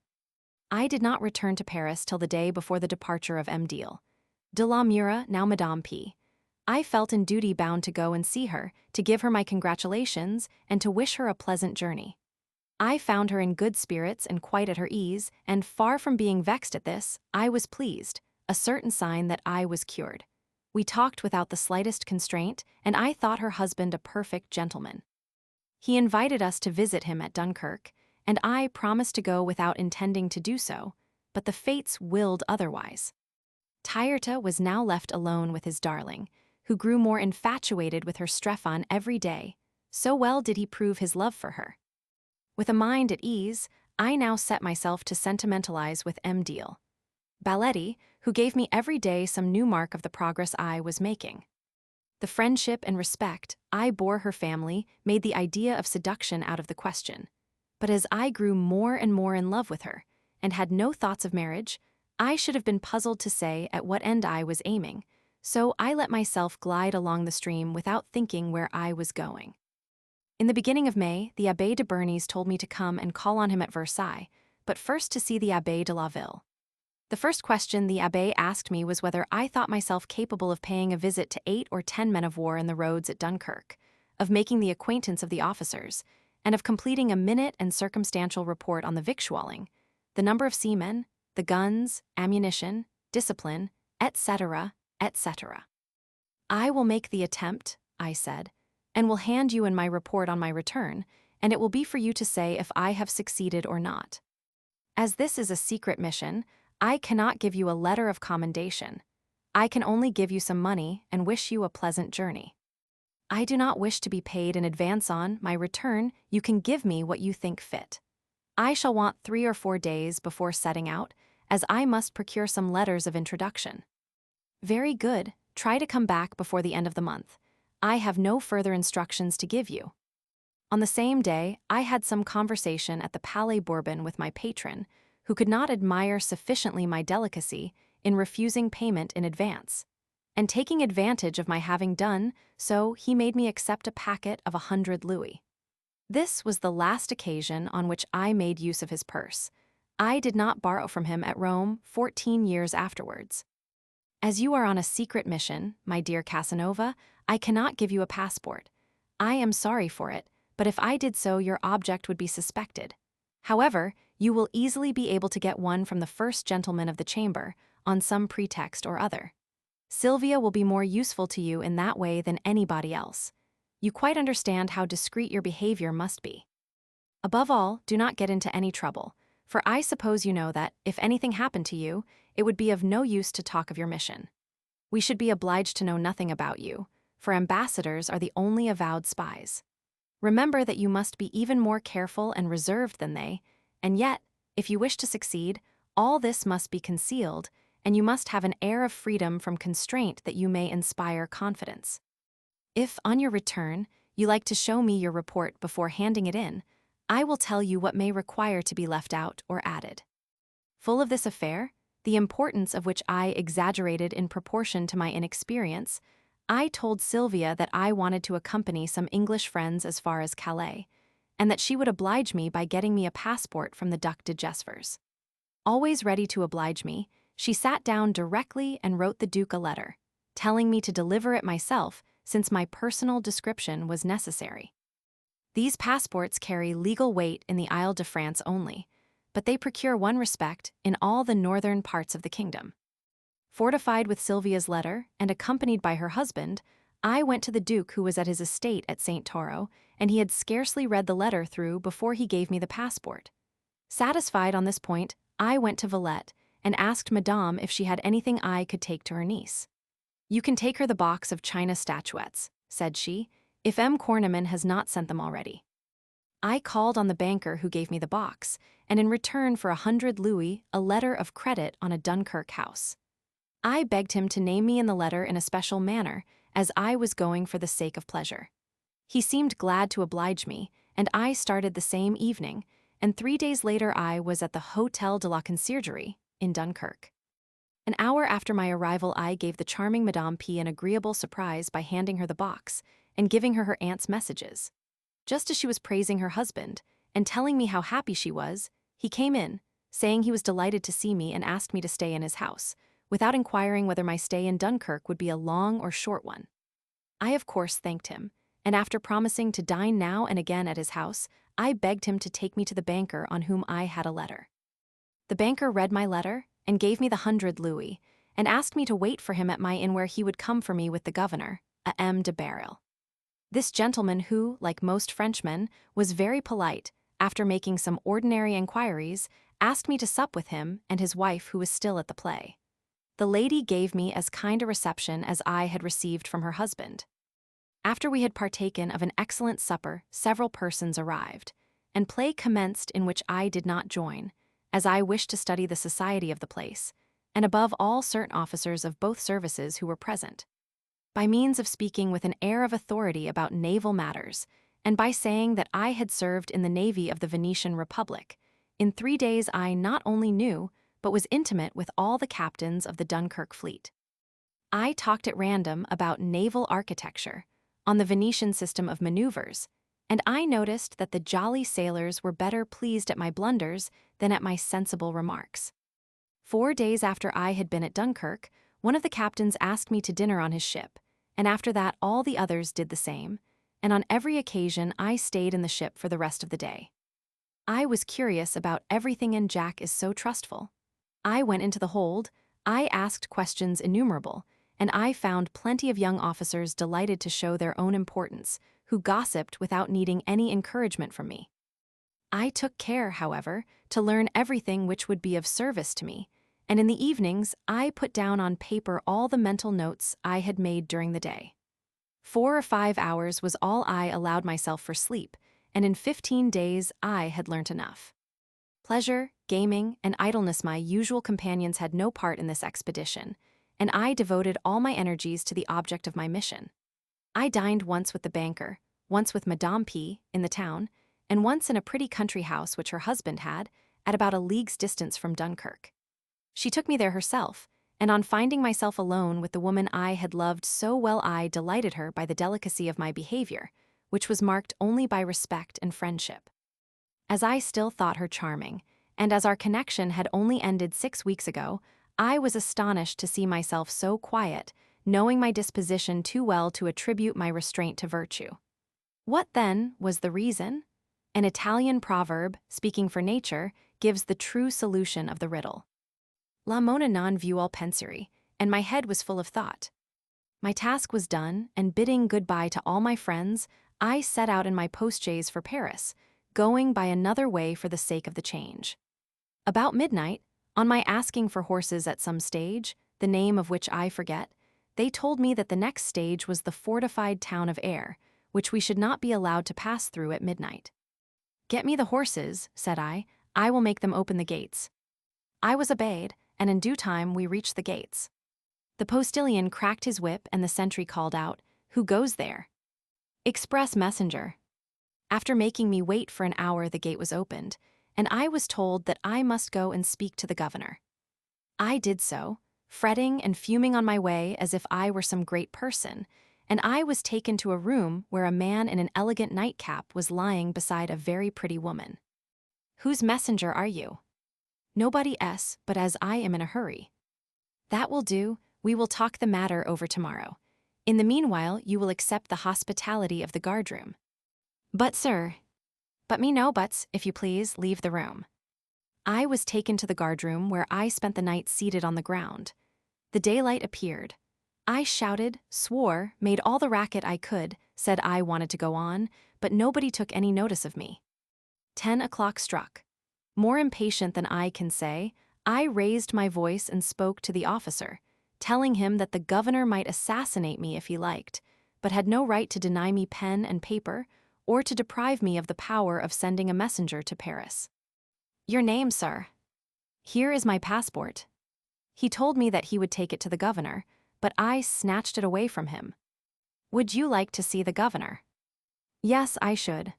I did not return to Paris till the day before the departure of M. de la Mura, now Madame P. I felt in duty bound to go and see her, to give her my congratulations, and to wish her a pleasant journey. I found her in good spirits and quite at her ease, and far from being vexed at this, I was pleased, a certain sign that I was cured. We talked without the slightest constraint, and I thought her husband a perfect gentleman. He invited us to visit him at Dunkirk, and I promised to go without intending to do so, but the fates willed otherwise. Tyrta was now left alone with his darling, who grew more infatuated with her Strephon every day, so well did he prove his love for her. With a mind at ease, I now set myself to sentimentalize with M. Balletti, who gave me every day some new mark of the progress I was making. The friendship and respect I bore her family made the idea of seduction out of the question. But as I grew more and more in love with her, and had no thoughts of marriage, I should have been puzzled to say at what end I was aiming, so I let myself glide along the stream without thinking where I was going. In the beginning of May, the Abbé de Bernis told me to come and call on him at Versailles, but first to see the Abbé de la Ville. The first question the abbé asked me was whether I thought myself capable of paying a visit to 8 or 10 men of war in the roads at Dunkirk, of making the acquaintance of the officers, and of completing a minute and circumstantial report on the victualling, the number of seamen, the guns, ammunition, discipline, etc., etc. I will make the attempt, I said, and will hand you in my report on my return, and it will be for you to say if I have succeeded or not. As this is a secret mission, I cannot give you a letter of commendation. I can only give you some money and wish you a pleasant journey. I do not wish to be paid in advance on my return. You can give me what you think fit. I shall want 3 or 4 days before setting out, as I must procure some letters of introduction. Very good, try to come back before the end of the month. I have no further instructions to give you. On the same day, I had some conversation at the Palais Bourbon with my patron, who could not admire sufficiently my delicacy in refusing payment in advance, and taking advantage of my having done so, he made me accept a packet of 100 louis. This was the last occasion on which I made use of his purse. I did not borrow from him at Rome 14 years afterwards. As you are on a secret mission, my dear Casanova, I cannot give you a passport. I am sorry for it, but if I did so, your object would be suspected. However, you will easily be able to get one from the first gentleman of the chamber, on some pretext or other. Sylvia will be more useful to you in that way than anybody else. You quite understand how discreet your behavior must be. Above all, do not get into any trouble, for I suppose you know that, if anything happened to you, it would be of no use to talk of your mission. We should be obliged to know nothing about you, for ambassadors are the only avowed spies. Remember that you must be even more careful and reserved than they, and yet, if you wish to succeed, all this must be concealed, and you must have an air of freedom from constraint that you may inspire confidence. If, on your return, you like to show me your report before handing it in, I will tell you what may require to be left out or added. Full of this affair, the importance of which I exaggerated in proportion to my inexperience, I told Sylvia that I wanted to accompany some English friends as far as Calais, and that she would oblige me by getting me a passport from the Duc de Gesvres. Always ready to oblige me, she sat down directly and wrote the Duke a letter, telling me to deliver it myself since my personal description was necessary. These passports carry legal weight in the Isle de France only, but they procure one respect in all the northern parts of the kingdom. Fortified with Sylvia's letter and accompanied by her husband, I went to the Duke, who was at his estate at St. Taureau, and he had scarcely read the letter through before he gave me the passport. Satisfied on this point, I went to Villette and asked Madame if she had anything I could take to her niece. "You can take her the box of china statuettes," said she, "if M. Corneman has not sent them already." I called on the banker who gave me the box, and in return for 100 louis, a letter of credit on a Dunkirk house. I begged him to name me in the letter in a special manner, as I was going for the sake of pleasure. He seemed glad to oblige me, and I started the same evening, and 3 days later I was at the Hôtel de la Conciergerie in Dunkirk. An hour after my arrival I gave the charming Madame P. an agreeable surprise by handing her the box and giving her her aunt's messages. Just as she was praising her husband and telling me how happy she was, he came in, saying he was delighted to see me and asked me to stay in his house, without inquiring whether my stay in Dunkirk would be a long or short one. I of course thanked him, and after promising to dine now and again at his house, I begged him to take me to the banker on whom I had a letter. The banker read my letter and gave me the 100 louis, and asked me to wait for him at my inn, where he would come for me with the governor, a M. de Baril. This gentleman, who, like most Frenchmen, was very polite, after making some ordinary inquiries, asked me to sup with him and his wife, who was still at the play. The lady gave me as kind a reception as I had received from her husband. After we had partaken of an excellent supper, several persons arrived, and play commenced in which I did not join, as I wished to study the society of the place, and above all certain officers of both services who were present. By means of speaking with an air of authority about naval matters, and by saying that I had served in the navy of the Venetian Republic, in 3 days I not only knew, but was intimate with all the captains of the Dunkirk fleet. I talked at random about naval architecture, on the Venetian system of maneuvers, and I noticed that the jolly sailors were better pleased at my blunders than at my sensible remarks. 4 days after I had been at Dunkirk, one of the captains asked me to dinner on his ship, and after that all the others did the same, and on every occasion I stayed in the ship for the rest of the day. I was curious about everything, and Jacques is so trustful. I went into the hold, I asked questions innumerable, and I found plenty of young officers delighted to show their own importance, who gossiped without needing any encouragement from me. I took care, however, to learn everything which would be of service to me, and in the evenings I put down on paper all the mental notes I had made during the day. 4 or 5 hours was all I allowed myself for sleep, and in 15 days I had learnt enough. Pleasure, gaming, and idleness, my usual companions, had no part in this expedition, and I devoted all my energies to the object of my mission. I dined once with the banker, once with Madame P. in the town, and once in a pretty country house which her husband had, at about a league's distance from Dunkirk. She took me there herself, and on finding myself alone with the woman I had loved so well, I delighted her by the delicacy of my behavior, which was marked only by respect and friendship. As I still thought her charming, and as our connection had only ended 6 weeks ago, I was astonished to see myself so quiet, knowing my disposition too well to attribute my restraint to virtue. What, then, was the reason? An Italian proverb, speaking for nature, gives the true solution of the riddle. La mona non vuol pensare, and my head was full of thought. My task was done, and bidding goodbye to all my friends, I set out in my postchaise for Paris, going by another way for the sake of the change. About midnight, on my asking for horses at some stage, the name of which I forget, they told me that the next stage was the fortified town of Aire, which we should not be allowed to pass through at midnight. "Get me the horses," said I will make them open the gates." I was obeyed, and in due time we reached the gates. The postilion cracked his whip, and the sentry called out, "Who goes there?" "Express messenger." After making me wait for an hour, the gate was opened, and I was told that I must go and speak to the governor. I did so, fretting and fuming on my way as if I were some great person, and I was taken to a room where a man in an elegant nightcap was lying beside a very pretty woman. "Whose messenger are you?" "Nobody else, but as I am in a hurry." "That will do, we will talk the matter over tomorrow. In the meanwhile you will accept the hospitality of the guardroom." "But, sir—" "But me no buts, if you please, leave the room." I was taken to the guardroom, where I spent the night seated on the ground. The daylight appeared. I shouted, swore, made all the racket I could, said I wanted to go on, but nobody took any notice of me. 10 o'clock struck. More impatient than I can say, I raised my voice and spoke to the officer, telling him that the governor might assassinate me if he liked, but had no right to deny me pen and paper, or to deprive me of the power of sending a messenger to Paris. "Your name, sir?" "Here is my passport." He told me that he would take it to the governor, but I snatched it away from him. "Would you like to see the governor?" "Yes, I should."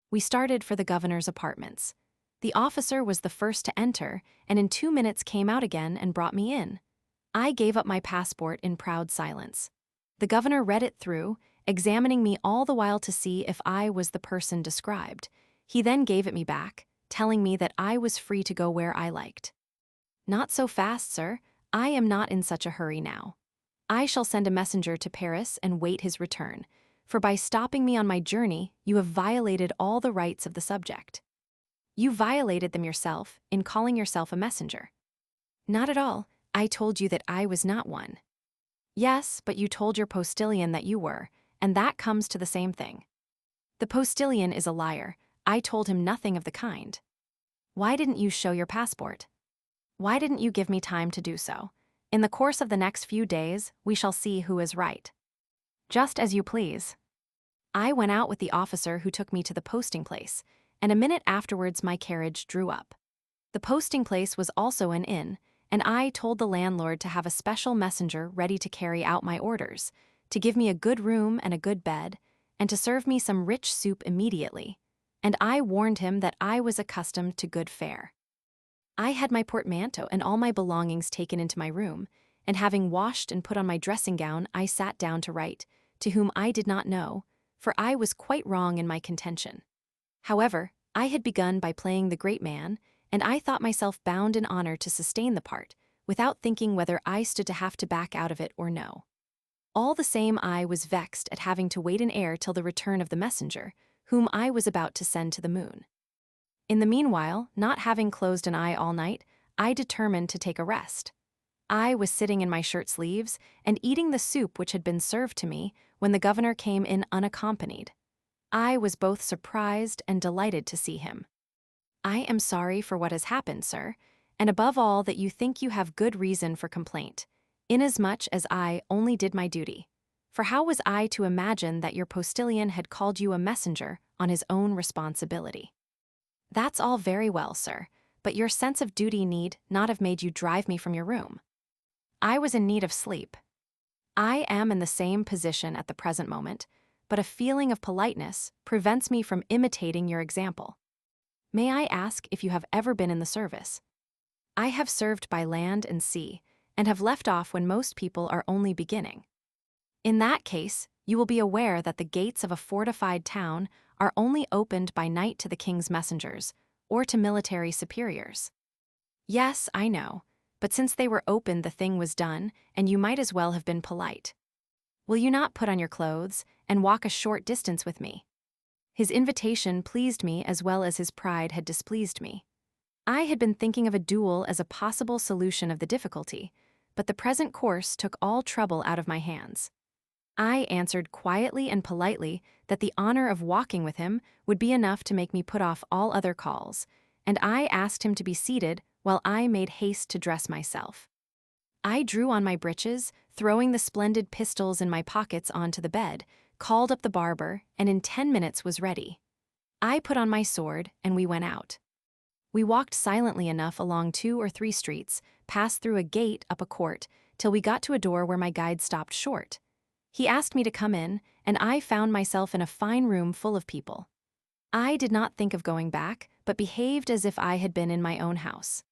We started for the governor's apartments. The officer was the first to enter, and in 2 minutes came out again and brought me in. I gave up my passport in proud silence. The governor read it through, examining me all the while to see if I was the person described. He then gave it me back, telling me that I was free to go where I liked. "Not so fast, sir. I am not in such a hurry now. I shall send a messenger to Paris and wait his return, for by stopping me on my journey, you have violated all the rights of the subject." "You violated them yourself in calling yourself a messenger." "Not at all. I told you that I was not one." "Yes, but you told your postilion that you were, and that comes to the same thing." "The postilion is a liar. I told him nothing of the kind." "Why didn't you show your passport?" "Why didn't you give me time to do so? In the course of the next few days, we shall see who is right." "Just as you please." I went out with the officer who took me to the posting place, and a minute afterwards my carriage drew up. The posting place was also an inn, and I told the landlord to have a special messenger ready to carry out my orders, to give me a good room and a good bed, and to serve me some rich soup immediately, and I warned him that I was accustomed to good fare. I had my portmanteau and all my belongings taken into my room, and having washed and put on my dressing gown, I sat down to write, to whom I did not know, for I was quite wrong in my contention. However, I had begun by playing the great man, and I thought myself bound in honor to sustain the part, without thinking whether I stood to have to back out of it or no. All the same, I was vexed at having to wait in air till the return of the messenger, whom I was about to send to the moon. In the meanwhile, not having closed an eye all night, I determined to take a rest. I was sitting in my shirt sleeves and eating the soup which had been served to me when the governor came in unaccompanied. I was both surprised and delighted to see him. "I am sorry for what has happened, sir, and above all that you think you have good reason for complaint, inasmuch as I only did my duty. For how was I to imagine that your postilion had called you a messenger on his own responsibility?" "That's all very well, sir, but your sense of duty need not have made you drive me from your room. I was in need of sleep. I am in the same position at the present moment, but a feeling of politeness prevents me from imitating your example. May I ask if you have ever been in the service?" "I have served by land and sea, and have left off when most people are only beginning." "In that case, you will be aware that the gates of a fortified town are only opened by night to the king's messengers, or to military superiors." "Yes, I know, but since they were opened the thing was done, and you might as well have been polite. Will you not put on your clothes, and walk a short distance with me?" His invitation pleased me as well as his pride had displeased me. I had been thinking of a duel as a possible solution of the difficulty, but the present course took all trouble out of my hands. I answered quietly and politely that the honor of walking with him would be enough to make me put off all other calls, and I asked him to be seated while I made haste to dress myself. I drew on my breeches, throwing the splendid pistols in my pockets onto the bed, called up the barber, and in 10 minutes was ready. I put on my sword, and we went out. We walked silently enough along 2 or 3 streets, passed through a gate up a court, till we got to a door where my guide stopped short. He asked me to come in, and I found myself in a fine room full of people. I did not think of going back, but behaved as if I had been in my own house.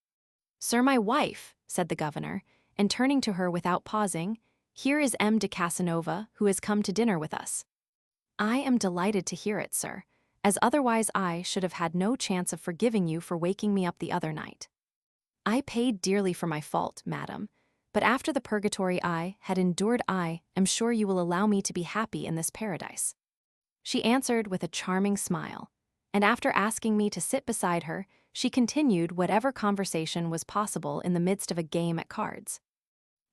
"Sir, my wife," said the governor, and turning to her without pausing, "Here is M. de Casanova, who has come to dinner with us." "I am delighted to hear it, sir, as otherwise I should have had no chance of forgiving you for waking me up the other night." "I paid dearly for my fault, madam, but after the purgatory I had endured I am sure you will allow me to be happy in this paradise." She answered with a charming smile, and after asking me to sit beside her, she continued whatever conversation was possible in the midst of a game at cards.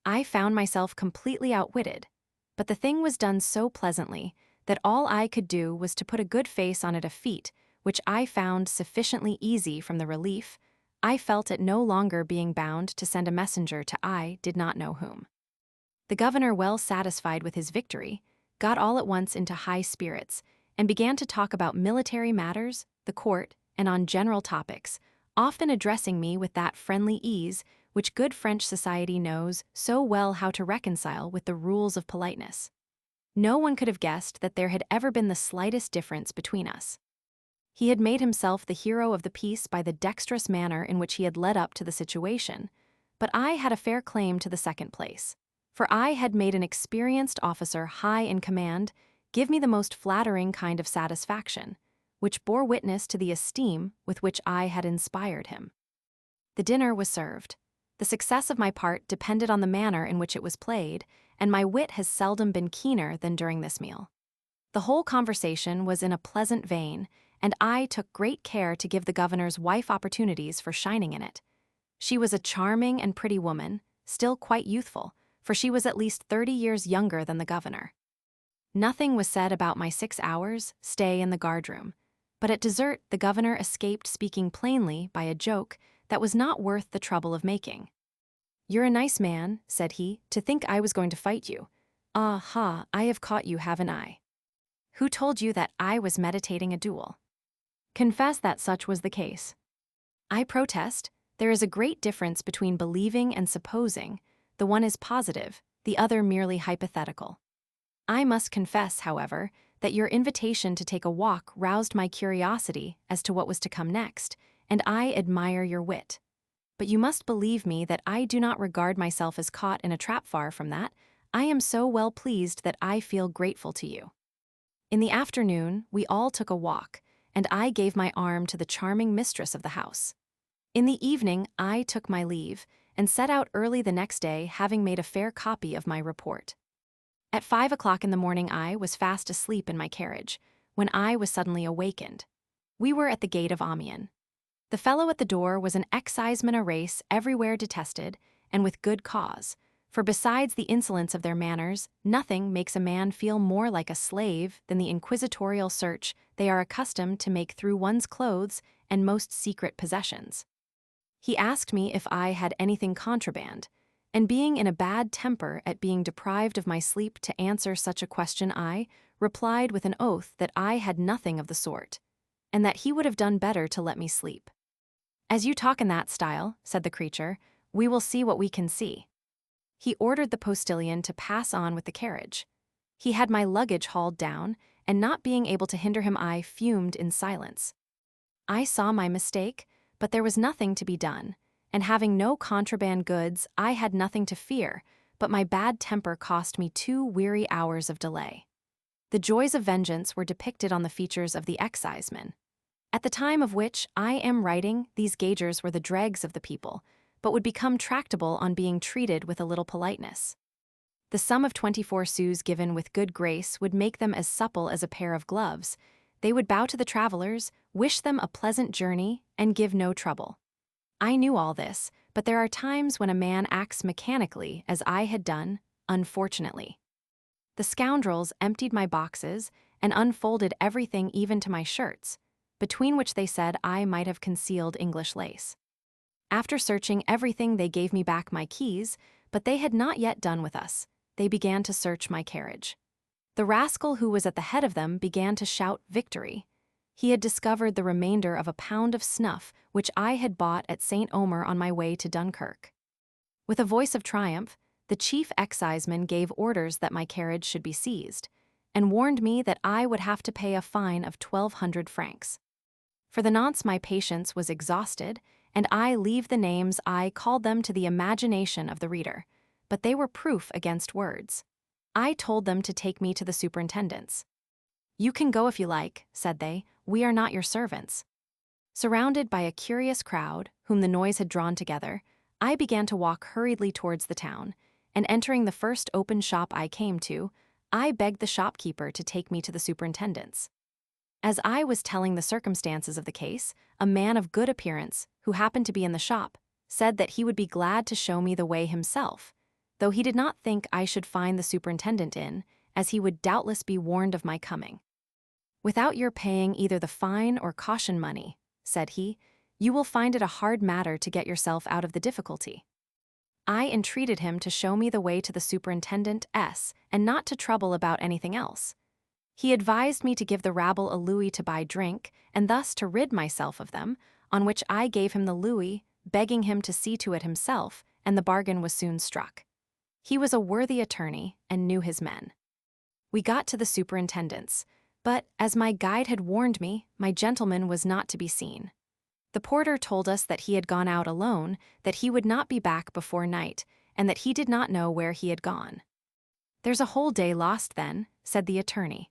I found myself completely outwitted, but the thing was done so pleasantly that all I could do was to put a good face on it, a feat which I found sufficiently easy from the relief I felt at no longer being bound to send a messenger to I did not know whom. The governor, well satisfied with his victory, got all at once into high spirits, and began to talk about military matters, the court, and on general topics, often addressing me with that friendly ease which good French society knows so well how to reconcile with the rules of politeness. No one could have guessed that there had ever been the slightest difference between us. He had made himself the hero of the piece by the dexterous manner in which he had led up to the situation, but I had a fair claim to the second place, for I had made an experienced officer high in command give me the most flattering kind of satisfaction, which bore witness to the esteem with which I had inspired him. The dinner was served. The success of my part depended on the manner in which it was played, and my wit has seldom been keener than during this meal. The whole conversation was in a pleasant vein, and I took great care to give the governor's wife opportunities for shining in it. She was a charming and pretty woman, still quite youthful, for she was at least 30 years younger than the governor. Nothing was said about my 6 hours' stay in the guardroom, but at dessert the governor escaped speaking plainly by a joke that was not worth the trouble of making. "You're a nice man," said he, "to think I was going to fight you. Ah ha, I have caught you, haven't I? Who told you that I was meditating a duel? Confess that such was the case." "I protest There is a great difference between believing and supposing. The one is positive, the other merely hypothetical. I must confess, however, that your invitation to take a walk roused my curiosity as to what was to come next, and I admire your wit. But you must believe me that I do not regard myself as caught in a trap. Far from that. I am so well pleased that I feel grateful to you. In the afternoon, we all took a walk, and I gave my arm to the charming mistress of the house. In the evening, I took my leave, and set out early the next day, having made a fair copy of my report. At 5 o'clock in the morning I was fast asleep in my carriage, when I was suddenly awakened. We were at the gate of Amiens. The fellow at the door was an exciseman, a race everywhere detested, and with good cause, for besides the insolence of their manners, nothing makes a man feel more like a slave than the inquisitorial search they are accustomed to make through one's clothes and most secret possessions. He asked me if I had anything contraband, and being in a bad temper at being deprived of my sleep to answer such a question, I replied with an oath that I had nothing of the sort, and that he would have done better to let me sleep. As you talk in that style, said the creature, we will see what we can see. He ordered the postilion to pass on with the carriage. He had my luggage hauled down, and not being able to hinder him, I fumed in silence. I saw my mistake, but there was nothing to be done, and having no contraband goods, I had nothing to fear, but my bad temper cost me 2 weary hours of delay. The joys of vengeance were depicted on the features of the exciseman. At the time of which I am writing, these gaugers were the dregs of the people, but would become tractable on being treated with a little politeness. The sum of 24 sous given with good grace would make them as supple as a pair of gloves. They would bow to the travelers, wish them a pleasant journey, and give no trouble. I knew all this, but there are times when a man acts mechanically, as I had done, unfortunately. The scoundrels emptied my boxes and unfolded everything, even to my shirts, between which they said I might have concealed English lace. After searching everything, they gave me back my keys, but they had not yet done with us. They began to search my carriage. The rascal who was at the head of them began to shout victory. He had discovered the remainder of a pound of snuff which I had bought at St. Omer on my way to Dunkirk. With a voice of triumph, the chief exciseman gave orders that my carriage should be seized, and warned me that I would have to pay a fine of 1,200 francs. For the nonce my patience was exhausted, and I leave the names I called them to the imagination of the reader, but they were proof against words. I told them to take me to the superintendent's. You can go if you like, said they, we are not your servants. Surrounded by a curious crowd, whom the noise had drawn together, I began to walk hurriedly towards the town, and entering the first open shop I came to, I begged the shopkeeper to take me to the superintendent's. As I was telling the circumstances of the case, a man of good appearance, who happened to be in the shop, said that he would be glad to show me the way himself, though he did not think I should find the superintendent in, as he would doubtless be warned of my coming. Without your paying either the fine or caution money, said he, you will find it a hard matter to get yourself out of the difficulty. I entreated him to show me the way to the superintendent S, and not to trouble about anything else. He advised me to give the rabble a louis to buy drink, and thus to rid myself of them, on which I gave him the louis, begging him to see to it himself, and the bargain was soon struck. He was a worthy attorney, and knew his men. We got to the superintendent's, but, as my guide had warned me, my gentleman was not to be seen. The porter told us that he had gone out alone, that he would not be back before night, and that he did not know where he had gone. There's a whole day lost then, said the attorney.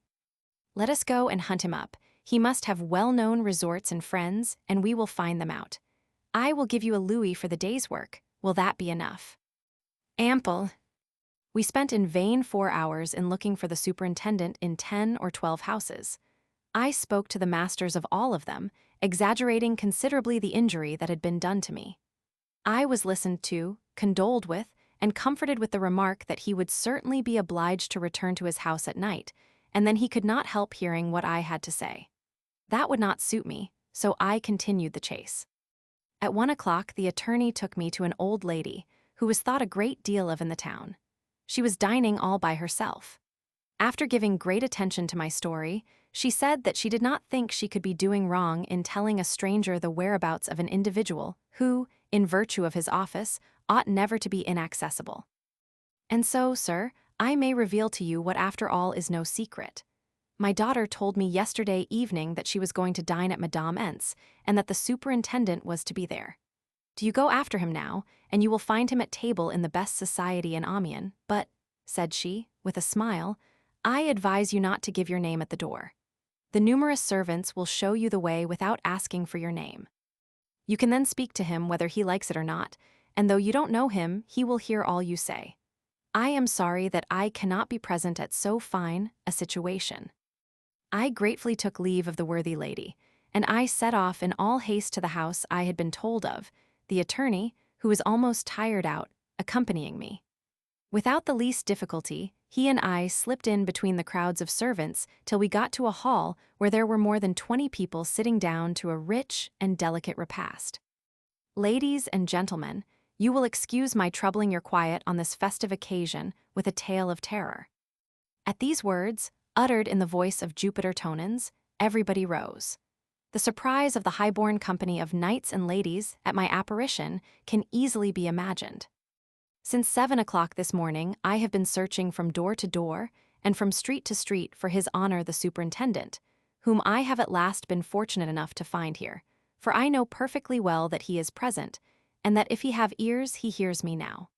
Let us go and hunt him up. He must have well-known resorts and friends, and we will find them out. I will give you a louis for the day's work. Will that be enough? Ample. We spent in vain 4 hours in looking for the superintendent in 10 or 12 houses. I spoke to the masters of all of them, exaggerating considerably the injury that had been done to me. I was listened to, condoled with, and comforted with the remark that he would certainly be obliged to return to his house at night, and then he could not help hearing what I had to say. That would not suit me, so I continued the chase. At 1 o'clock the attorney took me to an old lady, who was thought a great deal of in the town. She was dining all by herself. After giving great attention to my story, she said that she did not think she could be doing wrong in telling a stranger the whereabouts of an individual who, in virtue of his office, ought never to be inaccessible. And so, sir, I may reveal to you what after all is no secret. My daughter told me yesterday evening that she was going to dine at Madame Ent's, and that the superintendent was to be there. Do you go after him now, and you will find him at table in the best society in Amiens, but, said she, with a smile, I advise you not to give your name at the door. The numerous servants will show you the way without asking for your name. You can then speak to him whether he likes it or not, and though you don't know him, he will hear all you say. I am sorry that I cannot be present at so fine a situation. I gratefully took leave of the worthy lady, and I set off in all haste to the house I had been told of, the attorney, who was almost tired out, accompanying me. Without the least difficulty, he and I slipped in between the crowds of servants till we got to a hall where there were more than 20 people sitting down to a rich and delicate repast. Ladies and gentlemen, you will excuse my troubling your quiet on this festive occasion with a tale of terror. At these words, uttered in the voice of Jupiter Tonans, everybody rose. The surprise of the high-born company of knights and ladies at my apparition can easily be imagined. Since 7 o'clock this morning, I have been searching from door to door and from street to street for His Honor the Superintendent, whom I have at last been fortunate enough to find here, for I know perfectly well that he is present, and that if he have ears, he hears me now.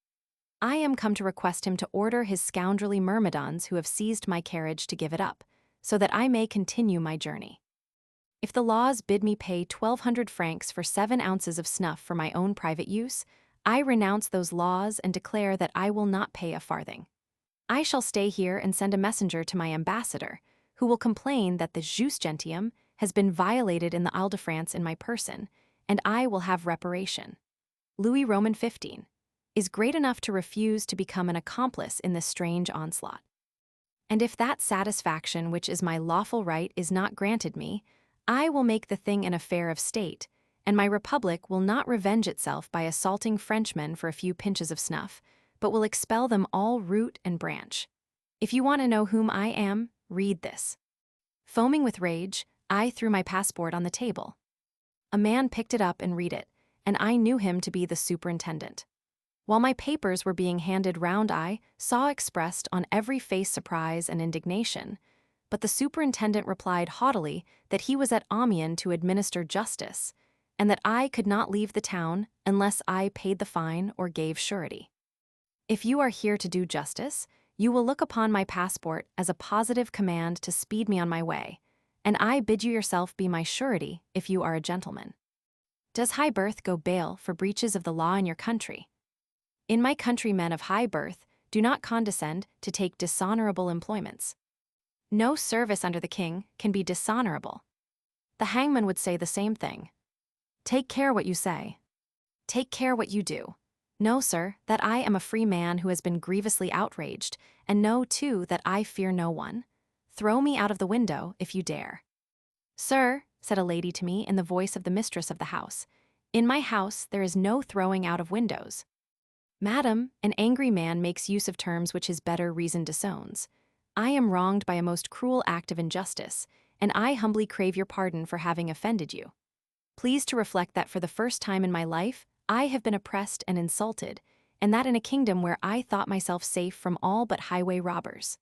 I am come to request him to order his scoundrelly myrmidons who have seized my carriage to give it up, so that I may continue my journey. If the laws bid me pay 1,200 francs for 7 ounces of snuff for my own private use, I renounce those laws and declare that I will not pay a farthing. I shall stay here and send a messenger to my ambassador, who will complain that the jus gentium has been violated in the Isle de France in my person, and I will have reparation. Louis Roman 15 is great enough to refuse to become an accomplice in this strange onslaught. And if that satisfaction which is my lawful right is not granted me, I will make the thing an affair of state, and my republic will not revenge itself by assaulting Frenchmen for a few pinches of snuff, but will expel them all root and branch. If you want to know whom I am, read this. Foaming with rage, I threw my passport on the table. A man picked it up and read it, and I knew him to be the superintendent. While my papers were being handed round, I saw expressed on every face surprise and indignation, but the superintendent replied haughtily that he was at Amiens to administer justice, and that I could not leave the town unless I paid the fine or gave surety. If you are here to do justice, you will look upon my passport as a positive command to speed me on my way, and I bid you yourself be my surety if you are a gentleman. Does high birth go bail for breaches of the law in your country? In my country, men of high birth do not condescend to take dishonorable employments. No service under the king can be dishonorable. The hangman would say the same thing. Take care what you say. Take care what you do. Know, sir, that I am a free man who has been grievously outraged, and know, too, that I fear no one. Throw me out of the window if you dare. Sir, said a lady to me in the voice of the mistress of the house, in my house there is no throwing out of windows. Madam, an angry man makes use of terms which his better reason disowns. I am wronged by a most cruel act of injustice, and I humbly crave your pardon for having offended you. Please to reflect that for the first time in my life, I have been oppressed and insulted, and that in a kingdom where I thought myself safe from all but highway robbers.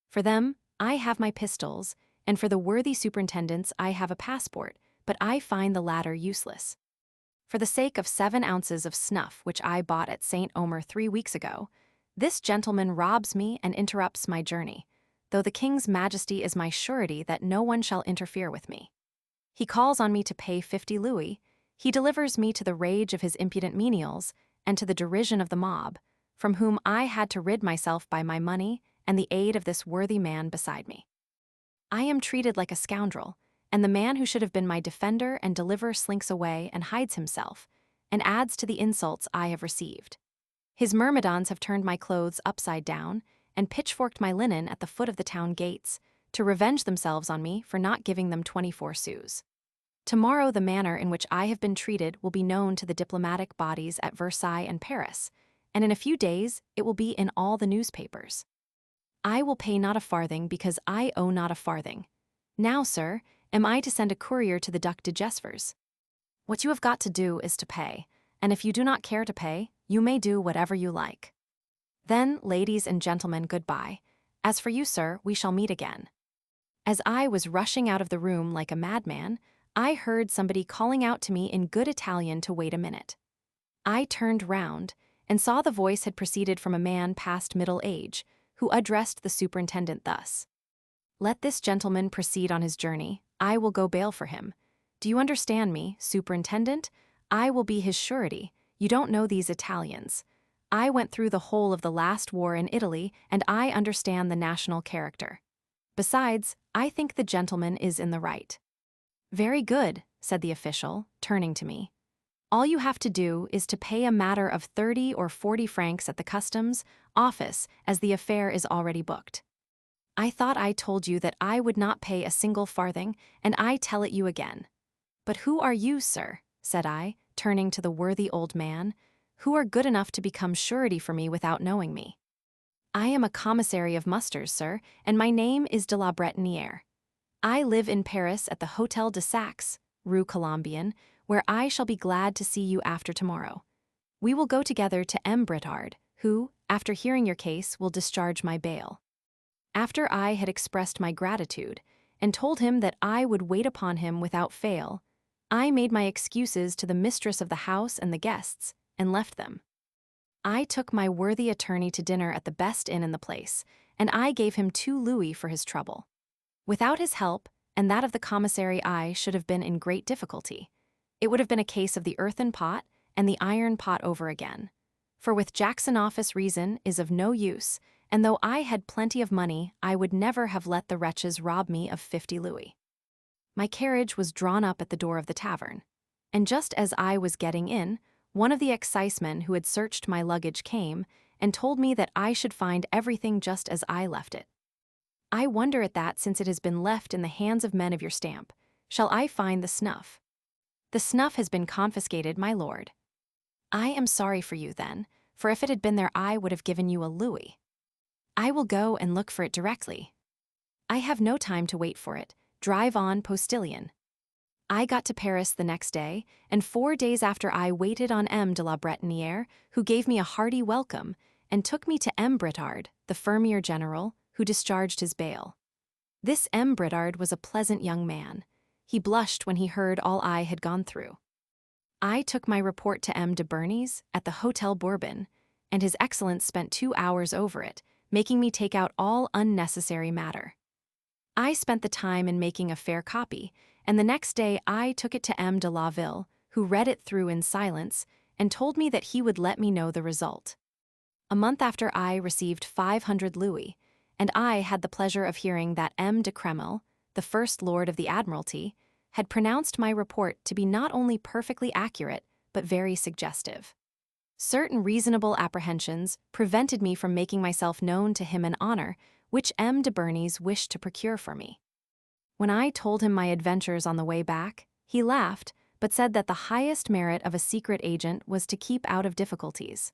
For them, I have my pistols, and for the worthy superintendents I have a passport, but I find the latter useless. For the sake of 7 ounces of snuff which I bought at St. Omer 3 weeks ago, this gentleman robs me and interrupts my journey, though the king's majesty is my surety that no one shall interfere with me. He calls on me to pay 50 louis, he delivers me to the rage of his impudent menials and to the derision of the mob, from whom I had to rid myself by my money and the aid of this worthy man beside me. I am treated like a scoundrel, and the man who should have been my defender and deliverer slinks away and hides himself, and adds to the insults I have received. His myrmidons have turned my clothes upside down and pitchforked my linen at the foot of the town gates, to revenge themselves on me for not giving them 24 sous. Tomorrow the manner in which I have been treated will be known to the diplomatic bodies at Versailles and Paris, and in a few days it will be in all the newspapers. I will pay not a farthing because I owe not a farthing. Now, sir, am I to send a courier to the Duc de Gesvres? What you have got to do is to pay, and if you do not care to pay, you may do whatever you like. Then, ladies and gentlemen, goodbye. As for you, sir, we shall meet again." As I was rushing out of the room like a madman, I heard somebody calling out to me in good Italian to wait a minute. I turned round and saw the voice had proceeded from a man past middle age, who addressed the superintendent thus: "Let this gentleman proceed on his journey. I will go bail for him. Do you understand me, superintendent? I will be his surety. You don't know these Italians. I went through the whole of the last war in Italy, and I understand the national character. Besides, I think the gentleman is in the right." "Very good," said the official, turning to me. "All you have to do is to pay a matter of 30 or 40 francs at the customs office, as the affair is already booked." "I thought I told you that I would not pay a single farthing, and I tell it you again." "But who are you, sir?" said I, turning to the worthy old man, "who are good enough to become surety for me without knowing me?" "I am a commissary of musters, sir, and my name is de la Bretonnière. I live in Paris at the Hôtel de Saxe, Rue Colombienne, where I shall be glad to see you after tomorrow. We will go together to M. Britard, who, after hearing your case, will discharge my bail." After I had expressed my gratitude and told him that I would wait upon him without fail, I made my excuses to the mistress of the house and the guests, and left them. I took my worthy attorney to dinner at the best inn in the place, and I gave him 2 louis for his trouble. Without his help, and that of the commissary, I should have been in great difficulty. It would have been a case of the earthen pot and the iron pot over again. For with Jacques in office reason is of no use, and though I had plenty of money, I would never have let the wretches rob me of 50 louis. My carriage was drawn up at the door of the tavern, and just as I was getting in, one of the excisemen who had searched my luggage came and told me that I should find everything just as I left it. "I wonder at that, since it has been left in the hands of men of your stamp. Shall I find the snuff?" "The snuff has been confiscated, my lord." "I am sorry for you, then, for if it had been there I would have given you a louis." "I will go and look for it directly." "I have no time to wait for it. Drive on, postilion." I got to Paris the next day, and 4 days after I waited on M. de la Bretonnière, who gave me a hearty welcome, and took me to M. Britard, the Fermier General, who discharged his bail. This M. Britard was a pleasant young man. He blushed when he heard all I had gone through. I took my report to M. de Bernis at the Hôtel Bourbon, and His Excellence spent 2 hours over it, making me take out all unnecessary matter. I spent the time in making a fair copy, and the next day I took it to M. de la Ville, who read it through in silence and told me that he would let me know the result. A month after, I received 500 louis, and I had the pleasure of hearing that M. de Cremel, the First Lord of the Admiralty, had pronounced my report to be not only perfectly accurate, but very suggestive. Certain reasonable apprehensions prevented me from making myself known to him in honor, which M. de Bernis wished to procure for me. When I told him my adventures on the way back, he laughed, but said that the highest merit of a secret agent was to keep out of difficulties.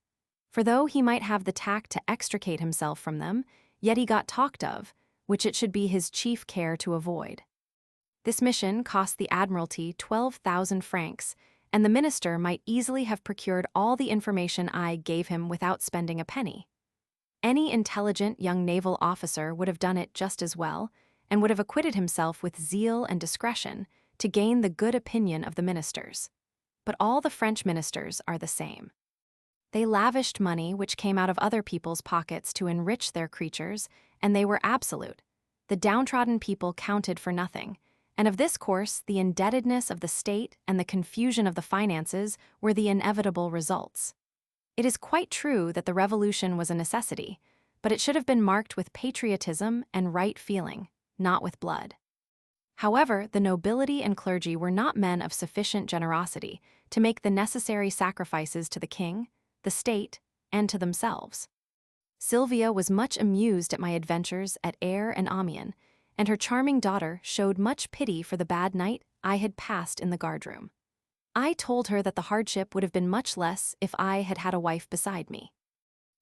For though he might have the tact to extricate himself from them, yet he got talked of, which it should be his chief care to avoid. This mission cost the Admiralty 12,000 francs, and the minister might easily have procured all the information I gave him without spending a penny. Any intelligent young naval officer would have done it just as well, and would have acquitted himself with zeal and discretion to gain the good opinion of the ministers. But all the French ministers are the same. They lavished money which came out of other people's pockets to enrich their creatures, and they were absolute. The downtrodden people counted for nothing, and of this course the indebtedness of the state and the confusion of the finances were the inevitable results. It is quite true that the revolution was a necessity, but it should have been marked with patriotism and right feeling, not with blood. However, the nobility and clergy were not men of sufficient generosity to make the necessary sacrifices to the king, the state, and to themselves. Sylvia was much amused at my adventures at Aire and Amiens, and her charming daughter showed much pity for the bad night I had passed in the guardroom. I told her that the hardship would have been much less if I had had a wife beside me.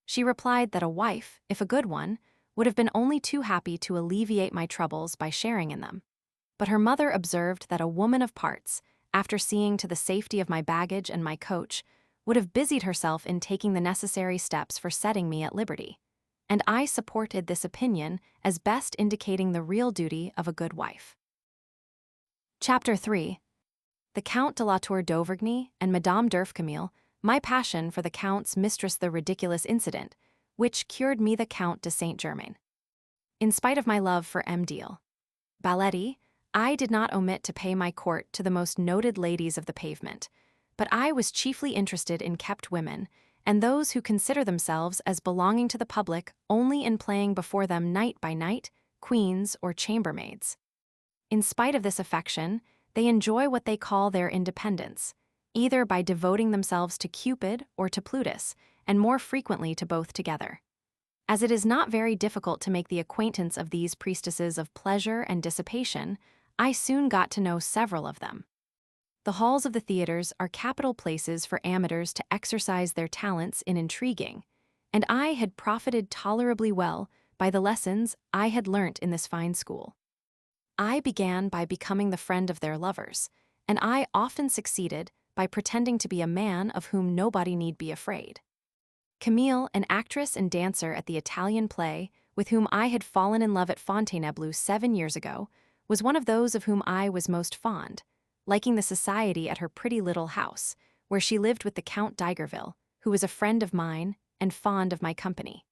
She replied that a wife, if a good one, would have been only too happy to alleviate my troubles by sharing in them. But her mother observed that a woman of parts, after seeing to the safety of my baggage and my coach, would have busied herself in taking the necessary steps for setting me at liberty. And I supported this opinion as best indicating the real duty of a good wife. Chapter 3. The Count de la Tour d'Auvergne and Madame d'Urfcamille, my passion for the Count's mistress, the ridiculous incident, which cured me the Count de Saint-Germain. In spite of my love for M. Deal Balletti, I did not omit to pay my court to the most noted ladies of the pavement, but I was chiefly interested in kept women, and those who consider themselves as belonging to the public only in playing before them night by night, queens or chambermaids. In spite of this affection, they enjoy what they call their independence, either by devoting themselves to Cupid or to Plutus, and more frequently to both together. As it is not very difficult to make the acquaintance of these priestesses of pleasure and dissipation, I soon got to know several of them. The halls of the theaters are capital places for amateurs to exercise their talents in intriguing, and I had profited tolerably well by the lessons I had learnt in this fine school. I began by becoming the friend of their lovers, and I often succeeded by pretending to be a man of whom nobody need be afraid. Camille, an actress and dancer at the Italian play, with whom I had fallen in love at Fontainebleau 7 years ago, was one of those of whom I was most fond, liking the society at her pretty little house, where she lived with the Count d'Igerville, who was a friend of mine and fond of my company.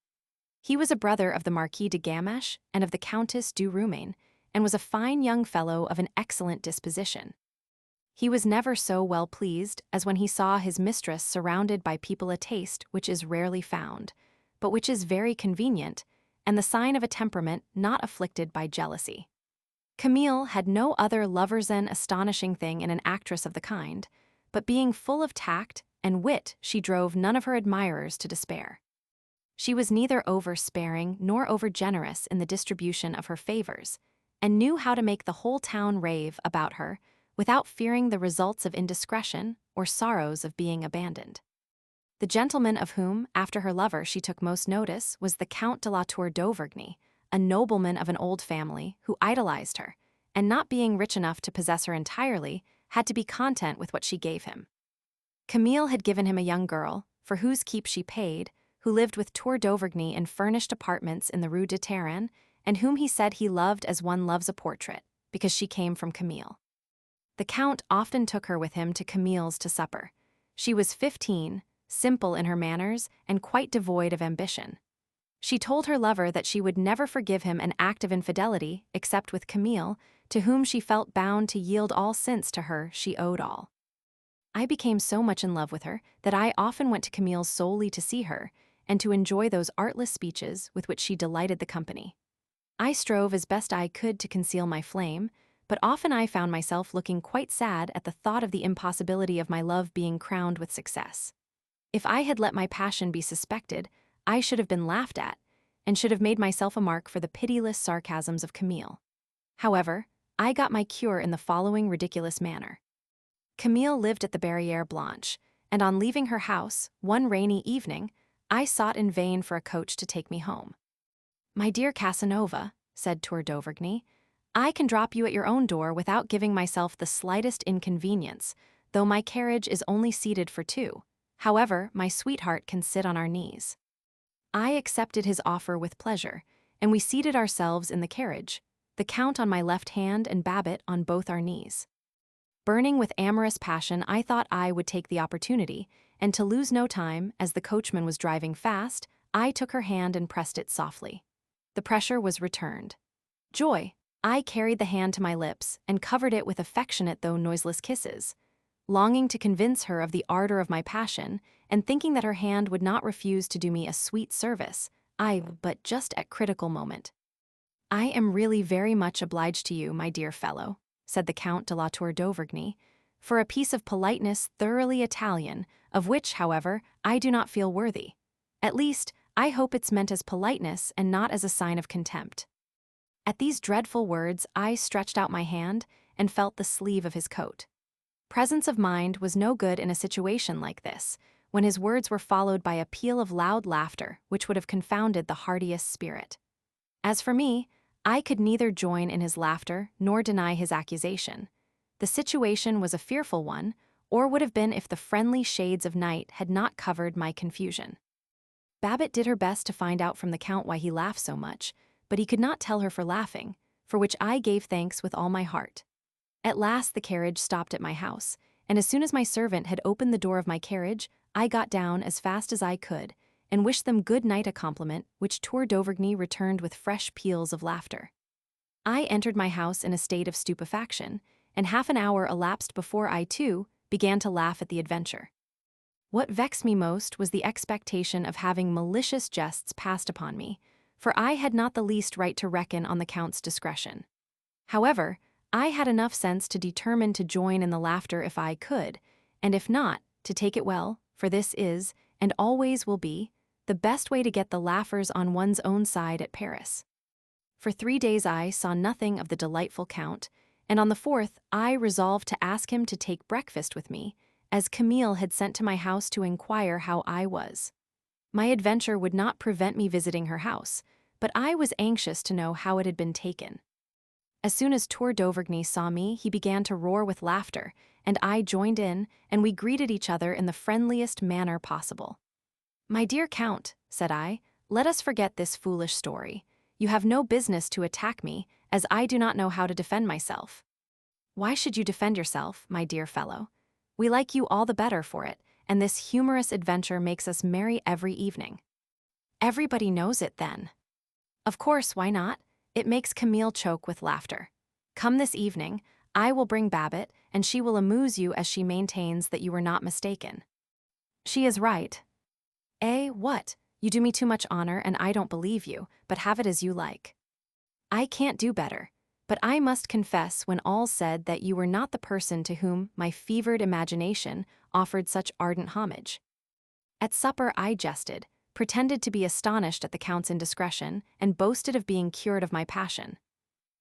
He was a brother of the Marquis de Gamache and of the Countess du Roumain, and was a fine young fellow of an excellent disposition. He was never so well pleased as when he saw his mistress surrounded by people a taste which is rarely found, but which is very convenient, and the sign of a temperament not afflicted by jealousy. Camille had no other lover-zen astonishing thing in an actress of the kind, but being full of tact and wit, she drove none of her admirers to despair. She was neither over-sparing nor over-generous in the distribution of her favors, and knew how to make the whole town rave about her without fearing the results of indiscretion or sorrows of being abandoned. The gentleman of whom, after her lover, she took most notice was the Count de la Tour d'Auvergne, a nobleman of an old family who idolized her, and not being rich enough to possess her entirely, had to be content with what she gave him. Camille had given him a young girl, for whose keep she paid, who lived with Tour d'Auvergne in furnished apartments in the Rue de Terran, and whom he said he loved as one loves a portrait, because she came from Camille. The Count often took her with him to Camille's to supper. She was 15, simple in her manners, and quite devoid of ambition. She told her lover that she would never forgive him an act of infidelity except with Camille, to whom she felt bound to yield all since to her she owed all. I became so much in love with her that I often went to Camille solely to see her, and to enjoy those artless speeches with which she delighted the company. I strove as best I could to conceal my flame, but often I found myself looking quite sad at the thought of the impossibility of my love being crowned with success. If I had let my passion be suspected, I should have been laughed at, and should have made myself a mark for the pitiless sarcasms of Camille. However, I got my cure in the following ridiculous manner. Camille lived at the Barrière Blanche, and on leaving her house, one rainy evening, I sought in vain for a coach to take me home. "My dear Casanova," said Tour d'Auvergne, "I can drop you at your own door without giving myself the slightest inconvenience, though my carriage is only seated for two. However, my sweetheart can sit on our knees." I accepted his offer with pleasure, and we seated ourselves in the carriage, the Count on my left hand and Babet on both our knees. Burning with amorous passion, I thought I would take the opportunity, and to lose no time, as the coachman was driving fast, I took her hand and pressed it softly. The pressure was returned. Joy! I carried the hand to my lips and covered it with affectionate though noiseless kisses, longing to convince her of the ardor of my passion, and thinking that her hand would not refuse to do me a sweet service, but just at critical moment. "I am really very much obliged to you, my dear fellow," said the Count de la Tour d'Auvergne, "for a piece of politeness thoroughly Italian, of which, however, I do not feel worthy. At least, I hope it's meant as politeness and not as a sign of contempt." At these dreadful words, I stretched out my hand and felt the sleeve of his coat. Presence of mind was no good in a situation like this, when his words were followed by a peal of loud laughter which would have confounded the hardiest spirit. As for me, I could neither join in his laughter nor deny his accusation. The situation was a fearful one, or would have been if the friendly shades of night had not covered my confusion. Babbitt did her best to find out from the Count why he laughed so much, but he could not tell her for laughing, for which I gave thanks with all my heart. At last the carriage stopped at my house, and as soon as my servant had opened the door of my carriage, I got down as fast as I could, and wished them good night, a compliment which Tour d'Auvergne returned with fresh peals of laughter. I entered my house in a state of stupefaction, and half an hour elapsed before I, too, began to laugh at the adventure. What vexed me most was the expectation of having malicious jests passed upon me, for I had not the least right to reckon on the Count's discretion. However, I had enough sense to determine to join in the laughter if I could, and if not, to take it well, for this is, and always will be, the best way to get the laughers on one's own side at Paris. For 3 days I saw nothing of the delightful Count, and on the 4th I resolved to ask him to take breakfast with me, as Camille had sent to my house to inquire how I was. My adventure would not prevent me visiting her house, but I was anxious to know how it had been taken. As soon as Tour d'Auvergne saw me, he began to roar with laughter, and I joined in, and we greeted each other in the friendliest manner possible. "My dear Count," said I, "let us forget this foolish story. You have no business to attack me, as I do not know how to defend myself." "Why should you defend yourself, my dear fellow? We like you all the better for it, and this humorous adventure makes us merry every evening." "Everybody knows it, then." "Of course, why not? It makes Camille choke with laughter. Come this evening, I will bring Babbitt, and she will amuse you as she maintains that you were not mistaken." "She is right." "Eh, what? You do me too much honor, and I don't believe you, but have it as you like." "I can't do better, but I must confess when all's said that you were not the person to whom my fevered imagination offered such ardent homage." At supper I jested, pretended to be astonished at the Count's indiscretion, and boasted of being cured of my passion.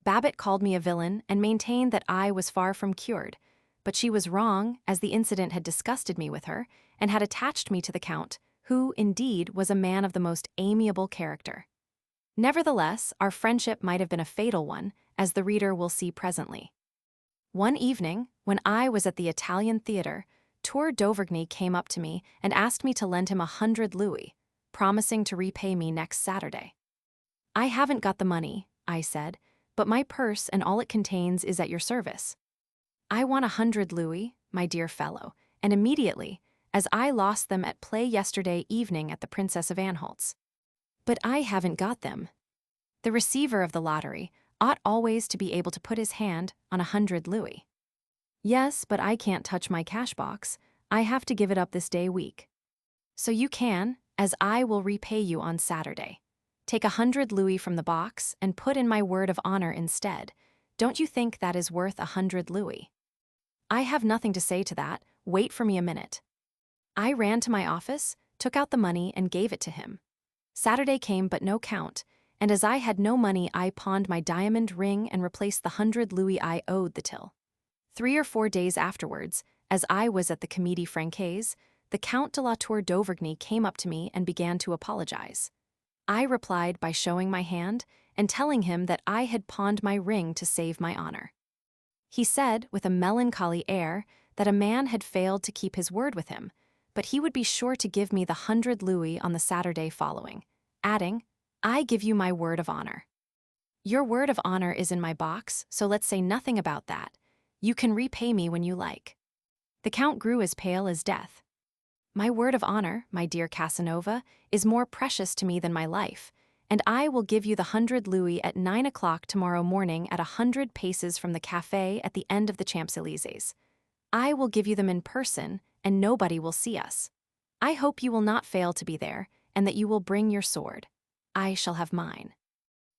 Babbitt called me a villain and maintained that I was far from cured, but she was wrong, as the incident had disgusted me with her, and had attached me to the Count, who, indeed, was a man of the most amiable character. Nevertheless, our friendship might have been a fatal one, as the reader will see presently. One evening, when I was at the Italian theatre, Tour d'Auvergne came up to me and asked me to lend him 100 louis, promising to repay me next Saturday. "I haven't got the money," I said, "but my purse and all it contains is at your service." "I want 100 louis, my dear fellow, and immediately, as I lost them at play yesterday evening at the Princess of Anhalt's." "But I haven't got them." "The receiver of the lottery ought always to be able to put his hand on 100 louis." "Yes, but I can't touch my cash box. I have to give it up this day week." "So you can, as I will repay you on Saturday. Take 100 louis from the box and put in my word of honor instead. Don't you think that is worth 100 louis?" "I have nothing to say to that. Wait for me a minute." I ran to my office, took out the money, and gave it to him. Saturday came, but no Count, and as I had no money, I pawned my diamond ring and replaced the 100 louis I owed the till. 3 or 4 days afterwards, as I was at the Comédie Française, the Count de la Tour d'Auvergne came up to me and began to apologize. I replied by showing my hand and telling him that I had pawned my ring to save my honor. He said, with a melancholy air, that a man had failed to keep his word with him, but he would be sure to give me the 100 louis on the Saturday following, adding, "I give you my word of honor." "Your word of honor is in my box, so let's say nothing about that. You can repay me when you like." The Count grew as pale as death. "My word of honor, my dear Casanova, is more precious to me than my life, and I will give you the 100 louis at 9 o'clock tomorrow morning at 100 paces from the café at the end of the Champs-Élysées. I will give you them in person, and nobody will see us. I hope you will not fail to be there, and that you will bring your sword. I shall have mine."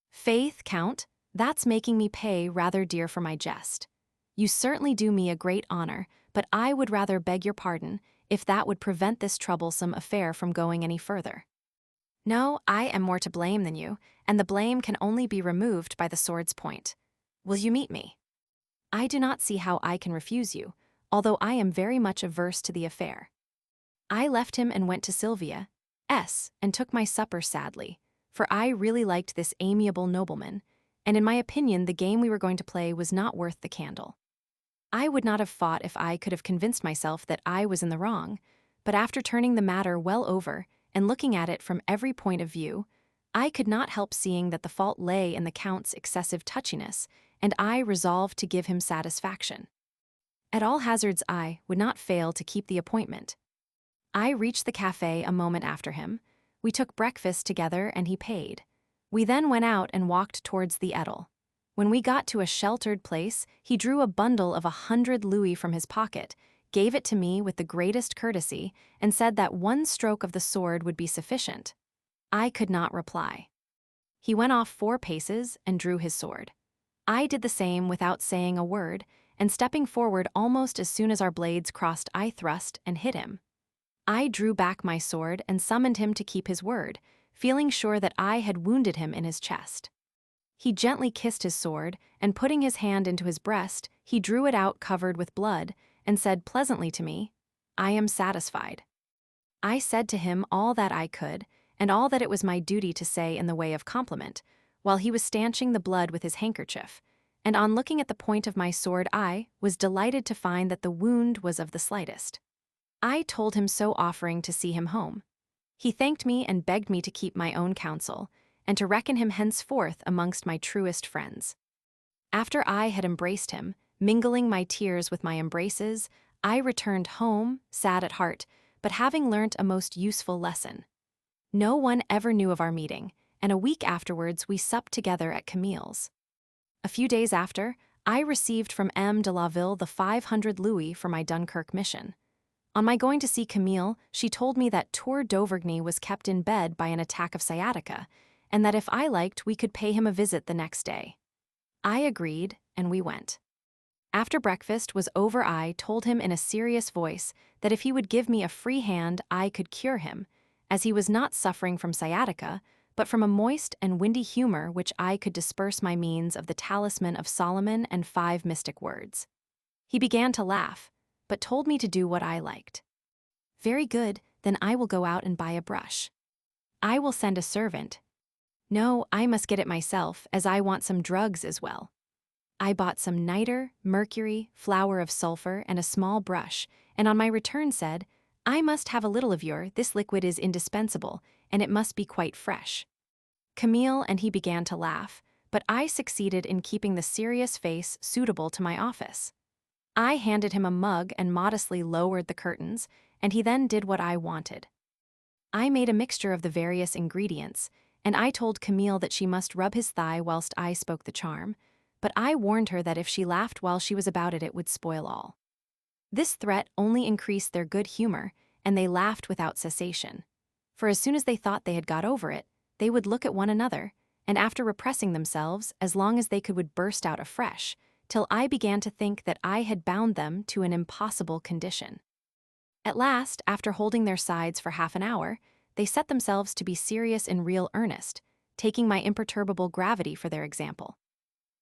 "Faith, Count, that's making me pay rather dear for my jest. You certainly do me a great honor, but I would rather beg your pardon, if that would prevent this troublesome affair from going any further." "No, I am more to blame than you, and the blame can only be removed by the sword's point. Will you meet me?" "I do not see how I can refuse you, although I am very much averse to the affair." I left him and went to Sylvia's, and took my supper sadly, for I really liked this amiable nobleman, and in my opinion the game we were going to play was not worth the candle. I would not have fought if I could have convinced myself that I was in the wrong, but after turning the matter well over and looking at it from every point of view, I could not help seeing that the fault lay in the Count's excessive touchiness, and I resolved to give him satisfaction. At all hazards, I would not fail to keep the appointment. I reached the cafe a moment after him. We took breakfast together and he paid. We then went out and walked towards the Edel. When we got to a sheltered place, he drew a bundle of 100 louis from his pocket, gave it to me with the greatest courtesy, and said that one stroke of the sword would be sufficient. I could not reply. He went off 4 paces and drew his sword. I did the same without saying a word, and stepping forward almost as soon as our blades crossed, I thrust and hit him. I drew back my sword and summoned him to keep his word, feeling sure that I had wounded him in his chest. He gently kissed his sword, and putting his hand into his breast, he drew it out covered with blood, and said pleasantly to me, "I am satisfied." I said to him all that I could, and all that it was my duty to say in the way of compliment, while he was stanching the blood with his handkerchief, and on looking at the point of my sword I was delighted to find that the wound was of the slightest. I told him so, offering to see him home. He thanked me and begged me to keep my own counsel, and to reckon him henceforth amongst my truest friends. After I had embraced him, mingling my tears with my embraces, I returned home, sad at heart, but having learnt a most useful lesson. No one ever knew of our meeting, and a week afterwards we supped together at Camille's. A few days after, I received from M. de la Ville the 500 louis for my Dunkirk mission. On my going to see Camille, she told me that Tour d'Auvergne was kept in bed by an attack of sciatica, and that if I liked we could pay him a visit the next day. I agreed, and we went. After breakfast was over I told him in a serious voice that if he would give me a free hand I could cure him, as he was not suffering from sciatica, but from a moist and windy humor which I could disperse by means of the talisman of Solomon and 5 mystic words. He began to laugh, but told me to do what I liked. "Very good, then I will go out and buy a brush." "I will send a servant." "No, I must get it myself, as I want some drugs as well." I bought some niter, mercury, flour of sulfur, and a small brush, and on my return said, "I must have a little of this liquid is indispensable, and it must be quite fresh." Camille and he began to laugh, but I succeeded in keeping the serious face suitable to my office. I handed him a mug and modestly lowered the curtains, and he then did what I wanted. I made a mixture of the various ingredients, and I told Camille that she must rub his thigh whilst I spoke the charm, but I warned her that if she laughed while she was about it, it would spoil all. This threat only increased their good humor, and they laughed without cessation. For as soon as they thought they had got over it, they would look at one another, and after repressing themselves, as long as they could would burst out afresh, till I began to think that I had bound them to an impossible condition. At last, after holding their sides for half an hour, they set themselves to be serious in real earnest, taking my imperturbable gravity for their example.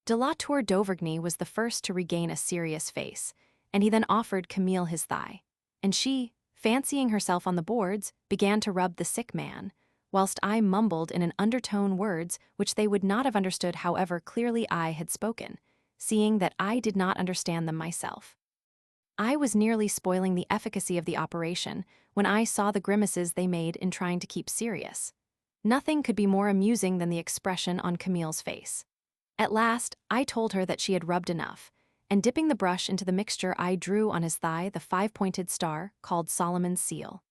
De la Tour d'Auvergne was the first to regain a serious face, and he then offered Camille his thigh, and she, fancying herself on the boards, began to rub the sick man, whilst I mumbled in an undertone words which they would not have understood however clearly I had spoken, seeing that I did not understand them myself. I was nearly spoiling the efficacy of the operation when I saw the grimaces they made in trying to keep serious. Nothing could be more amusing than the expression on Camille's face. At last, I told her that she had rubbed enough, and dipping the brush into the mixture I drew on his thigh the 5-pointed star called Solomon's seal.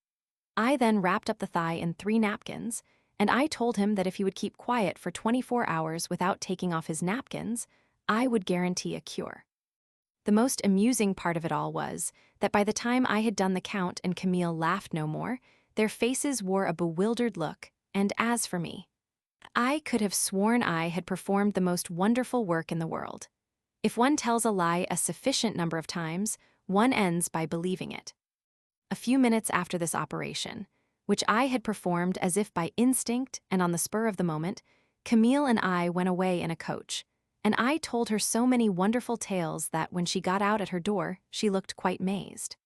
I then wrapped up the thigh in 3 napkins, and I told him that if he would keep quiet for 24 hours without taking off his napkins, I would guarantee a cure. The most amusing part of it all was that by the time I had done the Count and Camille laughed no more, their faces wore a bewildered look, and as for me, I could have sworn I had performed the most wonderful work in the world. If one tells a lie a sufficient number of times, one ends by believing it. A few minutes after this operation, which I had performed as if by instinct and on the spur of the moment, Camille and I went away in a coach, and I told her so many wonderful tales that when she got out at her door, she looked quite mazed.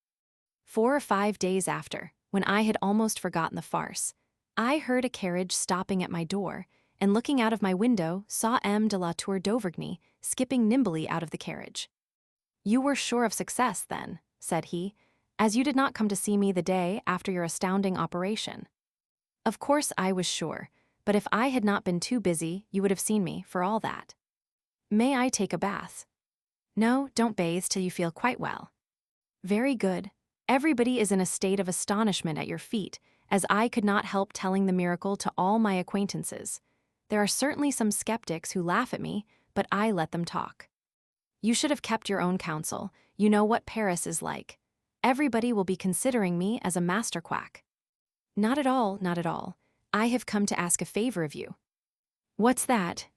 4 or 5 days after, when I had almost forgotten the farce, I heard a carriage stopping at my door, and looking out of my window, saw M. de la Tour d'Auvergne skipping nimbly out of the carriage. You were sure of success, then, said he, as you did not come to see me the day after your astounding operation. Of course I was sure, but if I had not been too busy, you would have seen me, for all that. May I take a bath? No, don't bathe till you feel quite well. Very good. Everybody is in a state of astonishment at your feat, as I could not help telling the miracle to all my acquaintances. There are certainly some skeptics who laugh at me, but I let them talk. You should have kept your own counsel. You know what Paris is like. Everybody will be considering me as a master quack. Not at all, not at all. I have come to ask a favor of you. What's that?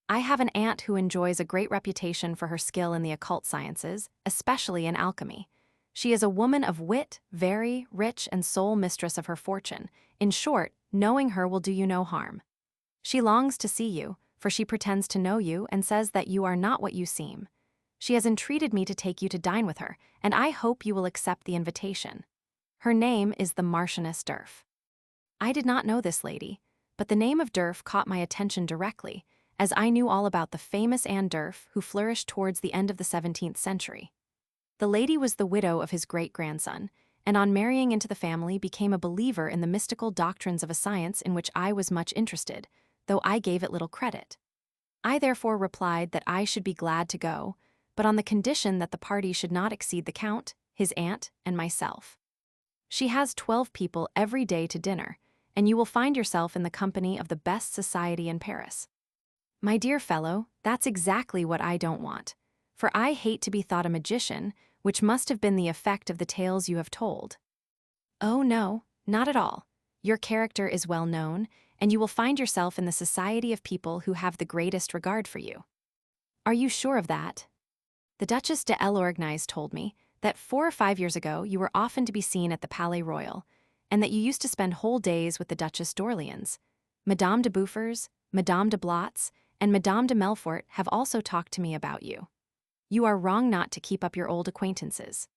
I have an aunt who enjoys a great reputation for her skill in the occult sciences, especially in alchemy. She is a woman of wit, very rich and sole mistress of her fortune. In short, knowing her will do you no harm. She longs to see you, for she pretends to know you and says that you are not what you seem. She has entreated me to take you to dine with her, and I hope you will accept the invitation. Her name is the Marchioness d'Urf. I did not know this lady, but the name of d'Urf caught my attention directly, as I knew all about the famous Anne d'Urf who flourished towards the end of the 17th century. The lady was the widow of his great-grandson, and on marrying into the family became a believer in the mystical doctrines of a science in which I was much interested, though I gave it little credit. I therefore replied that I should be glad to go, but on the condition that the party should not exceed the Count, his aunt, and myself. She has 12 people every day to dinner, and you will find yourself in the company of the best society in Paris. My dear fellow, that's exactly what I don't want, for I hate to be thought a magician, which must have been the effect of the tales you have told. Oh no, not at all. Your character is well known, and you will find yourself in the society of people who have the greatest regard for you. Are you sure of that? The Duchess de l'Orgnez told me that 4 or 5 years ago you were often to be seen at the Palais Royal, and that you used to spend whole days with the Duchess d'Orleans. Madame de Bouffers, Madame de Blotz, and Madame de Melfort have also talked to me about you. You are wrong not to keep up your old acquaintances.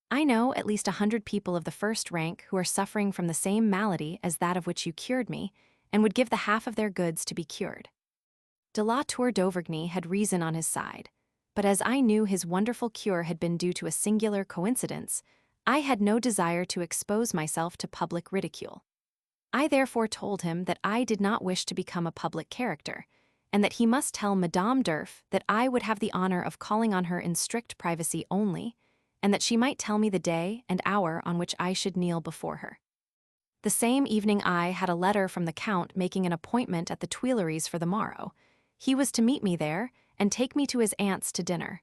I know at least 100 people of the first rank who are suffering from the same malady as that of which you cured me, and would give the half of their goods to be cured. De la Tour d'Auvergne had reason on his side, but as I knew his wonderful cure had been due to a singular coincidence, I had no desire to expose myself to public ridicule. I therefore told him that I did not wish to become a public character, and that he must tell Madame d'Urf that I would have the honor of calling on her in strict privacy only, and that she might tell me the day and hour on which I should kneel before her. The same evening I had a letter from the Count making an appointment at the Tuileries for the morrow. He was to meet me there and take me to his aunt's to dinner.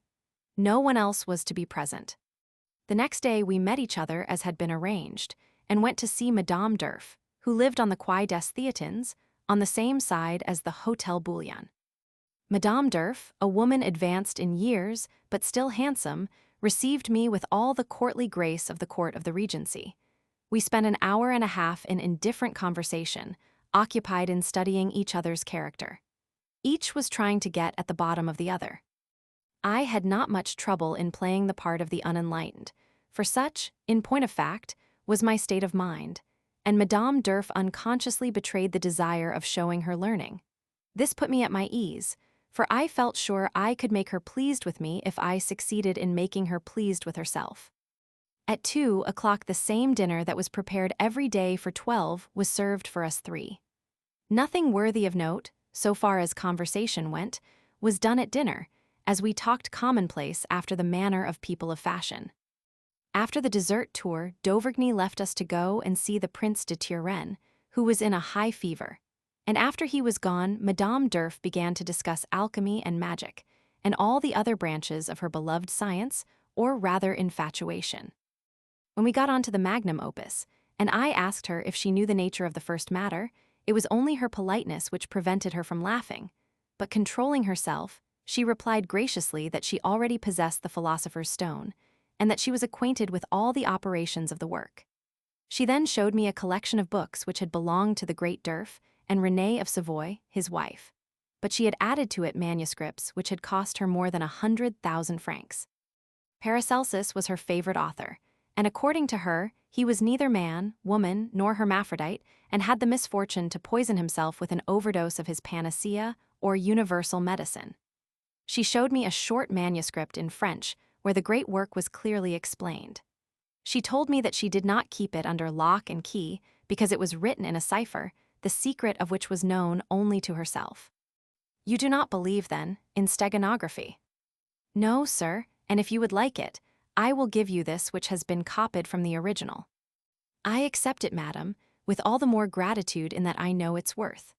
No one else was to be present. The next day we met each other as had been arranged, and went to see Madame d'Urf, who lived on the Quai des Theatins, on the same side as the Hotel Bouillon. Madame d'Urf, a woman advanced in years, but still handsome, received me with all the courtly grace of the court of the Regency. We spent an hour and a half in indifferent conversation, occupied in studying each other's character. Each was trying to get at the bottom of the other. I had not much trouble in playing the part of the unenlightened, for such, in point of fact, was my state of mind, and Madame d'Urf unconsciously betrayed the desire of showing her learning. This put me at my ease, for I felt sure I could make her pleased with me if I succeeded in making her pleased with herself. At 2 o'clock the same dinner that was prepared every day for 12 was served for us 3. Nothing worthy of note, so far as conversation went, was done at dinner, as we talked commonplace after the manner of people of fashion. After the dessert tour, d'Auvergne left us to go and see the Prince de Turenne, who was in a high fever, and after he was gone, Madame d'Urf began to discuss alchemy and magic, and all the other branches of her beloved science, or rather infatuation. When we got on to the magnum opus, and I asked her if she knew the nature of the first matter, it was only her politeness which prevented her from laughing, but controlling herself, she replied graciously that she already possessed the philosopher's stone, and that she was acquainted with all the operations of the work. She then showed me a collection of books which had belonged to the great d'Urf and Renée of Savoy, his wife, but she had added to it manuscripts which had cost her more than 100,000 francs. Paracelsus was her favorite author, and according to her, he was neither man, woman, nor hermaphrodite, and had the misfortune to poison himself with an overdose of his panacea or universal medicine. She showed me a short manuscript in French, where the great work was clearly explained. She told me that she did not keep it under lock and key because it was written in a cipher, the secret of which was known only to herself. You do not believe, then, in steganography? No, sir, and if you would like it, I will give you this which has been copied from the original. I accept it, madam, with all the more gratitude in that I know its worth.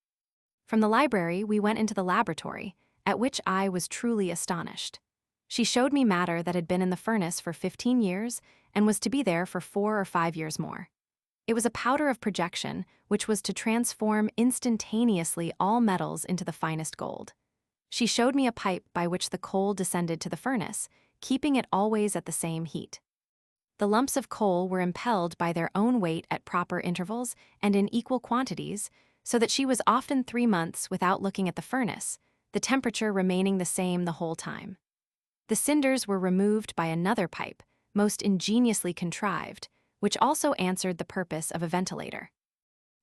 From the library we went into the laboratory, at which I was truly astonished. She showed me matter that had been in the furnace for 15 years and was to be there for 4 or 5 years more. It was a powder of projection which was to transform instantaneously all metals into the finest gold. She showed me a pipe by which the coal descended to the furnace, keeping it always at the same heat. The lumps of coal were impelled by their own weight at proper intervals and in equal quantities, so that she was often 3 months without looking at the furnace, the temperature remaining the same the whole time. The cinders were removed by another pipe, most ingeniously contrived, which also answered the purpose of a ventilator.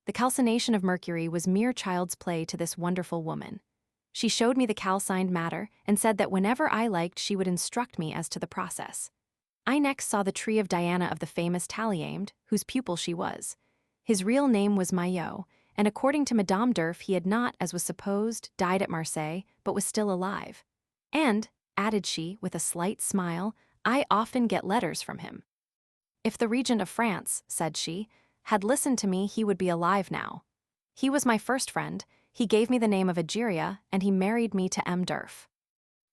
The calcination of mercury was mere child's play to this wonderful woman. She showed me the calcined matter and said that whenever I liked she would instruct me as to the process. I next saw the tree of Diana of the famous Talleyrand, whose pupil she was. His real name was Maillot, and according to Madame d'Urf he had not, as was supposed, died at Marseille, but was still alive. And, added she, with a slight smile, I often get letters from him. If the regent of France, said she, had listened to me he would be alive now. He was my first friend, he gave me the name of Egeria, and he married me to M. d'Urf.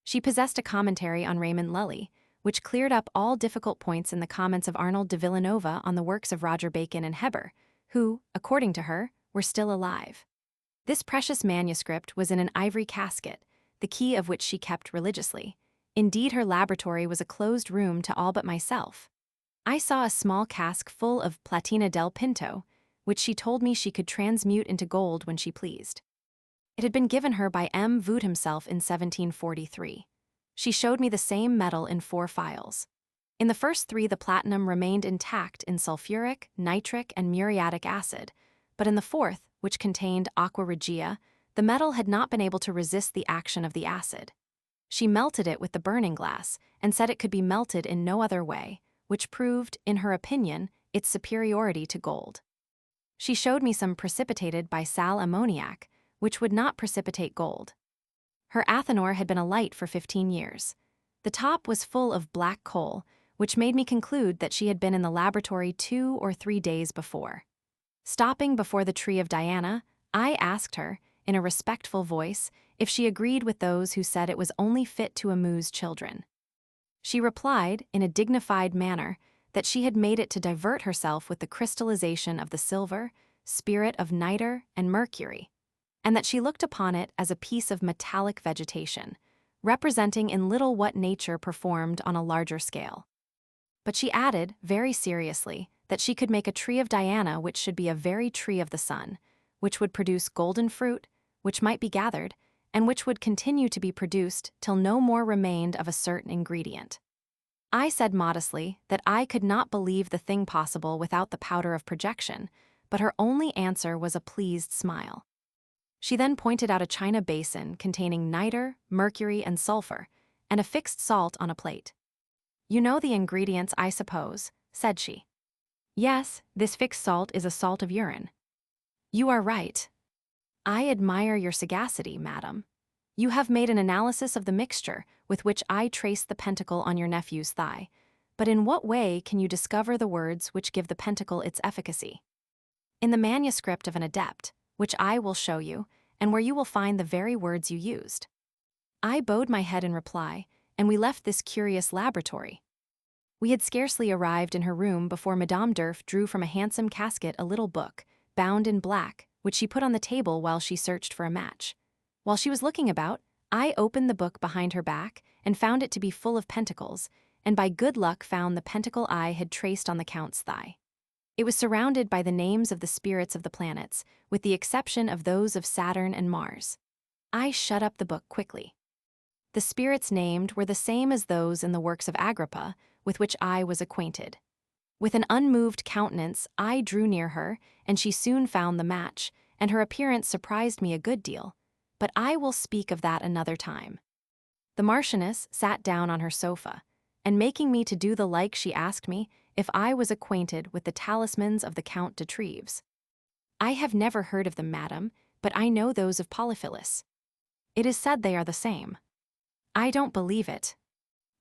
She possessed a commentary on Raymond Lully, which cleared up all difficult points in the comments of Arnold de Villanova on the works of Roger Bacon and Heber, who, according to her, were still alive. This precious manuscript was in an ivory casket, the key of which she kept religiously. Indeed, her laboratory was a closed room to all but myself. I saw a small cask full of platina del Pinto, which she told me she could transmute into gold when she pleased. It had been given her by M. Voot himself in 1743. She showed me the same metal in 4 phials. In the first 3 the platinum remained intact in sulfuric, nitric, and muriatic acid, but in the 4th, which contained aqua regia, the metal had not been able to resist the action of the acid. She melted it with the burning glass and said it could be melted in no other way, which proved, in her opinion, its superiority to gold. She showed me some precipitated by sal ammoniac, which would not precipitate gold. Her Athanor had been alight for 15 years. The top was full of black coal, which made me conclude that she had been in the laboratory 2 or 3 days before. Stopping before the tree of Diana, I asked her, in a respectful voice, if she agreed with those who said it was only fit to amuse children. She replied, in a dignified manner, that she had made it to divert herself with the crystallization of the silver, spirit of nitre, and mercury, and that she looked upon it as a piece of metallic vegetation, representing in little what nature performed on a larger scale. But she added, very seriously, that she could make a tree of Diana which should be a very tree of the sun, which would produce golden fruit, which might be gathered, and which would continue to be produced till no more remained of a certain ingredient. I said modestly that I could not believe the thing possible without the powder of projection, but her only answer was a pleased smile. She then pointed out a china basin containing nitre, mercury, and sulfur, and a fixed salt on a plate. You know the ingredients, I suppose, said she. Yes, this fixed salt is a salt of urine. You are right. I admire your sagacity, madam. You have made an analysis of the mixture with which I traced the pentacle on your nephew's thigh, but in what way can you discover the words which give the pentacle its efficacy? In the manuscript of an adept, which I will show you, and where you will find the very words you used. I bowed my head in reply, and we left this curious laboratory. We had scarcely arrived in her room before Madame d'Urf drew from a handsome casket a little book, bound in black, which she put on the table while she searched for a match. While she was looking about, I opened the book behind her back and found it to be full of pentacles, and by good luck found the pentacle I had traced on the Count's thigh. It was surrounded by the names of the spirits of the planets, with the exception of those of Saturn and Mars. I shut up the book quickly. The spirits named were the same as those in the works of Agrippa, with which I was acquainted. With an unmoved countenance, I drew near her, and she soon found the match, and her appearance surprised me a good deal, but I will speak of that another time. The Marchioness sat down on her sofa, and making me to do the like she asked me if I was acquainted with the talismans of the Count de Treves. I have never heard of them, madam, but I know those of Polyphilus. It is said they are the same. I don't believe it.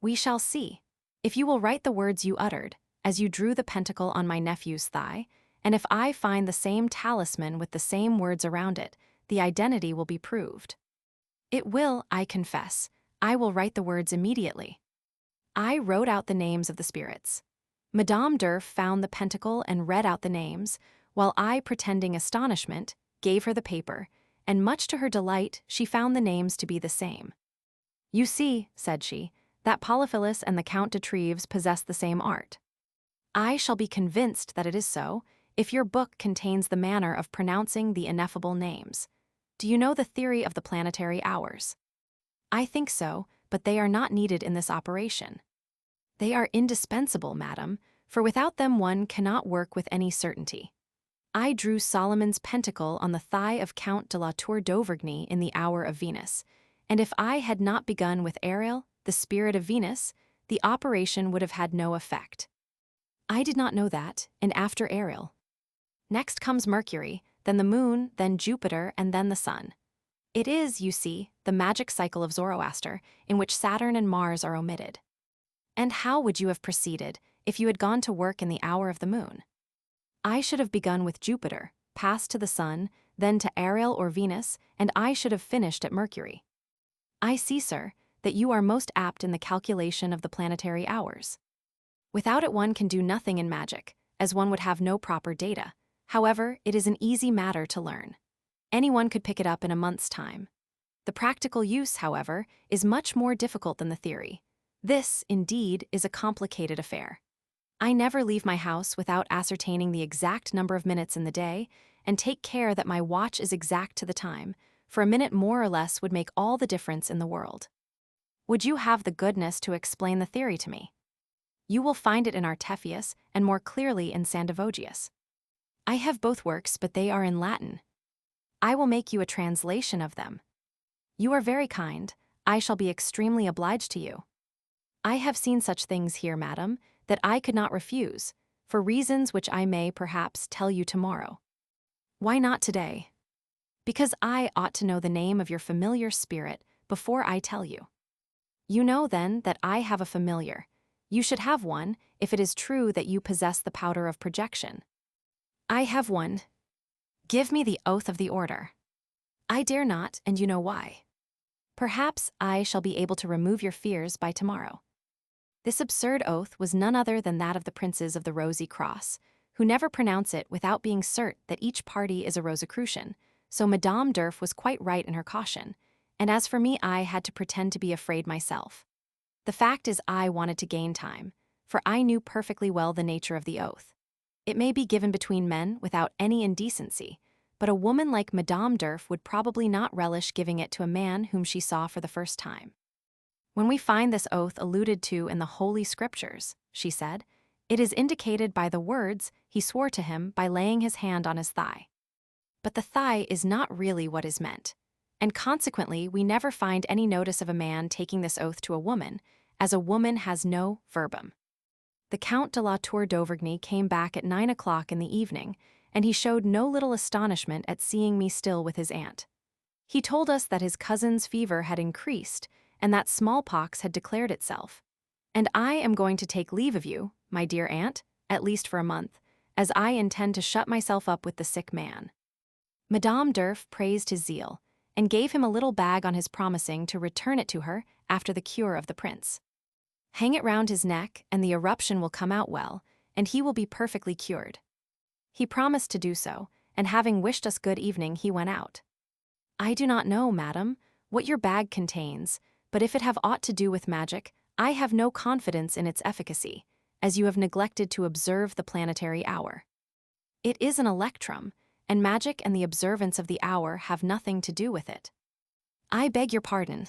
We shall see. If you will write the words you uttered, as you drew the pentacle on my nephew's thigh, and if I find the same talisman with the same words around it, the identity will be proved. It will, I confess. I will write the words immediately. I wrote out the names of the spirits. Madame Durf found the pentacle and read out the names, while I, pretending astonishment, gave her the paper, and much to her delight, she found the names to be the same. You see, said she, that Polyphilus and the Count de Treves possess the same art. I shall be convinced that it is so, if your book contains the manner of pronouncing the ineffable names. Do you know the theory of the planetary hours? I think so, but they are not needed in this operation. They are indispensable, madam, for without them one cannot work with any certainty. I drew Solomon's pentacle on the thigh of Count de la Tour d'Auvergne in the hour of Venus, and if I had not begun with Ariel, the spirit of Venus, the operation would have had no effect. I did not know that, and after Ariel. Next comes Mercury, then the moon, then Jupiter, and then the sun. It is, you see, the magic cycle of Zoroaster, in which Saturn and Mars are omitted. And how would you have proceeded if you had gone to work in the hour of the moon? I should have begun with Jupiter, passed to the sun, then to Ariel or Venus, and I should have finished at Mercury. I see, sir, that you are most apt in the calculation of the planetary hours. Without it one can do nothing in magic, as one would have no proper data. However, it is an easy matter to learn. Anyone could pick it up in a month's time. The practical use, however, is much more difficult than the theory. This, indeed, is a complicated affair. I never leave my house without ascertaining the exact number of minutes in the day, and take care that my watch is exact to the time, for a minute more or less would make all the difference in the world. Would you have the goodness to explain the theory to me? You will find it in Artephius, and more clearly in Sandivogius. I have both works, but they are in Latin. I will make you a translation of them. You are very kind. I shall be extremely obliged to you. I have seen such things here, madam, that I could not refuse, for reasons which I may, perhaps, tell you tomorrow. Why not today? Because I ought to know the name of your familiar spirit before I tell you. You know, then, that I have a familiar. You should have one, if it is true that you possess the powder of projection. I have one. Give me the oath of the order. I dare not, and you know why. Perhaps I shall be able to remove your fears by tomorrow. This absurd oath was none other than that of the princes of the Rosy Cross, who never pronounce it without being cert that each party is a Rosicrucian, so Madame Durf was quite right in her caution, and as for me, I had to pretend to be afraid myself. The fact is I wanted to gain time, for I knew perfectly well the nature of the oath. It may be given between men without any indecency, but a woman like Madame Durf would probably not relish giving it to a man whom she saw for the first time. When we find this oath alluded to in the Holy Scriptures, she said, it is indicated by the words he swore to him by laying his hand on his thigh. But the thigh is not really what is meant, and consequently we never find any notice of a man taking this oath to a woman, as a woman has no verbum. The Count de la Tour d'Auvergne came back at 9 o'clock in the evening, and he showed no little astonishment at seeing me still with his aunt. He told us that his cousin's fever had increased, and that smallpox had declared itself. And I am going to take leave of you, my dear aunt, at least for a month, as I intend to shut myself up with the sick man. Madame Durf praised his zeal, and gave him a little bag on his promising to return it to her after the cure of the prince. Hang it round his neck, and the eruption will come out well, and he will be perfectly cured. He promised to do so, and having wished us good evening, he went out. I do not know, madam, what your bag contains, but if it have aught to do with magic, I have no confidence in its efficacy, as you have neglected to observe the planetary hour. It is an electrum, and magic and the observance of the hour have nothing to do with it. I beg your pardon.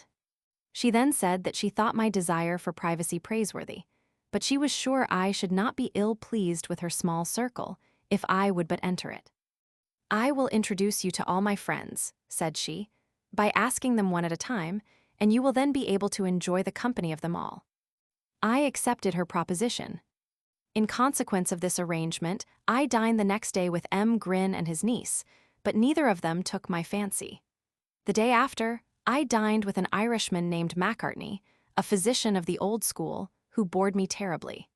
She then said that she thought my desire for privacy praiseworthy, but she was sure I should not be ill pleased with her small circle, if I would but enter it. I will introduce you to all my friends, said she, by asking them one at a time, and you will then be able to enjoy the company of them all. I accepted her proposition. In consequence of this arrangement, I dined the next day with M. Grin and his niece, but neither of them took my fancy. The day after, I dined with an Irishman named Macartney, a physician of the old school, who bored me terribly.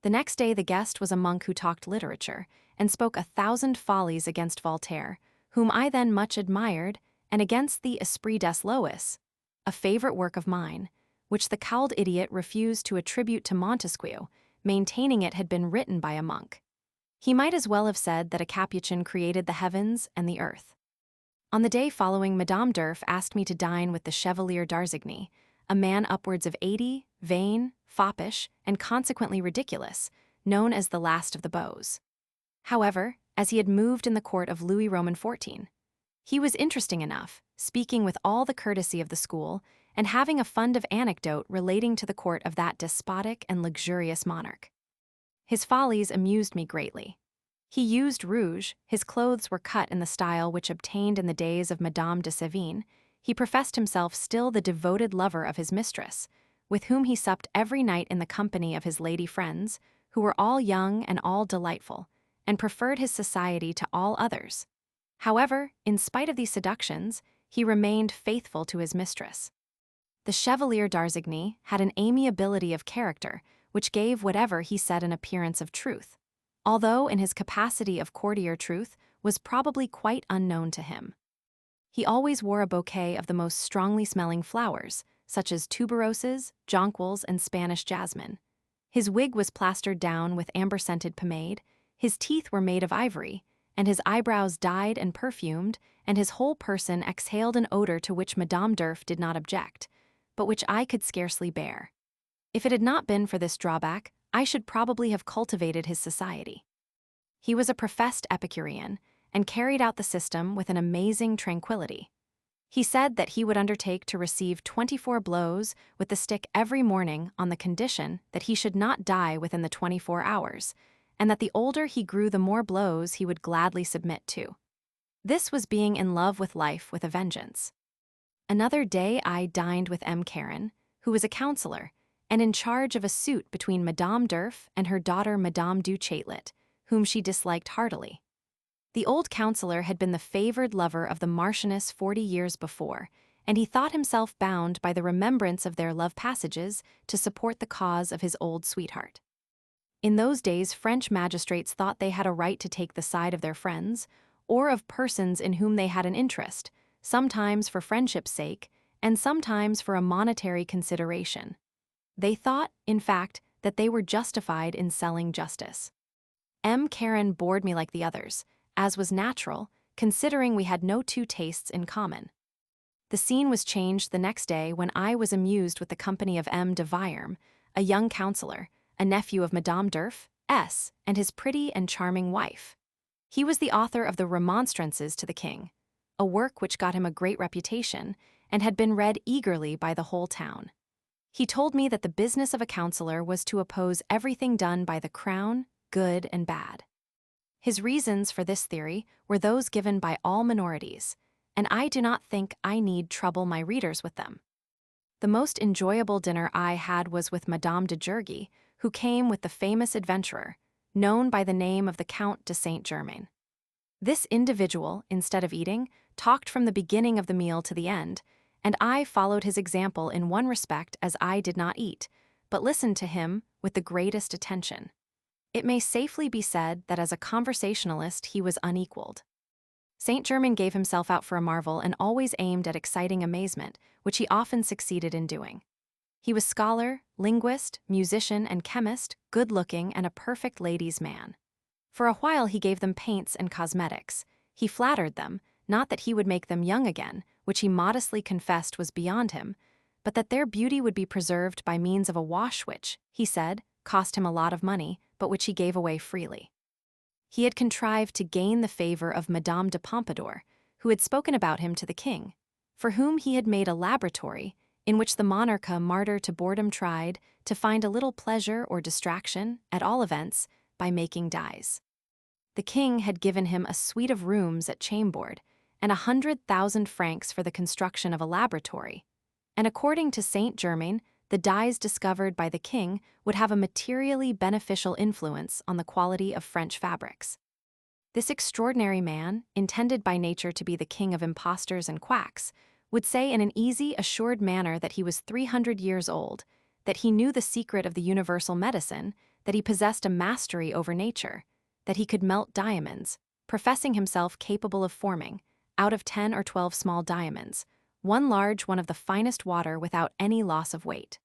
The next day the guest was a monk who talked literature, and spoke 1,000 follies against Voltaire, whom I then much admired, and against the Esprit des Lois, a favorite work of mine, which the cowled idiot refused to attribute to Montesquieu, maintaining it had been written by a monk. He might as well have said that a Capuchin created the heavens and the earth. On the day following, Madame d'Urf asked me to dine with the Chevalier d'Arzigny, a man upwards of 80, vain, foppish, and consequently ridiculous, known as the last of the beaux. However, as he had moved in the court of Louis Roman XIV, he was interesting enough, speaking with all the courtesy of the school, and having a fund of anecdote relating to the court of that despotic and luxurious monarch. His follies amused me greatly. He used rouge, his clothes were cut in the style which obtained in the days of Madame de Sévigné. He professed himself still the devoted lover of his mistress, with whom he supped every night in the company of his lady friends, who were all young and all delightful, and preferred his society to all others. However, in spite of these seductions, he remained faithful to his mistress. The Chevalier d'Arzigny had an amiability of character which gave whatever he said an appearance of truth, although in his capacity of courtier truth was probably quite unknown to him. He always wore a bouquet of the most strongly smelling flowers, such as tuberoses, jonquils, and Spanish jasmine. His wig was plastered down with amber-scented pomade, his teeth were made of ivory, and his eyebrows dyed and perfumed, and his whole person exhaled an odor to which Madame d'Urf did not object, but which I could scarcely bear. If it had not been for this drawback, I should probably have cultivated his society. He was a professed Epicurean, and carried out the system with an amazing tranquility. He said that he would undertake to receive 24 blows with the stick every morning on the condition that he should not die within the 24 hours, and that the older he grew the more blows he would gladly submit to. This was being in love with life with a vengeance. Another day I dined with M. Caron, who was a counselor, and in charge of a suit between Madame d'Urf and her daughter Madame du Châtelet, whom she disliked heartily. The old counselor had been the favored lover of the Marchioness 40 years before, and he thought himself bound by the remembrance of their love passages to support the cause of his old sweetheart. In those days, French magistrates thought they had a right to take the side of their friends, or of persons in whom they had an interest, sometimes for friendship's sake, and sometimes for a monetary consideration. They thought, in fact, that they were justified in selling justice. M. Caron bored me like the others, as was natural, considering we had no two tastes in common. The scene was changed the next day when I was amused with the company of M. de Vierme, a young counselor, a nephew of Madame d'Urf, S., and his pretty and charming wife. He was the author of the Remonstrances to the King, a work which got him a great reputation and had been read eagerly by the whole town. He told me that the business of a counselor was to oppose everything done by the crown, good and bad. His reasons for this theory were those given by all minorities, and I do not think I need trouble my readers with them. The most enjoyable dinner I had was with Madame de Jurghi, who came with the famous adventurer, known by the name of the Count de Saint-Germain. This individual, instead of eating, talked from the beginning of the meal to the end, and I followed his example in one respect, as I did not eat, but listened to him with the greatest attention. It may safely be said that as a conversationalist he was unequaled. Saint-Germain gave himself out for a marvel and always aimed at exciting amazement, which he often succeeded in doing. He was scholar, linguist, musician, and chemist, good-looking, and a perfect ladies' man. For a while he gave them paints and cosmetics. He flattered them, not that he would make them young again, which he modestly confessed was beyond him, but that their beauty would be preserved by means of a wash which, he said, cost him a lot of money, but which he gave away freely. He had contrived to gain the favor of Madame de Pompadour, who had spoken about him to the king, for whom he had made a laboratory in which the monarcha martyr to boredom tried to find a little pleasure or distraction, at all events, by making dyes. The king had given him a suite of rooms at Chambord and 100,000 francs for the construction of a laboratory, and according to Saint-Germain, the dyes discovered by the king would have a materially beneficial influence on the quality of French fabrics. This extraordinary man, intended by nature to be the king of impostors and quacks, would say in an easy, assured manner that he was 300 years old, that he knew the secret of the universal medicine, that he possessed a mastery over nature, that he could melt diamonds, professing himself capable of forming, out of 10 or 12 small diamonds, one large one of the finest water without any loss of weight.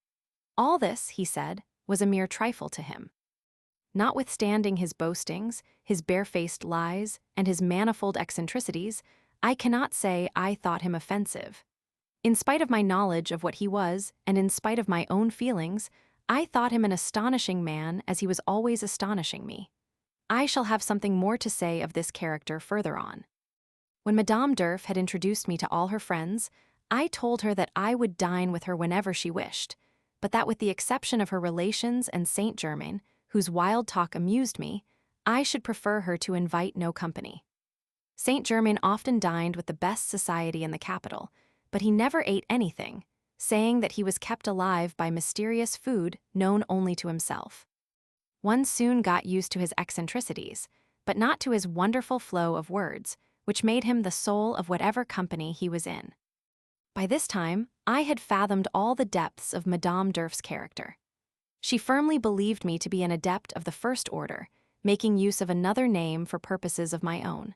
All this, he said, was a mere trifle to him. Notwithstanding his boastings, his barefaced lies, and his manifold eccentricities, I cannot say I thought him offensive. In spite of my knowledge of what he was, and in spite of my own feelings, I thought him an astonishing man as he was always astonishing me. I shall have something more to say of this character further on. When Madame d'Urf had introduced me to all her friends, I told her that I would dine with her whenever she wished, but that with the exception of her relations and Saint Germain, whose wild talk amused me, I should prefer her to invite no company. Saint Germain often dined with the best society in the capital, but he never ate anything, saying that he was kept alive by mysterious food known only to himself. One soon got used to his eccentricities, but not to his wonderful flow of words, which made him the soul of whatever company he was in. By this time, I had fathomed all the depths of Madame d'Urf's character. She firmly believed me to be an adept of the first order, making use of another name for purposes of my own.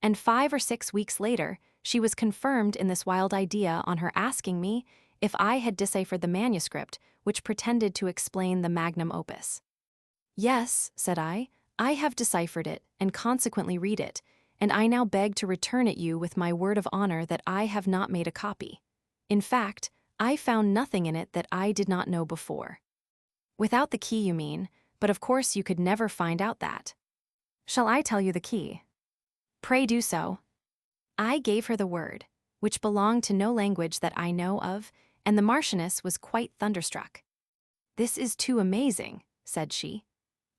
And 5 or 6 weeks later, she was confirmed in this wild idea on her asking me if I had deciphered the manuscript which pretended to explain the magnum opus. Yes, said I have deciphered it and consequently read it, and I now beg to return it you with my word of honor that I have not made a copy. In fact, I found nothing in it that I did not know before. Without the key, you mean, but of course you could never find out that. Shall I tell you the key? Pray do so. I gave her the word, which belonged to no language that I know of, and the Marchioness was quite thunderstruck. This is too amazing, said she.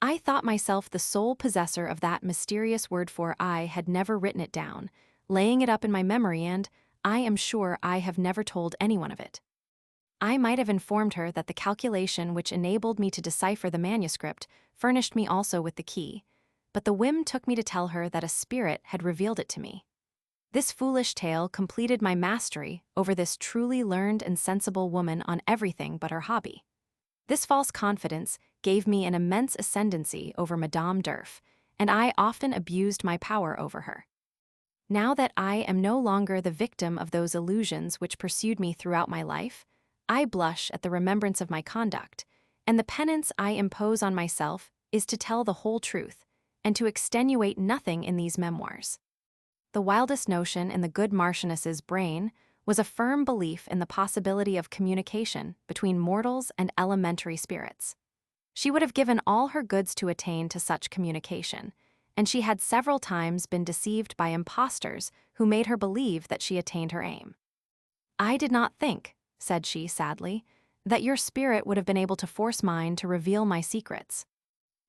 I thought myself the sole possessor of that mysterious word, for I had never written it down, laying it up in my memory, and I am sure I have never told anyone of it. I might have informed her that the calculation which enabled me to decipher the manuscript furnished me also with the key, but the whim took me to tell her that a spirit had revealed it to me. This foolish tale completed my mastery over this truly learned and sensible woman on everything but her hobby. This false confidence gave me an immense ascendancy over Madame d'Urf, and I often abused my power over her. Now that I am no longer the victim of those illusions which pursued me throughout my life, I blush at the remembrance of my conduct, and the penance I impose on myself is to tell the whole truth, and to extenuate nothing in these memoirs. The wildest notion in the good Marchioness's brain was a firm belief in the possibility of communication between mortals and elementary spirits. She would have given all her goods to attain to such communication, and she had several times been deceived by impostors who made her believe that she attained her aim. I did not think, said she sadly, that your spirit would have been able to force mine to reveal my secrets.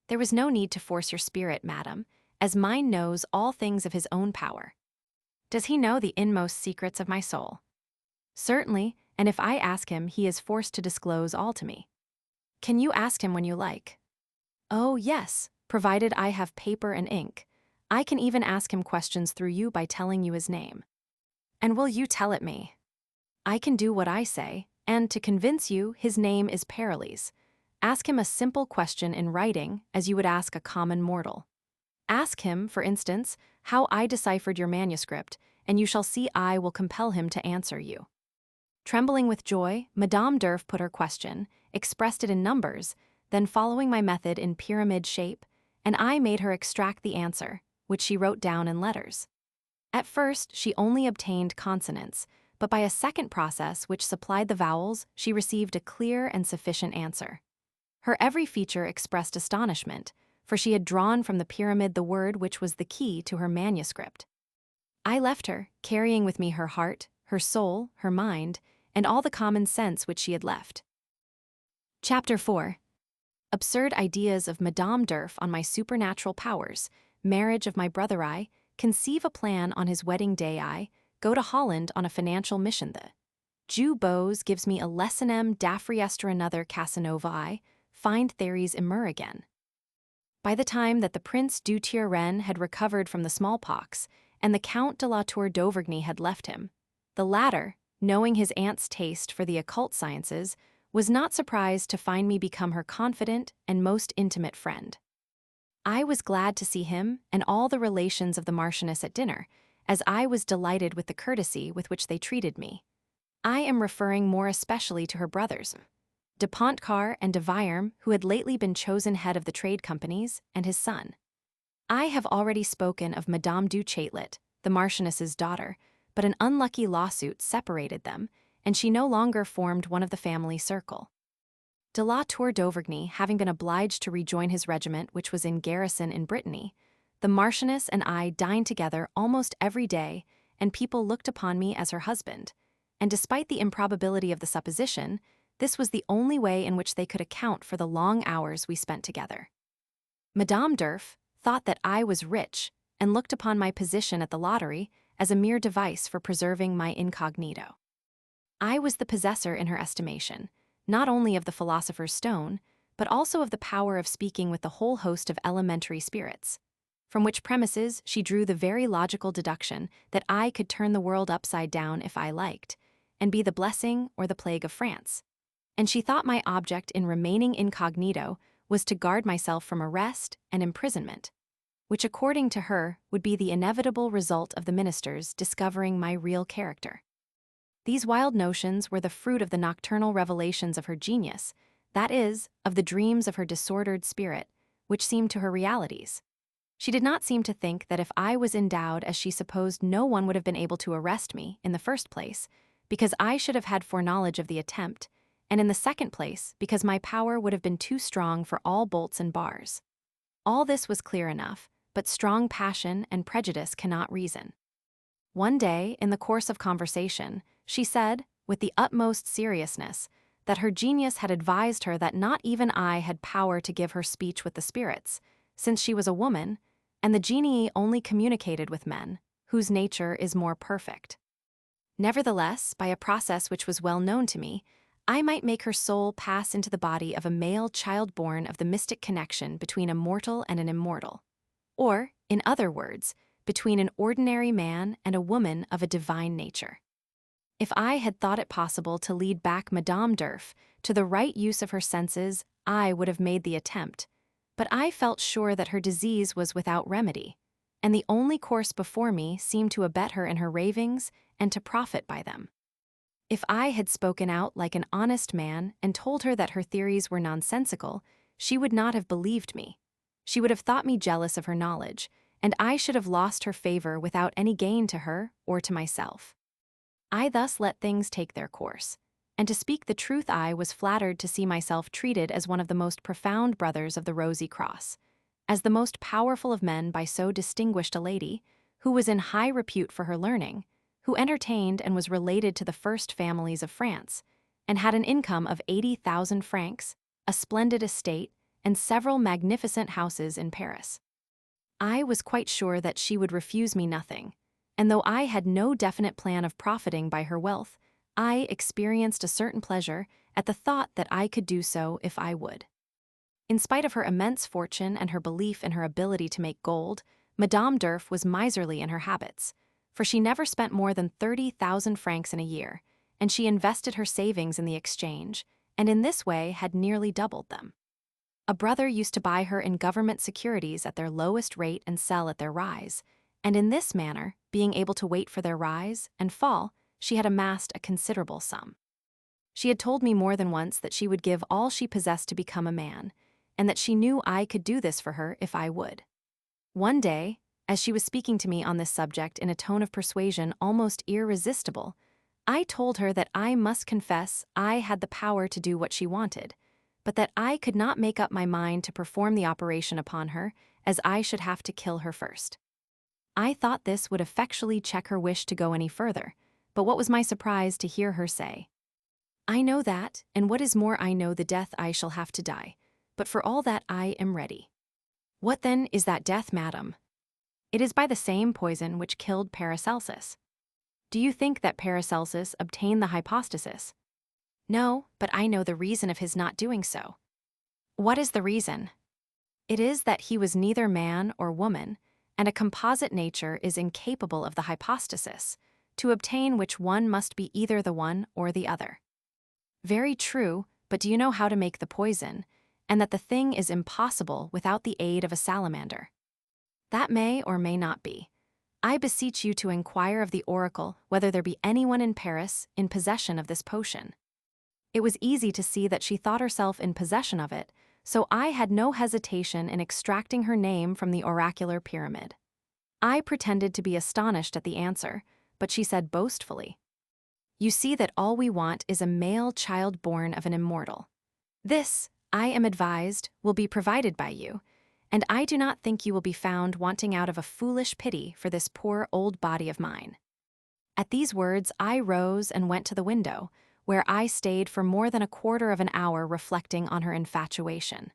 There was no need to force your spirit, madam, as mine knows all things of his own power. Does he know the inmost secrets of my soul? Certainly, and if I ask him, he is forced to disclose all to me. Can you ask him when you like? Oh, yes, provided I have paper and ink. I can even ask him questions through you by telling you his name. And will you tell it me? I can do what I say, and to convince you, his name is Paralis. Ask him a simple question in writing as you would ask a common mortal. Ask him, for instance, how I deciphered your manuscript, and you shall see I will compel him to answer you. Trembling with joy, Madame d'Urf put her question, expressed it in numbers, then following my method in pyramid shape, and I made her extract the answer, which she wrote down in letters. At first, she only obtained consonants, but by a second process which supplied the vowels, she received a clear and sufficient answer. Her every feature expressed astonishment, for she had drawn from the pyramid the word which was the key to her manuscript. I left her, carrying with me her heart, her soul, her mind, and all the common sense which she had left. Chapter 4. Absurd ideas of Madame d'Urf on my supernatural powers, marriage of my brother I, conceive a plan on his wedding day I, go to Holland on a financial mission Jew Bose gives me a lessonem d'Afriester another Casanova, find theories emer again. By the time that the Prince du Turenne had recovered from the smallpox, and the Count de la Tour d'Auvergne had left him, the latter, knowing his aunt's taste for the occult sciences, was not surprised to find me become her confidant and most intimate friend. I was glad to see him and all the relations of the Marchioness at dinner, as I was delighted with the courtesy with which they treated me. I am referring more especially to her brothers, de Pontcar and de Viarme, who had lately been chosen head of the trade companies, and his son. I have already spoken of Madame du Châtelet, the Marchioness's daughter, but an unlucky lawsuit separated them, and she no longer formed one of the family circle. De la Tour d'Auvergne having been obliged to rejoin his regiment which was in garrison in Brittany, the Marchioness and I dined together almost every day, and people looked upon me as her husband, and despite the improbability of the supposition, this was the only way in which they could account for the long hours we spent together. Madame d'Urf thought that I was rich and looked upon my position at the lottery as a mere device for preserving my incognito. I was the possessor in her estimation, not only of the philosopher's stone, but also of the power of speaking with the whole host of elementary spirits, from which premises she drew the very logical deduction that I could turn the world upside down if I liked, and be the blessing or the plague of France. And she thought my object in remaining incognito was to guard myself from arrest and imprisonment, which according to her would be the inevitable result of the ministers discovering my real character. These wild notions were the fruit of the nocturnal revelations of her genius, that is, of the dreams of her disordered spirit, which seemed to her realities. She did not seem to think that if I was endowed as she supposed, no one would have been able to arrest me, in the first place, because I should have had foreknowledge of the attempt, and in the second place, because my power would have been too strong for all bolts and bars. All this was clear enough, but strong passion and prejudice cannot reason. One day, in the course of conversation, she said, with the utmost seriousness, that her genius had advised her that not even I had power to give her speech with the spirits, since she was a woman, and the genii only communicated with men, whose nature is more perfect. Nevertheless, by a process which was well known to me, I might make her soul pass into the body of a male child born of the mystic connection between a mortal and an immortal, or, in other words, between an ordinary man and a woman of a divine nature. If I had thought it possible to lead back Madame d'Urf to the right use of her senses, I would have made the attempt, but I felt sure that her disease was without remedy, and the only course before me seemed to abet her in her ravings and to profit by them. If I had spoken out like an honest man and told her that her theories were nonsensical, she would not have believed me. She would have thought me jealous of her knowledge, and I should have lost her favor without any gain to her or to myself. I thus let things take their course, and to speak the truth, I was flattered to see myself treated as one of the most profound brothers of the Rosy Cross, as the most powerful of men by so distinguished a lady, who was in high repute for her learning, who entertained and was related to the first families of France, and had an income of 80,000 francs, a splendid estate, and several magnificent houses in Paris. I was quite sure that she would refuse me nothing, and though I had no definite plan of profiting by her wealth, I experienced a certain pleasure at the thought that I could do so if I would. In spite of her immense fortune and her belief in her ability to make gold, Madame d'Urf was miserly in her habits, for she never spent more than 30,000 francs in a year, and she invested her savings in the exchange, and in this way had nearly doubled them. A brother used to buy her in government securities at their lowest rate and sell at their rise, and in this manner, being able to wait for their rise and fall, she had amassed a considerable sum. She had told me more than once that she would give all she possessed to become a man, and that she knew I could do this for her if I would. One day, as she was speaking to me on this subject in a tone of persuasion almost irresistible, I told her that I must confess I had the power to do what she wanted, but that I could not make up my mind to perform the operation upon her, as I should have to kill her first. I thought this would effectually check her wish to go any further, but what was my surprise to hear her say, "I know that, and what is more, I know the death I shall have to die, but for all that I am ready." "What then is that death, madam?" "It is by the same poison which killed Paracelsus." Do you think that Paracelsus obtained the hypostasis? No, but I know the reason of his not doing so. What is the reason? It is that he was neither man or woman, and a composite nature is incapable of the hypostasis, to obtain which one must be either the one or the other. Very true, but do you know how to make the poison, and that the thing is impossible without the aid of a salamander? That may or may not be. I beseech you to inquire of the oracle whether there be anyone in Paris in possession of this potion. It was easy to see that she thought herself in possession of it, so I had no hesitation in extracting her name from the oracular pyramid. I pretended to be astonished at the answer, but she said boastfully, "You see that all we want is a male child born of an immortal. This, I am advised, will be provided by you, and I do not think you will be found wanting out of a foolish pity for this poor old body of mine." At these words I rose and went to the window, where I stayed for more than a quarter of an hour reflecting on her infatuation.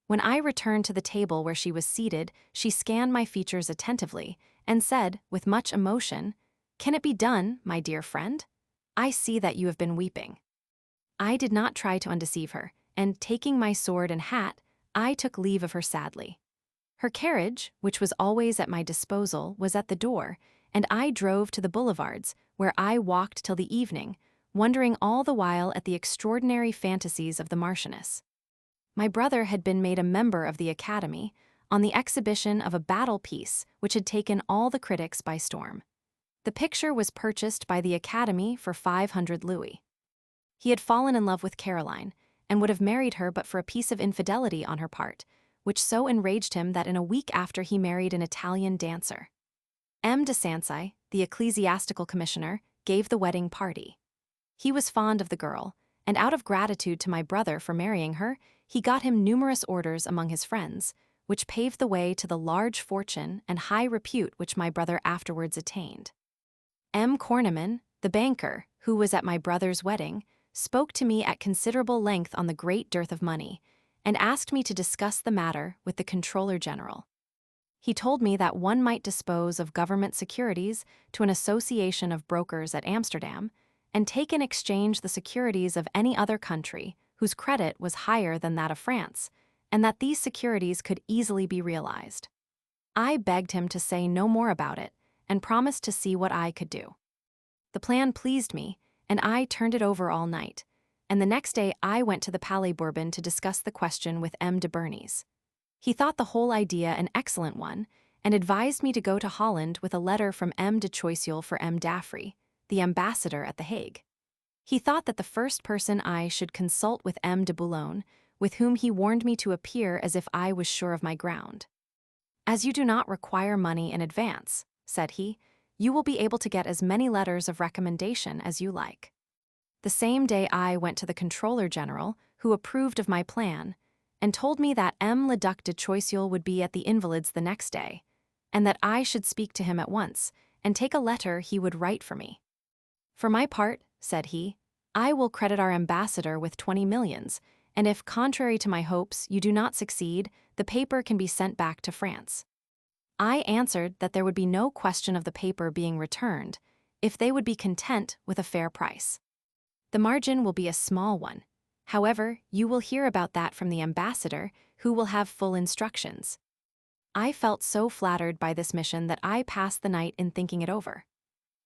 When I returned to the table where she was seated, she scanned my features attentively and said, with much emotion, "Can it be done, my dear friend? I see that you have been weeping." I did not try to undeceive her, and taking my sword and hat, I took leave of her sadly. Her carriage, which was always at my disposal, was at the door, and I drove to the boulevards, where I walked till the evening, wondering all the while at the extraordinary fantasies of the Marchioness. My brother had been made a member of the Academy on the exhibition of a battle piece which had taken all the critics by storm. The picture was purchased by the Academy for 500 louis. He had fallen in love with Caroline, and would have married her but for a piece of infidelity on her part, which so enraged him that in a week after he married an Italian dancer. M. de Sancy, the ecclesiastical commissioner, gave the wedding party. He was fond of the girl, and out of gratitude to my brother for marrying her, he got him numerous orders among his friends, which paved the way to the large fortune and high repute which my brother afterwards attained. M. Corneman, the banker, who was at my brother's wedding, spoke to me at considerable length on the great dearth of money, and asked me to discuss the matter with the Comptroller General. He told me that one might dispose of government securities to an association of brokers at Amsterdam, and take in exchange the securities of any other country whose credit was higher than that of France, and that these securities could easily be realized. I begged him to say no more about it, and promised to see what I could do. The plan pleased me, and I turned it over all night, and the next day I went to the Palais Bourbon to discuss the question with M. de Bernis. He thought the whole idea an excellent one, and advised me to go to Holland with a letter from M. de Choiseul for M. d'Affry, the ambassador at The Hague. He thought that the first person I should consult with M. de Boulogne, with whom he warned me to appear as if I was sure of my ground. "As you do not require money in advance," said he, "you will be able to get as many letters of recommendation as you like." The same day I went to the Comptroller General, who approved of my plan, and told me that M. le Duc de Choiseul would be at the Invalides the next day, and that I should speak to him at once, and take a letter he would write for me. "For my part," said he, "I will credit our ambassador with 20 millions, and if, contrary to my hopes, you do not succeed, the paper can be sent back to France." I answered that there would be no question of the paper being returned, if they would be content with a fair price. "The margin will be a small one. However, you will hear about that from the ambassador, who will have full instructions." I felt so flattered by this mission that I passed the night in thinking it over.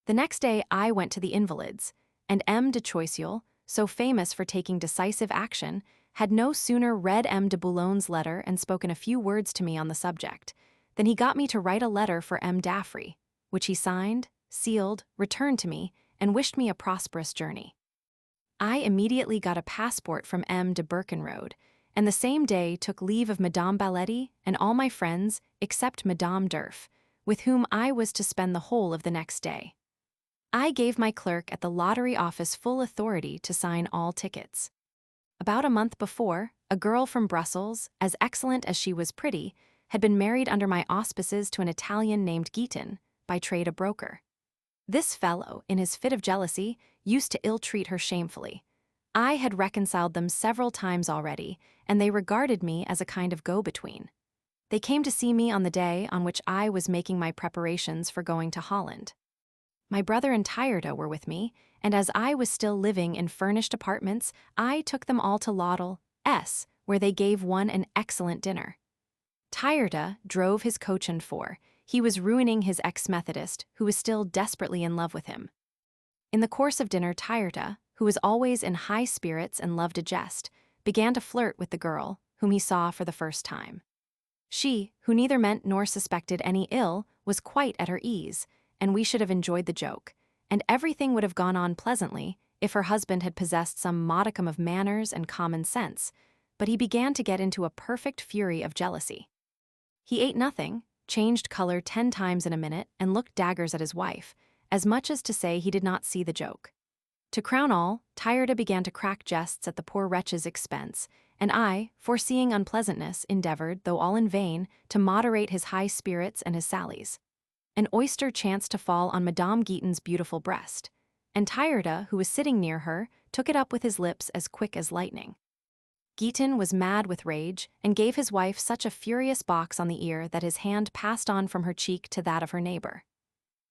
The next day I went to the Invalides, and M. de Choiseul, so famous for taking decisive action, had no sooner read M. de Boulogne's letter and spoken a few words to me on the subject, than he got me to write a letter for M. d'Affry, which he signed, sealed, returned to me, and wished me a prosperous journey. I immediately got a passport from M. de Berkenrode, and the same day took leave of Madame Baletti and all my friends except Madame Durf, with whom I was to spend the whole of the next day. I gave my clerk at the lottery office full authority to sign all tickets. About a month before, a girl from Brussels, as excellent as she was pretty, had been married under my auspices to an Italian named Guiton, by trade a broker. This fellow, in his fit of jealousy, used to ill-treat her shamefully. I had reconciled them several times already, and they regarded me as a kind of go-between. They came to see me on the day on which I was making my preparations for going to Holland. My brother and Tyrta were with me, and as I was still living in furnished apartments, I took them all to Laudel, S., where they gave one an excellent dinner. Tyrta drove his coach and four. He was ruining his ex-Methodist, who was still desperately in love with him. In the course of dinner, Tyrta, who was always in high spirits and loved a jest, began to flirt with the girl, whom he saw for the first time. She, who neither meant nor suspected any ill, was quite at her ease, and we should have enjoyed the joke, and everything would have gone on pleasantly if her husband had possessed some modicum of manners and common sense, but he began to get into a perfect fury of jealousy. He ate nothing, changed color 10 times in a minute, and looked daggers at his wife, as much as to say he did not see the joke. To crown all, Tyrta began to crack jests at the poor wretch's expense, and I, foreseeing unpleasantness, endeavored, though all in vain, to moderate his high spirits and his sallies. An oyster chanced to fall on Madame Guiton's beautiful breast, and Tyrta, who was sitting near her, took it up with his lips as quick as lightning. Guiton was mad with rage, and gave his wife such a furious box on the ear that his hand passed on from her cheek to that of her neighbor.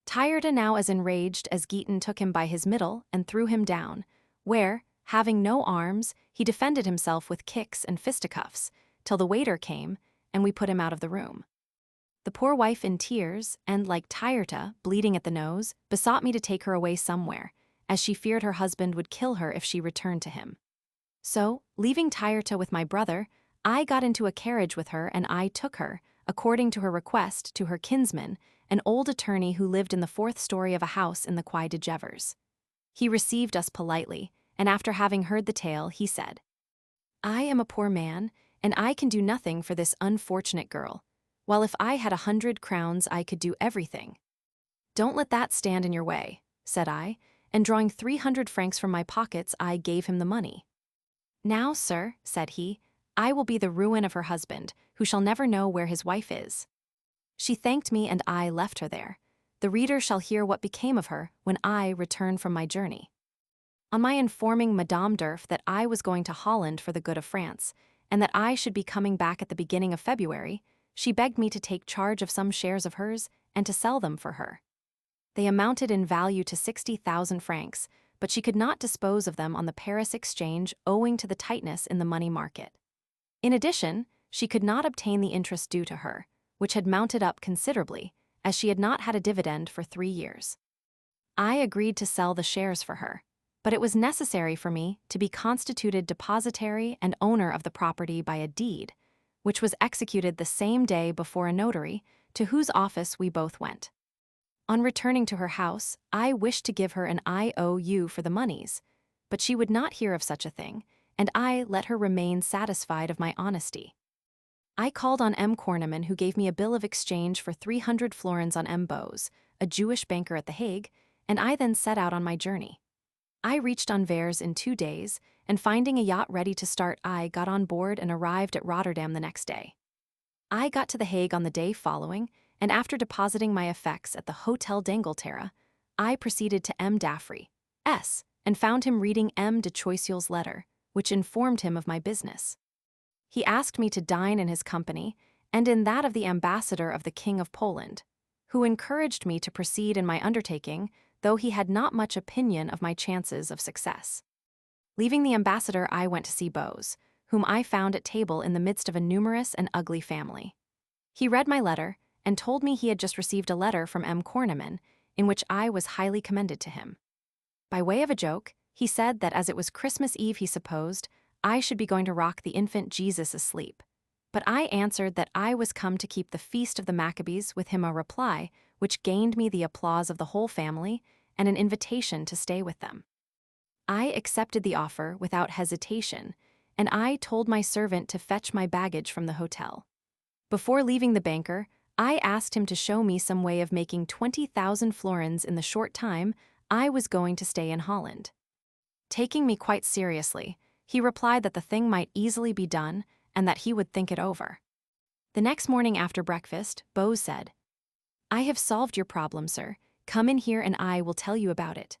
Tyrta now as enraged as Guiton took him by his middle and threw him down, where, having no arms, he defended himself with kicks and fisticuffs, till the waiter came, and we put him out of the room. The poor wife in tears, and, like Tyrta, bleeding at the nose, besought me to take her away somewhere, as she feared her husband would kill her if she returned to him. So, leaving Tyrta with my brother, I got into a carriage with her, and I took her, according to her request, to her kinsman, an old attorney who lived in the 4th story of a house in the Quai de Gevers. He received us politely, and after having heard the tale, he said, "I am a poor man, and I can do nothing for this unfortunate girl, while if I had 100 crowns I could do everything." "Don't let that stand in your way," said I, and drawing 300 francs from my pockets, I gave him the money. "Now, sir," said he, "I will be the ruin of her husband, who shall never know where his wife is." She thanked me, and I left her there. The reader shall hear what became of her when I return from my journey. On my informing Madame Durf that I was going to Holland for the good of France, and that I should be coming back at the beginning of February, she begged me to take charge of some shares of hers and to sell them for her. They amounted in value to 60,000 francs, but she could not dispose of them on the Paris exchange owing to the tightness in the money market. In addition, she could not obtain the interest due to her, which had mounted up considerably, as she had not had a dividend for 3 years. I agreed to sell the shares for her, but it was necessary for me to be constituted depositary and owner of the property by a deed, which was executed the same day before a notary, to whose office we both went. On returning to her house, I wished to give her an IOU for the moneys, but she would not hear of such a thing, and I let her remain satisfied of my honesty. I called on M. Corneman, who gave me a bill of exchange for 300 florins on M. Bose, a Jewish banker at The Hague, and I then set out on my journey. I reached Anvers in 2 days, and finding a yacht ready to start, I got on board and arrived at Rotterdam the next day. I got to The Hague on the day following, and after depositing my effects at the Hotel d'Angleterre, I proceeded to M. Daffry, S., and found him reading M. de Choiseul's letter, which informed him of my business. He asked me to dine in his company, and in that of the ambassador of the King of Poland, who encouraged me to proceed in my undertaking, though he had not much opinion of my chances of success. Leaving the ambassador, I went to see Bose, whom I found at table in the midst of a numerous and ugly family. He read my letter, and told me he had just received a letter from M. Corneman, in which I was highly commended to him. By way of a joke, he said that as it was Christmas Eve, he supposed I should be going to rock the infant Jesus asleep. But I answered that I was come to keep the feast of the Maccabees, with him a reply which gained me the applause of the whole family and an invitation to stay with them. I accepted the offer without hesitation, and I told my servant to fetch my baggage from the hotel. Before leaving the banker, I asked him to show me some way of making 20,000 florins in the short time I was going to stay in Holland. Taking me quite seriously, he replied that the thing might easily be done and that he would think it over. The next morning after breakfast, Bose said, "I have solved your problem, sir. Come in here and I will tell you about it."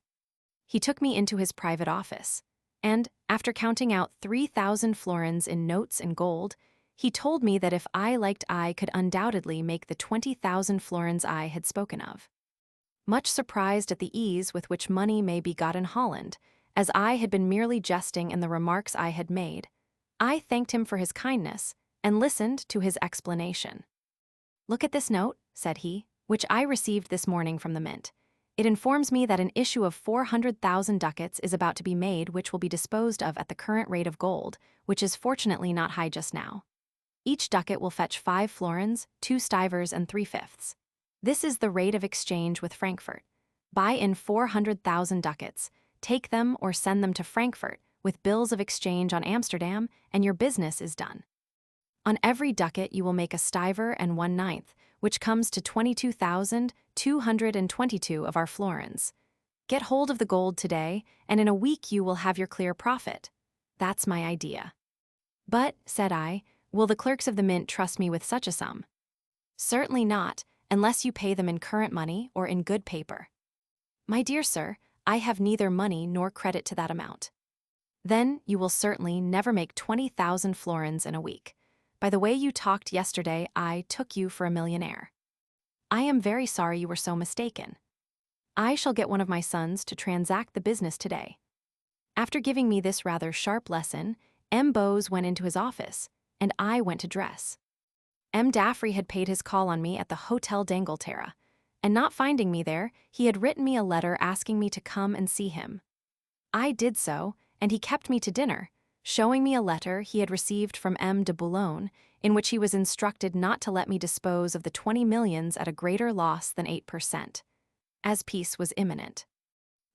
He took me into his private office, and, after counting out 3,000 florins in notes and gold, he told me that if I liked I could undoubtedly make the 20,000 florins I had spoken of. much surprised at the ease with which money may be got in Holland, as I had been merely jesting in the remarks I had made. I thanked him for his kindness and listened to his explanation. "Look at this note," said he, "which I received this morning from the mint. It informs me that an issue of 400,000 ducats is about to be made, which will be disposed of at the current rate of gold, which is fortunately not high just now. Each ducat will fetch 5 florins, 2 stivers, and 3/5. This is the rate of exchange with Frankfurt. Buy in 400,000 ducats, take them or send them to Frankfurt, with bills of exchange on Amsterdam, and your business is done. On every ducat you will make a stiver and 1/9, which comes to 22,222 of our florins. Get hold of the gold today, and in a week you will have your clear profit. That's my idea." "But," said I, "will the clerks of the mint trust me with such a sum?" "Certainly not, unless you pay them in current money or in good paper." "My dear sir, I have neither money nor credit to that amount." "Then you will certainly never make 20,000 florins in a week. By the way you talked yesterday, I took you for a millionaire." "I am very sorry you were so mistaken. I shall get one of my sons to transact the business today." After giving me this rather sharp lesson, M. Bowes went into his office, and I went to dress. M. Daffrey had paid his call on me at the Hotel d'Angleterre, and not finding me there, he had written me a letter asking me to come and see him. I did so, and he kept me to dinner, showing me a letter he had received from M. de Boulogne, in which he was instructed not to let me dispose of the 20 millions at a greater loss than 8%, as peace was imminent.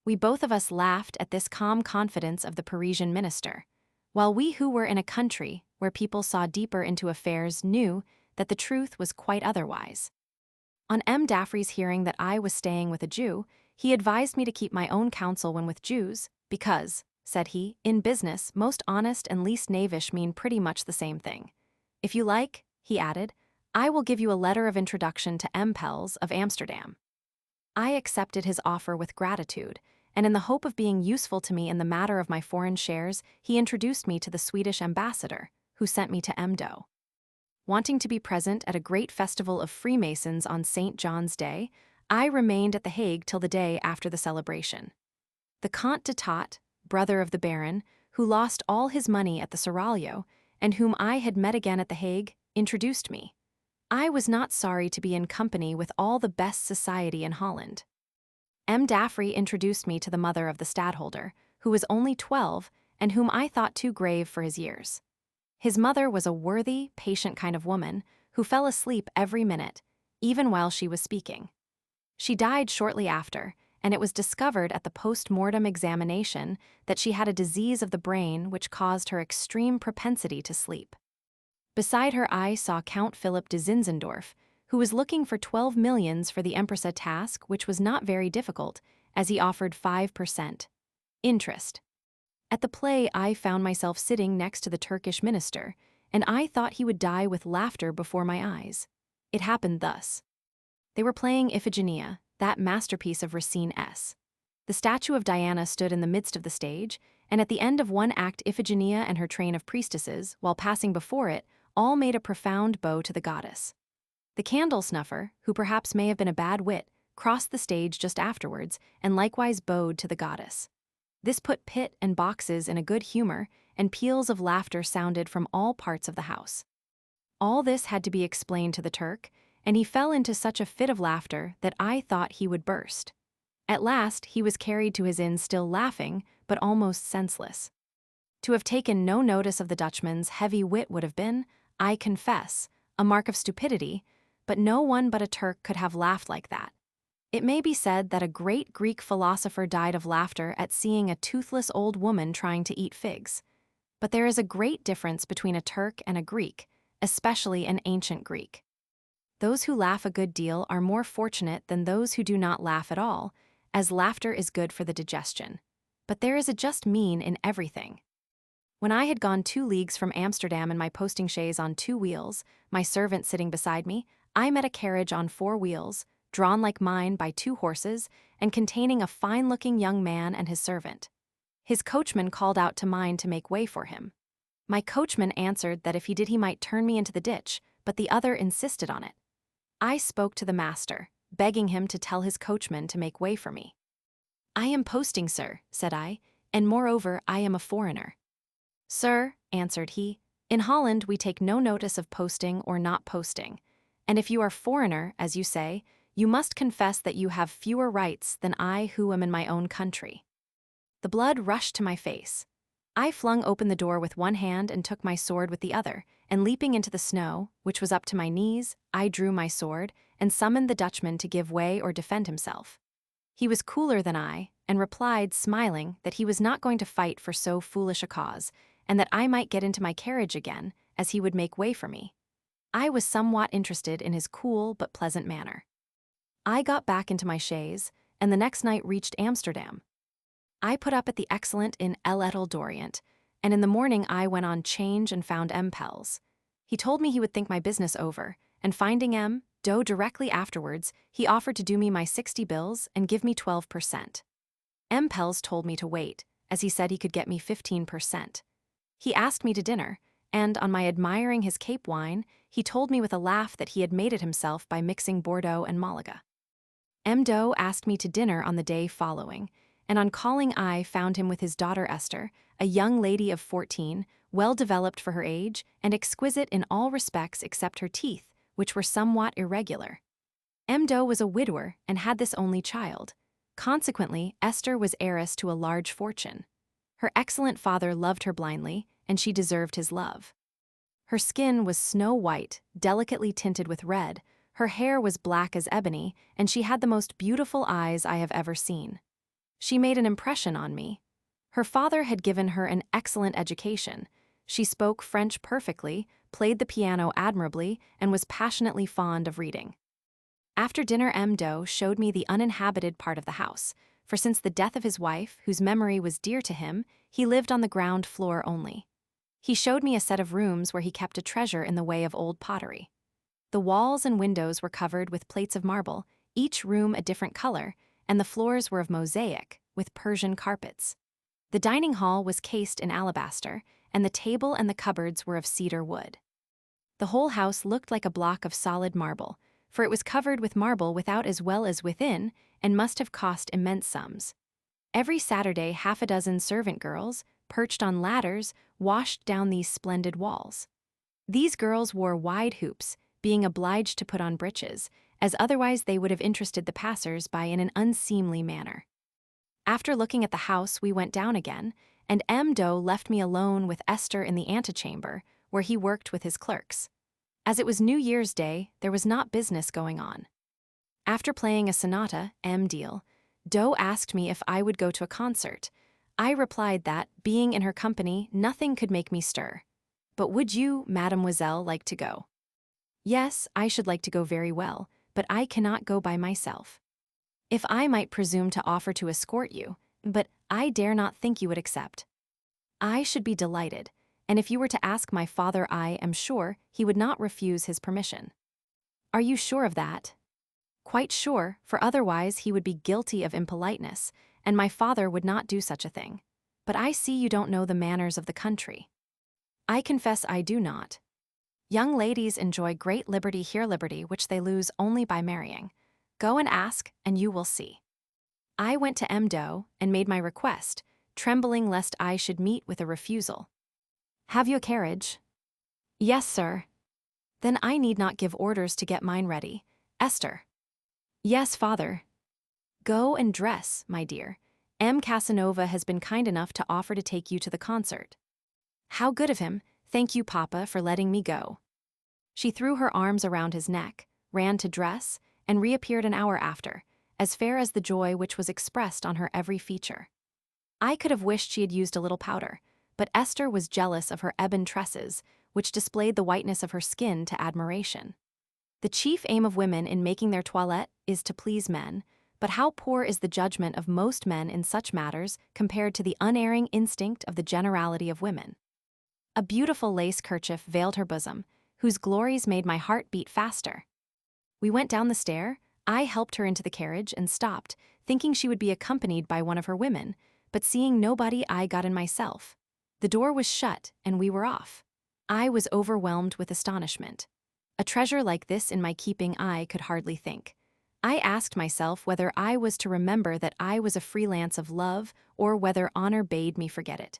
We both of us laughed at this calm confidence of the Parisian minister, while we who were in a country where people saw deeper into affairs knew that the truth was quite otherwise. On M. Daffrey's hearing that I was staying with a Jew, he advised me to keep my own counsel when with Jews, because, said he, in business, most honest and least knavish mean pretty much the same thing. "If you like," he added, "I will give you a letter of introduction to M. Pels of Amsterdam." I accepted his offer with gratitude, and in the hope of being useful to me in the matter of my foreign shares, he introduced me to the Swedish ambassador, who sent me to Emdo. Wanting to be present at a great festival of Freemasons on St. John's Day, I remained at The Hague till the day after the celebration. The Comte de Tott, brother of the Baron, who lost all his money at the Seraglio, and whom I had met again at The Hague, introduced me. I was not sorry to be in company with all the best society in Holland. M. Daffrey introduced me to the mother of the stadtholder, who was only 12 and whom I thought too grave for his years. His mother was a worthy, patient kind of woman who fell asleep every minute, even while she was speaking. She died shortly after, and it was discovered at the post-mortem examination that she had a disease of the brain which caused her extreme propensity to sleep. Beside her I saw Count Philip de Zinzendorf, who was looking for 12 millions for the Empress, a task which was not very difficult, as he offered 5% interest. At the play I found myself sitting next to the Turkish minister, and I thought he would die with laughter before my eyes. It happened thus. They were playing Iphigenia, that masterpiece of Racine S. The statue of Diana stood in the midst of the stage, and at the end of one act Iphigenia and her train of priestesses, while passing before it, all made a profound bow to the goddess. The candle snuffer, who perhaps may have been a bad wit, crossed the stage just afterwards and likewise bowed to the goddess. This put Pitt and Boxes in a good humor, and peals of laughter sounded from all parts of the house. All this had to be explained to the Turk, and he fell into such a fit of laughter that I thought he would burst. At last he was carried to his inn still laughing, but almost senseless. To have taken no notice of the Dutchman's heavy wit would have been, I confess, a mark of stupidity, but no one but a Turk could have laughed like that. It may be said that a great Greek philosopher died of laughter at seeing a toothless old woman trying to eat figs. But there is a great difference between a Turk and a Greek, especially an ancient Greek. Those who laugh a good deal are more fortunate than those who do not laugh at all, as laughter is good for the digestion. But there is a just mean in everything. When I had gone 2 leagues from Amsterdam in my posting chaise on 2 wheels, my servant sitting beside me, I met a carriage on 4 wheels, drawn like mine by 2 horses, and containing a fine-looking young man and his servant. His coachman called out to mine to make way for him. My coachman answered that if he did he might turn me into the ditch, but the other insisted on it. I spoke to the master, begging him to tell his coachman to make way for me. "I am posting, sir," said I, "and moreover I am a foreigner." "Sir," answered he, "in Holland we take no notice of posting or not posting, and if you are foreigner, as you say, you must confess that you have fewer rights than I who am in my own country." The blood rushed to my face. I flung open the door with one hand and took my sword with the other, and leaping into the snow, which was up to my knees, I drew my sword and summoned the Dutchman to give way or defend himself. He was cooler than I, and replied, smiling, that he was not going to fight for so foolish a cause, and that I might get into my carriage again, as he would make way for me. I was somewhat interested in his cool but pleasant manner. I got back into my chaise, and the next night reached Amsterdam. I put up at the excellent Inn El Etel Dorient, and in the morning I went on 'change and found M. Pels. He told me he would think my business over, and finding M. Doe directly afterwards, he offered to do me my 60 bills and give me 12%. M. Pels told me to wait, as he said he could get me 15%. He asked me to dinner, and on my admiring his Cape wine, he told me with a laugh that he had made it himself by mixing Bordeaux and Malaga. M. Doe asked me to dinner on the day following, and on calling I found him with his daughter Esther, a young lady of 14, well developed for her age, and exquisite in all respects except her teeth, which were somewhat irregular. M. Doe was a widower and had this only child. Consequently, Esther was heiress to a large fortune. Her excellent father loved her blindly, and she deserved his love. Her skin was snow white, delicately tinted with red, her hair was black as ebony, and she had the most beautiful eyes I have ever seen. She made an impression on me. Her father had given her an excellent education. She spoke French perfectly, played the piano admirably, and was passionately fond of reading. After dinner M. Doe showed me the uninhabited part of the house, for since the death of his wife, whose memory was dear to him, he lived on the ground floor only. He showed me a set of rooms where he kept a treasure in the way of old pottery. The walls and windows were covered with plates of marble, each room a different color, and the floors were of mosaic, with Persian carpets. The dining hall was cased in alabaster, and the table and the cupboards were of cedar wood. The whole house looked like a block of solid marble, for it was covered with marble without as well as within, and must have cost immense sums. Every Saturday 6 servant girls, perched on ladders, washed down these splendid walls. These girls wore wide hoops, being obliged to put on breeches, as otherwise they would have interested the passers-by in an unseemly manner. After looking at the house, we went down again, and M. Doe left me alone with Esther in the antechamber, where he worked with his clerks. As it was New Year's Day, there was not business going on. After playing a sonata, M. Deal, Doe asked me if I would go to a concert. I replied that, being in her company, nothing could make me stir. "But would you, mademoiselle, like to go?" "Yes, I should like to go very well, but I cannot go by myself. If I might presume to offer to escort you, but I dare not think you would accept." "I should be delighted, and if you were to ask my father I am sure he would not refuse his permission." "Are you sure of that?" "Quite sure, for otherwise he would be guilty of impoliteness, and my father would not do such a thing. But I see you don't know the manners of the country." "I confess I do not. Young ladies enjoy great liberty here, liberty which they lose only by marrying. Go and ask, and you will see." I went to M. Doe and made my request, trembling lest I should meet with a refusal. "Have you a carriage?" "Yes, sir." "Then I need not give orders to get mine ready. Esther." "Yes, father." "Go and dress, my dear. M. Casanova has been kind enough to offer to take you to the concert." "How good of him. Thank you, Papa, for letting me go." She threw her arms around his neck, ran to dress, and reappeared an hour after, as fair as the joy which was expressed on her every feature. I could have wished she had used a little powder, but Esther was jealous of her ebon tresses, which displayed the whiteness of her skin to admiration. The chief aim of women in making their toilette is to please men, but how poor is the judgment of most men in such matters compared to the unerring instinct of the generality of women. A beautiful lace kerchief veiled her bosom, whose glories made my heart beat faster. We went down the stair, I helped her into the carriage and stopped, thinking she would be accompanied by one of her women, but seeing nobody I got in myself. The door was shut, and we were off. I was overwhelmed with astonishment. A treasure like this in my keeping I could hardly think. I asked myself whether I was to remember that I was a freelance of love or whether honor bade me forget it.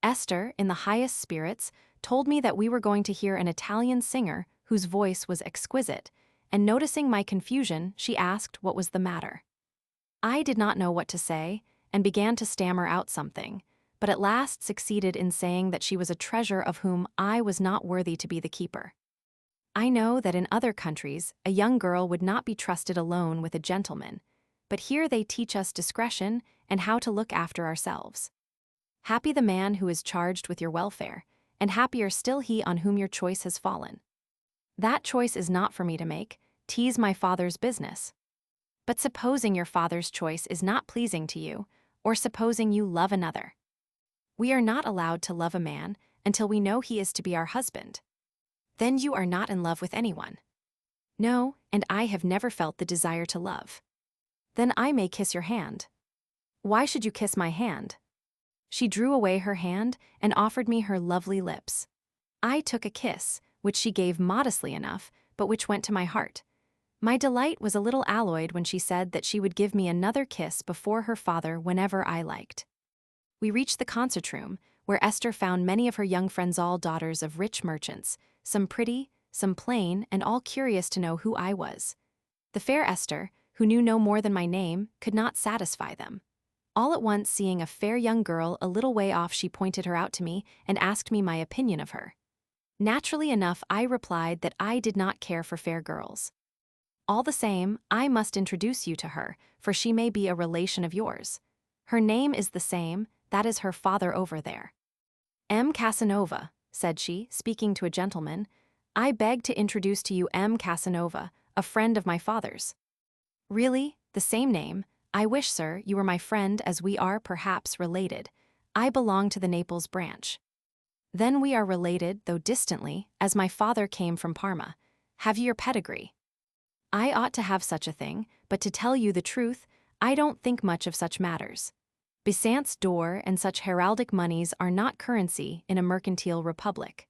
Esther, in the highest spirits, told me that we were going to hear an Italian singer whose voice was exquisite, and noticing my confusion, she asked what was the matter. I did not know what to say, and began to stammer out something, but at last succeeded in saying that she was a treasure of whom I was not worthy to be the keeper. I know that in other countries, a young girl would not be trusted alone with a gentleman, but here they teach us discretion and how to look after ourselves. Happy the man who is charged with your welfare, and happier still he on whom your choice has fallen. That choice is not for me to make, 'tis my Father's business. But supposing your father's choice is not pleasing to you, or supposing you love another. We are not allowed to love a man until we know he is to be our husband. Then you are not in love with anyone. No, and I have never felt the desire to love. Then I may kiss your hand. Why should you kiss my hand? She drew away her hand and offered me her lovely lips. I took a kiss, which she gave modestly enough, but which went to my heart. My delight was a little alloyed when she said that she would give me another kiss before her father whenever I liked. We reached the concert room, where Esther found many of her young friends, all daughters of rich merchants, some pretty, some plain, and all curious to know who I was. The fair Esther, who knew no more than my name, could not satisfy them. All at once, seeing a fair young girl a little way off, she pointed her out to me and asked me my opinion of her. Naturally enough, I replied that I did not care for fair girls. All the same, I must introduce you to her, for she may be a relation of yours. Her name is the same, that is her father over there. M. Casanova, said she, speaking to a gentleman. I beg to introduce to you M. Casanova, a friend of my father's. Really, the same name. I wish, sir, you were my friend, as we are perhaps related. I belong to the Naples branch. Then we are related, though distantly, as my father came from Parma. Have you your pedigree? I ought to have such a thing, but to tell you the truth, I don't think much of such matters. Besant's d'or and such heraldic moneys are not currency in a mercantile republic.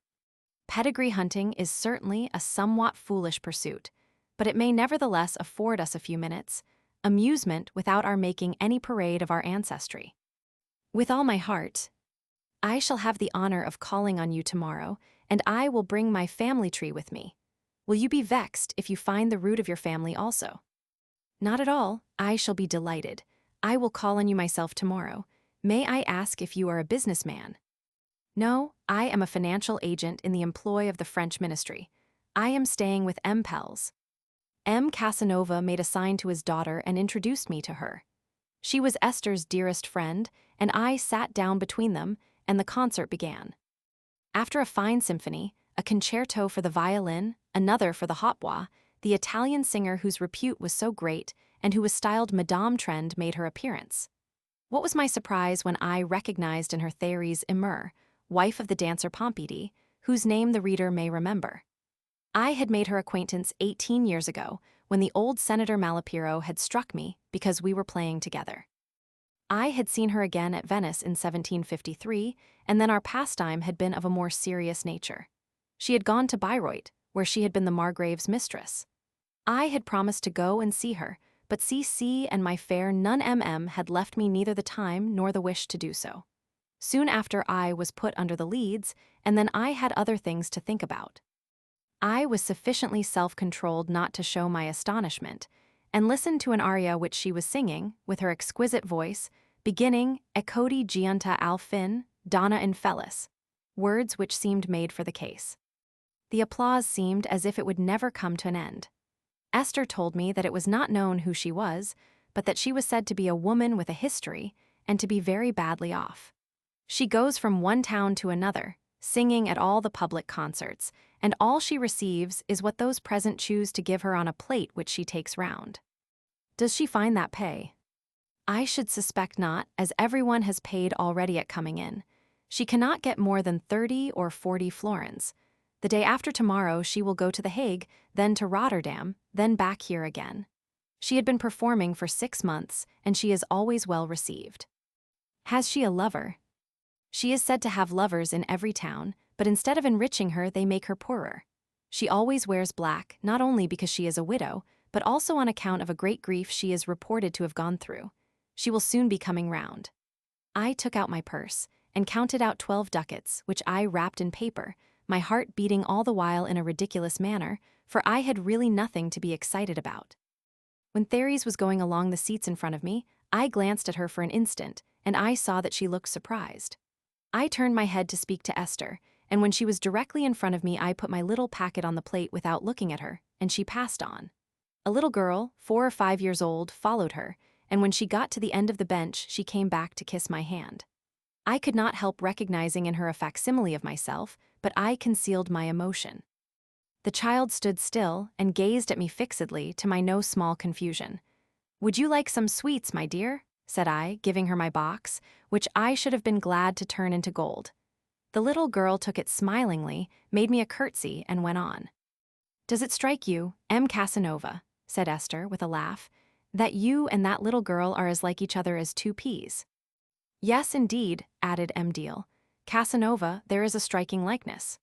Pedigree hunting is certainly a somewhat foolish pursuit, but it may nevertheless afford us a few minutes' amusement without our making any parade of our ancestry. With all my heart. I shall have the honor of calling on you tomorrow, and I will bring my family tree with me. Will you be vexed if you find the root of your family also? Not at all, I shall be delighted. I will call on you myself tomorrow. May I ask if you are a businessman? No, I am a financial agent in the employ of the French ministry. I am staying with M. Pels. M. Casanova made a sign to his daughter and introduced me to her. She was Esther's dearest friend, and I sat down between them, and the concert began. After a fine symphony, a concerto for the violin, another for the hautbois, the Italian singer whose repute was so great and who was styled Madame Trend made her appearance. What was my surprise when I recognized in her Thérèse Emer, wife of the dancer Pompidou, whose name the reader may remember. I had made her acquaintance 18 years ago, when the old Senator Malapiro had struck me because we were playing together. I had seen her again at Venice in 1753, and then our pastime had been of a more serious nature. She had gone to Bayreuth, where she had been the Margrave's mistress. I had promised to go and see her, but C.C. and my fair nun M.M. had left me neither the time nor the wish to do so. Soon after I was put under the Leads, and then I had other things to think about. I was sufficiently self-controlled not to show my astonishment, and listened to an aria which she was singing, with her exquisite voice, beginning Eccodi giunta al fin, donna infelis, words which seemed made for the case. The applause seemed as if it would never come to an end. Esther told me that it was not known who she was, but that she was said to be a woman with a history, and to be very badly off. She goes from one town to another, singing at all the public concerts, and all she receives is what those present choose to give her on a plate which she takes round. Does she find that pay? I should suspect not, as everyone has paid already at coming in. She cannot get more than 30 or 40 florins. The day after tomorrow she will go to The Hague, then to Rotterdam, then back here again. She had been performing for 6 months, and she is always well received. Has she a lover? She is said to have lovers in every town, but instead of enriching her, they make her poorer. She always wears black, not only because she is a widow, but also on account of a great grief she is reported to have gone through. She will soon be coming round. I took out my purse and counted out 12 ducats, which I wrapped in paper, my heart beating all the while in a ridiculous manner, for I had really nothing to be excited about. When Therese was going along the seats in front of me, I glanced at her for an instant, and I saw that she looked surprised. I turned my head to speak to Esther, and when she was directly in front of me, I put my little packet on the plate without looking at her, and she passed on. A little girl, 4 or 5 years old, followed her, and when she got to the end of the bench, she came back to kiss my hand. I could not help recognizing in her a facsimile of myself, but I concealed my emotion. The child stood still and gazed at me fixedly, to my no small confusion. "Would you like some sweets, my dear?" said I, giving her my box, which I should have been glad to turn into gold. The little girl took it smilingly, made me a curtsy, and went on. "Does it strike you, M. Casanova," said Esther with a laugh, "that you and that little girl are as like each other as 2 peas?" "Yes, indeed," added M. Deal. "Casanova, there is a striking likeness.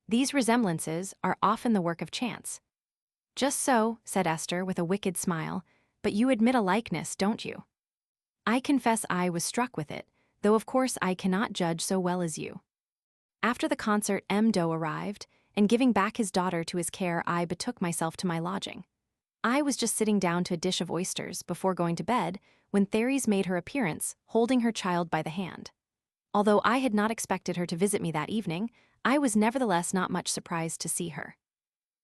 These resemblances are often the work of chance." "Just so," said Esther with a wicked smile, "but you admit a likeness, don't you?" I confess I was struck with it, though of course I cannot judge so well as you. After the concert, M. Doe arrived, and giving back his daughter to his care, I betook myself to my lodging. I was just sitting down to a dish of oysters before going to bed when Therese made her appearance, holding her child by the hand. Although I had not expected her to visit me that evening, I was nevertheless not much surprised to see her.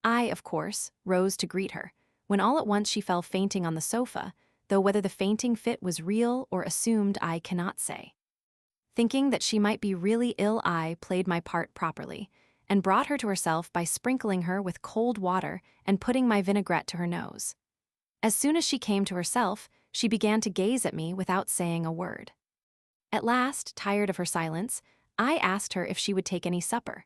I, of course, rose to greet her, when all at once she fell fainting on the sofa, though whether the fainting fit was real or assumed I cannot say. Thinking that she might be really ill, I played my part properly, and brought her to herself by sprinkling her with cold water and putting my vinaigrette to her nose. As soon as she came to herself, she began to gaze at me without saying a word. At last, tired of her silence, I asked her if she would take any supper,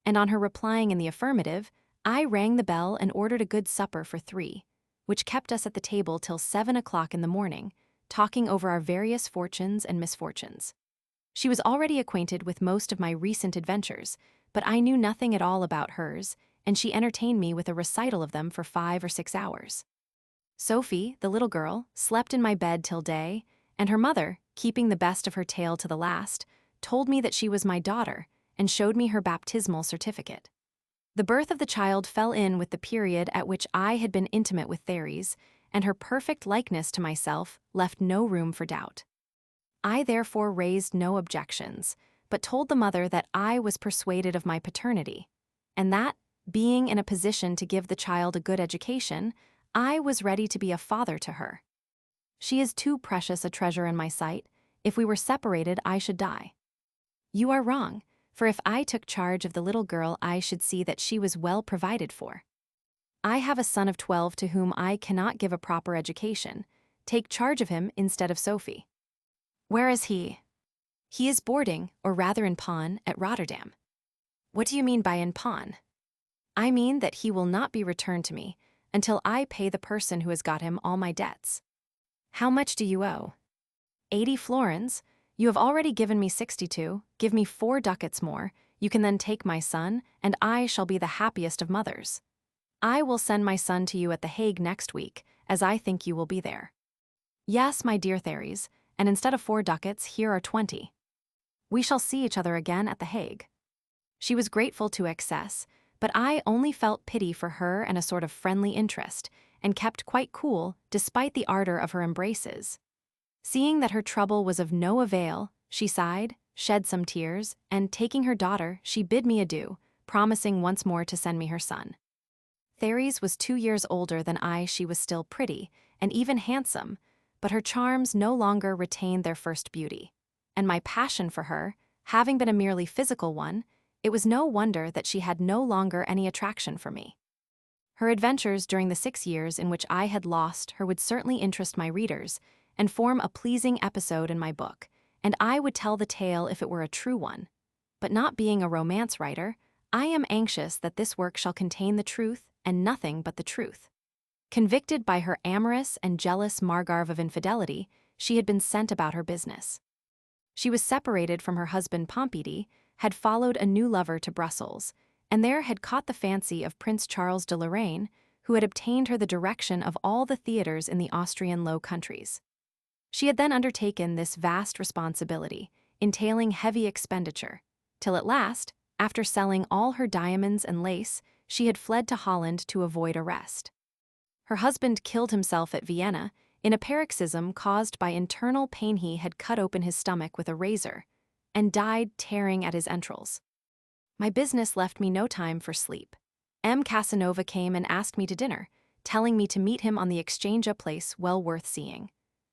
and on her replying in the affirmative, I rang the bell and ordered a good supper for 3, which kept us at the table till 7 o'clock in the morning, talking over our various fortunes and misfortunes. She was already acquainted with most of my recent adventures, but I knew nothing at all about hers, and she entertained me with a recital of them for 5 or 6 hours. Sophie, the little girl, slept in my bed till day, and her mother, keeping the best of her tale to the last, told me that she was my daughter, and showed me her baptismal certificate. The birth of the child fell in with the period at which I had been intimate with Therese, and her perfect likeness to myself left no room for doubt. I therefore raised no objections, but told the mother that I was persuaded of my paternity, and that, being in a position to give the child a good education, I was ready to be a father to her. She is too precious a treasure in my sight. If we were separated, I should die. You are wrong, for if I took charge of the little girl, I should see that she was well provided for. I have a son of 12 to whom I cannot give a proper education. Take charge of him instead of Sophie. Where is he? He is boarding, or rather in pawn, at Rotterdam. What do you mean by in pawn? I mean that he will not be returned to me until I pay the person who has got him all my debts. How much do you owe? 80 florins. You have already given me 62, give me 4 ducats more, you can then take my son, and I shall be the happiest of mothers. I will send my son to you at The Hague next week, as I think you will be there. Yes, my dear Therese, and instead of 4 ducats, here are 20. We shall see each other again at The Hague. She was grateful to excess, but I only felt pity for her and a sort of friendly interest, and kept quite cool despite the ardor of her embraces. Seeing that her trouble was of no avail, she sighed, shed some tears, and taking her daughter, she bid me adieu, promising once more to send me her son. Therese was 2 years older than I. She was still pretty, and even handsome, but her charms no longer retained their first beauty, and my passion for her, having been a merely physical one, it was no wonder that she had no longer any attraction for me. Her adventures during the 6 years in which I had lost her would certainly interest my readers, and form a pleasing episode in my book, and I would tell the tale if it were a true one. But not being a romance writer, I am anxious that this work shall contain the truth and nothing but the truth. Convicted by her amorous and jealous Margrave of infidelity, she had been sent about her business. She was separated from her husband Pompidi, had followed a new lover to Brussels, and there had caught the fancy of Prince Charles de Lorraine, who had obtained her the direction of all the theaters in the Austrian Low Countries. She had then undertaken this vast responsibility, entailing heavy expenditure, till at last, after selling all her diamonds and lace, she had fled to Holland to avoid arrest. Her husband killed himself at Vienna in a paroxysm caused by internal pain. He had cut open his stomach with a razor and died tearing at his entrails. My business left me no time for sleep. Casanova came and asked me to dinner, telling me to meet him on the exchange, a place well worth seeing.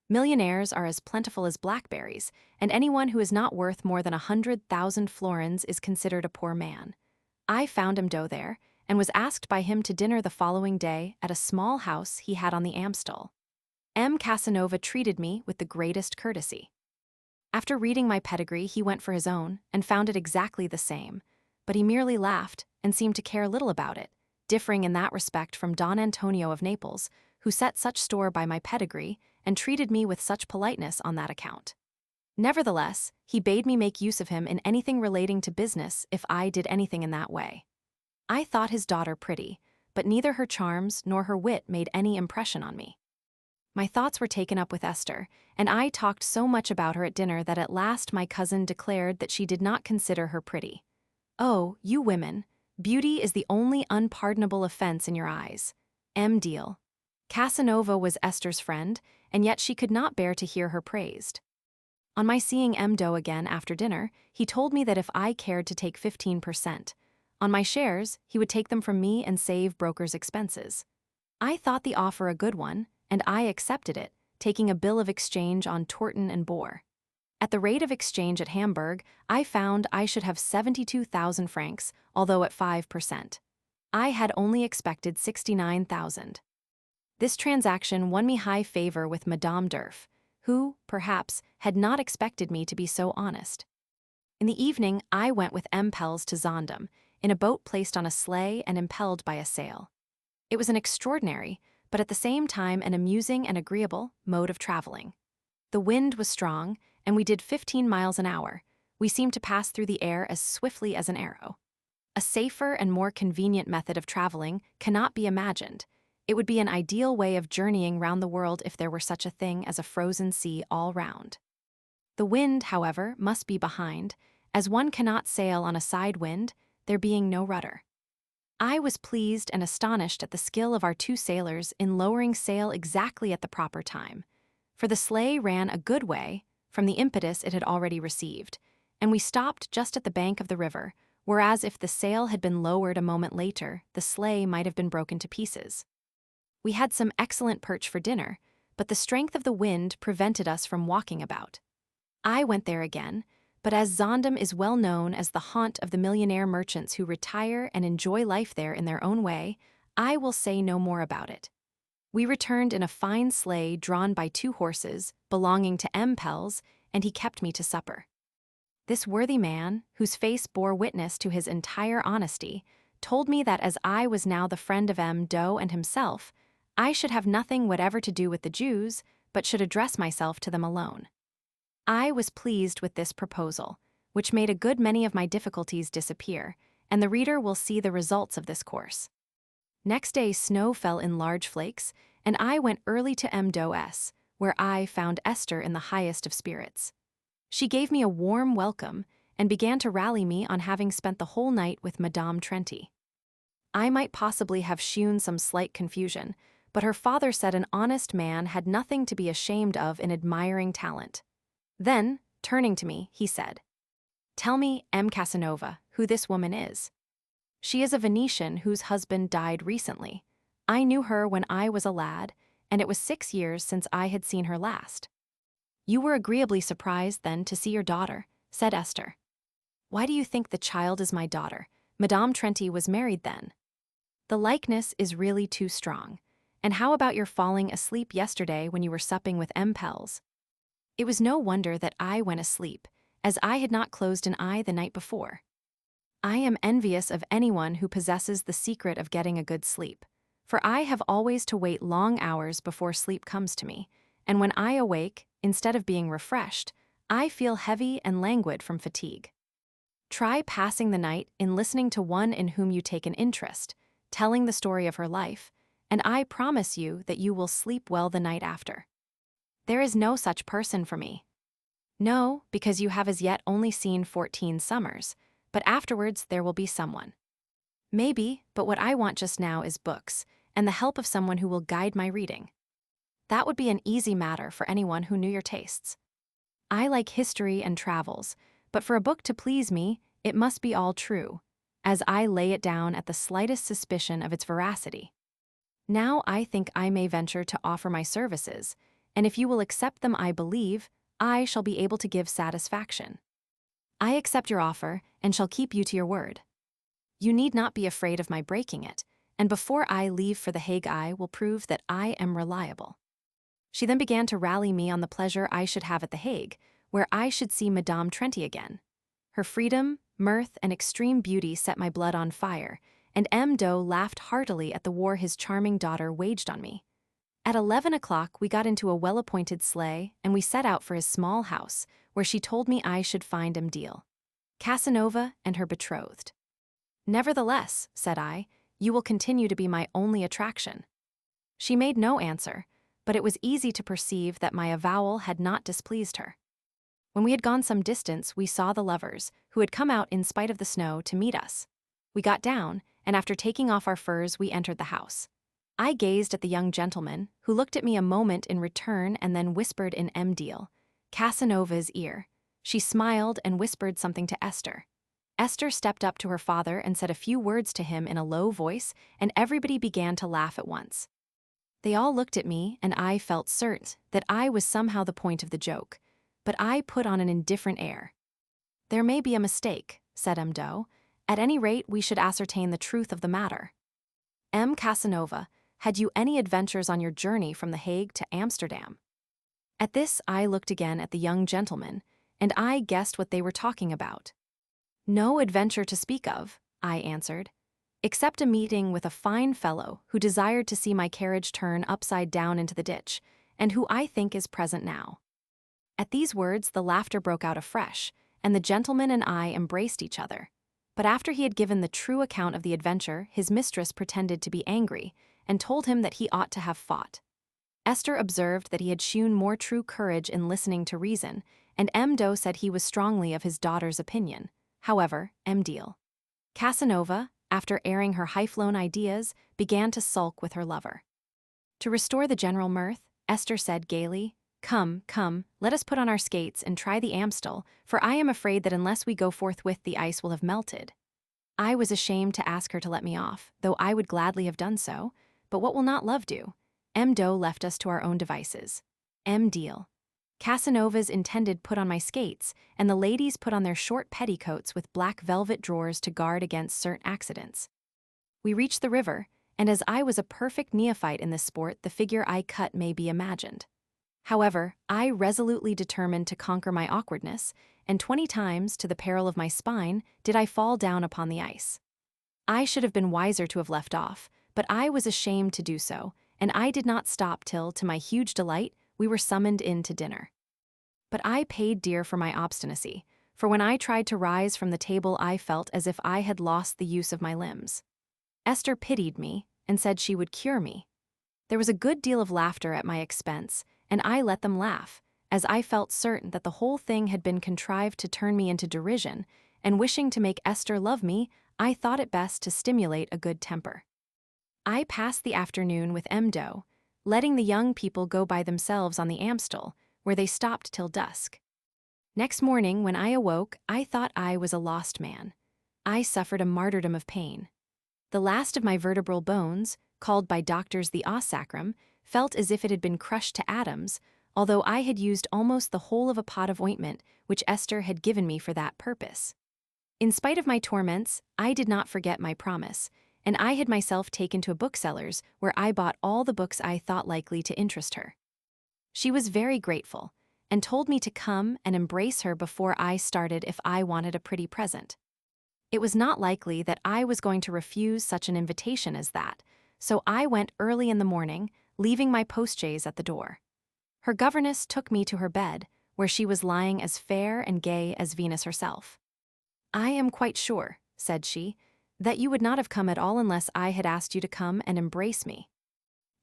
Millionaires are as plentiful as blackberries, and anyone who is not worth more than 100,000 florins is considered a poor man. I found Mdo there, and was asked by him to dinner the following day at a small house he had on the Amstel. Casanova treated me with the greatest courtesy. After reading my pedigree, he went for his own and found it exactly the same, but he merely laughed and seemed to care little about it, differing in that respect from Don Antonio of Naples, who set such store by my pedigree and treated me with such politeness on that account. Nevertheless, he bade me make use of him in anything relating to business if I did anything in that way. I thought his daughter pretty, but neither her charms nor her wit made any impression on me. My thoughts were taken up with Esther, and I talked so much about her at dinner that at last my cousin declared that she did not consider her pretty. "Oh, you women, beauty is the only unpardonable offense in your eyes." Deal. Casanova was Esther's friend, and yet she could not bear to hear her praised. On my seeing Mdo again after dinner, he told me that if I cared to take 15% on my shares, he would take them from me and save brokers' expenses. I thought the offer a good one, and I accepted it, taking a bill of exchange on Torten and Bohr. At the rate of exchange at Hamburg, I found I should have 72,000 francs, although at 5%. I had only expected 69,000. This transaction won me high favor with Madame Durf, who, perhaps, had not expected me to be so honest. In the evening, I went with Pels to Zaandam, in a boat placed on a sleigh and impelled by a sail. It was an extraordinary, but at the same time an amusing and agreeable, mode of traveling. The wind was strong, and we did 15 miles an hour. We seemed to pass through the air as swiftly as an arrow. A safer and more convenient method of traveling cannot be imagined. It would be an ideal way of journeying round the world if there were such a thing as a frozen sea all round. The wind, however, must be behind, as one cannot sail on a side wind, there being no rudder. I was pleased and astonished at the skill of our two sailors in lowering sail exactly at the proper time, for the sleigh ran a good way from the impetus it had already received, and we stopped just at the bank of the river, whereas if the sail had been lowered a moment later, the sleigh might have been broken to pieces. We had some excellent perch for dinner, but the strength of the wind prevented us from walking about. I went there again, but as Zaandam is well known as the haunt of the millionaire merchants who retire and enjoy life there in their own way, I will say no more about it. We returned in a fine sleigh drawn by 2 horses belonging to Pels, and he kept me to supper. This worthy man, whose face bore witness to his entire honesty, told me that as I was now the friend of Mdo and himself, I should have nothing whatever to do with the Jews, but should address myself to them alone. I was pleased with this proposal, which made a good many of my difficulties disappear, and the reader will see the results of this course. Next day snow fell in large flakes, and I went early to Mdo's, where I found Esther in the highest of spirits. She gave me a warm welcome, and began to rally me on having spent the whole night with Madame Trenti. I might possibly have shewn some slight confusion, but her father said an honest man had nothing to be ashamed of in admiring talent. Then, turning to me, he said, "Tell me, Casanova, who this woman is." "She is a Venetian whose husband died recently. I knew her when I was a lad, and it was 6 years since I had seen her last." "You were agreeably surprised, then, to see your daughter," said Esther. "Why do you think the child is my daughter? Madame Trenti was married then." "The likeness is really too strong. And how about your falling asleep yesterday when you were supping with Pels?" It was no wonder that I went asleep, as I had not closed an eye the night before. I am envious of anyone who possesses the secret of getting a good sleep, for I have always to wait long hours before sleep comes to me, and when I awake, instead of being refreshed, I feel heavy and languid from fatigue. Try passing the night in listening to one in whom you take an interest, telling the story of her life, and I promise you that you will sleep well the night after. There is no such person for me. No, because you have as yet only seen 14 summers, but afterwards there will be someone. Maybe, but what I want just now is books, and the help of someone who will guide my reading. That would be an easy matter for anyone who knew your tastes. I like history and travels, but for a book to please me, it must be all true, as I lay it down at the slightest suspicion of its veracity. Now I think I may venture to offer my services, and if you will accept them, I believe, I shall be able to give satisfaction. I accept your offer and shall keep you to your word. You need not be afraid of my breaking it, and before I leave for The Hague I will prove that I am reliable. She then began to rally me on the pleasure I should have at The Hague, where I should see Madame Trenty again. Her freedom, mirth, and extreme beauty set my blood on fire, and M. Doe laughed heartily at the war his charming daughter waged on me. At 11 o'clock we got into a well-appointed sleigh, and we set out for his small house, where she told me I should find Deal, Casanova, and her betrothed. Nevertheless, said I, you will continue to be my only attraction. She made no answer, but it was easy to perceive that my avowal had not displeased her. When we had gone some distance, we saw the lovers, who had come out in spite of the snow to meet us. We got down, and after taking off our furs, we entered the house. I gazed at the young gentleman, who looked at me a moment in return and then whispered in Deal, Casanova's ear. She smiled and whispered something to Esther. Esther stepped up to her father and said a few words to him in a low voice, and everybody began to laugh at once. They all looked at me, and I felt certain that I was somehow the point of the joke, but I put on an indifferent air. There may be a mistake, said M. Doe. At any rate, we should ascertain the truth of the matter. M. Casanova, had you any adventures on your journey from The Hague to Amsterdam? At this I looked again at the young gentleman, and I guessed what they were talking about. No adventure to speak of, I answered, except a meeting with a fine fellow who desired to see my carriage turn upside down into the ditch, and who I think is present now. At these words the laughter broke out afresh, and the gentleman and I embraced each other. But after he had given the true account of the adventure, his mistress pretended to be angry, and told him that he ought to have fought. Esther observed that he had shewn more true courage in listening to reason, and M. Doe said he was strongly of his daughter's opinion. However, Deal, Casanova, after airing her high-flown ideas, began to sulk with her lover. To restore the general mirth, Esther said gaily, Come, come, let us put on our skates and try the Amstel, for I am afraid that unless we go forthwith the ice will have melted. I was ashamed to ask her to let me off, though I would gladly have done so, but what will not love do? M. Doe left us to our own devices. Deal, Casanova's intended put on my skates, and the ladies put on their short petticoats with black velvet drawers to guard against certain accidents. We reached the river, and as I was a perfect neophyte in this sport, the figure I cut may be imagined. However, I resolutely determined to conquer my awkwardness, and 20 times, to the peril of my spine, did I fall down upon the ice. I should have been wiser to have left off, but I was ashamed to do so, and I did not stop till, to my huge delight, we were summoned in to dinner. But I paid dear for my obstinacy, for when I tried to rise from the table I felt as if I had lost the use of my limbs. Esther pitied me, and said she would cure me. There was a good deal of laughter at my expense, and I let them laugh, as I felt certain that the whole thing had been contrived to turn me into derision, and wishing to make Esther love me, I thought it best to stimulate a good temper. I passed the afternoon with M. Doe, letting the young people go by themselves on the Amstel, where they stopped till dusk. Next morning, when I awoke, I thought I was a lost man. I suffered a martyrdom of pain. The last of my vertebral bones, called by doctors the os sacrum, felt as if it had been crushed to atoms, although I had used almost the whole of a pot of ointment which Esther had given me for that purpose. In spite of my torments, I did not forget my promise, and I had myself taken to a bookseller's where I bought all the books I thought likely to interest her. She was very grateful, and told me to come and embrace her before I started if I wanted a pretty present. It was not likely that I was going to refuse such an invitation as that, so I went early in the morning, leaving my postchaise at the door. Her governess took me to her bed, where she was lying as fair and gay as Venus herself. I am quite sure, said she, that you would not have come at all unless I had asked you to come and embrace me.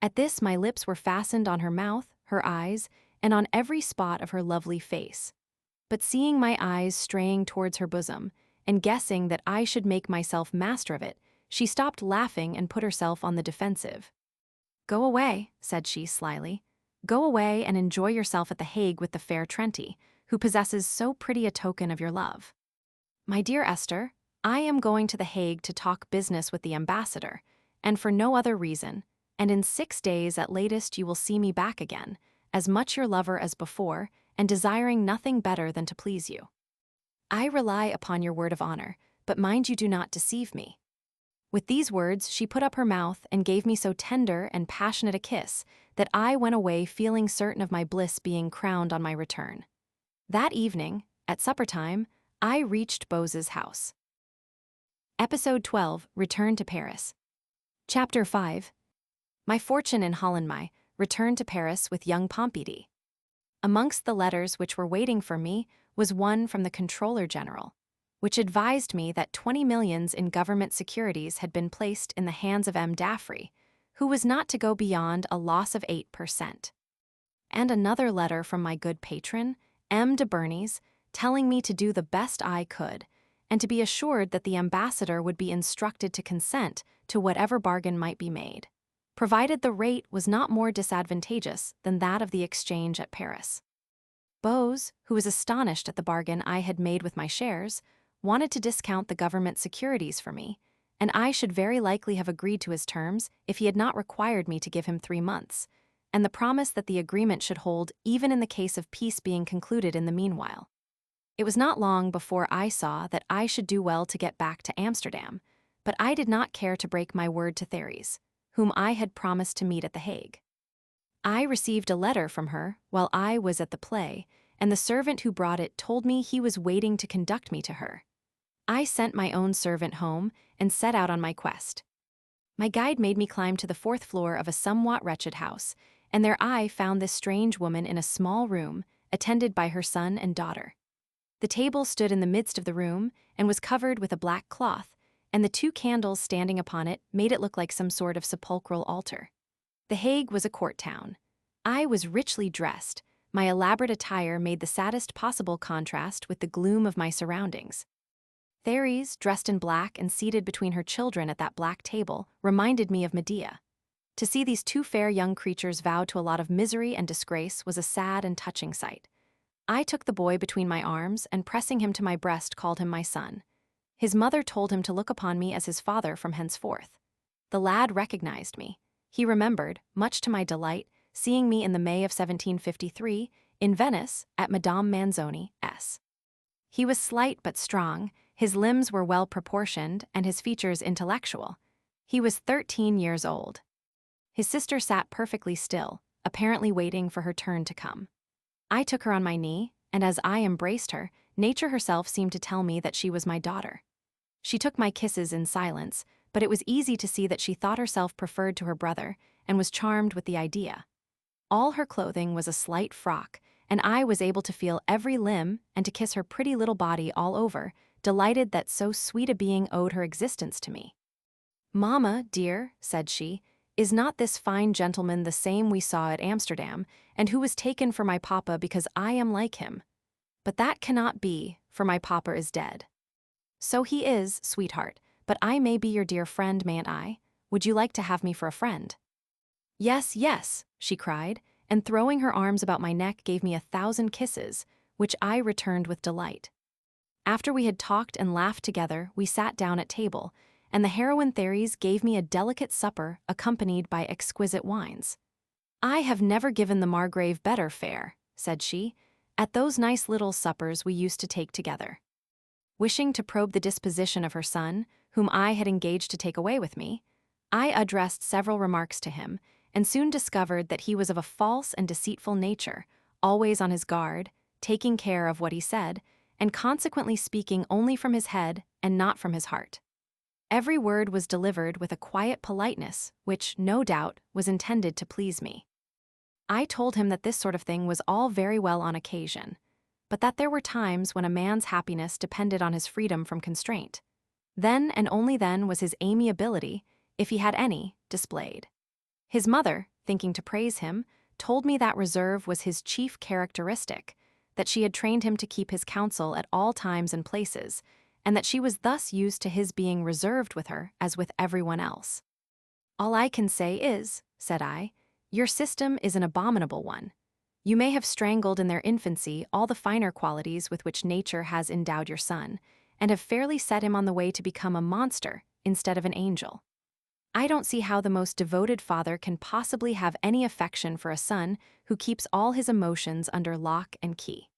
At this, my lips were fastened on her mouth, her eyes, and on every spot of her lovely face. But seeing my eyes straying towards her bosom, and guessing that I should make myself master of it, she stopped laughing and put herself on the defensive. "Go away," said she slyly. "Go away and enjoy yourself at The Hague with the fair Trenty, who possesses so pretty a token of your love." "My dear Esther, I am going to The Hague to talk business with the ambassador, and for no other reason, and in 6 days at latest you will see me back again, as much your lover as before, and desiring nothing better than to please you. I rely upon your word of honor, but mind you do not deceive me." With these words, she put up her mouth and gave me so tender and passionate a kiss that I went away feeling certain of my bliss being crowned on my return. That evening, at supper time, I reached Bose's house. Episode 12, Return to Paris. Chapter 5. My fortune in Holland. My return to Paris with young Pompidou. Amongst the letters which were waiting for me was one from the Controller General, which advised me that 20 millions in government securities had been placed in the hands of M. Daffrey, who was not to go beyond a loss of 8%. And another letter from my good patron, M. de Bernis, telling me to do the best I could, and to be assured that the ambassador would be instructed to consent to whatever bargain might be made, provided the rate was not more disadvantageous than that of the exchange at Paris. Bose, who was astonished at the bargain I had made with my shares, wanted to discount the government securities for me, and I should very likely have agreed to his terms if he had not required me to give him 3 months, and the promise that the agreement should hold even in the case of peace being concluded in the meanwhile. It was not long before I saw that I should do well to get back to Amsterdam, but I did not care to break my word to Therese, whom I had promised to meet at The Hague. I received a letter from her while I was at the play, and the servant who brought it told me he was waiting to conduct me to her. I sent my own servant home and set out on my quest. My guide made me climb to the 4th floor of a somewhat wretched house, and there I found this strange woman in a small room, attended by her son and daughter. The table stood in the midst of the room and was covered with a black cloth, and the 2 candles standing upon it made it look like some sort of sepulchral altar. The Hague was a court town. I was richly dressed. My elaborate attire made the saddest possible contrast with the gloom of my surroundings. Therese, dressed in black and seated between her children at that black table, reminded me of Medea. To see these 2 fair young creatures vowed to a lot of misery and disgrace was a sad and touching sight. I took the boy between my arms and, pressing him to my breast, called him my son. His mother told him to look upon me as his father from henceforth. The lad recognized me. He remembered, much to my delight, seeing me in the May of 1753 in Venice at Madame Manzoni's. He was slight but strong, his limbs were well proportioned, and his features intellectual. He was 13 years old. His sister sat perfectly still, apparently waiting for her turn to come. I took her on my knee, and as I embraced her, nature herself seemed to tell me that she was my daughter. She took my kisses in silence, but it was easy to see that she thought herself preferred to her brother and was charmed with the idea. All her clothing was a slight frock, and I was able to feel every limb and to kiss her pretty little body all over, delighted that so sweet a being owed her existence to me. "Mamma, dear," said she, "is not this fine gentleman the same we saw at Amsterdam, and who was taken for my papa because I am like him? But that cannot be, for my papa is dead." "So he is, sweetheart, but I may be your dear friend, mayn't I? Would you like to have me for a friend?" "Yes, yes," she cried, and throwing her arms about my neck gave me 1,000 kisses, which I returned with delight. After we had talked and laughed together, we sat down at table, and the heroine Therese gave me a delicate supper accompanied by exquisite wines. "I have never given the Margrave better fare," said she, "at those nice little suppers we used to take together." Wishing to probe the disposition of her son, whom I had engaged to take away with me, I addressed several remarks to him, and soon discovered that he was of a false and deceitful nature, always on his guard, taking care of what he said, and consequently speaking only from his head and not from his heart. Every word was delivered with a quiet politeness which, no doubt, was intended to please me. I told him that this sort of thing was all very well on occasion, but that there were times when a man's happiness depended on his freedom from constraint. Then and only then was his amiability, if he had any, displayed. His mother, thinking to praise him, told me that reserve was his chief characteristic, that she had trained him to keep his counsel at all times and places, and that she was thus used to his being reserved with her as with everyone else. "All I can say is," said I, "your system is an abominable one. You may have strangled in their infancy all the finer qualities with which nature has endowed your son, and have fairly set him on the way to become a monster instead of an angel. I don't see how the most devoted father can possibly have any affection for a son who keeps all his emotions under lock and key."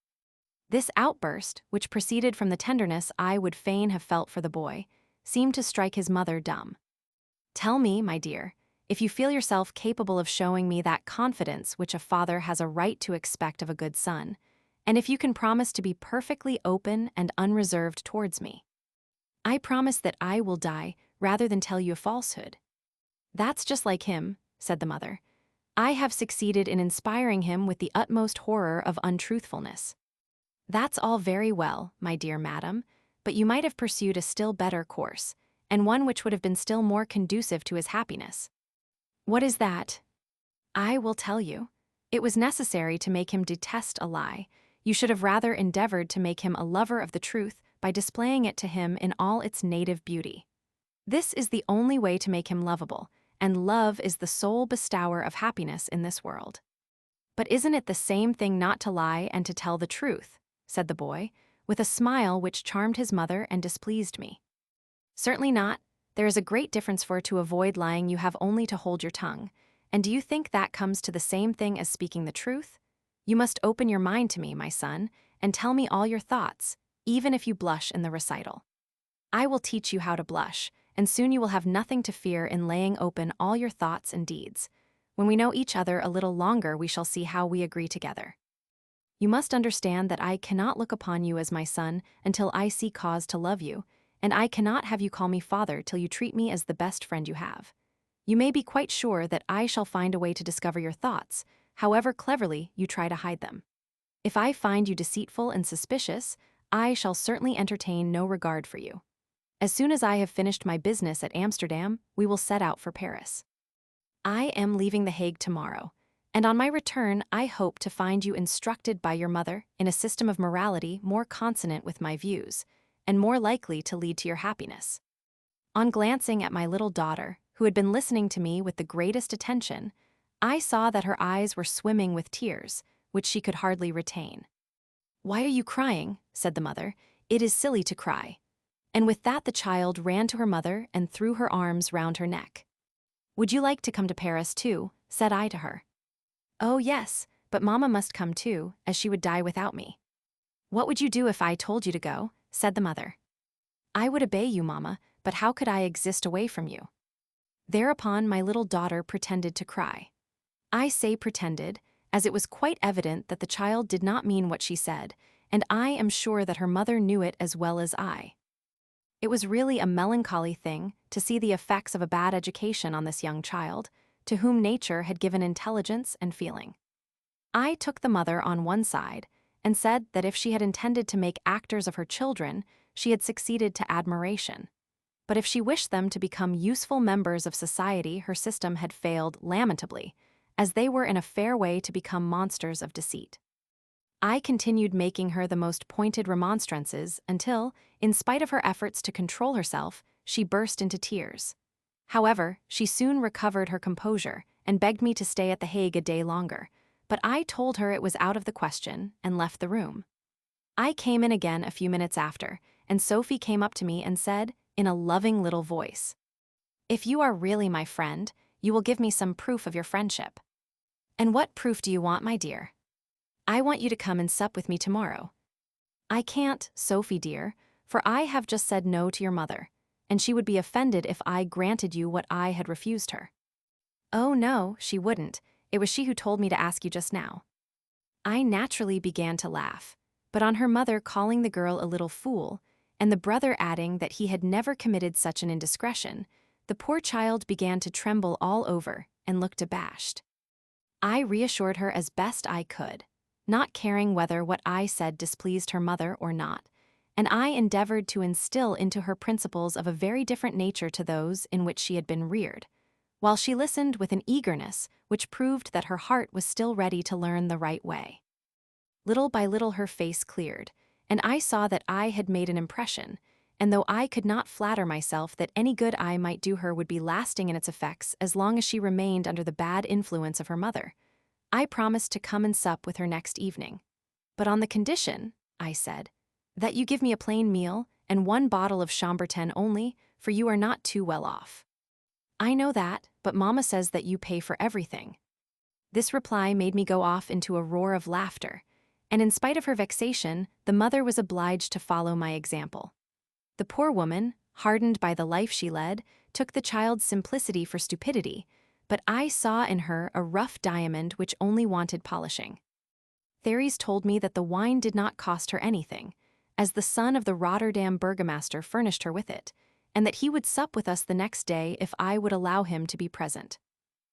This outburst, which proceeded from the tenderness I would fain have felt for the boy, seemed to strike his mother dumb. "Tell me, my dear, if you feel yourself capable of showing me that confidence which a father has a right to expect of a good son, and if you can promise to be perfectly open and unreserved towards me." "I promise that I will die rather than tell you a falsehood." "That's just like him," said the mother. "I have succeeded in inspiring him with the utmost horror of untruthfulness." "That's all very well, my dear madam, but you might have pursued a still better course, and one which would have been still more conducive to his happiness." "What is that?" "I will tell you. It was necessary to make him detest a lie. You should have rather endeavored to make him a lover of the truth by displaying it to him in all its native beauty. This is the only way to make him lovable, and love is the sole bestower of happiness in this world." "But isn't it the same thing not to lie and to tell the truth?" said the boy, with a smile which charmed his mother and displeased me. "Certainly not. There is a great difference, for to avoid lying you have only to hold your tongue. And do you think that comes to the same thing as speaking the truth? You must open your mind to me, my son, and tell me all your thoughts, even if you blush in the recital. I will teach you how to blush, and soon you will have nothing to fear in laying open all your thoughts and deeds. When we know each other a little longer, we shall see how we agree together. You must understand that I cannot look upon you as my son until I see cause to love you, and I cannot have you call me father till you treat me as the best friend you have. You may be quite sure that I shall find a way to discover your thoughts, however cleverly you try to hide them. If I find you deceitful and suspicious, I shall certainly entertain no regard for you. As soon as I have finished my business at Amsterdam, we will set out for Paris. I am leaving The Hague tomorrow, and on my return I hope to find you instructed by your mother in a system of morality more consonant with my views, and more likely to lead to your happiness." On glancing at my little daughter, who had been listening to me with the greatest attention, I saw that her eyes were swimming with tears, which she could hardly retain. "Why are you crying?" said the mother. "It is silly to cry." And with that the child ran to her mother and threw her arms round her neck. "Would you like to come to Paris too?" said I to her. "Oh yes, but Mamma must come too, as she would die without me." "What would you do if I told you to go?" said the mother. "I would obey you, Mamma, but how could I exist away from you?" Thereupon my little daughter pretended to cry. I say pretended, as it was quite evident that the child did not mean what she said, and I am sure that her mother knew it as well as I. It was really a melancholy thing to see the effects of a bad education on this young child, to whom nature had given intelligence and feeling. I took the mother on one side and said that if she had intended to make actors of her children, she had succeeded to admiration. But if she wished them to become useful members of society, her system had failed lamentably, as they were in a fair way to become monsters of deceit. I continued making her the most pointed remonstrances until, in spite of her efforts to control herself, she burst into tears. However, she soon recovered her composure and begged me to stay at The Hague a day longer, but I told her it was out of the question and left the room. I came in again a few minutes after, and Sophie came up to me and said, in a loving little voice, "If you are really my friend, you will give me some proof of your friendship." "And what proof do you want, my dear?" "I want you to come and sup with me tomorrow." "I can't, Sophie dear, for I have just said no to your mother, and she would be offended if I granted you what I had refused her." "Oh no, she wouldn't. It was she who told me to ask you just now." I naturally began to laugh, but on her mother calling the girl a little fool, and the brother adding that he had never committed such an indiscretion, the poor child began to tremble all over and looked abashed. I reassured her as best I could, not caring whether what I said displeased her mother or not, and I endeavored to instill into her principles of a very different nature to those in which she had been reared, while she listened with an eagerness which proved that her heart was still ready to learn the right way. Little by little her face cleared, and I saw that I had made an impression, and though I could not flatter myself that any good I might do her would be lasting in its effects as long as she remained under the bad influence of her mother, I promised to come and sup with her next evening. "But on the condition," I said, "that you give me a plain meal and 1 bottle of Chambertin only, for you are not too well off." "I know that, but Mamma says that you pay for everything." This reply made me go off into a roar of laughter, and in spite of her vexation, the mother was obliged to follow my example. The poor woman, hardened by the life she led, took the child's simplicity for stupidity, but I saw in her a rough diamond which only wanted polishing. Therese told me that the wine did not cost her anything, as the son of the Rotterdam burgomaster furnished her with it, and that he would sup with us the next day if I would allow him to be present.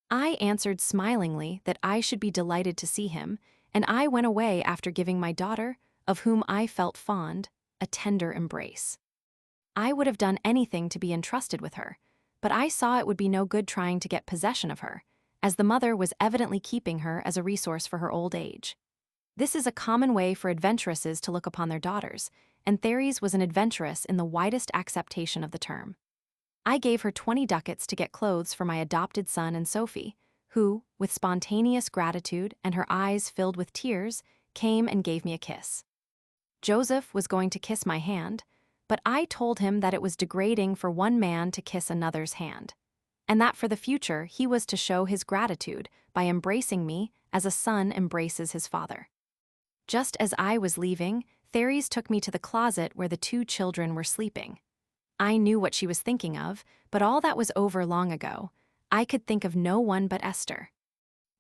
I answered smilingly that I should be delighted to see him, and I went away after giving my daughter, of whom I felt fond, a tender embrace. I would have done anything to be entrusted with her, but I saw it would be no good trying to get possession of her, as the mother was evidently keeping her as a resource for her old age. This is a common way for adventuresses to look upon their daughters, and Therese was an adventuress in the widest acceptation of the term. I gave her 20 ducats to get clothes for my adopted son and Sophie, who, with spontaneous gratitude and her eyes filled with tears, came and gave me a kiss. Joseph was going to kiss my hand, but I told him that it was degrading for one man to kiss another's hand, and that for the future he was to show his gratitude by embracing me as a son embraces his father. Just as I was leaving, Therese took me to the closet where the 2 children were sleeping. I knew what she was thinking of, but all that was over long ago. I could think of no one but Esther.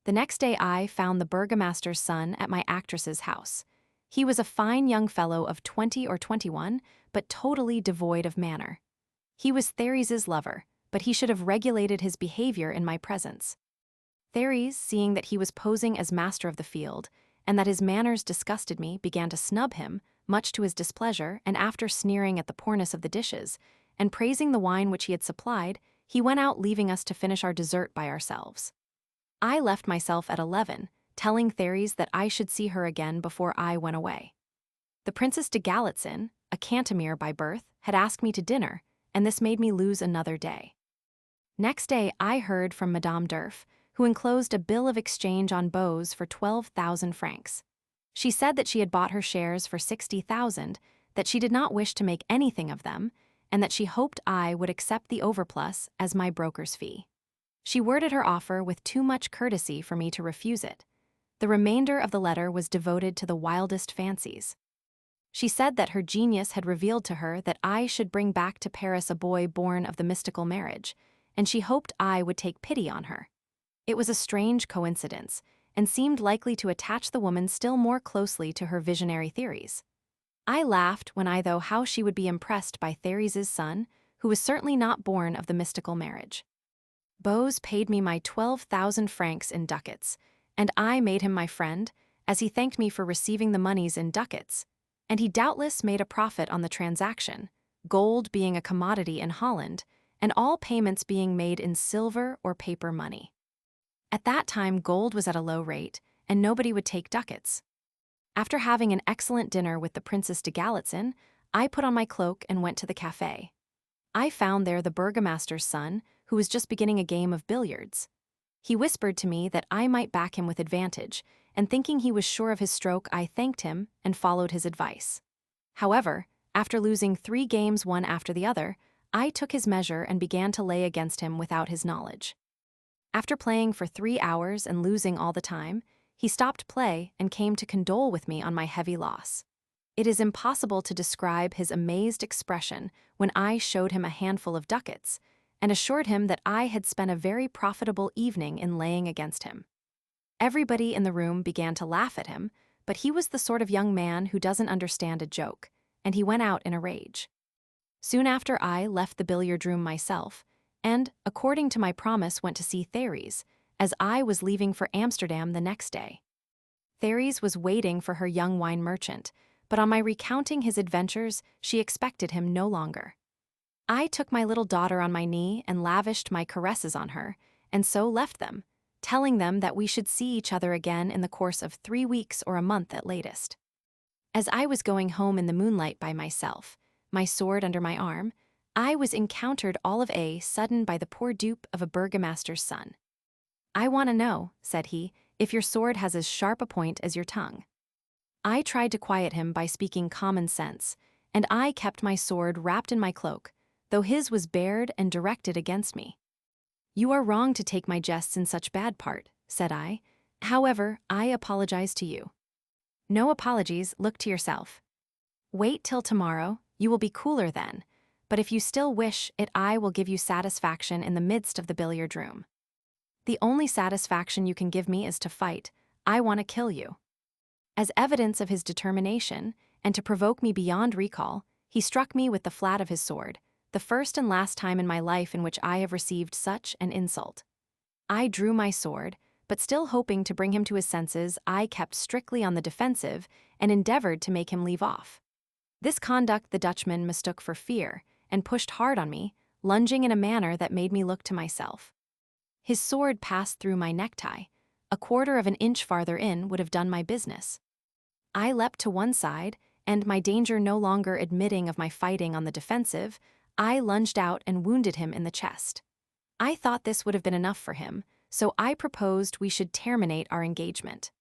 The next day I found the burgomaster's son at my actress's house. He was a fine young fellow of 20 or 21, but totally devoid of manner. He was Therese's lover, but he should have regulated his behavior in my presence. Therese, seeing that he was posing as master of the field, and that his manners disgusted me, began to snub him, much to his displeasure, and after sneering at the poorness of the dishes, and praising the wine which he had supplied, he went out leaving us to finish our dessert by ourselves. I left myself at 11, telling Therese that I should see her again before I went away. The Princess de Galitzin, a Cantemir by birth, had asked me to dinner, and this made me lose another day. Next day I heard from Madame Durf, who enclosed a bill of exchange on Bose for 12,000 francs. She said that she had bought her shares for 60,000, that she did not wish to make anything of them, and that she hoped I would accept the overplus as my broker's fee. She worded her offer with too much courtesy for me to refuse it. The remainder of the letter was devoted to the wildest fancies. She said that her genius had revealed to her that I should bring back to Paris a boy born of the mystical marriage, and she hoped I would take pity on her. It was a strange coincidence, and seemed likely to attach the woman still more closely to her visionary theories. I laughed when I thought how she would be impressed by Therese's son, who was certainly not born of the mystical marriage. Bose paid me my 12,000 francs in ducats, and I made him my friend, as he thanked me for receiving the monies in ducats, and he doubtless made a profit on the transaction, gold being a commodity in Holland, and all payments being made in silver or paper money. At that time gold was at a low rate, and nobody would take ducats. After having an excellent dinner with the Princess de Galitzin, I put on my cloak and went to the café. I found there the burgomaster's son, who was just beginning a game of billiards. He whispered to me that I might back him with advantage, and thinking he was sure of his stroke, I thanked him and followed his advice. However, after losing 3 games one after the other, I took his measure and began to lay against him without his knowledge. After playing for 3 hours and losing all the time, he stopped play and came to condole with me on my heavy loss. It is impossible to describe his amazed expression when I showed him a handful of ducats, and assured him that I had spent a very profitable evening in laying against him. Everybody in the room began to laugh at him, but he was the sort of young man who doesn't understand a joke, and he went out in a rage. Soon after I left the billiard room myself, and, according to my promise, went to see Therese, as I was leaving for Amsterdam the next day. Therese was waiting for her young wine merchant, but on my recounting his adventures, she expected him no longer. I took my little daughter on my knee and lavished my caresses on her, and so left them, telling them that we should see each other again in the course of 3 weeks or a month at latest. As I was going home in the moonlight by myself, my sword under my arm, I was encountered all of a sudden by the poor dupe of a burgomaster's son. "I want to know," said he, "if your sword has as sharp a point as your tongue." I tried to quiet him by speaking common sense, and I kept my sword wrapped in my cloak, though his was bared and directed against me. "You are wrong to take my jests in such bad part," said I. "However, I apologize to you." "No apologies, look to yourself. Wait till tomorrow, you will be cooler then, but if you still wish it, I will give you satisfaction in the midst of the billiard room. The only satisfaction you can give me is to fight. I want to kill you." As evidence of his determination, and to provoke me beyond recall, he struck me with the flat of his sword, the first and last time in my life in which I have received such an insult. I drew my sword, but still hoping to bring him to his senses, I kept strictly on the defensive and endeavored to make him leave off. This conduct the Dutchman mistook for fear, and pushed hard on me, lunging in a manner that made me look to myself. His sword passed through my necktie. A quarter of an inch farther in would have done my business. I leapt to one side, and my danger no longer admitting of my fighting on the defensive, I lunged out and wounded him in the chest. I thought this would have been enough for him, so I proposed we should terminate our engagement.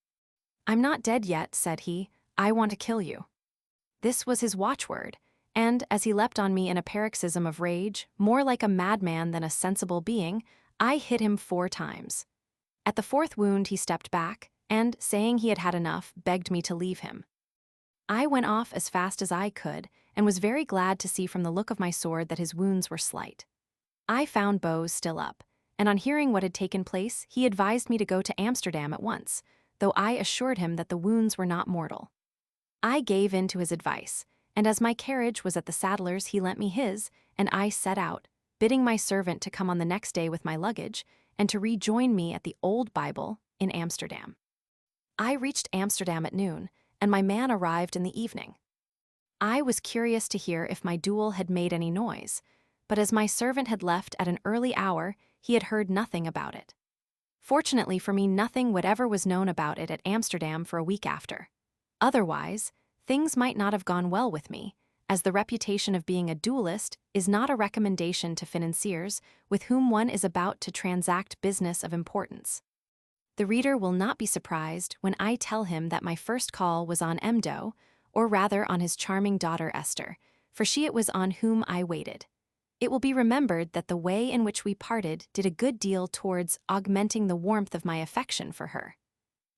"I'm not dead yet," said he. "I want to kill you." This was his watchword, and as he leapt on me in a paroxysm of rage, more like a madman than a sensible being, I hit him 4 times. At the 4th wound he stepped back, and, saying he had had enough, begged me to leave him. I went off as fast as I could, and was very glad to see from the look of my sword that his wounds were slight. I found Bose still up, and on hearing what had taken place, he advised me to go to Amsterdam at once, though I assured him that the wounds were not mortal. I gave in to his advice, and as my carriage was at the saddler's, he lent me his, and I set out, bidding my servant to come on the next day with my luggage, and to rejoin me at the Old Bible in Amsterdam. I reached Amsterdam at noon, and my man arrived in the evening. I was curious to hear if my duel had made any noise, but as my servant had left at an early hour, he had heard nothing about it. Fortunately for me, nothing whatever was known about it at Amsterdam for a week after. Otherwise, things might not have gone well with me, as the reputation of being a duelist is not a recommendation to financiers with whom one is about to transact business of importance. The reader will not be surprised when I tell him that my first call was on Mdo, or rather on his charming daughter Esther, for she it was on whom I waited. It will be remembered that the way in which we parted did a good deal towards augmenting the warmth of my affection for her.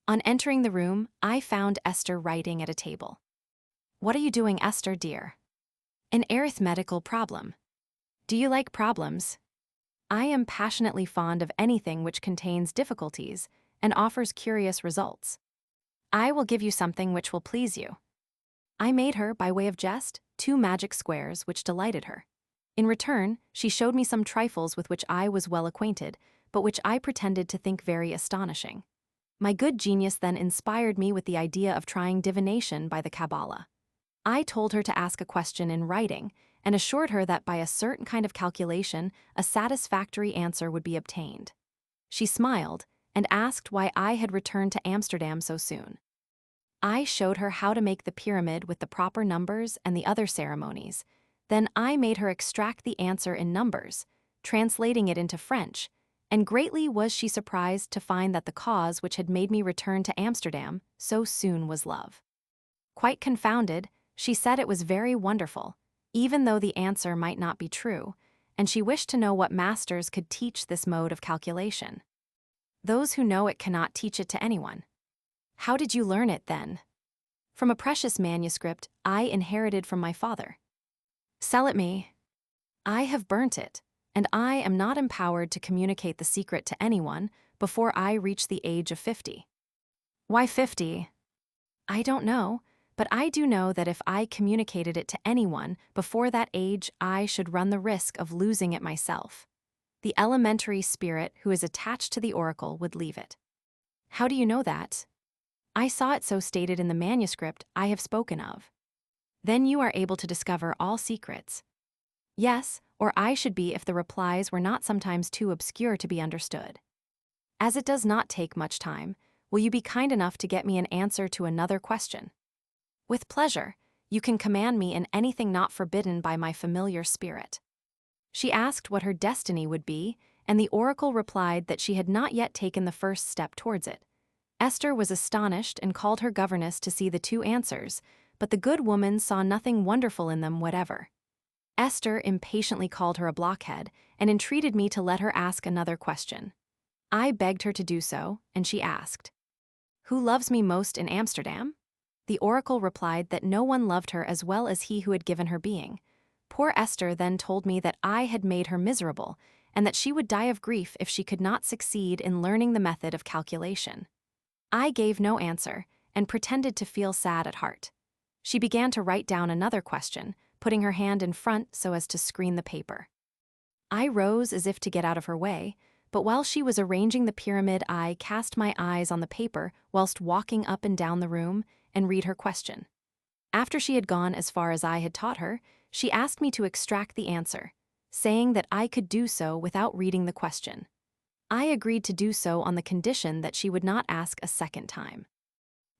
On entering the room, I found Esther writing at a table. "What are you doing, Esther, dear?" "An arithmetical problem." "Do you like problems?" "I am passionately fond of anything which contains difficulties and offers curious results." "I will give you something which will please you." I made her, by way of jest, 2 magic squares which delighted her. In return, she showed me some trifles with which I was well acquainted, but which I pretended to think very astonishing. My good genius then inspired me with the idea of trying divination by the Kabbalah. I told her to ask a question in writing, and assured her that by a certain kind of calculation, a satisfactory answer would be obtained. She smiled, and asked why I had returned to Amsterdam so soon. I showed her how to make the pyramid with the proper numbers and the other ceremonies. Then I made her extract the answer in numbers, translating it into French, and greatly was she surprised to find that the cause which had made me return to Amsterdam so soon was love. Quite confounded, she said it was very wonderful, even though the answer might not be true, and she wished to know what masters could teach this mode of calculation. Those who know it cannot teach it to anyone. "How did you learn it, then?" "From a precious manuscript I inherited from my father." "Sell it me." "I have burnt it, and I am not empowered to communicate the secret to anyone before I reach the age of 50. "Why 50? "I don't know, but I do know that if I communicated it to anyone before that age, I should run the risk of losing it myself. The elementary spirit who is attached to the oracle would leave it." "How do you know that?" "I saw it so stated in the manuscript I have spoken of." "Then you are able to discover all secrets." "Yes, or I should be if the replies were not sometimes too obscure to be understood. As it does not take much time, will you be kind enough to get me an answer to another question? With pleasure, you can command me in anything not forbidden by my familiar spirit. She asked what her destiny would be, and the oracle replied that she had not yet taken the first step towards it. Esther was astonished and called her governess to see the two answers, but the good woman saw nothing wonderful in them whatever. Esther impatiently called her a blockhead and entreated me to let her ask another question. I begged her to do so, and she asked, "Who loves me most in Amsterdam?" The oracle replied that no one loved her as well as he who had given her being. Poor Esther then told me that I had made her miserable, and that she would die of grief if she could not succeed in learning the method of calculation. I gave no answer, and pretended to feel sad at heart. She began to write down another question, putting her hand in front so as to screen the paper. I rose as if to get out of her way, but while she was arranging the pyramid, I cast my eyes on the paper whilst walking up and down the room and read her question. After she had gone as far as I had taught her, she asked me to extract the answer, saying that I could do so without reading the question. I agreed to do so on the condition that she would not ask a second time.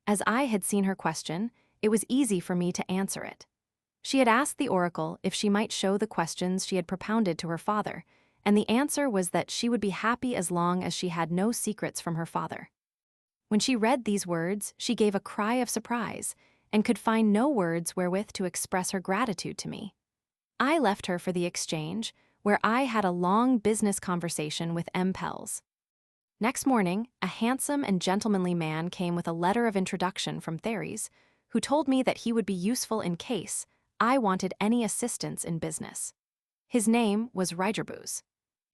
As I had seen her question, it was easy for me to answer it. She had asked the oracle if she might show the questions she had propounded to her father, and the answer was that she would be happy as long as she had no secrets from her father. When she read these words, she gave a cry of surprise, and could find no words wherewith to express her gratitude to me. I left her for the exchange, where I had a long business conversation with M. Pels. Next morning, a handsome and gentlemanly man came with a letter of introduction from Therese, who told me that he would be useful in case I wanted any assistance in business. His name was Rijgerbus.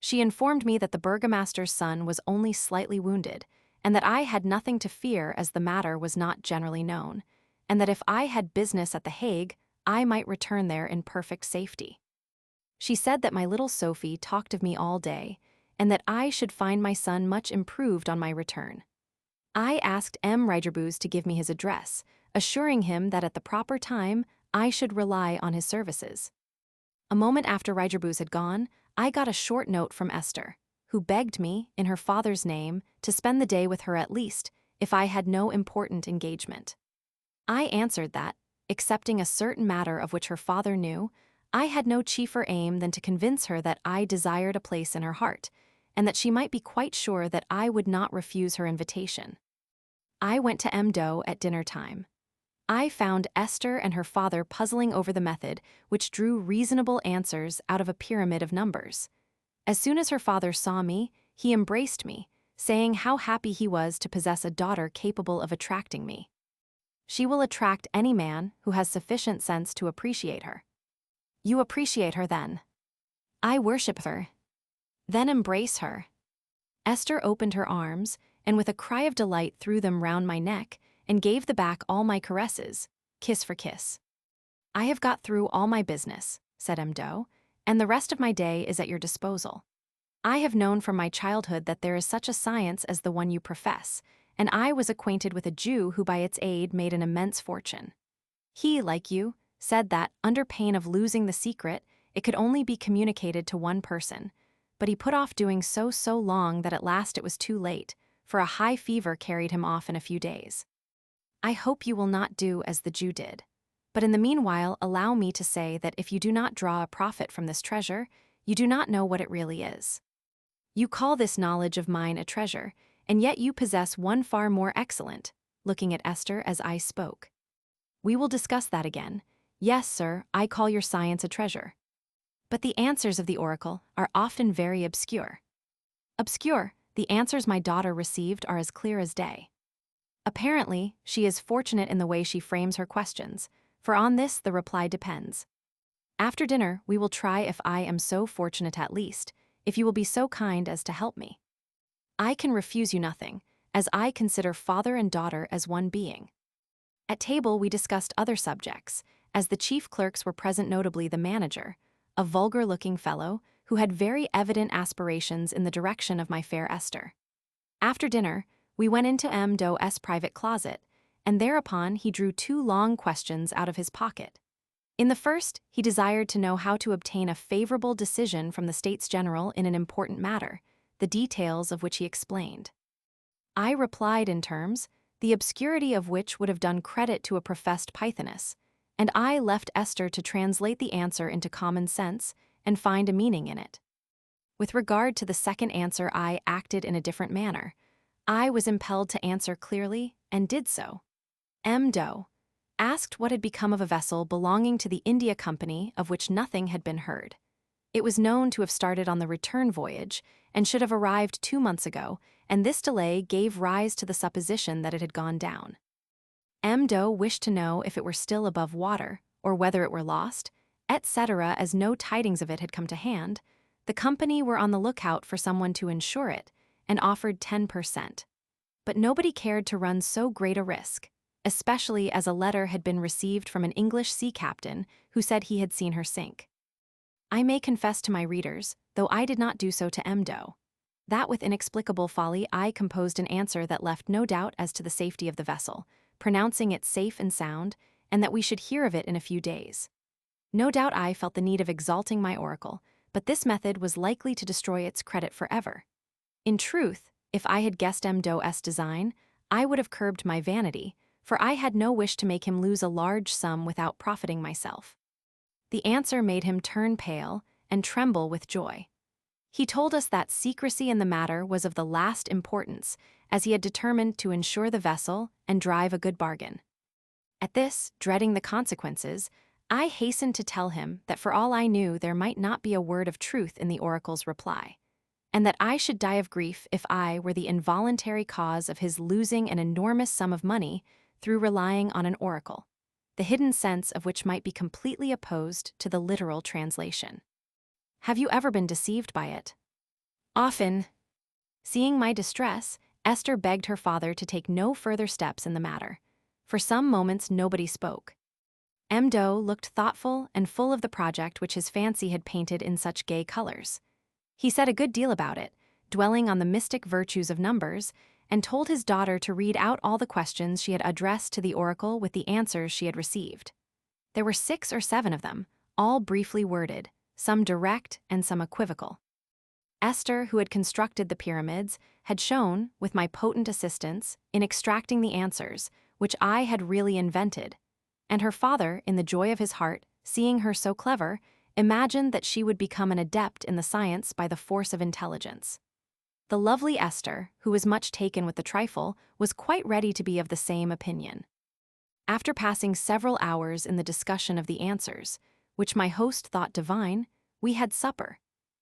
She informed me that the burgomaster's son was only slightly wounded, and that I had nothing to fear as the matter was not generally known, and that if I had business at The Hague, I might return there in perfect safety. She said that my little Sophie talked of me all day, and that I should find my son much improved on my return. I asked M. Rijgerbus to give me his address, assuring him that at the proper time I should rely on his services. A moment after Rijgerbus had gone, I got a short note from Esther, who begged me, in her father's name, to spend the day with her at least, if I had no important engagement. I answered that, excepting a certain matter of which her father knew, I had no chiefer aim than to convince her that I desired a place in her heart, and that she might be quite sure that I would not refuse her invitation. I went to M. Doe at dinner time. I found Esther and her father puzzling over the method which drew reasonable answers out of a pyramid of numbers. As soon as her father saw me, he embraced me, saying how happy he was to possess a daughter capable of attracting me. She will attract any man who has sufficient sense to appreciate her. You appreciate her then. I worship her. Then embrace her. Esther opened her arms, and with a cry of delight threw them round my neck, and gave the back all my caresses, kiss for kiss. I have got through all my business, said M. Doe, and the rest of my day is at your disposal. I have known from my childhood that there is such a science as the one you profess, and I was acquainted with a Jew who by its aid made an immense fortune. He, like you, said that, under pain of losing the secret, it could only be communicated to one person, but he put off doing so long that at last it was too late, for a high fever carried him off in a few days. I hope you will not do as the Jew did, but in the meanwhile allow me to say that if you do not draw a profit from this treasure, you do not know what it really is. You call this knowledge of mine a treasure, and yet you possess one far more excellent, looking at Esther as I spoke. We will discuss that again. Yes, sir, I call your science a treasure. But the answers of the oracle are often very obscure. Obscure, the answers my daughter received are as clear as day. Apparently, she is fortunate in the way she frames her questions, for on this the reply depends. After dinner, we will try if I am so fortunate at least, if you will be so kind as to help me. I can refuse you nothing, as I consider father and daughter as one being. At table we discussed other subjects, as the chief clerks were present, notably the manager, a vulgar-looking fellow who had very evident aspirations in the direction of my fair Esther. After dinner, we went into M. Doe's private closet, and thereupon he drew 2 long questions out of his pocket. In the first, he desired to know how to obtain a favorable decision from the States General in an important matter, the details of which he explained. I replied in terms, the obscurity of which would have done credit to a professed Pythoness, and I left Esther to translate the answer into common sense and find a meaning in it. With regard to the second answer, I acted in a different manner. I was impelled to answer clearly, and did so. M. Doe asked what had become of a vessel belonging to the India Company of which nothing had been heard. It was known to have started on the return voyage and should have arrived 2 months ago, and this delay gave rise to the supposition that it had gone down. M. Doe wished to know if it were still above water, or whether it were lost, etc. As no tidings of it had come to hand, the company were on the lookout for someone to insure it, and offered 10%. But nobody cared to run so great a risk, especially as a letter had been received from an English sea captain who said he had seen her sink. I may confess to my readers, though I did not do so to M. Doe, that with inexplicable folly I composed an answer that left no doubt as to the safety of the vessel, pronouncing it safe and sound, and that we should hear of it in a few days. No doubt I felt the need of exalting my oracle, but this method was likely to destroy its credit forever. In truth, if I had guessed M. Doe's design, I would have curbed my vanity, for I had no wish to make him lose a large sum without profiting myself. The answer made him turn pale and tremble with joy. He told us that secrecy in the matter was of the last importance, as he had determined to insure the vessel and drive a good bargain. At this, dreading the consequences, I hastened to tell him that for all I knew there might not be a word of truth in the oracle's reply, and that I should die of grief if I were the involuntary cause of his losing an enormous sum of money through relying on an oracle, the hidden sense of which might be completely opposed to the literal translation. Have you ever been deceived by it? Often. Seeing my distress, Esther begged her father to take no further steps in the matter. For some moments nobody spoke. M. Doe looked thoughtful and full of the project which his fancy had painted in such gay colors. He said a good deal about it, dwelling on the mystic virtues of numbers, and told his daughter to read out all the questions she had addressed to the oracle with the answers she had received. There were 6 or 7 of them, all briefly worded, some direct and some equivocal. Esther, who had constructed the pyramids, had shown, with my potent assistance, in extracting the answers, which I had really invented, and her father, in the joy of his heart, seeing her so clever, imagined that she would become an adept in the science by the force of intelligence. The lovely Esther, who was much taken with the trifle, was quite ready to be of the same opinion. After passing several hours in the discussion of the answers, which my host thought divine, we had supper,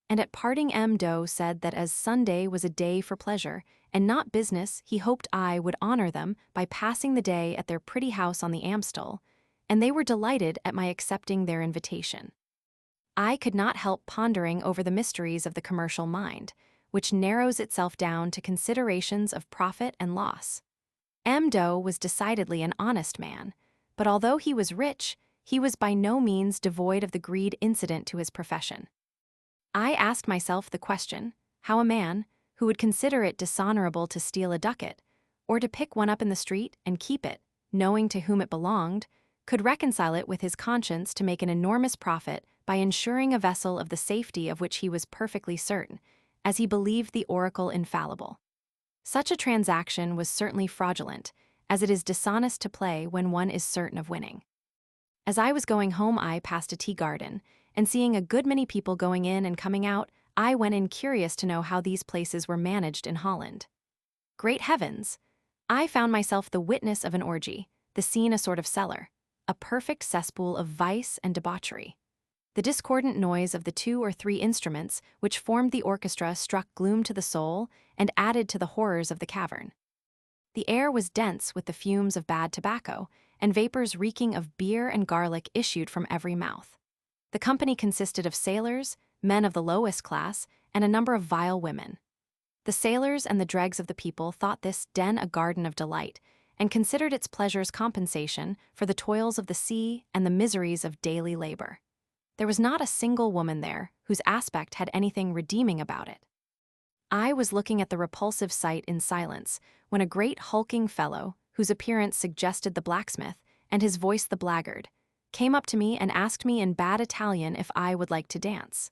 and at parting M. Doe said that as Sunday was a day for pleasure, and not business, he hoped I would honor them by passing the day at their pretty house on the Amstel, and they were delighted at my accepting their invitation. I could not help pondering over the mysteries of the commercial mind, which narrows itself down to considerations of profit and loss. M. Doe was decidedly an honest man, but although he was rich, he was by no means devoid of the greed incident to his profession. I asked myself the question, how a man, who would consider it dishonorable to steal a ducat, or to pick one up in the street and keep it, knowing to whom it belonged, could reconcile it with his conscience to make an enormous profit by insuring a vessel of the safety of which he was perfectly certain, as he believed the oracle infallible. Such a transaction was certainly fraudulent, as it is dishonest to play when one is certain of winning. As I was going home, I passed a tea garden, and seeing a good many people going in and coming out, I went in curious to know how these places were managed in Holland. Great heavens! I found myself the witness of an orgy, the scene a sort of cellar, a perfect cesspool of vice and debauchery. The discordant noise of the 2 or 3 instruments which formed the orchestra struck gloom to the soul and added to the horrors of the cavern. The air was dense with the fumes of bad tobacco, and vapors reeking of beer and garlic issued from every mouth. The company consisted of sailors, men of the lowest class, and a number of vile women. The sailors and the dregs of the people thought this den a garden of delight, and considered its pleasures compensation for the toils of the sea and the miseries of daily labor. There was not a single woman there whose aspect had anything redeeming about it. I was looking at the repulsive sight in silence when a great hulking fellow, whose appearance suggested the blacksmith and his voice the blackguard, came up to me and asked me in bad Italian if I would like to dance.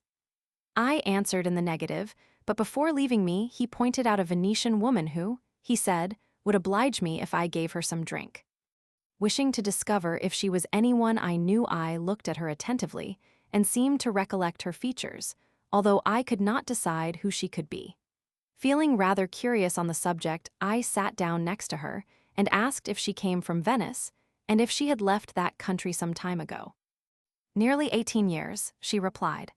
I answered in the negative, but before leaving me, he pointed out a Venetian woman who, he said, would oblige me if I gave her some drink. Wishing to discover if she was anyone I knew, I looked at her attentively and seemed to recollect her features, although I could not decide who she could be. Feeling rather curious on the subject, I sat down next to her and asked if she came from Venice and if she had left that country some time ago. Nearly 18 years, she replied.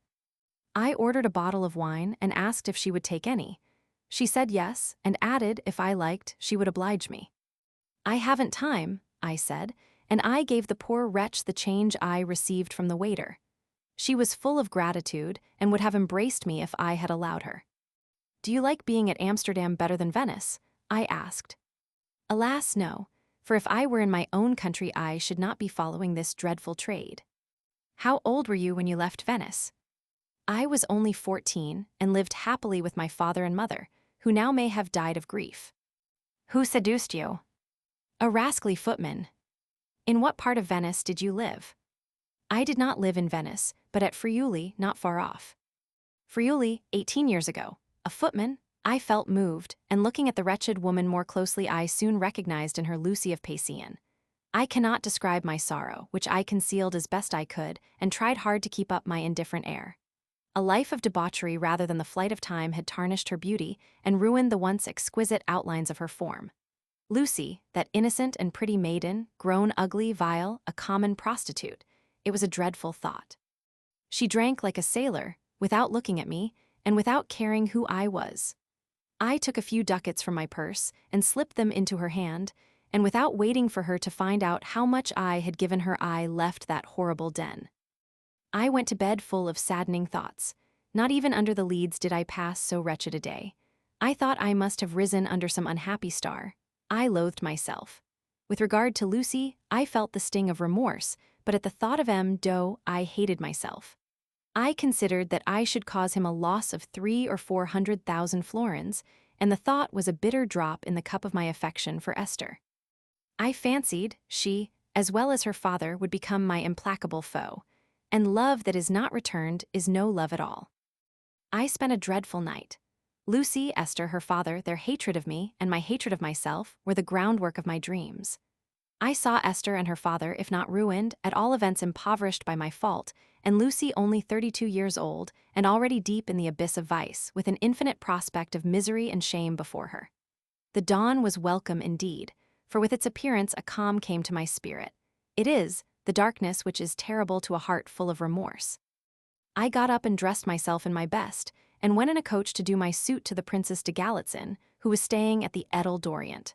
I ordered a bottle of wine and asked if she would take any. She said yes and added if I liked, she would oblige me. I haven't time, I said, and I gave the poor wretch the change I received from the waiter. She was full of gratitude and would have embraced me if I had allowed her. Do you like being at Amsterdam better than Venice? I asked. Alas, no, for if I were in my own country I should not be following this dreadful trade. How old were you when you left Venice? I was only 14 and lived happily with my father and mother, who now may have died of grief. Who seduced you? A rascally footman. In what part of Venice did you live? I did not live in Venice, but at Friuli, not far off. Friuli, 18 years ago. A footman? I felt moved, and looking at the wretched woman more closely I soon recognized in her Lucy of Pasean. I cannot describe my sorrow, which I concealed as best I could, and tried hard to keep up my indifferent air. A life of debauchery rather than the flight of time had tarnished her beauty and ruined the once exquisite outlines of her form. Lucy, that innocent and pretty maiden, grown ugly, vile, a common prostitute. It was a dreadful thought. She drank like a sailor, without looking at me, and without caring who I was. I took a few ducats from my purse and slipped them into her hand, and without waiting for her to find out how much I had given her, I left that horrible den. I went to bed full of saddening thoughts. Not even under the Leads did I pass so wretched a day. I thought I must have risen under some unhappy star. I loathed myself. With regard to Lucy, I felt the sting of remorse, but at the thought of M. Doe, I hated myself. I considered that I should cause him a loss of 300,000 or 400,000 florins, and the thought was a bitter drop in the cup of my affection for Esther. I fancied she, as well as her father, would become my implacable foe, and love that is not returned is no love at all. I spent a dreadful night. Lucy, Esther, her father, their hatred of me, and my hatred of myself were the groundwork of my dreams. I saw Esther and her father, if not ruined, at all events impoverished by my fault, and Lucy only 32 years old and already deep in the abyss of vice, with an infinite prospect of misery and shame before her. The dawn was welcome indeed, for with its appearance a calm came to my spirit. It is the darkness which is terrible to a heart full of remorse. I got up and dressed myself in my best, and went in a coach to do my suit to the Princess de Galitzin, who was staying at the Edel d'Orient.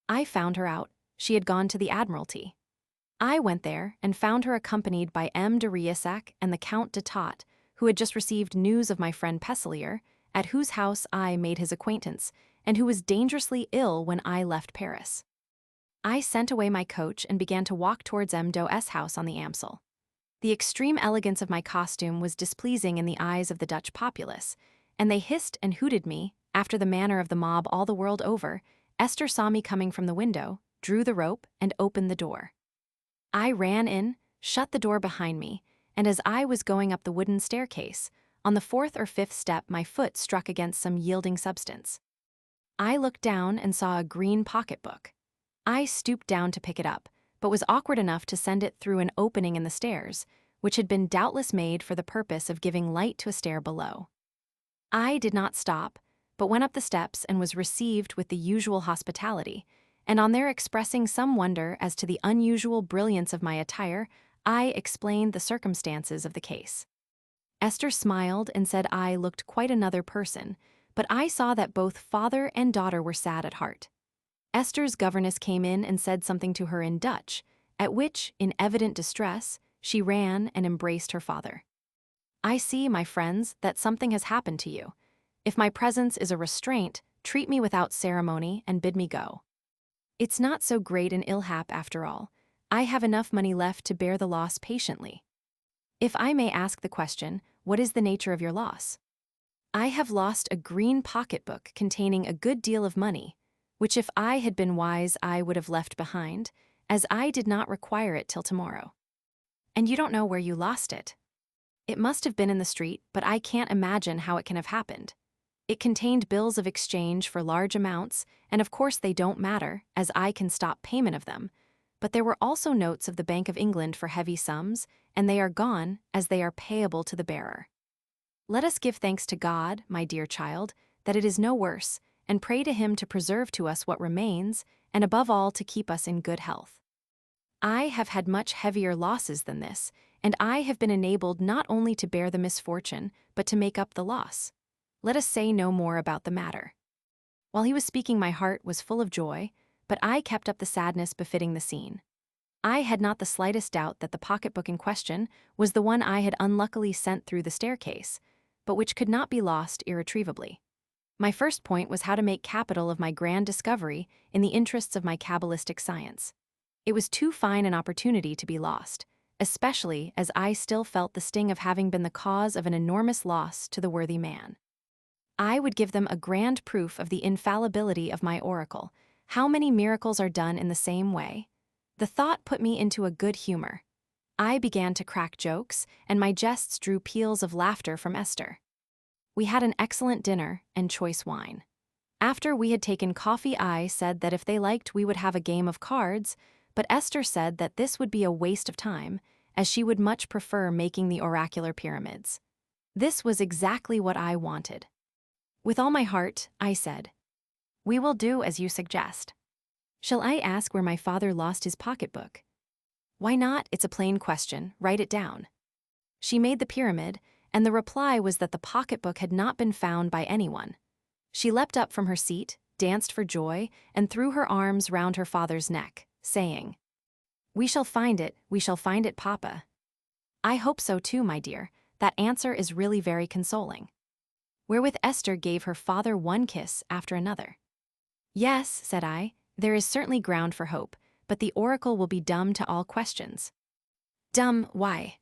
I found her out. She had gone to the Admiralty. I went there and found her accompanied by M. de Riasac and the Count de Tott, who had just received news of my friend Pesselier, at whose house I made his acquaintance, and who was dangerously ill when I left Paris. I sent away my coach and began to walk towards M. Doe's house on the Amsel. The extreme elegance of my costume was displeasing in the eyes of the Dutch populace, and they hissed and hooted me, after the manner of the mob all the world over. Esther saw me coming from the window, drew the rope, and opened the door. I ran in, shut the door behind me, and as I was going up the wooden staircase, on the 4th or 5th step my foot struck against some yielding substance. I looked down and saw a green pocketbook. I stooped down to pick it up, but was awkward enough to send it through an opening in the stairs, which had been doubtless made for the purpose of giving light to a stair below. I did not stop, but went up the steps and was received with the usual hospitality, and on their expressing some wonder as to the unusual brilliance of my attire, I explained the circumstances of the case. Esther smiled and said I looked quite another person, but I saw that both father and daughter were sad at heart. Esther's governess came in and said something to her in Dutch, at which, in evident distress, she ran and embraced her father. I see, my friends, that something has happened to you. If my presence is a restraint, treat me without ceremony and bid me go. It's not so great an ill hap after all. I have enough money left to bear the loss patiently. If I may ask the question, what is the nature of your loss? I have lost a green pocketbook containing a good deal of money, which if I had been wise I would have left behind, as I did not require it till tomorrow. And you don't know where you lost it. It must have been in the street, but I can't imagine how it can have happened. It contained bills of exchange for large amounts, and of course they don't matter, as I can stop payment of them. But there were also notes of the Bank of England for heavy sums, and they are gone, as they are payable to the bearer. Let us give thanks to God, my dear child, that it is no worse, and pray to Him to preserve to us what remains, and above all to keep us in good health. I have had much heavier losses than this, and I have been enabled not only to bear the misfortune, but to make up the loss. Let us say no more about the matter. While he was speaking, my heart was full of joy, but I kept up the sadness befitting the scene. I had not the slightest doubt that the pocketbook in question was the one I had unluckily sent through the staircase, but which could not be lost irretrievably. My first point was how to make capital of my grand discovery in the interests of my cabalistic science. It was too fine an opportunity to be lost, especially as I still felt the sting of having been the cause of an enormous loss to the worthy man. I would give them a grand proof of the infallibility of my oracle. How many miracles are done in the same way? The thought put me into a good humor. I began to crack jokes, and my jests drew peals of laughter from Esther. We had an excellent dinner and choice wine. After we had taken coffee, I said that if they liked we would have a game of cards, but Esther said that this would be a waste of time, as she would much prefer making the oracular pyramids. This was exactly what I wanted. With all my heart, I said, "We will do as you suggest." Shall I ask where my father lost his pocketbook? Why not? It's a plain question. Write it down. She made the pyramid, and the reply was that the pocketbook had not been found by anyone. She leapt up from her seat, danced for joy, and threw her arms round her father's neck, saying, we shall find it, Papa." I hope so too, my dear. That answer is really very consoling. Wherewith Esther gave her father one kiss after another. Yes, said I, there is certainly ground for hope, but the oracle will be dumb to all questions. Dumb, why?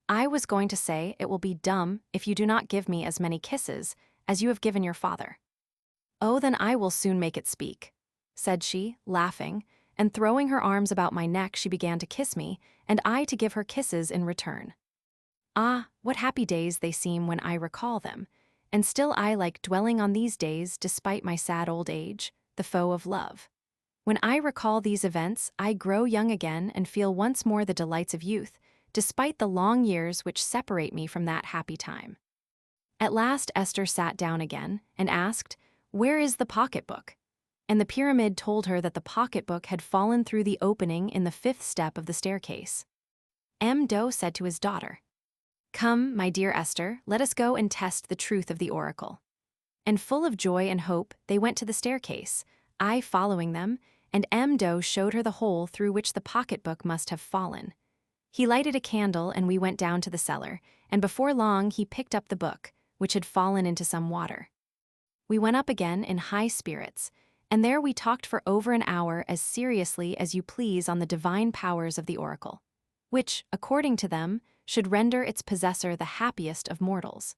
I was going to say it will be dumb if you do not give me as many kisses as you have given your father. Oh, then I will soon make it speak, said she, laughing, and throwing her arms about my neck she began to kiss me, and I to give her kisses in return. Ah, what happy days they seem when I recall them, and still I like dwelling on these days despite my sad old age, the foe of love. When I recall these events, I grow young again and feel once more the delights of youth, despite the long years which separate me from that happy time. At last Esther sat down again and asked, "Where is the pocketbook?" And the pyramid told her that the pocketbook had fallen through the opening in the 5th step of the staircase. M. Doe said to his daughter, "Come, my dear Esther, let us go and test the truth of the oracle." And full of joy and hope, they went to the staircase, I following them, and M. Doe showed her the hole through which the pocketbook must have fallen. He lighted a candle and we went down to the cellar, and before long he picked up the book, which had fallen into some water. We went up again in high spirits, and there we talked for over an hour as seriously as you please on the divine powers of the oracle, which, according to them, should render its possessor the happiest of mortals.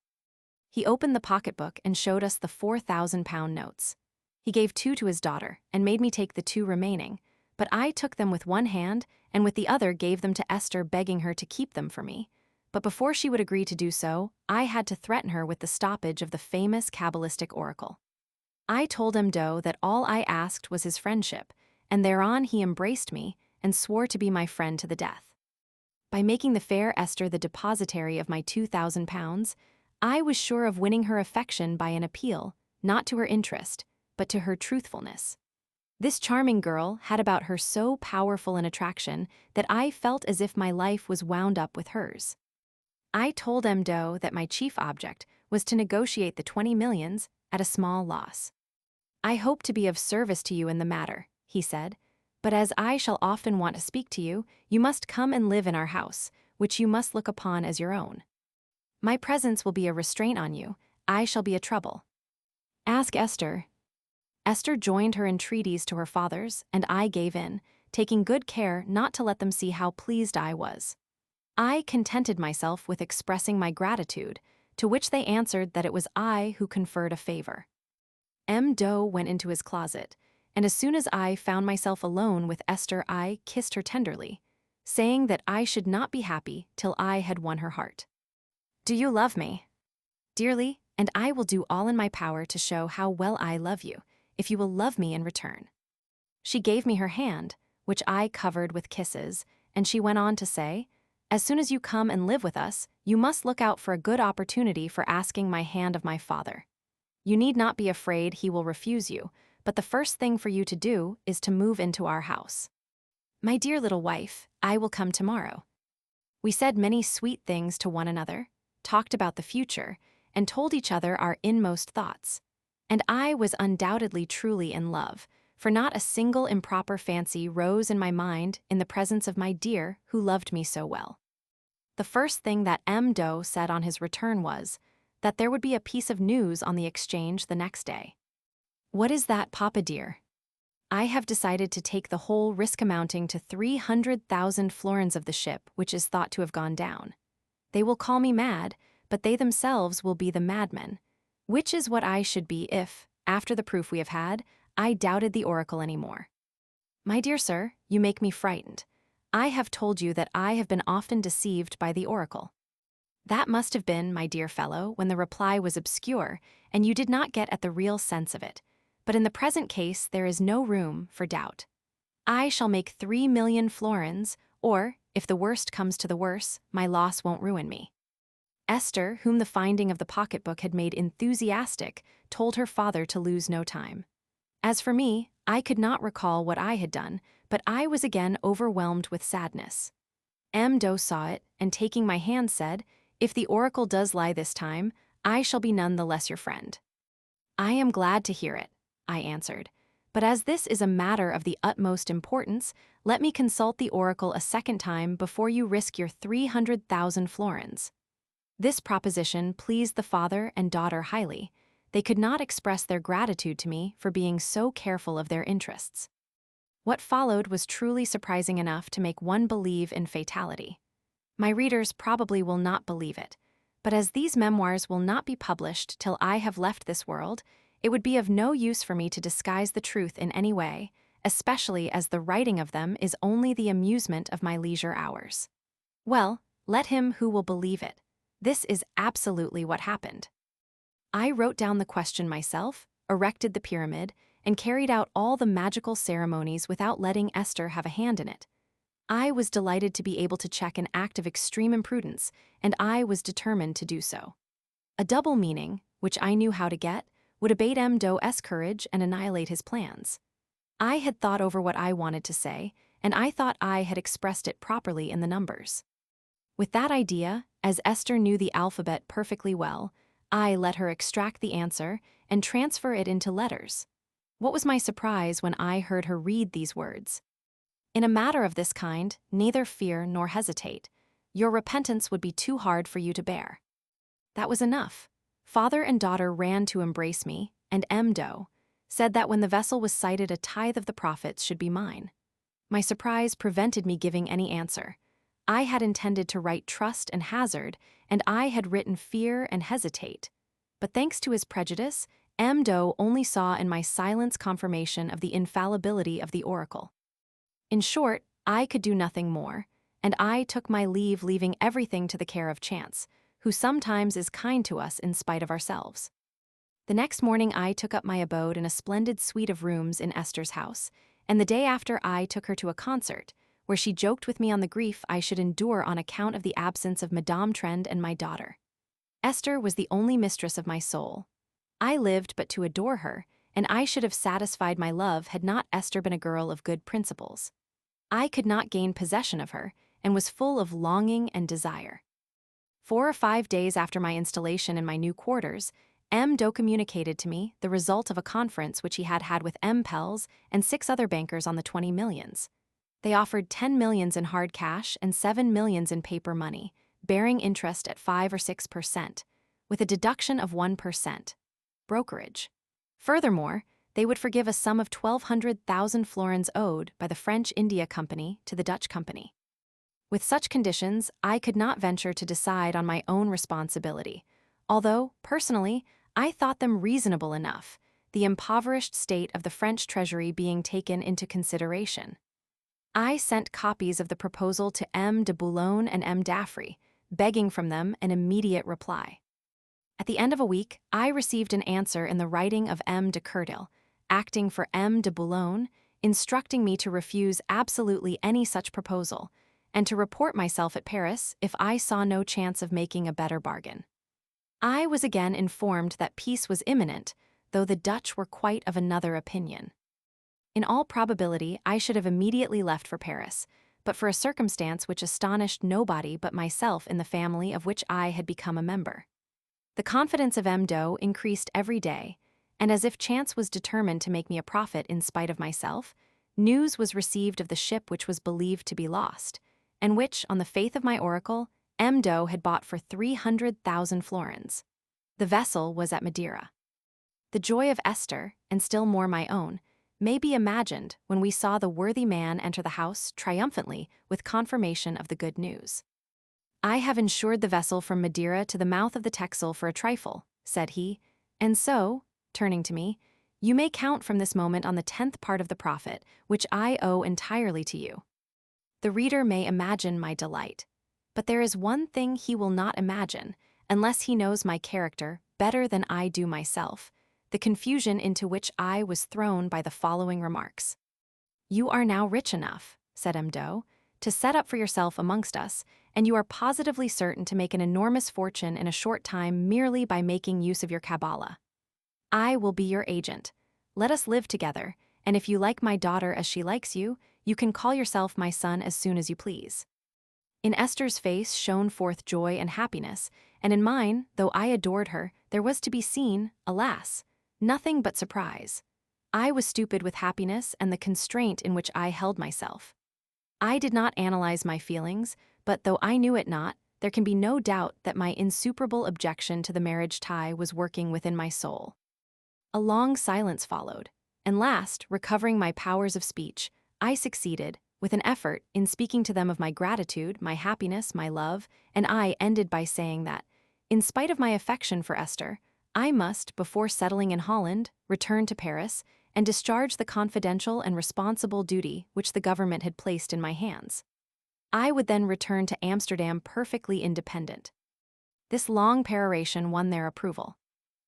He opened the pocketbook and showed us the 4,000-pound notes. He gave 2 to his daughter and made me take the 2 remaining, but I took them with one hand and with the other gave them to Esther, begging her to keep them for me. But before she would agree to do so, I had to threaten her with the stoppage of the famous cabalistic oracle. I told M. Doe that all I asked was his friendship, and thereon he embraced me and swore to be my friend to the death. By making the fair Esther the depositary of my 2,000 pounds, I was sure of winning her affection by an appeal, not to her interest, but to her truthfulness. This charming girl had about her so powerful an attraction that I felt as if my life was wound up with hers. I told M. Doe that my chief object was to negotiate the 20 millions at a small loss. "I hope to be of service to you in the matter," he said, "but as I shall often want to speak to you, you must come and live in our house, which you must look upon as your own. My presence will be a restraint on you, I shall be a trouble. Ask Esther." Esther joined her entreaties to her father's, and I gave in, taking good care not to let them see how pleased I was. I contented myself with expressing my gratitude, to which they answered that it was I who conferred a favor. M. Doe went into his closet, and as soon as I found myself alone with Esther, I kissed her tenderly, saying that I should not be happy till I had won her heart. Do you love me? Dearly, and I will do all in my power to show how well I love you, if you will love me in return. She gave me her hand, which I covered with kisses, and she went on to say, as soon as you come and live with us, you must look out for a good opportunity for asking my hand of my father. You need not be afraid he will refuse you, but the first thing for you to do is to move into our house. My dear little wife, I will come tomorrow. We said many sweet things to one another, talked about the future, and told each other our inmost thoughts. And I was undoubtedly truly in love, for not a single improper fancy rose in my mind in the presence of my dear who loved me so well. The first thing that M. Doe said on his return was that there would be a piece of news on the exchange the next day. What is that, Papa dear? I have decided to take the whole risk amounting to 300,000 florins of the ship which is thought to have gone down. They will call me mad, but they themselves will be the madmen, which is what I should be if, after the proof we have had, I doubted the oracle any more. My dear sir, you make me frightened. I have told you that I have been often deceived by the oracle. That must have been, my dear fellow, when the reply was obscure, and you did not get at the real sense of it. But in the present case there is no room for doubt. I shall make 3,000,000 florins, or, if the worst comes to the worst, my loss won't ruin me. Esther, whom the finding of the pocketbook had made enthusiastic, told her father to lose no time. As for me, I could not recall what I had done, but I was again overwhelmed with sadness. M. Doe saw it, and taking my hand said, if the oracle does lie this time, I shall be none the less your friend. I am glad to hear it, I answered, but as this is a matter of the utmost importance, let me consult the oracle a second time before you risk your 300,000 florins. This proposition pleased the father and daughter highly. They could not express their gratitude to me for being so careful of their interests. What followed was truly surprising enough to make one believe in fatality. My readers probably will not believe it, but as these memoirs will not be published till I have left this world, it would be of no use for me to disguise the truth in any way, especially as the writing of them is only the amusement of my leisure hours. Well, let him who will believe it. This is absolutely what happened. I wrote down the question myself, erected the pyramid, and carried out all the magical ceremonies without letting Esther have a hand in it. I was delighted to be able to check an act of extreme imprudence, and I was determined to do so. A double meaning, which I knew how to get, would abate M. Doe's courage and annihilate his plans. I had thought over what I wanted to say, and I thought I had expressed it properly in the numbers. With that idea, as Esther knew the alphabet perfectly well, I let her extract the answer and transfer it into letters. What was my surprise when I heard her read these words? In a matter of this kind, neither fear nor hesitate. Your repentance would be too hard for you to bear. That was enough. Father and daughter ran to embrace me, and M. Doe said that when the vessel was sighted a tithe of the profits should be mine. My surprise prevented me giving any answer. I had intended to write trust and hazard, and I had written fear and hesitate. But thanks to his prejudice, M. Doe only saw in my silence confirmation of the infallibility of the oracle. In short, I could do nothing more, and I took my leave, leaving everything to the care of chance, who sometimes is kind to us in spite of ourselves. The next morning I took up my abode in a splendid suite of rooms in Esther's house, and the day after I took her to a concert, where she joked with me on the grief I should endure on account of the absence of Madame Trend and my daughter. Esther was the only mistress of my soul. I lived but to adore her, and I should have satisfied my love had not Esther been a girl of good principles. I could not gain possession of her, and was full of longing and desire. 4 or 5 days after my installation in my new quarters, M. Doe communicated to me the result of a conference which he had had with M. Pels and 6 other bankers on the 20 millions. They offered 10 millions in hard cash and 7 millions in paper money, bearing interest at 5 or 6%, with a deduction of 1%. Brokerage. Furthermore, they would forgive a sum of 1,200,000 florins owed by the French India Company to the Dutch Company. With such conditions, I could not venture to decide on my own responsibility, although, personally, I thought them reasonable enough, the impoverished state of the French treasury being taken into consideration. I sent copies of the proposal to M. de Boulogne and M. d'Affry, begging from them an immediate reply. At the end of a week, I received an answer in the writing of M. de Courtil, acting for M. de Boulogne, instructing me to refuse absolutely any such proposal, and to report myself at Paris if I saw no chance of making a better bargain. I was again informed that peace was imminent, though the Dutch were quite of another opinion. In all probability, I should have immediately left for Paris, but for a circumstance which astonished nobody but myself in the family of which I had become a member. The confidence of M. Doe increased every day, and as if chance was determined to make me a prophet in spite of myself, news was received of the ship which was believed to be lost, and which, on the faith of my oracle, M. Doe had bought for 300,000 florins. The vessel was at Madeira. The joy of Esther, and still more my own, may be imagined when we saw the worthy man enter the house triumphantly with confirmation of the good news. "I have insured the vessel from Madeira to the mouth of the Texel for a trifle," said he, "and so," turning to me, "you may count from this moment on the 10th part of the profit, which I owe entirely to you." The reader may imagine my delight, but there is one thing he will not imagine, unless he knows my character better than I do myself, the confusion into which I was thrown by the following remarks. "You are now rich enough," said M. Doe, "to set up for yourself amongst us, and you are positively certain to make an enormous fortune in a short time merely by making use of your Kabbalah. I will be your agent. Let us live together, and if you like my daughter as she likes you, you can call yourself my son as soon as you please." In Esther's face shone forth joy and happiness, and in mine, though I adored her, there was to be seen, alas, nothing but surprise. I was stupid with happiness and the constraint in which I held myself. I did not analyze my feelings, but though I knew it not, there can be no doubt that my insuperable objection to the marriage tie was working within my soul. A long silence followed, and last, recovering my powers of speech, I succeeded, with an effort, in speaking to them of my gratitude, my happiness, my love, and I ended by saying that, in spite of my affection for Esther, I must, before settling in Holland, return to Paris, and discharge the confidential and responsible duty which the government had placed in my hands. I would then return to Amsterdam perfectly independent. This long peroration won their approval.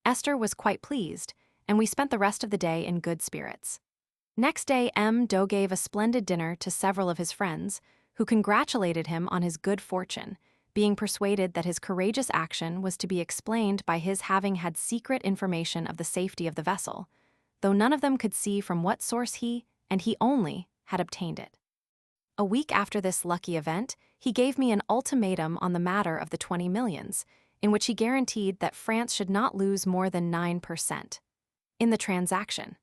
Esther was quite pleased, and we spent the rest of the day in good spirits. Next day, M. Doe gave a splendid dinner to several of his friends, who congratulated him on his good fortune, being persuaded that his courageous action was to be explained by his having had secret information of the safety of the vessel, though none of them could see from what source he, and he only, had obtained it. A week after this lucky event, he gave me an ultimatum on the matter of the 20 millions, in which he guaranteed that France should not lose more than 9% in the transaction.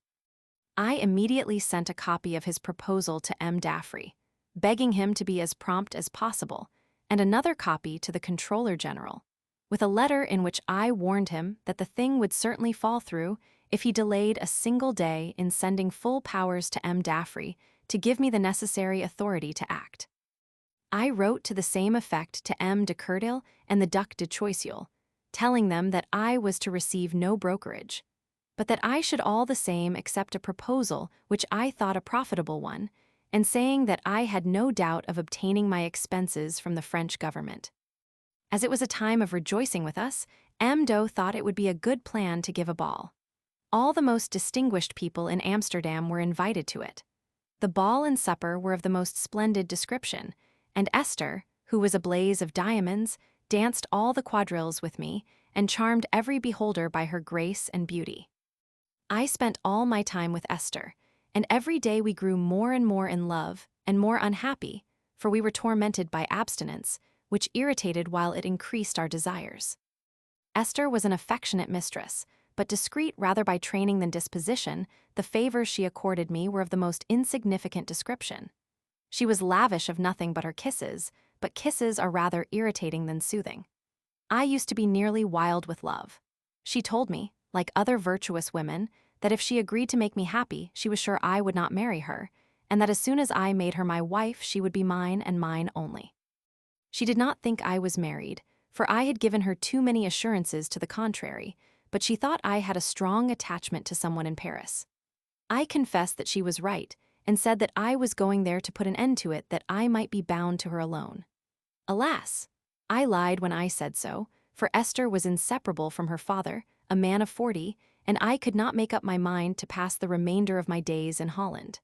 I immediately sent a copy of his proposal to M. d'Affry, begging him to be as prompt as possible, and another copy to the Controller General, with a letter in which I warned him that the thing would certainly fall through if he delayed a single day in sending full powers to M. d'Affry to give me the necessary authority to act. I wrote to the same effect to M. de Courtil and the Duc de Choiseul, telling them that I was to receive no brokerage, but that I should all the same accept a proposal which I thought a profitable one, and saying that I had no doubt of obtaining my expenses from the French government. As it was a time of rejoicing with us, M. Doe thought it would be a good plan to give a ball. All the most distinguished people in Amsterdam were invited to it. The ball and supper were of the most splendid description, and Esther, who was a blaze of diamonds, danced all the quadrilles with me, and charmed every beholder by her grace and beauty. I spent all my time with Esther, and every day we grew more and more in love and more unhappy, for we were tormented by abstinence, which irritated while it increased our desires. Esther was an affectionate mistress, but discreet rather by training than disposition. The favors she accorded me were of the most insignificant description. She was lavish of nothing but her kisses, but kisses are rather irritating than soothing. I used to be nearly wild with love. She told me, like other virtuous women, that if she agreed to make me happy, she was sure I would not marry her, and that as soon as I made her my wife, she would be mine and mine only. She did not think I was married, for I had given her too many assurances to the contrary, but she thought I had a strong attachment to someone in Paris. I confess that she was right, and said that I was going there to put an end to it, that I might be bound to her alone. Alas! I lied when I said so, for Esther was inseparable from her father, a man of 40, and I could not make up my mind to pass the remainder of my days in Holland.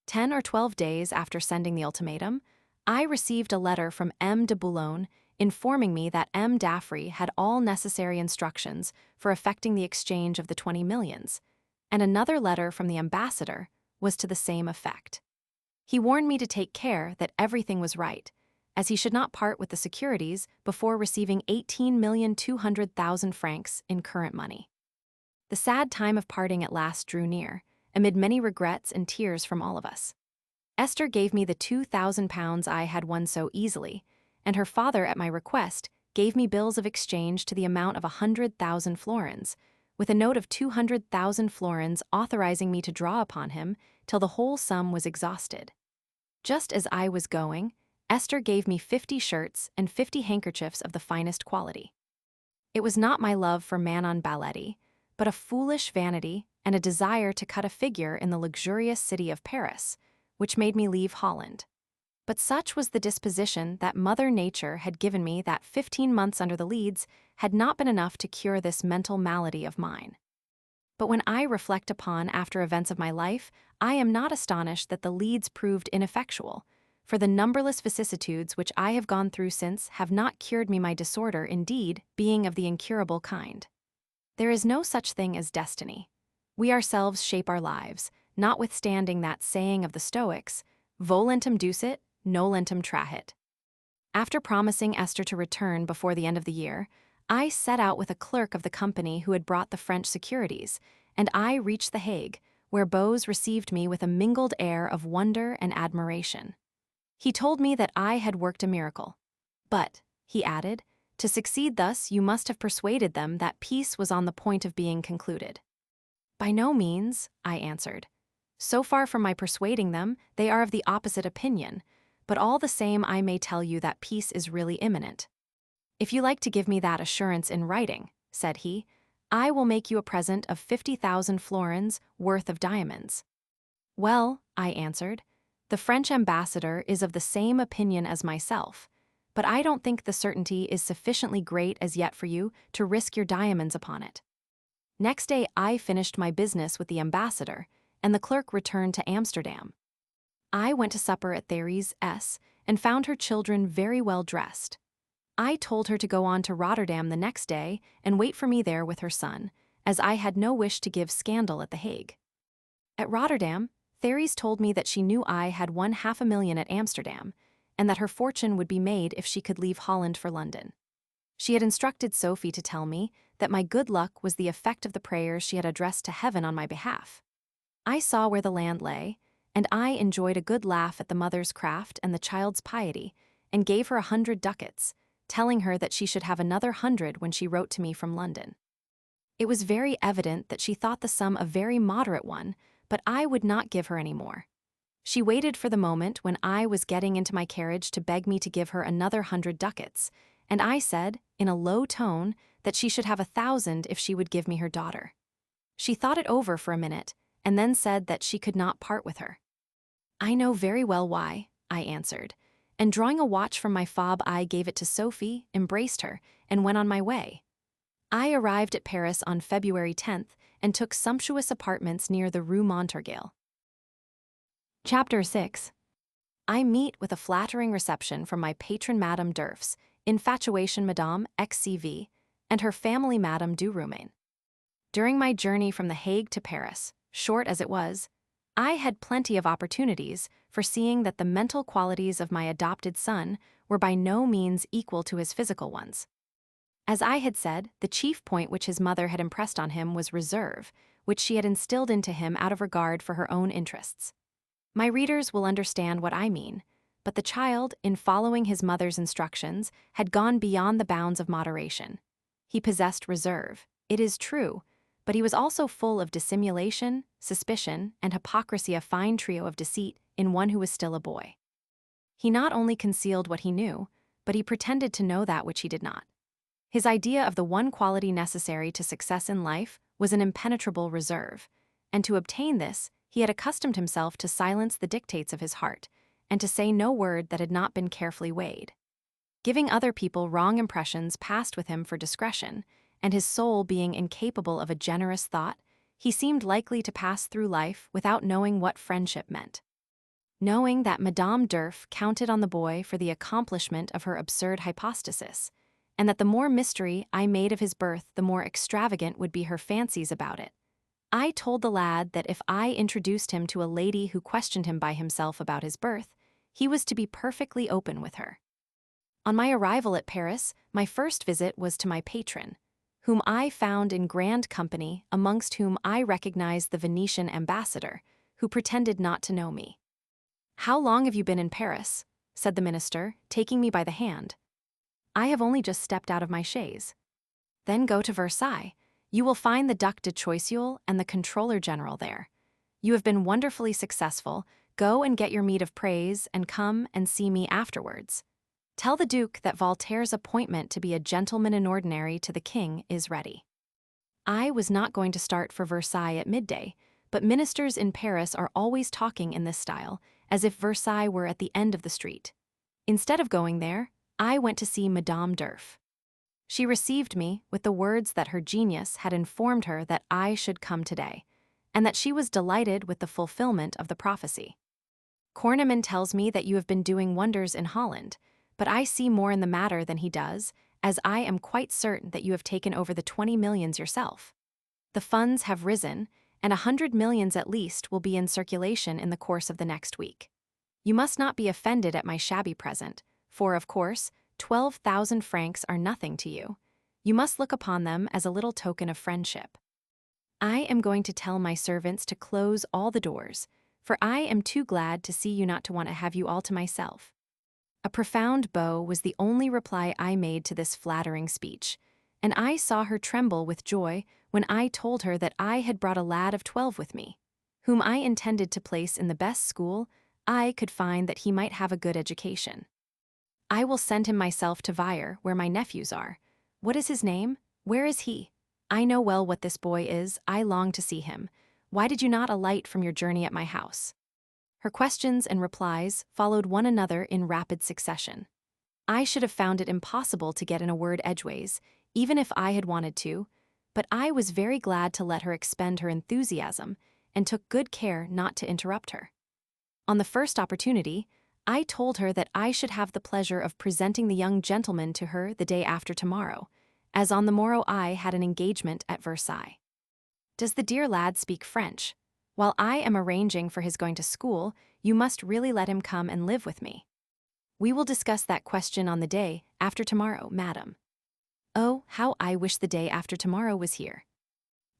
10 or 12 days after sending the ultimatum, I received a letter from M. de Boulogne informing me that M. Daffrey had all necessary instructions for effecting the exchange of the 20 millions, and another letter from the ambassador was to the same effect. He warned me to take care that everything was right, as he should not part with the securities before receiving 18,200,000 francs in current money. The sad time of parting at last drew near, amid many regrets and tears from all of us. Esther gave me the 2,000 pounds I had won so easily, and her father, at my request, gave me bills of exchange to the amount of 100,000 florins, with a note of 200,000 florins authorizing me to draw upon him till the whole sum was exhausted. Just as I was going, Esther gave me 50 shirts and 50 handkerchiefs of the finest quality. It was not my love for Manon Balletti, but a foolish vanity and a desire to cut a figure in the luxurious city of Paris, which made me leave Holland. But such was the disposition that Mother Nature had given me that 15 months under the Leads had not been enough to cure this mental malady of mine. But when I reflect upon after events of my life, I am not astonished that the Leads proved ineffectual, for the numberless vicissitudes which I have gone through since have not cured me my disorder, indeed, being of the incurable kind. There is no such thing as destiny. We ourselves shape our lives, notwithstanding that saying of the Stoics, volentem ducit, nolentem trahit. After promising Esther to return before the end of the year, I set out with a clerk of the company who had brought the French securities, and I reached The Hague, where Bose received me with a mingled air of wonder and admiration. He told me that I had worked a miracle. But, he added, to succeed thus you must have persuaded them that peace was on the point of being concluded. By no means, I answered. So far from my persuading them, they are of the opposite opinion, but all the same I may tell you that peace is really imminent. If you like to give me that assurance in writing, said he, I will make you a present of 50,000 florins worth of diamonds. Well, I answered, the French ambassador is of the same opinion as myself, but I don't think the certainty is sufficiently great as yet for you to risk your diamonds upon it. Next day I finished my business with the ambassador, and the clerk returned to Amsterdam. I went to supper at Therese S. and found her children very well dressed. I told her to go on to Rotterdam the next day and wait for me there with her son, as I had no wish to give scandal at The Hague. At Rotterdam, Therese told me that she knew I had won 500,000 at Amsterdam, and that her fortune would be made if she could leave Holland for London. She had instructed Sophie to tell me that my good luck was the effect of the prayers she had addressed to heaven on my behalf. I saw where the land lay, and I enjoyed a good laugh at the mother's craft and the child's piety, and gave her 100 ducats, telling her that she should have another 100 when she wrote to me from London. It was very evident that she thought the sum a very moderate one, but I would not give her any more. She waited for the moment when I was getting into my carriage to beg me to give her another 100 ducats, and I said, in a low tone, that she should have 1,000 if she would give me her daughter. She thought it over for a minute, and then said that she could not part with her. I know very well why, I answered, and drawing a watch from my fob I gave it to Sophie, embraced her, and went on my way. I arrived at Paris on February 10th and took sumptuous apartments near the Rue Montorgueil. Chapter 6. I meet with a flattering reception from my patron Madame Durfs, infatuation Madame XCV, and her family Madame du Roumain. During my journey from The Hague to Paris, short as it was, I had plenty of opportunities for seeing that the mental qualities of my adopted son were by no means equal to his physical ones. As I had said, the chief point which his mother had impressed on him was reserve, which she had instilled into him out of regard for her own interests. My readers will understand what I mean, but the child, in following his mother's instructions, had gone beyond the bounds of moderation. He possessed reserve, it is true, but he was also full of dissimulation, suspicion, and hypocrisy, a fine trio of deceit in one who was still a boy. He not only concealed what he knew, but he pretended to know that which he did not. His idea of the one quality necessary to success in life was an impenetrable reserve, and to obtain this, He had accustomed himself to silence the dictates of his heart, and to say no word that had not been carefully weighed. Giving other people wrong impressions passed with him for discretion, and his soul being incapable of a generous thought, he seemed likely to pass through life without knowing what friendship meant. Knowing that Madame Durf counted on the boy for the accomplishment of her absurd hypostasis, and that the more mystery I made of his birth, the more extravagant would be her fancies about it, I told the lad that if I introduced him to a lady who questioned him by himself about his birth, he was to be perfectly open with her. On my arrival at Paris, my first visit was to my patron, whom I found in grand company, amongst whom I recognized the Venetian ambassador, who pretended not to know me. "How long have you been in Paris?" said the minister, taking me by the hand. "I have only just stepped out of my chaise." "Then go to Versailles. You will find the Duc de Choiseul and the Controller General there. You have been wonderfully successful. Go and get your meed of praise and come and see me afterwards. Tell the Duke that Voltaire's appointment to be a gentleman in ordinary to the king is ready." I was not going to start for Versailles at midday, but ministers in Paris are always talking in this style, as if Versailles were at the end of the street. Instead of going there, I went to see Madame Durf. She received me with the words that her genius had informed her that I should come today, and that she was delighted with the fulfillment of the prophecy. "Corneman tells me that you have been doing wonders in Holland, but I see more in the matter than he does, as I am quite certain that you have taken over the 20 millions yourself. The funds have risen, and 100 millions at least will be in circulation in the course of the next week. You must not be offended at my shabby present, for, of course, 12,000 francs are nothing to you. You must look upon them as a little token of friendship. I am going to tell my servants to close all the doors, for I am too glad to see you not to want to have you all to myself." A profound bow was the only reply I made to this flattering speech, and I saw her tremble with joy when I told her that I had brought a lad of 12 with me, whom I intended to place in the best school I could find that he might have a good education. "I will send him myself to Vire, where my nephews are. What is his name? Where is he? I know well what this boy is. I long to see him. Why did you not alight from your journey at my house?" Her questions and replies followed one another in rapid succession. I should have found it impossible to get in a word edgeways, even if I had wanted to, but I was very glad to let her expend her enthusiasm, and took good care not to interrupt her. On the first opportunity, I told her that I should have the pleasure of presenting the young gentleman to her the day after tomorrow, as on the morrow I had an engagement at Versailles. "Does the dear lad speak French? While I am arranging for his going to school, you must really let him come and live with me." "We will discuss that question on the day after tomorrow, madam." Oh, how I wish the day after tomorrow was here.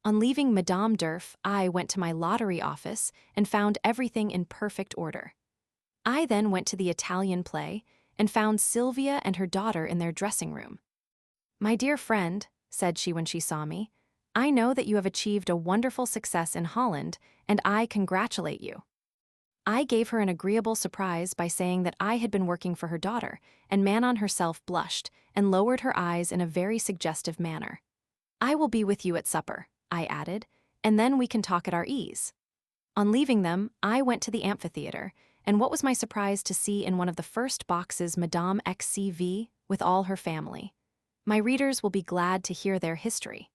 On leaving Madame Durf, I went to my lottery office and found everything in perfect order. I then went to the Italian play and found Sylvia and her daughter in their dressing room. "My dear friend," said she when she saw me, "I know that you have achieved a wonderful success in Holland, and I congratulate you." I gave her an agreeable surprise by saying that I had been working for her daughter, and Manon herself blushed and lowered her eyes in a very suggestive manner. "I will be with you at supper," I added, "and then we can talk at our ease." On leaving them, I went to the amphitheater, and what was my surprise to see in one of the first boxes Madame XCV with all her family. My readers will be glad to hear their history.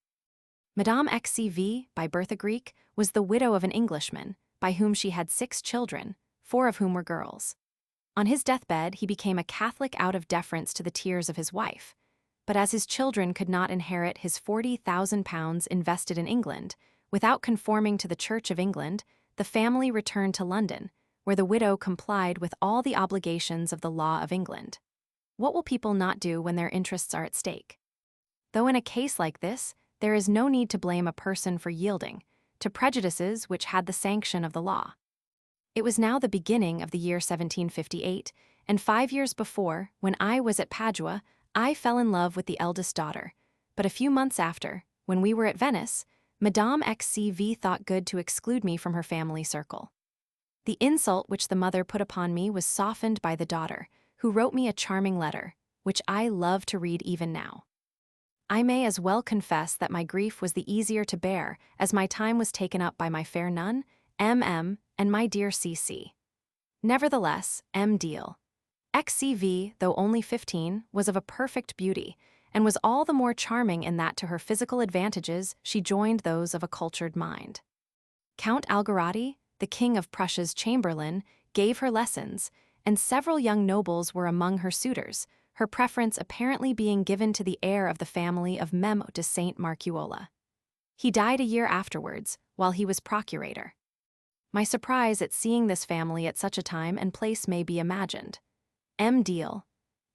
Madame XCV, by birth a Greek, was the widow of an Englishman, by whom she had 6 children, 4 of whom were girls. On his deathbed, he became a Catholic out of deference to the tears of his wife, but as his children could not inherit his £40,000 invested in England, without conforming to the Church of England, the family returned to London, where the widow complied with all the obligations of the law of England. What will people not do when their interests are at stake? Though in a case like this, there is no need to blame a person for yielding to prejudices which had the sanction of the law. It was now the beginning of the year 1758, and 5 years before, when I was at Padua, I fell in love with the eldest daughter, but a few months after, when we were at Venice, Madame XCV thought good to exclude me from her family circle. The insult which the mother put upon me was softened by the daughter, who wrote me a charming letter, which I love to read even now. I may as well confess that my grief was the easier to bear, as my time was taken up by my fair nun, and my dear CC. Nevertheless, Deal. XCV, though only 15, was of a perfect beauty, and was all the more charming in that to her physical advantages she joined those of a cultured mind. Count Algarotti, the King of Prussia's chamberlain, gave her lessons, and several young nobles were among her suitors, her preference apparently being given to the heir of the family of Mem de Saint Marcuola. He died a year afterwards, while he was procurator. My surprise at seeing this family at such a time and place may be imagined. Deal.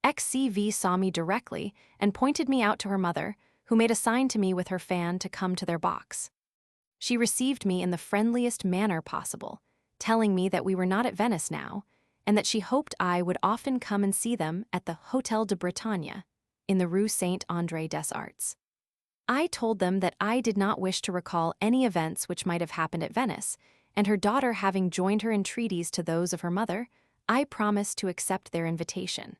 XCV saw me directly and pointed me out to her mother, who made a sign to me with her fan to come to their box. She received me in the friendliest manner possible, telling me that we were not at Venice now, and that she hoped I would often come and see them at the Hôtel de Bretagne, in the Rue Saint-André des Arts. I told them that I did not wish to recall any events which might have happened at Venice, and her daughter having joined her entreaties to those of her mother, I promised to accept their invitation.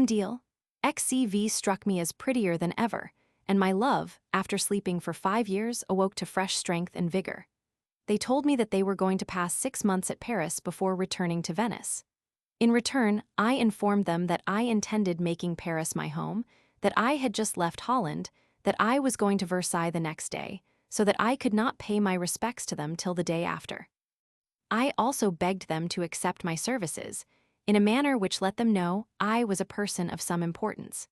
Deal. XCV struck me as prettier than ever, and my love, after sleeping for 5 years, awoke to fresh strength and vigor. They told me that they were going to pass 6 months at Paris before returning to Venice. In return, I informed them that I intended making Paris my home, that I had just left Holland, that I was going to Versailles the next day, so that I could not pay my respects to them till the day after. I also begged them to accept my services, in a manner which let them know I was a person of some importance.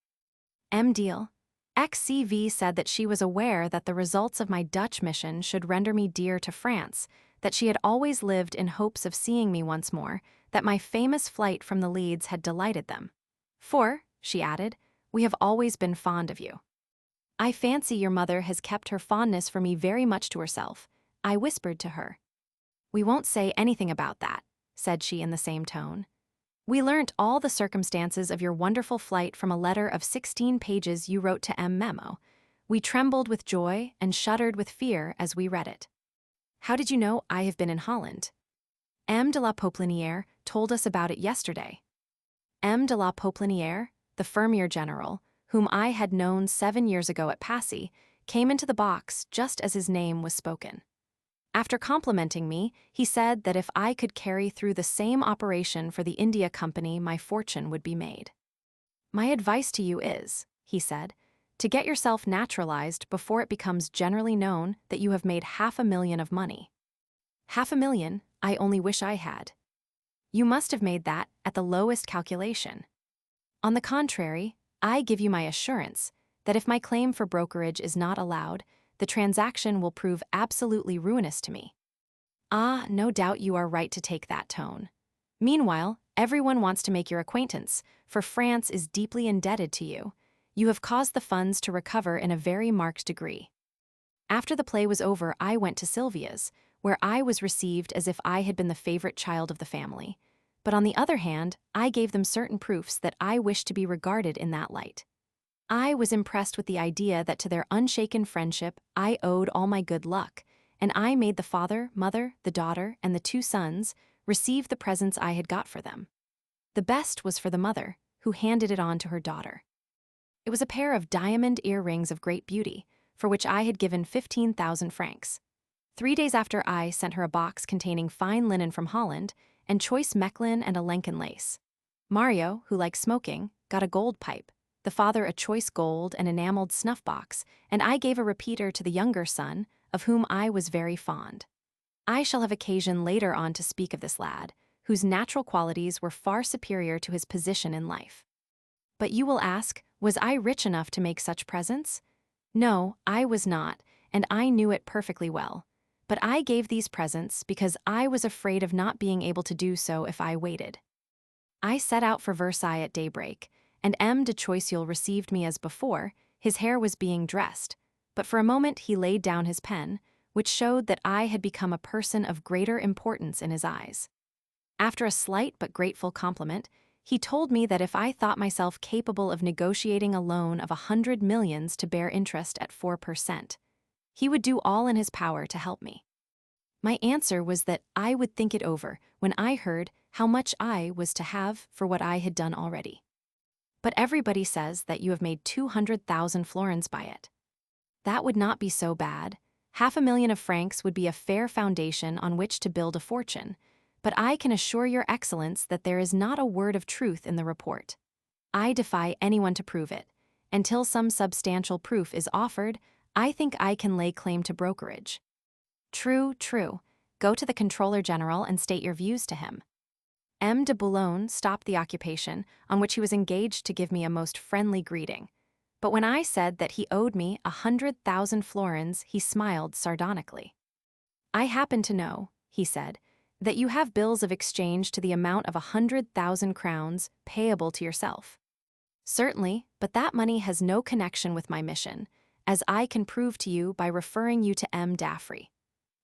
Deal. XCV said that she was aware that the results of my Dutch mission should render me dear to France, that she had always lived in hopes of seeing me once more, that my famous flight from the Leads had delighted them. For, she added, we have always been fond of you. I fancy your mother has kept her fondness for me very much to herself, I whispered to her. We won't say anything about that, said she in the same tone. We learnt all the circumstances of your wonderful flight from a letter of 16 pages you wrote to Memo. We trembled with joy and shuddered with fear as we read it. How did you know I have been in Holland? M. de la Poplinière told us about it yesterday. M. de la Poplinière, the Fermier general, whom I had known 7 years ago at Passy, came into the box just as his name was spoken. After complimenting me, he said that if I could carry through the same operation for the India Company, my fortune would be made. My advice to you is, he said, to get yourself naturalized before it becomes generally known that you have made $500,000 of money. $500,000, I only wish I had. You must have made that at the lowest calculation. On the contrary, I give you my assurance that if my claim for brokerage is not allowed, the transaction will prove absolutely ruinous to me. Ah, no doubt you are right to take that tone. Meanwhile, everyone wants to make your acquaintance, for France is deeply indebted to you. You have caused the funds to recover in a very marked degree. After the play was over, I went to Sylvia's, where I was received as if I had been the favorite child of the family. But on the other hand, I gave them certain proofs that I wished to be regarded in that light. I was impressed with the idea that to their unshaken friendship I owed all my good luck, and I made the father, mother, the daughter, and the 2 sons receive the presents I had got for them. The best was for the mother, who handed it on to her daughter. It was a pair of diamond earrings of great beauty, for which I had given 15,000 francs. 3 days after, I sent her a box containing fine linen from Holland and choice Mechlin and a Lenken lace. Mario, who liked smoking, got a gold pipe, the father a choice gold and enameled snuff box, and I gave a repeater to the younger son, of whom I was very fond. I shall have occasion later on to speak of this lad, whose natural qualities were far superior to his position in life. But you will ask, was I rich enough to make such presents? No, I was not, and I knew it perfectly well. But I gave these presents because I was afraid of not being able to do so if I waited. I set out for Versailles at daybreak, and M. de Choiseul received me as before. His hair was being dressed, but for a moment he laid down his pen, which showed that I had become a person of greater importance in his eyes. After a slight but grateful compliment, he told me that if I thought myself capable of negotiating a loan of 100 millions to bear interest at 4%, he would do all in his power to help me. My answer was that I would think it over when I heard how much I was to have for what I had done already. But everybody says that you have made 200,000 florins by it. That would not be so bad. 500,000 of francs would be a fair foundation on which to build a fortune, but I can assure your excellence that there is not a word of truth in the report. I defy anyone to prove it. Until some substantial proof is offered, I think I can lay claim to brokerage. True, true. Go to the Comptroller General and state your views to him. M. de Boulogne stopped the occupation, on which he was engaged to give me a most friendly greeting. But when I said that he owed me 100,000 florins, he smiled sardonically. I happen to know, he said, that you have bills of exchange to the amount of 100,000 crowns payable to yourself. Certainly, but that money has no connection with my mission, as I can prove to you by referring you to M. Daffrey.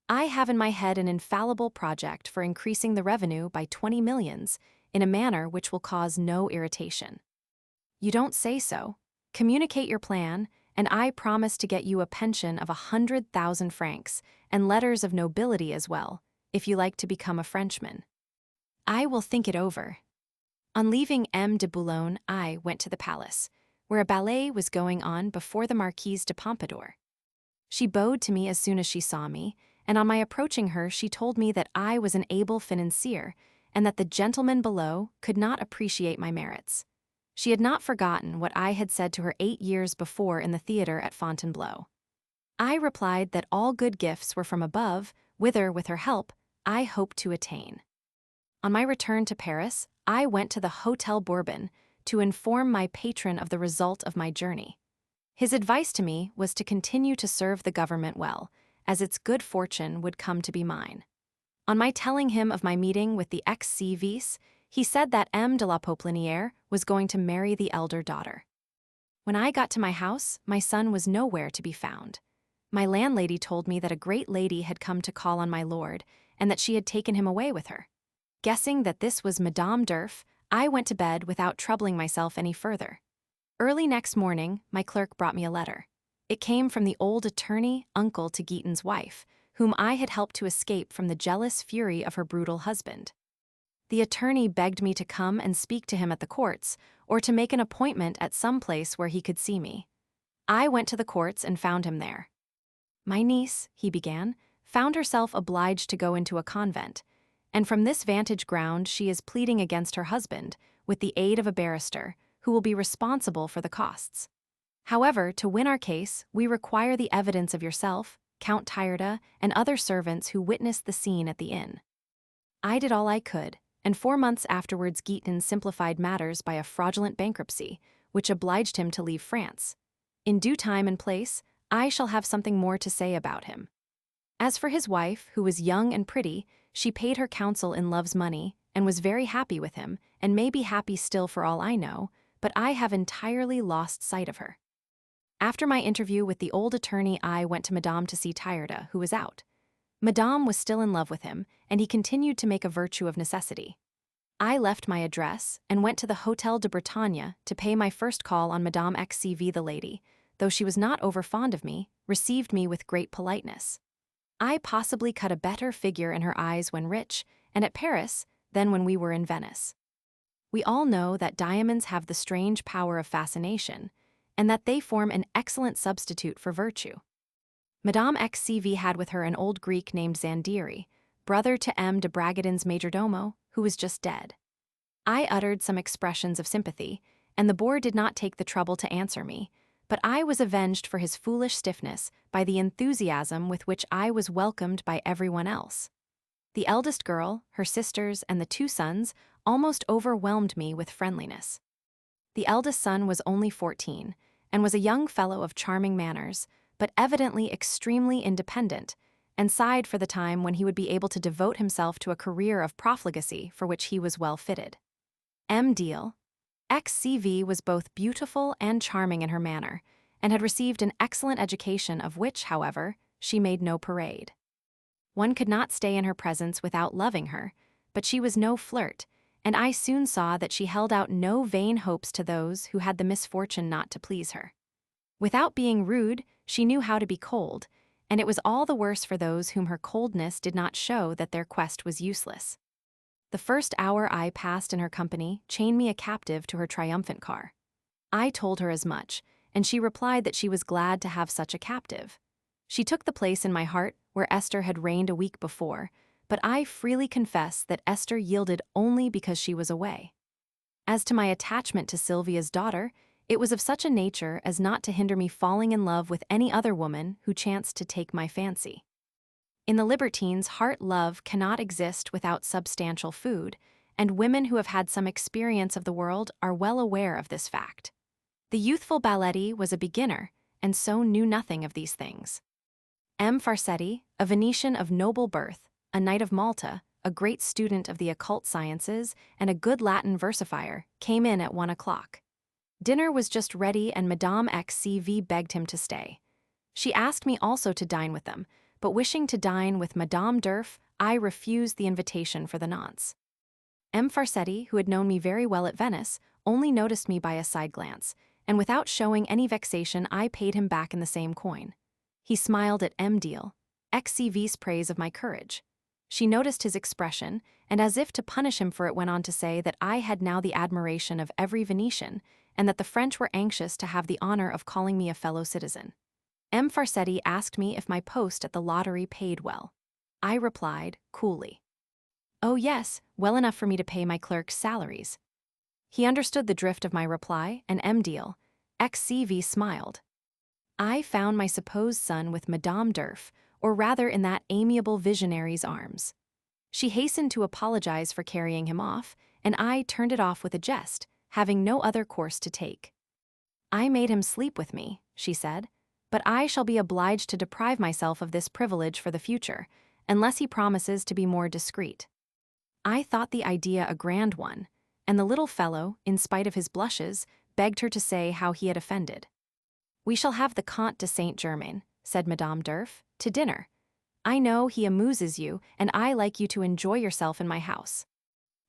I have in my head an infallible project for increasing the revenue by 20 millions in a manner which will cause no irritation. You don't say so. Communicate your plan, and I promise to get you a pension of 100,000 francs and letters of nobility as well, if you like to become a Frenchman. I will think it over. On leaving M. de Boulogne, I went to the palace, where a ballet was going on before the Marquise de Pompadour. She bowed to me as soon as she saw me, and on my approaching her she told me that I was an able financier and that the gentlemen below could not appreciate my merits. She had not forgotten what I had said to her 8 years before in the theatre at Fontainebleau. I replied that all good gifts were from above, whither, with her help, I hoped to attain. On my return to Paris, I went to the Hôtel Bourbon to inform my patron of the result of my journey. His advice to me was to continue to serve the government well, as its good fortune would come to be mine. On my telling him of my meeting with the ex-vice, he said that M. de la Popelinière was going to marry the elder daughter. When I got to my house, my son was nowhere to be found. My landlady told me that a great lady had come to call on my lord, and that she had taken him away with her. Guessing that this was Madame d'Urf, I went to bed without troubling myself any further. Early next morning, my clerk brought me a letter. It came from the old attorney, uncle to Guiton's wife, whom I had helped to escape from the jealous fury of her brutal husband. The attorney begged me to come and speak to him at the courts, or to make an appointment at some place where he could see me. I went to the courts and found him there. My niece, he began, found herself obliged to go into a convent, and from this vantage ground she is pleading against her husband, with the aid of a barrister, who will be responsible for the costs. However, to win our case, we require the evidence of yourself, Count Tyrda, and other servants who witnessed the scene at the inn. I did all I could, and 4 months afterwards Guiton simplified matters by a fraudulent bankruptcy, which obliged him to leave France. In due time and place, I shall have something more to say about him. As for his wife, who was young and pretty, she paid her counsel in love's money, and was very happy with him, and may be happy still for all I know, but I have entirely lost sight of her. After my interview with the old attorney, I went to Madame to see Tyrda, who was out. Madame was still in love with him, and he continued to make a virtue of necessity. I left my address and went to the Hôtel de Bretagne to pay my first call on Madame XCV. The lady, though she was not over fond of me, received me with great politeness. I possibly cut a better figure in her eyes when rich, and at Paris, than when we were in Venice. We all know that diamonds have the strange power of fascination, and that they form an excellent substitute for virtue. Madame XCV had with her an old Greek named Zandiri, brother to M. de Bragadin's majordomo, who was just dead. I uttered some expressions of sympathy, and the boor did not take the trouble to answer me, but I was avenged for his foolish stiffness by the enthusiasm with which I was welcomed by everyone else. The eldest girl, her sisters, and the 2 sons almost overwhelmed me with friendliness. The eldest son was only 14, and was a young fellow of charming manners, but evidently extremely independent, and sighed for the time when he would be able to devote himself to a career of profligacy for which he was well fitted. M. Deal, XCV, was both beautiful and charming in her manner, and had received an excellent education of which, however, she made no parade. One could not stay in her presence without loving her, but she was no flirt, and I soon saw that she held out no vain hopes to those who had the misfortune not to please her. Without being rude, she knew how to be cold, and it was all the worse for those whom her coldness did not show that their quest was useless. The first hour I passed in her company chained me a captive to her triumphant car. I told her as much, and she replied that she was glad to have such a captive. She took the place in my heart where Esther had reigned a week before, but I freely confess that Esther yielded only because she was away. As to my attachment to Sylvia's daughter, it was of such a nature as not to hinder me falling in love with any other woman who chanced to take my fancy. In the libertine's heart, love cannot exist without substantial food, and women who have had some experience of the world are well aware of this fact. The youthful Balletti was a beginner, and so knew nothing of these things. M. Farsetti, a Venetian of noble birth, a knight of Malta, a great student of the occult sciences, and a good Latin versifier, came in at 1 o'clock. Dinner was just ready and Madame XCV begged him to stay. She asked me also to dine with them, but wishing to dine with Madame Durf, I refused the invitation for the nonce. M. Farsetti, who had known me very well at Venice, only noticed me by a side glance, and without showing any vexation I paid him back in the same coin. He smiled at M. Deal, XCV's praise of my courage. She noticed his expression, and as if to punish him for it went on to say that I had now the admiration of every Venetian, and that the French were anxious to have the honor of calling me a fellow citizen. M. Farsetti asked me if my post at the lottery paid well. I replied, coolly, "Oh yes, well enough for me to pay my clerks' salaries." He understood the drift of my reply, and M. Deal, XCV smiled. I found my supposed son with Madame Durf, or rather in that amiable visionary's arms. She hastened to apologize for carrying him off, and I turned it off with a jest, having no other course to take. "I made him sleep with me," she said, "but I shall be obliged to deprive myself of this privilege for the future, unless he promises to be more discreet." I thought the idea a grand one, and the little fellow, in spite of his blushes, begged her to say how he had offended. "We shall have the Comte de Saint-Germain," said Madame Durf, "to dinner. I know he amuses you, and I like you to enjoy yourself in my house.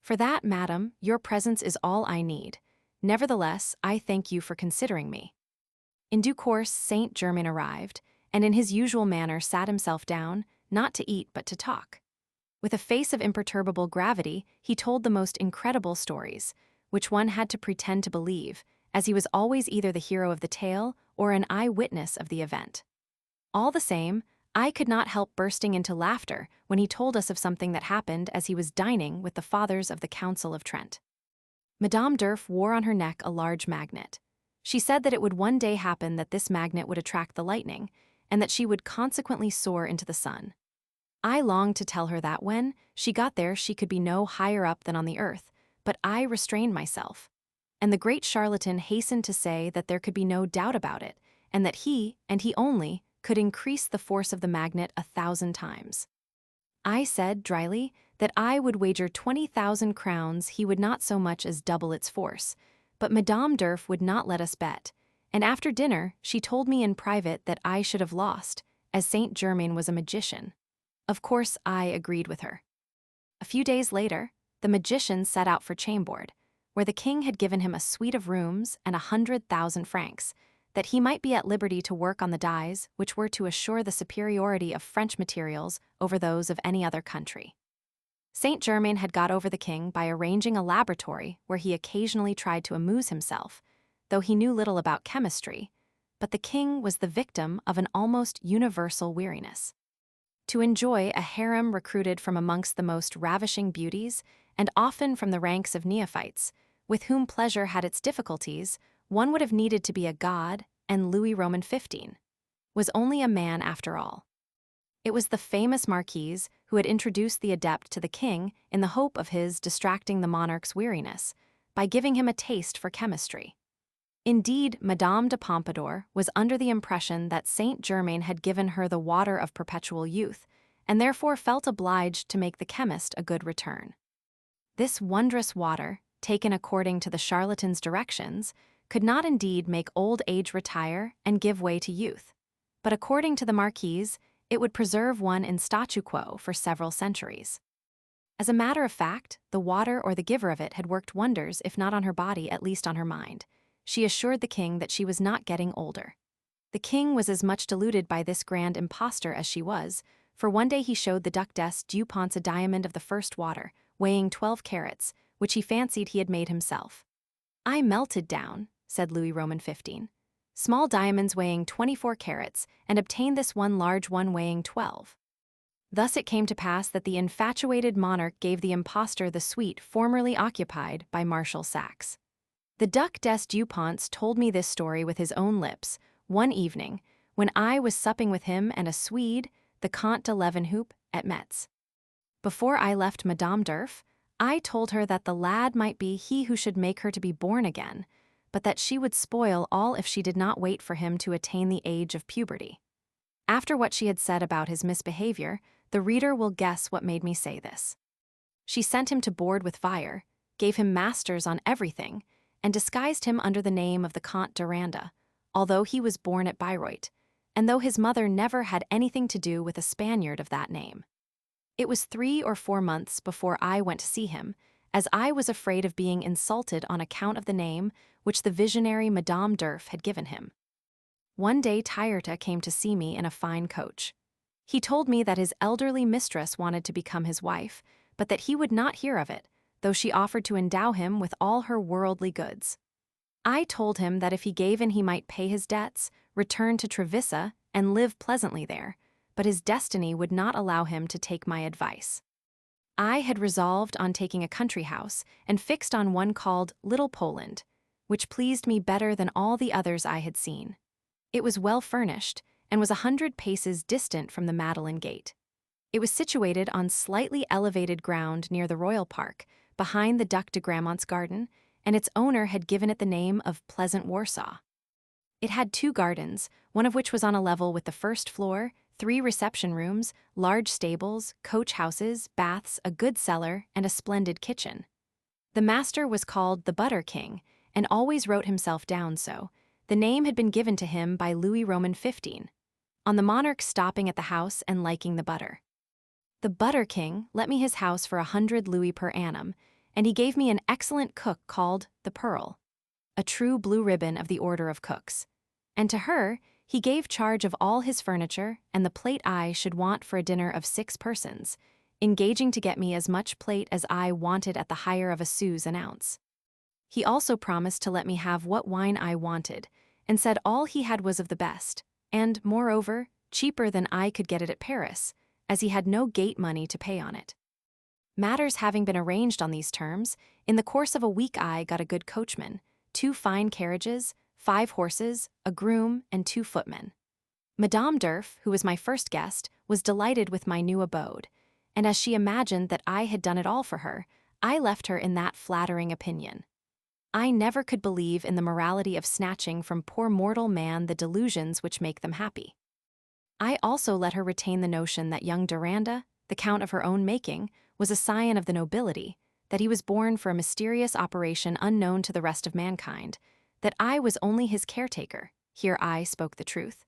For that, madam, your presence is all I need. Nevertheless, I thank you for considering me." In due course, Saint-Germain arrived, and in his usual manner sat himself down, not to eat but to talk. With a face of imperturbable gravity, he told the most incredible stories, which one had to pretend to believe, as he was always either the hero of the tale or an eye-witness of the event. All the same, I could not help bursting into laughter when he told us of something that happened as he was dining with the fathers of the Council of Trent. Madame Durf wore on her neck a large magnet. She said that it would one day happen that this magnet would attract the lightning, and that she would consequently soar into the sun. I longed to tell her that when she got there she could be no higher up than on the earth, but I restrained myself. And the great charlatan hastened to say that there could be no doubt about it, and that he, and he only, could increase the force of the magnet 1,000 times. I said, dryly, that I would wager 20,000 crowns he would not so much as double its force, but Madame Durf would not let us bet, and after dinner she told me in private that I should have lost, as Saint-Germain was a magician. Of course, I agreed with her. A few days later, the magician set out for Chambord, where the king had given him a suite of rooms and 100,000 francs, that he might be at liberty to work on the dyes which were to assure the superiority of French materials over those of any other country. Saint-Germain had got over the king by arranging a laboratory where he occasionally tried to amuse himself, though he knew little about chemistry, but the king was the victim of an almost universal weariness. To enjoy a harem recruited from amongst the most ravishing beauties, and often from the ranks of neophytes, with whom pleasure had its difficulties, one would have needed to be a god, and Louis Roman XV was only a man after all. It was the famous Marquise who had introduced the adept to the king in the hope of his distracting the monarch's weariness, by giving him a taste for chemistry. Indeed, Madame de Pompadour was under the impression that Saint-Germain had given her the water of perpetual youth, and therefore felt obliged to make the chemist a good return. This wondrous water, taken according to the charlatan's directions, could not indeed make old age retire and give way to youth, but according to the Marquise, it would preserve one in statu quo for several centuries. As a matter of fact, the water or the giver of it had worked wonders, if not on her body, at least on her mind. She assured the king that she was not getting older. The king was as much deluded by this grand impostor as she was, for one day he showed the Duchesse Dupont a diamond of the first water, weighing 12 carats, which he fancied he had made himself. "I melted down," said Louis Roman XV. small diamonds weighing 24 carats, and obtained this one large one weighing 12. Thus it came to pass that the infatuated monarch gave the impostor the suite formerly occupied by Marshal Saxe. The Duc des Duponts told me this story with his own lips, one evening, when I was supping with him and a Swede, the Comte de Leeuwenhoek, at Metz. Before I left Madame d'Urf, I told her that the lad might be he who should make her to be born again, but that she would spoil all if she did not wait for him to attain the age of puberty. After what she had said about his misbehavior, the reader will guess what made me say this. She sent him to board with fire, gave him masters on everything, and disguised him under the name of the Comte Duranda, although he was born at Bayreuth, and though his mother never had anything to do with a Spaniard of that name. It was 3 or 4 months before I went to see him, as I was afraid of being insulted on account of the name which the visionary Madame d'Urf had given him. One day Tyrta came to see me in a fine coach. He told me that his elderly mistress wanted to become his wife, but that he would not hear of it, though she offered to endow him with all her worldly goods. I told him that if he gave in he might pay his debts, return to Trevisa, and live pleasantly there, but his destiny would not allow him to take my advice. I had resolved on taking a country house and fixed on one called Little Poland, which pleased me better than all the others I had seen. It was well furnished and was 100 paces distant from the Madeleine Gate. It was situated on slightly elevated ground near the Royal Park, behind the Duc de Gramont's garden, and its owner had given it the name of Pleasant Warsaw. It had 2 gardens, one of which was on a level with the first floor, 3 reception rooms, large stables, coach houses, baths, a good cellar, and a splendid kitchen. The master was called the Butter King, and always wrote himself down so. The name had been given to him by Louis Roman XV, on the monarch stopping at the house and liking the butter. The Butter King let me his house for 100 louis per annum, and he gave me an excellent cook called the Pearl, a true blue ribbon of the order of cooks. And to her he gave charge of all his furniture and the plate I should want for a dinner of 6 persons, engaging to get me as much plate as I wanted at the hire of a sous an ounce. He also promised to let me have what wine I wanted, and said all he had was of the best, and, moreover, cheaper than I could get it at Paris, as he had no gate money to pay on it. Matters having been arranged on these terms, in the course of a week I got a good coachman, 2 fine carriages, 5 horses, a groom, and 2 footmen. Madame d'Urf, who was my first guest, was delighted with my new abode, and as she imagined that I had done it all for her, I left her in that flattering opinion. I never could believe in the morality of snatching from poor mortal man the delusions which make them happy. I also let her retain the notion that young Duranda, the count of her own making, was a scion of the nobility, that he was born for a mysterious operation unknown to the rest of mankind, that I was only his caretaker, here I spoke the truth,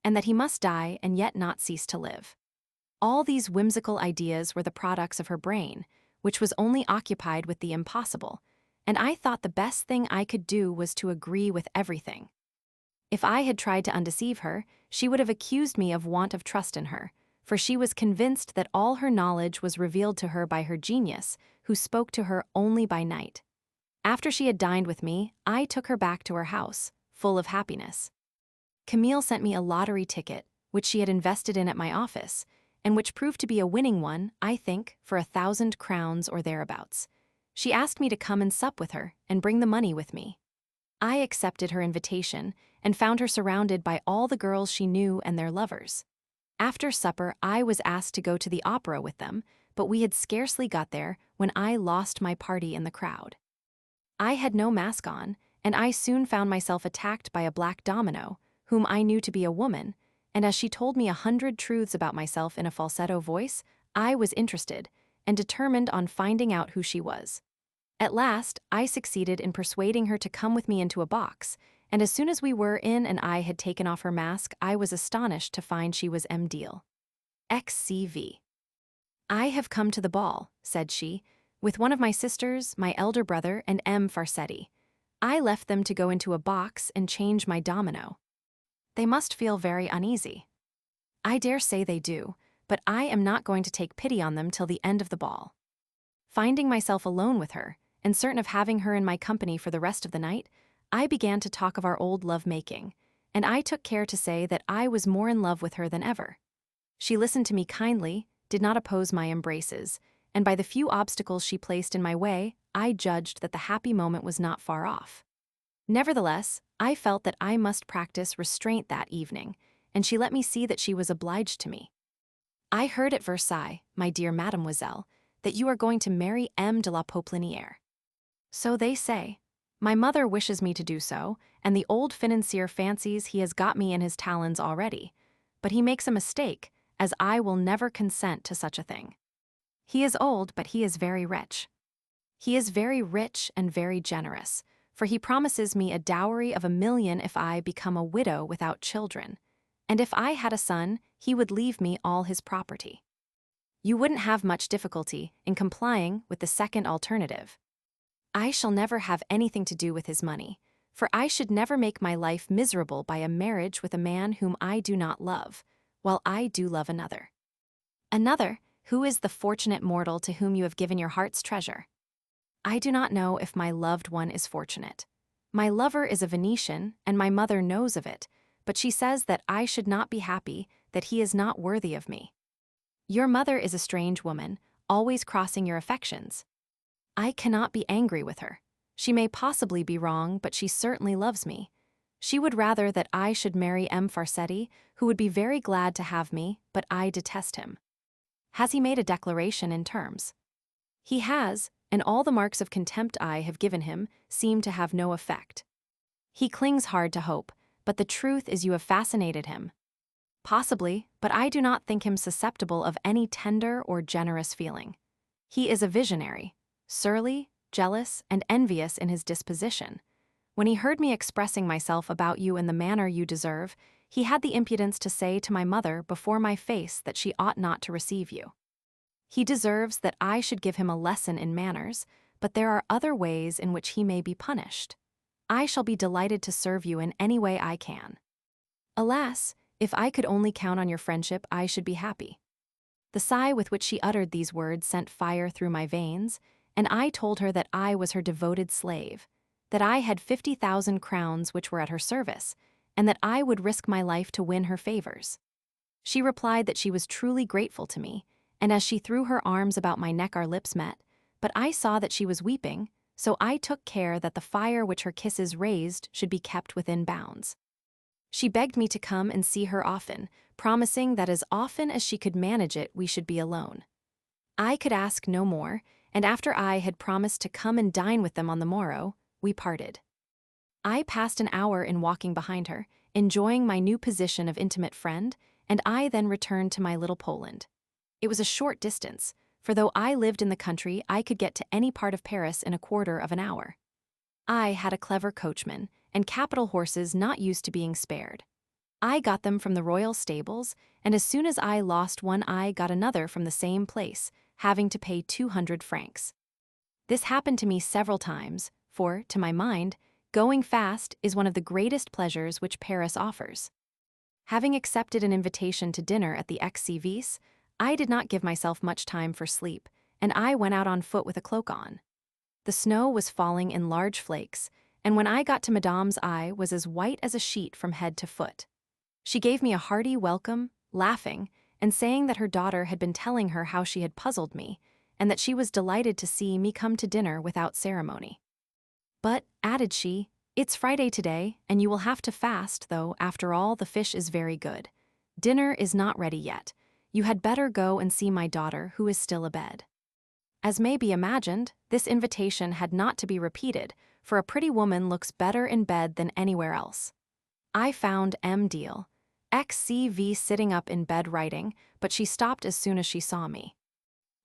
and that he must die and yet not cease to live. All these whimsical ideas were the products of her brain, which was only occupied with the impossible, and I thought the best thing I could do was to agree with everything. If I had tried to undeceive her, she would have accused me of want of trust in her, for she was convinced that all her knowledge was revealed to her by her genius, who spoke to her only by night. After she had dined with me, I took her back to her house, full of happiness. Camille sent me a lottery ticket, which she had invested in at my office, and which proved to be a winning one, I think, for 1,000 crowns or thereabouts. She asked me to come and sup with her and bring the money with me. I accepted her invitation and found her surrounded by all the girls she knew and their lovers. After supper, I was asked to go to the opera with them, but we had scarcely got there when I lost my party in the crowd. I had no mask on, and I soon found myself attacked by a black domino, whom I knew to be a woman, and as she told me 100 truths about myself in a falsetto voice, I was interested and determined on finding out who she was. At last, I succeeded in persuading her to come with me into a box, and as soon as we were in and I had taken off her mask, I was astonished to find she was M'Deal. XCV. "I have come to the ball," said she, "with one of my sisters, my elder brother, and M. Farsetti. I left them to go into a box and change my domino. They must feel very uneasy. I dare say they do, but I am not going to take pity on them till the end of the ball." Finding myself alone with her, and certain of having her in my company for the rest of the night, I began to talk of our old love-making, and I took care to say that I was more in love with her than ever. She listened to me kindly, did not oppose my embraces, and by the few obstacles she placed in my way, I judged that the happy moment was not far off. Nevertheless, I felt that I must practice restraint that evening, and she let me see that she was obliged to me. I heard at Versailles, my dear mademoiselle, that you are going to marry M. de la Popelinière. So they say. My mother wishes me to do so, and the old financier fancies he has got me in his talons already. But he makes a mistake, as I will never consent to such a thing. He is old, but he is very rich. He is very rich and very generous, for he promises me a dowry of 1,000,000 if I become a widow without children, and if I had a son, he would leave me all his property. You wouldn't have much difficulty in complying with the second alternative. I shall never have anything to do with his money, for I should never make my life miserable by a marriage with a man whom I do not love, while I do love another. Another, who is the fortunate mortal to whom you have given your heart's treasure? I do not know if my loved one is fortunate. My lover is a Venetian, and my mother knows of it, but she says that I should not be happy, that he is not worthy of me. Your mother is a strange woman, always crossing your affections. I cannot be angry with her. She may possibly be wrong, but she certainly loves me. She would rather that I should marry M. Farsetti, who would be very glad to have me, but I detest him. Has he made a declaration in terms? He has, and all the marks of contempt I have given him seem to have no effect. He clings hard to hope, but the truth is you have fascinated him. Possibly, but I do not think him susceptible of any tender or generous feeling. He is a visionary, surly, jealous, and envious in his disposition. When he heard me expressing myself about you in the manner you deserve, he had the impudence to say to my mother before my face that she ought not to receive you. He deserves that I should give him a lesson in manners, but there are other ways in which he may be punished. I shall be delighted to serve you in any way I can. Alas, if I could only count on your friendship, I should be happy. The sigh with which she uttered these words sent fire through my veins, and I told her that I was her devoted slave, that I had 50,000 crowns which were at her service, and that I would risk my life to win her favors. She replied that she was truly grateful to me, and as she threw her arms about my neck our lips met, but I saw that she was weeping, so I took care that the fire which her kisses raised should be kept within bounds. She begged me to come and see her often, promising that as often as she could manage it we should be alone. I could ask no more, and after I had promised to come and dine with them on the morrow, we parted. I passed an hour in walking behind her, enjoying my new position of intimate friend, and I then returned to my little Poland. It was a short distance, for though I lived in the country, I could get to any part of Paris in a quarter of an hour. I had a clever coachman, and capital horses not used to being spared. I got them from the royal stables, and as soon as I lost one I got another from the same place, having to pay 200 francs. This happened to me several times, for, to my mind, going fast is one of the greatest pleasures which Paris offers. Having accepted an invitation to dinner at the Ex-Service, I did not give myself much time for sleep, and I went out on foot with a cloak on. The snow was falling in large flakes, and when I got to Madame's I was as white as a sheet from head to foot. She gave me a hearty welcome, laughing, and saying that her daughter had been telling her how she had puzzled me, and that she was delighted to see me come to dinner without ceremony. But, added she, it's Friday today, and you will have to fast, though, after all, the fish is very good. Dinner is not ready yet. You had better go and see my daughter, who is still abed. As may be imagined, this invitation had not to be repeated, for a pretty woman looks better in bed than anywhere else. I found M. Deal, ex-CV, sitting up in bed writing, but she stopped as soon as she saw me.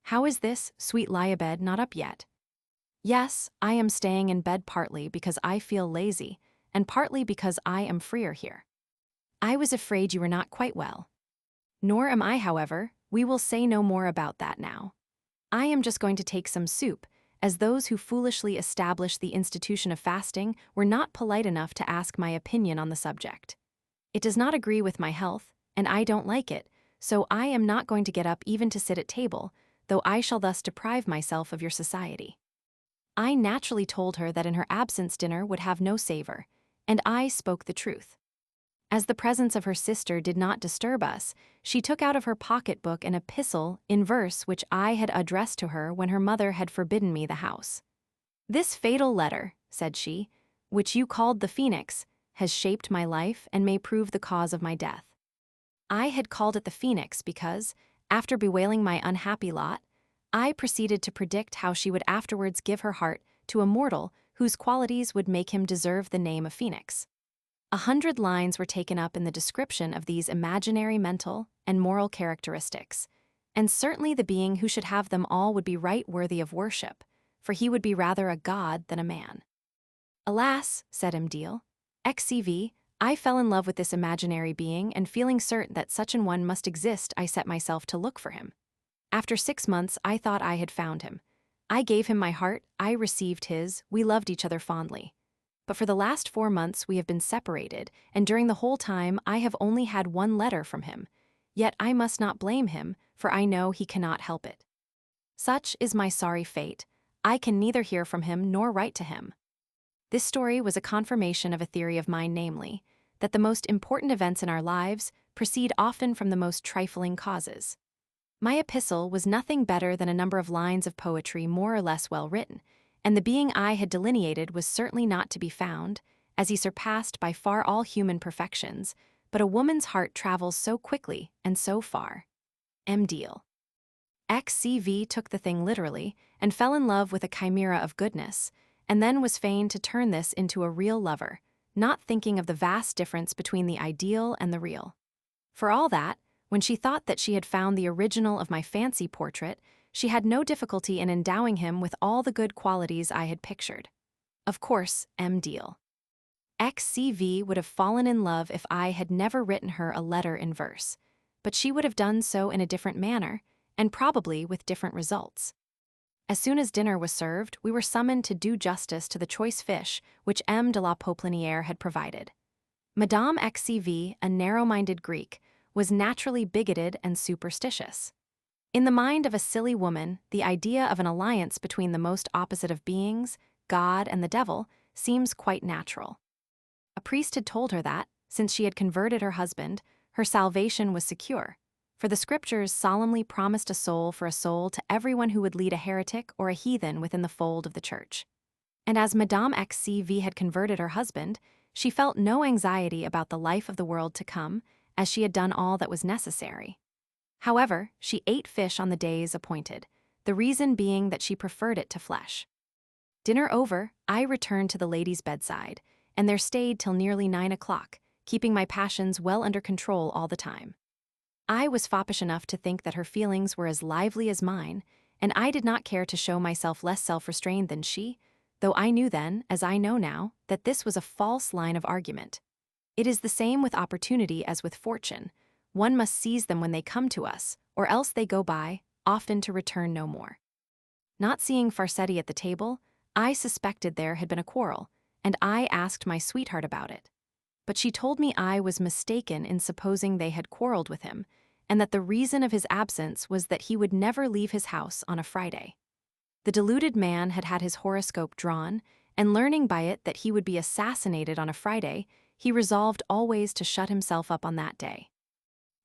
How is this, sweet lie-a-bed, not up yet? Yes, I am staying in bed partly because I feel lazy, and partly because I am freer here. I was afraid you were not quite well. Nor am I, however. We will say no more about that now. I am just going to take some soup, as those who foolishly established the institution of fasting were not polite enough to ask my opinion on the subject. It does not agree with my health, and I don't like it, so I am not going to get up even to sit at table, though I shall thus deprive myself of your society. I naturally told her that in her absence dinner would have no savor, and I spoke the truth. As the presence of her sister did not disturb us, she took out of her pocketbook an epistle in verse which I had addressed to her when her mother had forbidden me the house. "This fatal letter," said she, "which you called the Phoenix, has shaped my life and may prove the cause of my death." I had called it the Phoenix because, after bewailing my unhappy lot, I proceeded to predict how she would afterwards give her heart to a mortal whose qualities would make him deserve the name of Phoenix. 100 lines were taken up in the description of these imaginary mental and moral characteristics, and certainly the being who should have them all would be right worthy of worship, for he would be rather a god than a man. "Alas," said M'Deal, "XCV, I fell in love with this imaginary being, and feeling certain that such an one must exist, I set myself to look for him. After 6 months, I thought I had found him. I gave him my heart, I received his, we loved each other fondly. But for the last 4 months we have been separated, and during the whole time I have only had 1 letter from him. Yet I must not blame him, for I know he cannot help it. Such is my sorry fate. I can neither hear from him nor write to him." This story was a confirmation of a theory of mine, namely, that the most important events in our lives proceed often from the most trifling causes. My epistle was nothing better than a number of lines of poetry more or less well written, and the being I had delineated was certainly not to be found, as he surpassed by far all human perfections, but a woman's heart travels so quickly and so far. M'Deal. XCV took the thing literally and fell in love with a chimera of goodness, and then was fain to turn this into a real lover, not thinking of the vast difference between the ideal and the real. For all that, when she thought that she had found the original of my fancy portrait, she had no difficulty in endowing him with all the good qualities I had pictured. Of course, M'Deal. XCV would have fallen in love if I had never written her a letter in verse, but she would have done so in a different manner, and probably with different results. As soon as dinner was served, we were summoned to do justice to the choice fish which M. de la Poplinière had provided. Madame XCV, a narrow-minded Greek, was naturally bigoted and superstitious. In the mind of a silly woman, the idea of an alliance between the most opposite of beings, God and the devil, seems quite natural. A priest had told her that, since she had converted her husband, her salvation was secure, for the scriptures solemnly promised a soul for a soul to everyone who would lead a heretic or a heathen within the fold of the church. And as Madame XCV had converted her husband, she felt no anxiety about the life of the world to come, as she had done all that was necessary. However, she ate fish on the days appointed, the reason being that she preferred it to flesh. Dinner over, I returned to the lady's bedside, and there stayed till nearly 9 o'clock, keeping my passions well under control all the time. I was foppish enough to think that her feelings were as lively as mine, and I did not care to show myself less self-restrained than she, though I knew then, as I know now, that this was a false line of argument. It is the same with opportunity as with fortune. One must seize them when they come to us, or else they go by, often to return no more. Not seeing Farsetti at the table, I suspected there had been a quarrel, and I asked my sweetheart about it. But she told me I was mistaken in supposing they had quarreled with him, and that the reason of his absence was that he would never leave his house on a Friday. The deluded man had had his horoscope drawn, and learning by it that he would be assassinated on a Friday, he resolved always to shut himself up on that day.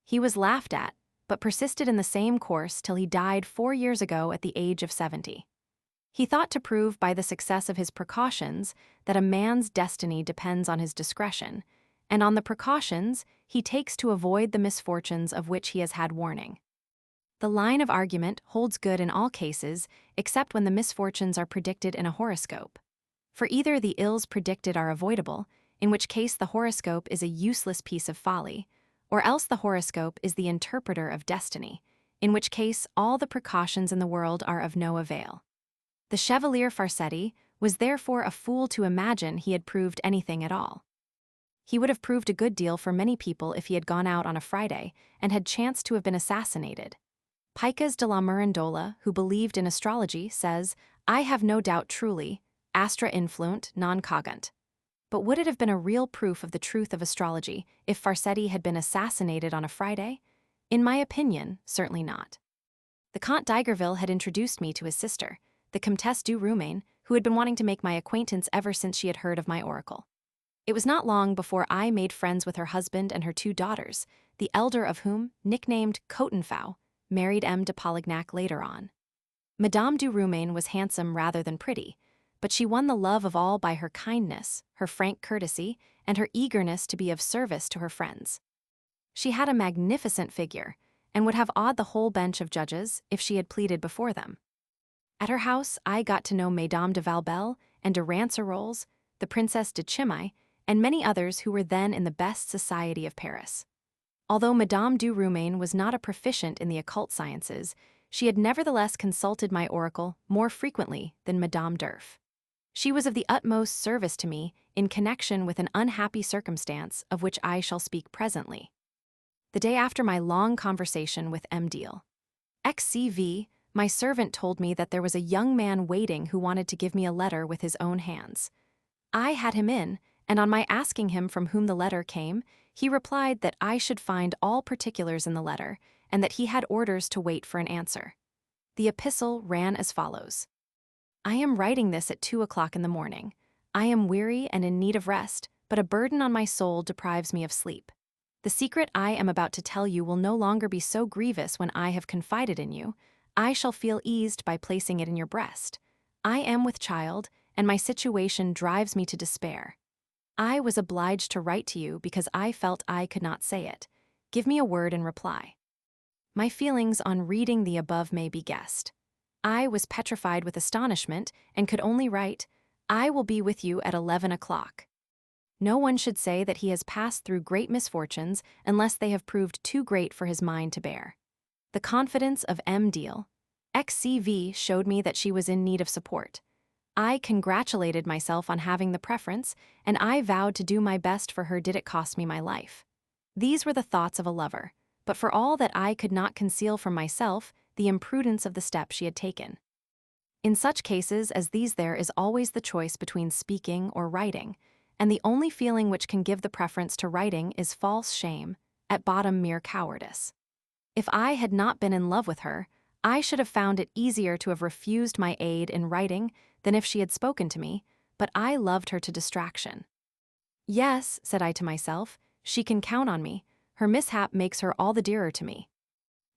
He was laughed at, but persisted in the same course till he died 4 years ago at the age of 70. He thought to prove by the success of his precautions that a man's destiny depends on his discretion, and on the precautions he takes to avoid the misfortunes of which he has had warning. The line of argument holds good in all cases except when the misfortunes are predicted in a horoscope. For either the ills predicted are avoidable, in which case the horoscope is a useless piece of folly, or else the horoscope is the interpreter of destiny, in which case all the precautions in the world are of no avail. The Chevalier Farsetti was therefore a fool to imagine he had proved anything at all. He would have proved a good deal for many people if he had gone out on a Friday and had chanced to have been assassinated. Picas de la Mirandola, who believed in astrology, says, "I have no doubt truly, astra influent non cogent." But would it have been a real proof of the truth of astrology if Farsetti had been assassinated on a Friday? In my opinion, certainly not. The Comte d'Igerville had introduced me to his sister, the Comtesse du Roumain, who had been wanting to make my acquaintance ever since she had heard of my oracle. It was not long before I made friends with her husband and her 2 daughters, the elder of whom, nicknamed Cotenfau, married M. de Polignac later on. Madame du Roumain was handsome rather than pretty, but she won the love of all by her kindness, her frank courtesy, and her eagerness to be of service to her friends. She had a magnificent figure, and would have awed the whole bench of judges if she had pleaded before them. At her house, I got to know Mesdames de Valbelle and de Rancerols, the Princess de Chimay, and many others who were then in the best society of Paris. Although Madame du Roumain was not a proficient in the occult sciences, she had nevertheless consulted my oracle more frequently than Madame d'Urf. She was of the utmost service to me in connection with an unhappy circumstance of which I shall speak presently. The day after my long conversation with M. Deal, XCV, my servant told me that there was a young man waiting who wanted to give me a letter with his own hands. I had him in, and on my asking him from whom the letter came, he replied that I should find all particulars in the letter, and that he had orders to wait for an answer. The epistle ran as follows. I am writing this at 2 o'clock in the morning. I am weary and in need of rest, but a burden on my soul deprives me of sleep. The secret I am about to tell you will no longer be so grievous when I have confided in you. I shall feel eased by placing it in your breast. I am with child, and my situation drives me to despair. I was obliged to write to you because I felt I could not say it. Give me a word in reply. My feelings on reading the above may be guessed. I was petrified with astonishment and could only write, I will be with you at 11 o'clock. No one should say that he has passed through great misfortunes unless they have proved too great for his mind to bear. The confidence of M. Deal, XCV, showed me that she was in need of support. I congratulated myself on having the preference, and I vowed to do my best for her did it cost me my life. These were the thoughts of a lover, but for all that I could not conceal from myself the imprudence of the step she had taken. In such cases as these there is always the choice between speaking or writing, and the only feeling which can give the preference to writing is false shame, at bottom mere cowardice. If I had not been in love with her, I should have found it easier to have refused my aid in writing than if she had spoken to me, but I loved her to distraction. Yes, said I to myself, she can count on me. Her mishap makes her all the dearer to me.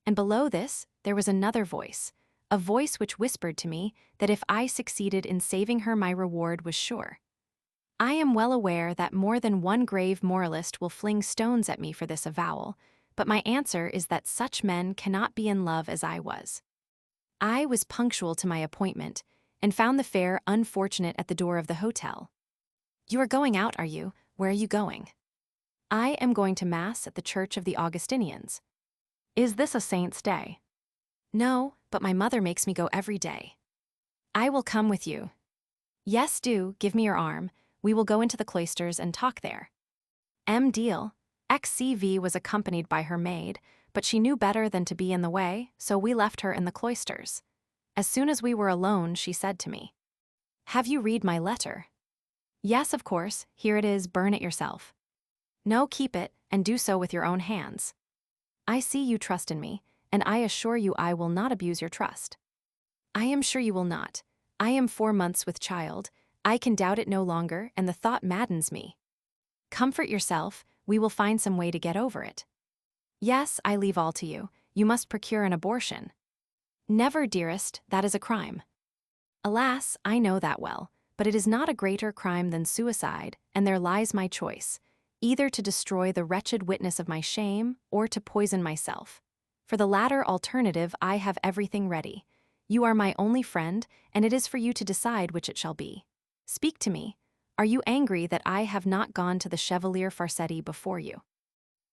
And below this, there was another voice, a voice which whispered to me that if I succeeded in saving her, my reward was sure. I am well aware that more than one grave moralist will fling stones at me for this avowal, but my answer is that such men cannot be in love as I was. I was punctual to my appointment, and found the fair unfortunate at the door of the hotel. You are going out, are you? Where are you going? I am going to Mass at the Church of the Augustinians. Is this a saint's day? No, but my mother makes me go every day. I will come with you. Yes, do, give me your arm. We will go into the cloisters and talk there. M. Deal, XCV, was accompanied by her maid, but she knew better than to be in the way, so we left her in the cloisters. As soon as we were alone, she said to me, Have you read my letter? Yes, of course, here it is, burn it yourself. No, keep it, and do so with your own hands. I see you trust in me, and I assure you I will not abuse your trust. I am sure you will not. I am 4 months with child, I can doubt it no longer, and the thought maddens me. Comfort yourself, we will find some way to get over it. Yes, I leave all to you. You must procure an abortion. Never, dearest, that is a crime. Alas, I know that well, but it is not a greater crime than suicide, and there lies my choice, either to destroy the wretched witness of my shame or to poison myself. For the latter alternative I have everything ready. You are my only friend, and it is for you to decide which it shall be. Speak to me. Are you angry that I have not gone to the Chevalier Farsetti before you?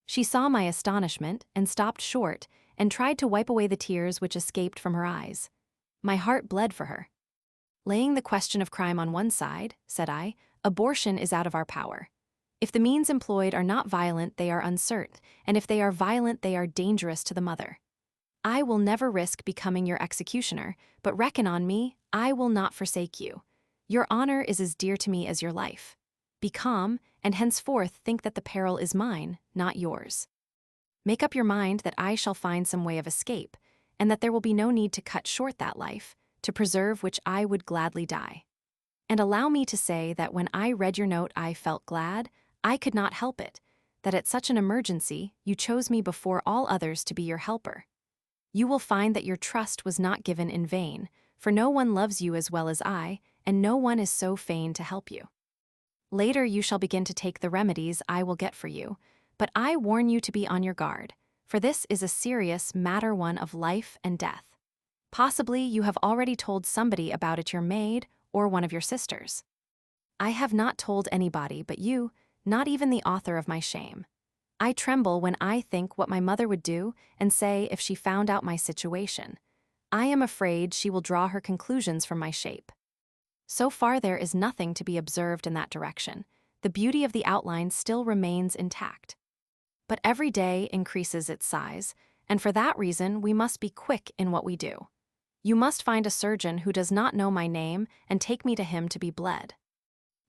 She saw my astonishment and stopped short and tried to wipe away the tears which escaped from her eyes. My heart bled for her. Laying the question of crime on one side, said I, abortion is out of our power. If the means employed are not violent, they are uncertain, and if they are violent, they are dangerous to the mother. I will never risk becoming your executioner, but reckon on me, I will not forsake you. Your honor is as dear to me as your life. Be calm, and henceforth think that the peril is mine, not yours. Make up your mind that I shall find some way of escape, and that there will be no need to cut short that life, to preserve which I would gladly die. And allow me to say that when I read your note, I felt glad, I could not help it, that at such an emergency, you chose me before all others to be your helper. You will find that your trust was not given in vain, for no one loves you as well as I, and no one is so fain to help you. Later you shall begin to take the remedies I will get for you, but I warn you to be on your guard, for this is a serious matter, one of life and death. Possibly you have already told somebody about it, your maid or one of your sisters. I have not told anybody but you, not even the author of my shame. I tremble when I think what my mother would do and say if she found out my situation. I am afraid she will draw her conclusions from my shape. So far there is nothing to be observed in that direction. The beauty of the outline still remains intact. But every day increases its size, and for that reason we must be quick in what we do. You must find a surgeon who does not know my name and take me to him to be bled.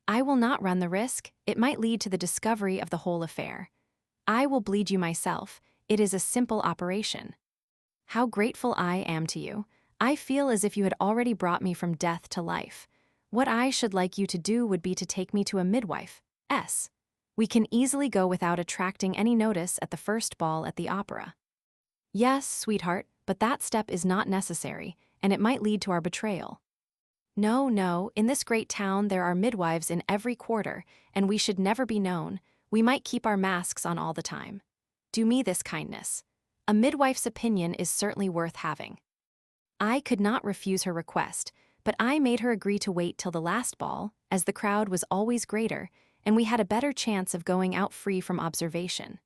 I will not run the risk, it might lead to the discovery of the whole affair. I will bleed you myself, it is a simple operation. How grateful I am to you. I feel as if you had already brought me from death to life. What I should like you to do would be to take me to a midwife. We can easily go without attracting any notice at the first ball at the opera. Yes, sweetheart, but that step is not necessary, and it might lead to our betrayal. No, in this great town there are midwives in every quarter, and we should never be known. We might keep our masks on all the time. Do me this kindness. A midwife's opinion is certainly worth having. I could not refuse her request, but I made her agree to wait till the last ball, as the crowd was always greater, and we had a better chance of going out free from observation.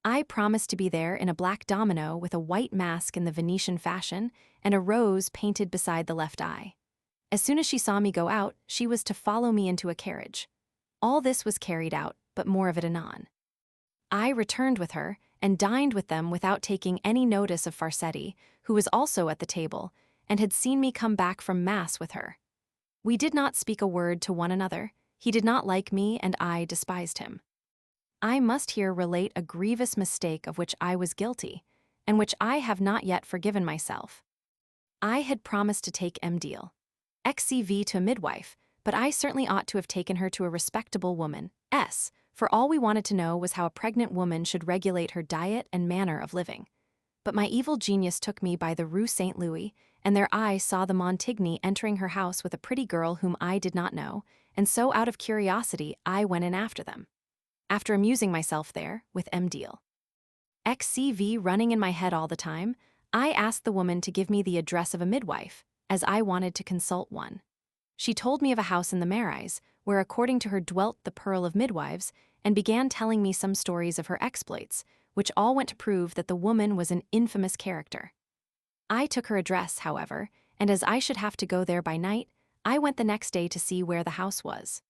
I promised to be there in a black domino with a white mask in the Venetian fashion and a rose painted beside the left eye. As soon as she saw me go out, she was to follow me into a carriage. All this was carried out, but more of it anon. I returned with her and dined with them without taking any notice of Farsetti, who was also at the table, and had seen me come back from Mass with her. We did not speak a word to one another. He did not like me, and I despised him. I must here relate a grievous mistake of which I was guilty, and which I have not yet forgiven myself. I had promised to take M'Deal, XCV, to a midwife, but I certainly ought to have taken her to a respectable woman, for all we wanted to know was how a pregnant woman should regulate her diet and manner of living. But my evil genius took me by the Rue St. Louis, and there I saw the Montigny entering her house with a pretty girl whom I did not know, and so out of curiosity I went in after them. After amusing myself there, with M'Deal, XCV running in my head all the time, I asked the woman to give me the address of a midwife, as I wanted to consult one. She told me of a house in the Memoirs, where according to her dwelt the Pearl of Midwives, and began telling me some stories of her exploits, which all went to prove that the woman was an infamous character. I took her address, however, and as I should have to go there by night, I went the next day to see where the house was.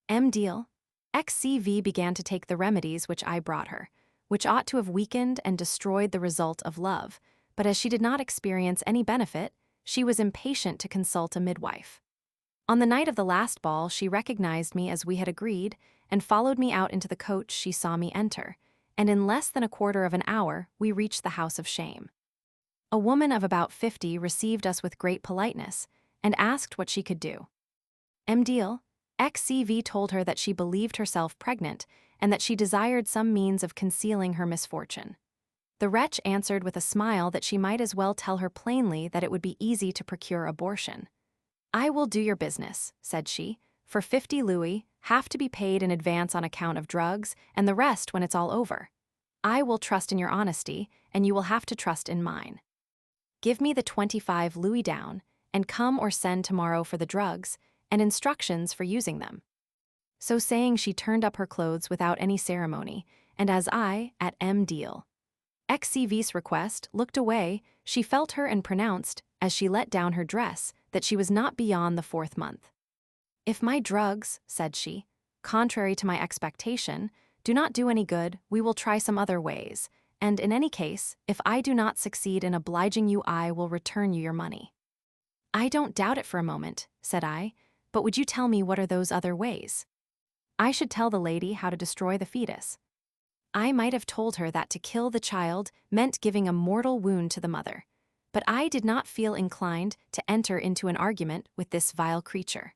M'Deal, XCV began to take the remedies which I brought her, which ought to have weakened and destroyed the result of love, but as she did not experience any benefit, she was impatient to consult a midwife. On the night of the last ball, she recognized me as we had agreed, and followed me out into the coach she saw me enter, and in less than a quarter of an hour we reached the house of shame. A woman of about 50 received us with great politeness, and asked what she could do. M'Deal, XCV told her that she believed herself pregnant, and that she desired some means of concealing her misfortune. The wretch answered with a smile that she might as well tell her plainly that it would be easy to procure abortion. I will do your business, said she, for 50 louis, half to be paid in advance on account of drugs, and the rest when it's all over. I will trust in your honesty, and you will have to trust in mine. Give me the 25 louis down, and come or send tomorrow for the drugs, and instructions for using them. So saying, she turned up her clothes without any ceremony, and as I, at M'Deal, XCV's request, looked away, she felt her and pronounced, as she let down her dress, that she was not beyond the 4th month. If my drugs, said she, contrary to my expectation, do not do any good, we will try some other ways, and in any case, if I do not succeed in obliging you, I will return you your money. I don't doubt it for a moment, said I, but would you tell me what are those other ways? I should tell the lady how to destroy the fetus. I might have told her that to kill the child meant giving a mortal wound to the mother, but I did not feel inclined to enter into an argument with this vile creature.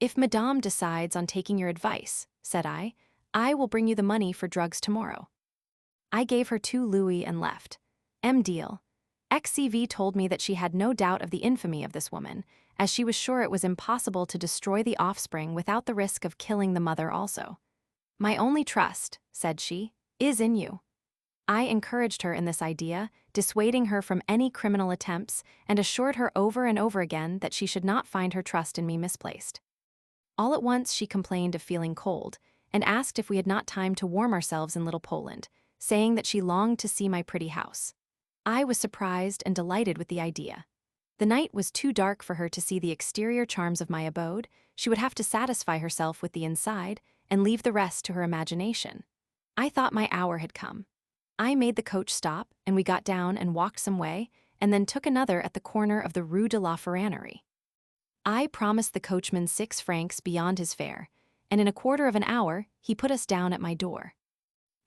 If Madame decides on taking your advice, said I will bring you the money for drugs tomorrow. I gave her 2 louis and left. Deal. XCV told me that she had no doubt of the infamy of this woman, as she was sure it was impossible to destroy the offspring without the risk of killing the mother also. My only trust, said she, is in you. I encouraged her in this idea, dissuading her from any criminal attempts, and assured her over and over again that she should not find her trust in me misplaced. All at once she complained of feeling cold, and asked if we had not time to warm ourselves in Little Poland, saying that she longed to see my pretty house. I was surprised and delighted with the idea. The night was too dark for her to see the exterior charms of my abode. She would have to satisfy herself with the inside, and leave the rest to her imagination. I thought my hour had come. I made the coach stop, and we got down and walked some way, and then took another at the corner of the Rue de la Ferronnerie. I promised the coachman 6 francs beyond his fare, and in a quarter of an hour he put us down at my door.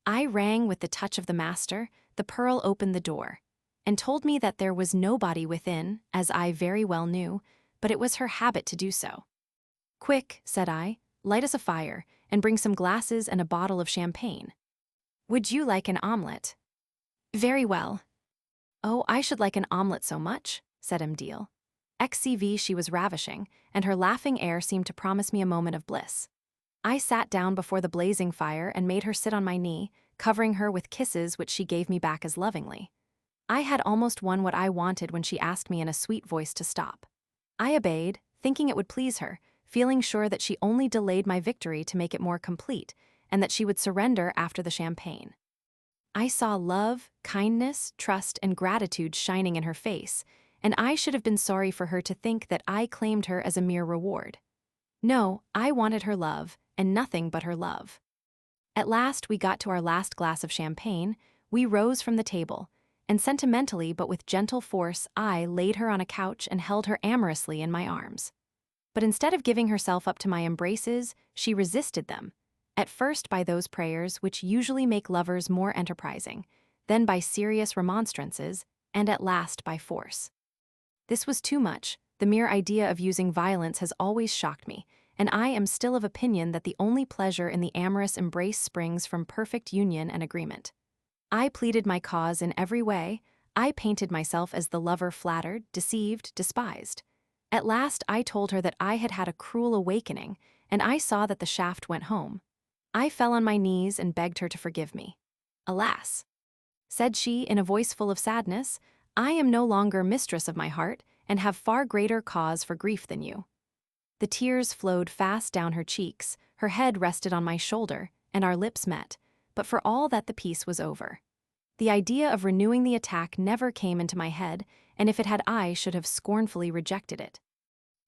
I rang with the touch of the master. The Pearl opened the door, and told me that there was nobody within, as I very well knew, but it was her habit to do so. Quick, said I, light us a fire, and bring some glasses and a bottle of champagne. Would you like an omelette? Very well. Oh, I should like an omelette so much, said Deal. XCV she was ravishing, and her laughing air seemed to promise me a moment of bliss. I sat down before the blazing fire and made her sit on my knee, covering her with kisses which she gave me back as lovingly. I had almost won what I wanted when she asked me in a sweet voice to stop. I obeyed, thinking it would please her, feeling sure that she only delayed my victory to make it more complete, and that she would surrender after the champagne. I saw love, kindness, trust, and gratitude shining in her face, and I should have been sorry for her to think that I claimed her as a mere reward. No, I wanted her love, and nothing but her love. At last we got to our last glass of champagne. We rose from the table, and sentimentally but with gentle force I laid her on a couch and held her amorously in my arms. But instead of giving herself up to my embraces, she resisted them, at first by those prayers which usually make lovers more enterprising, then by serious remonstrances, and at last by force. This was too much. The mere idea of using violence has always shocked me, and I am still of opinion that the only pleasure in the amorous embrace springs from perfect union and agreement. I pleaded my cause in every way. I painted myself as the lover flattered, deceived, despised. At last I told her that I had had a cruel awakening, and I saw that the shaft went home. I fell on my knees and begged her to forgive me. Alas, said she in a voice full of sadness, I am no longer mistress of my heart, and have far greater cause for grief than you. The tears flowed fast down her cheeks, her head rested on my shoulder, and our lips met, but for all that the piece was over. The idea of renewing the attack never came into my head, and if it had I should have scornfully rejected it.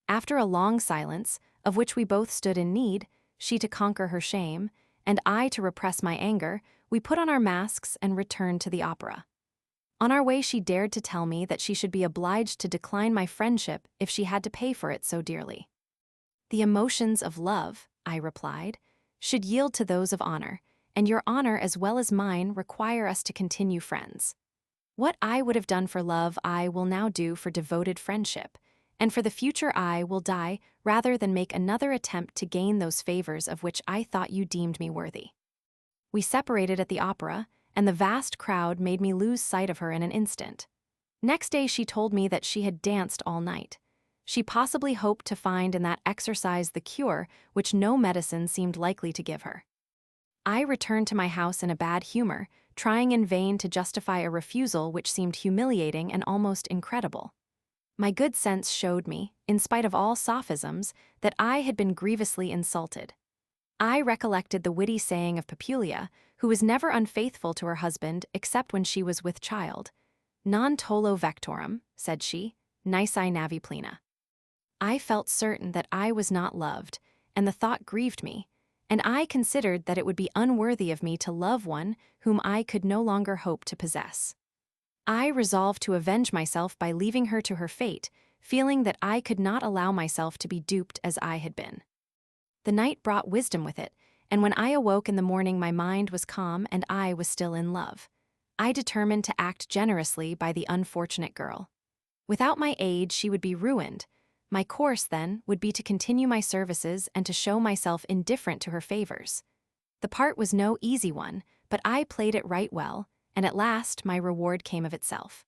After a long silence, of which we both stood in need, she to conquer her shame, and I to repress my anger, we put on our masks and returned to the opera. On our way she dared to tell me that she should be obliged to decline my friendship if she had to pay for it so dearly. The emotions of love, I replied, should yield to those of honor, and your honor as well as mine require us to continue friends. What I would have done for love I will now do for devoted friendship, and for the future I will die rather than make another attempt to gain those favors of which I thought you deemed me worthy. We separated at the opera, and the vast crowd made me lose sight of her in an instant. Next day she told me that she had danced all night. She possibly hoped to find in that exercise the cure which no medicine seemed likely to give her. I returned to my house in a bad humor, trying in vain to justify a refusal which seemed humiliating and almost incredible. My good sense showed me, in spite of all sophisms, that I had been grievously insulted. I recollected the witty saying of Populia, who was never unfaithful to her husband except when she was with child. Non tolo vectorum, said she, nisi navi plena. I felt certain that I was not loved, and the thought grieved me, and I considered that it would be unworthy of me to love one whom I could no longer hope to possess. I resolved to avenge myself by leaving her to her fate, feeling that I could not allow myself to be duped as I had been. The night brought wisdom with it, and when I awoke in the morning my mind was calm and I was still in love. I determined to act generously by the unfortunate girl. Without my aid she would be ruined, My course, then, would be to continue my services and to show myself indifferent to her favors. The part was no easy one, but I played it right well, and at last my reward came of itself.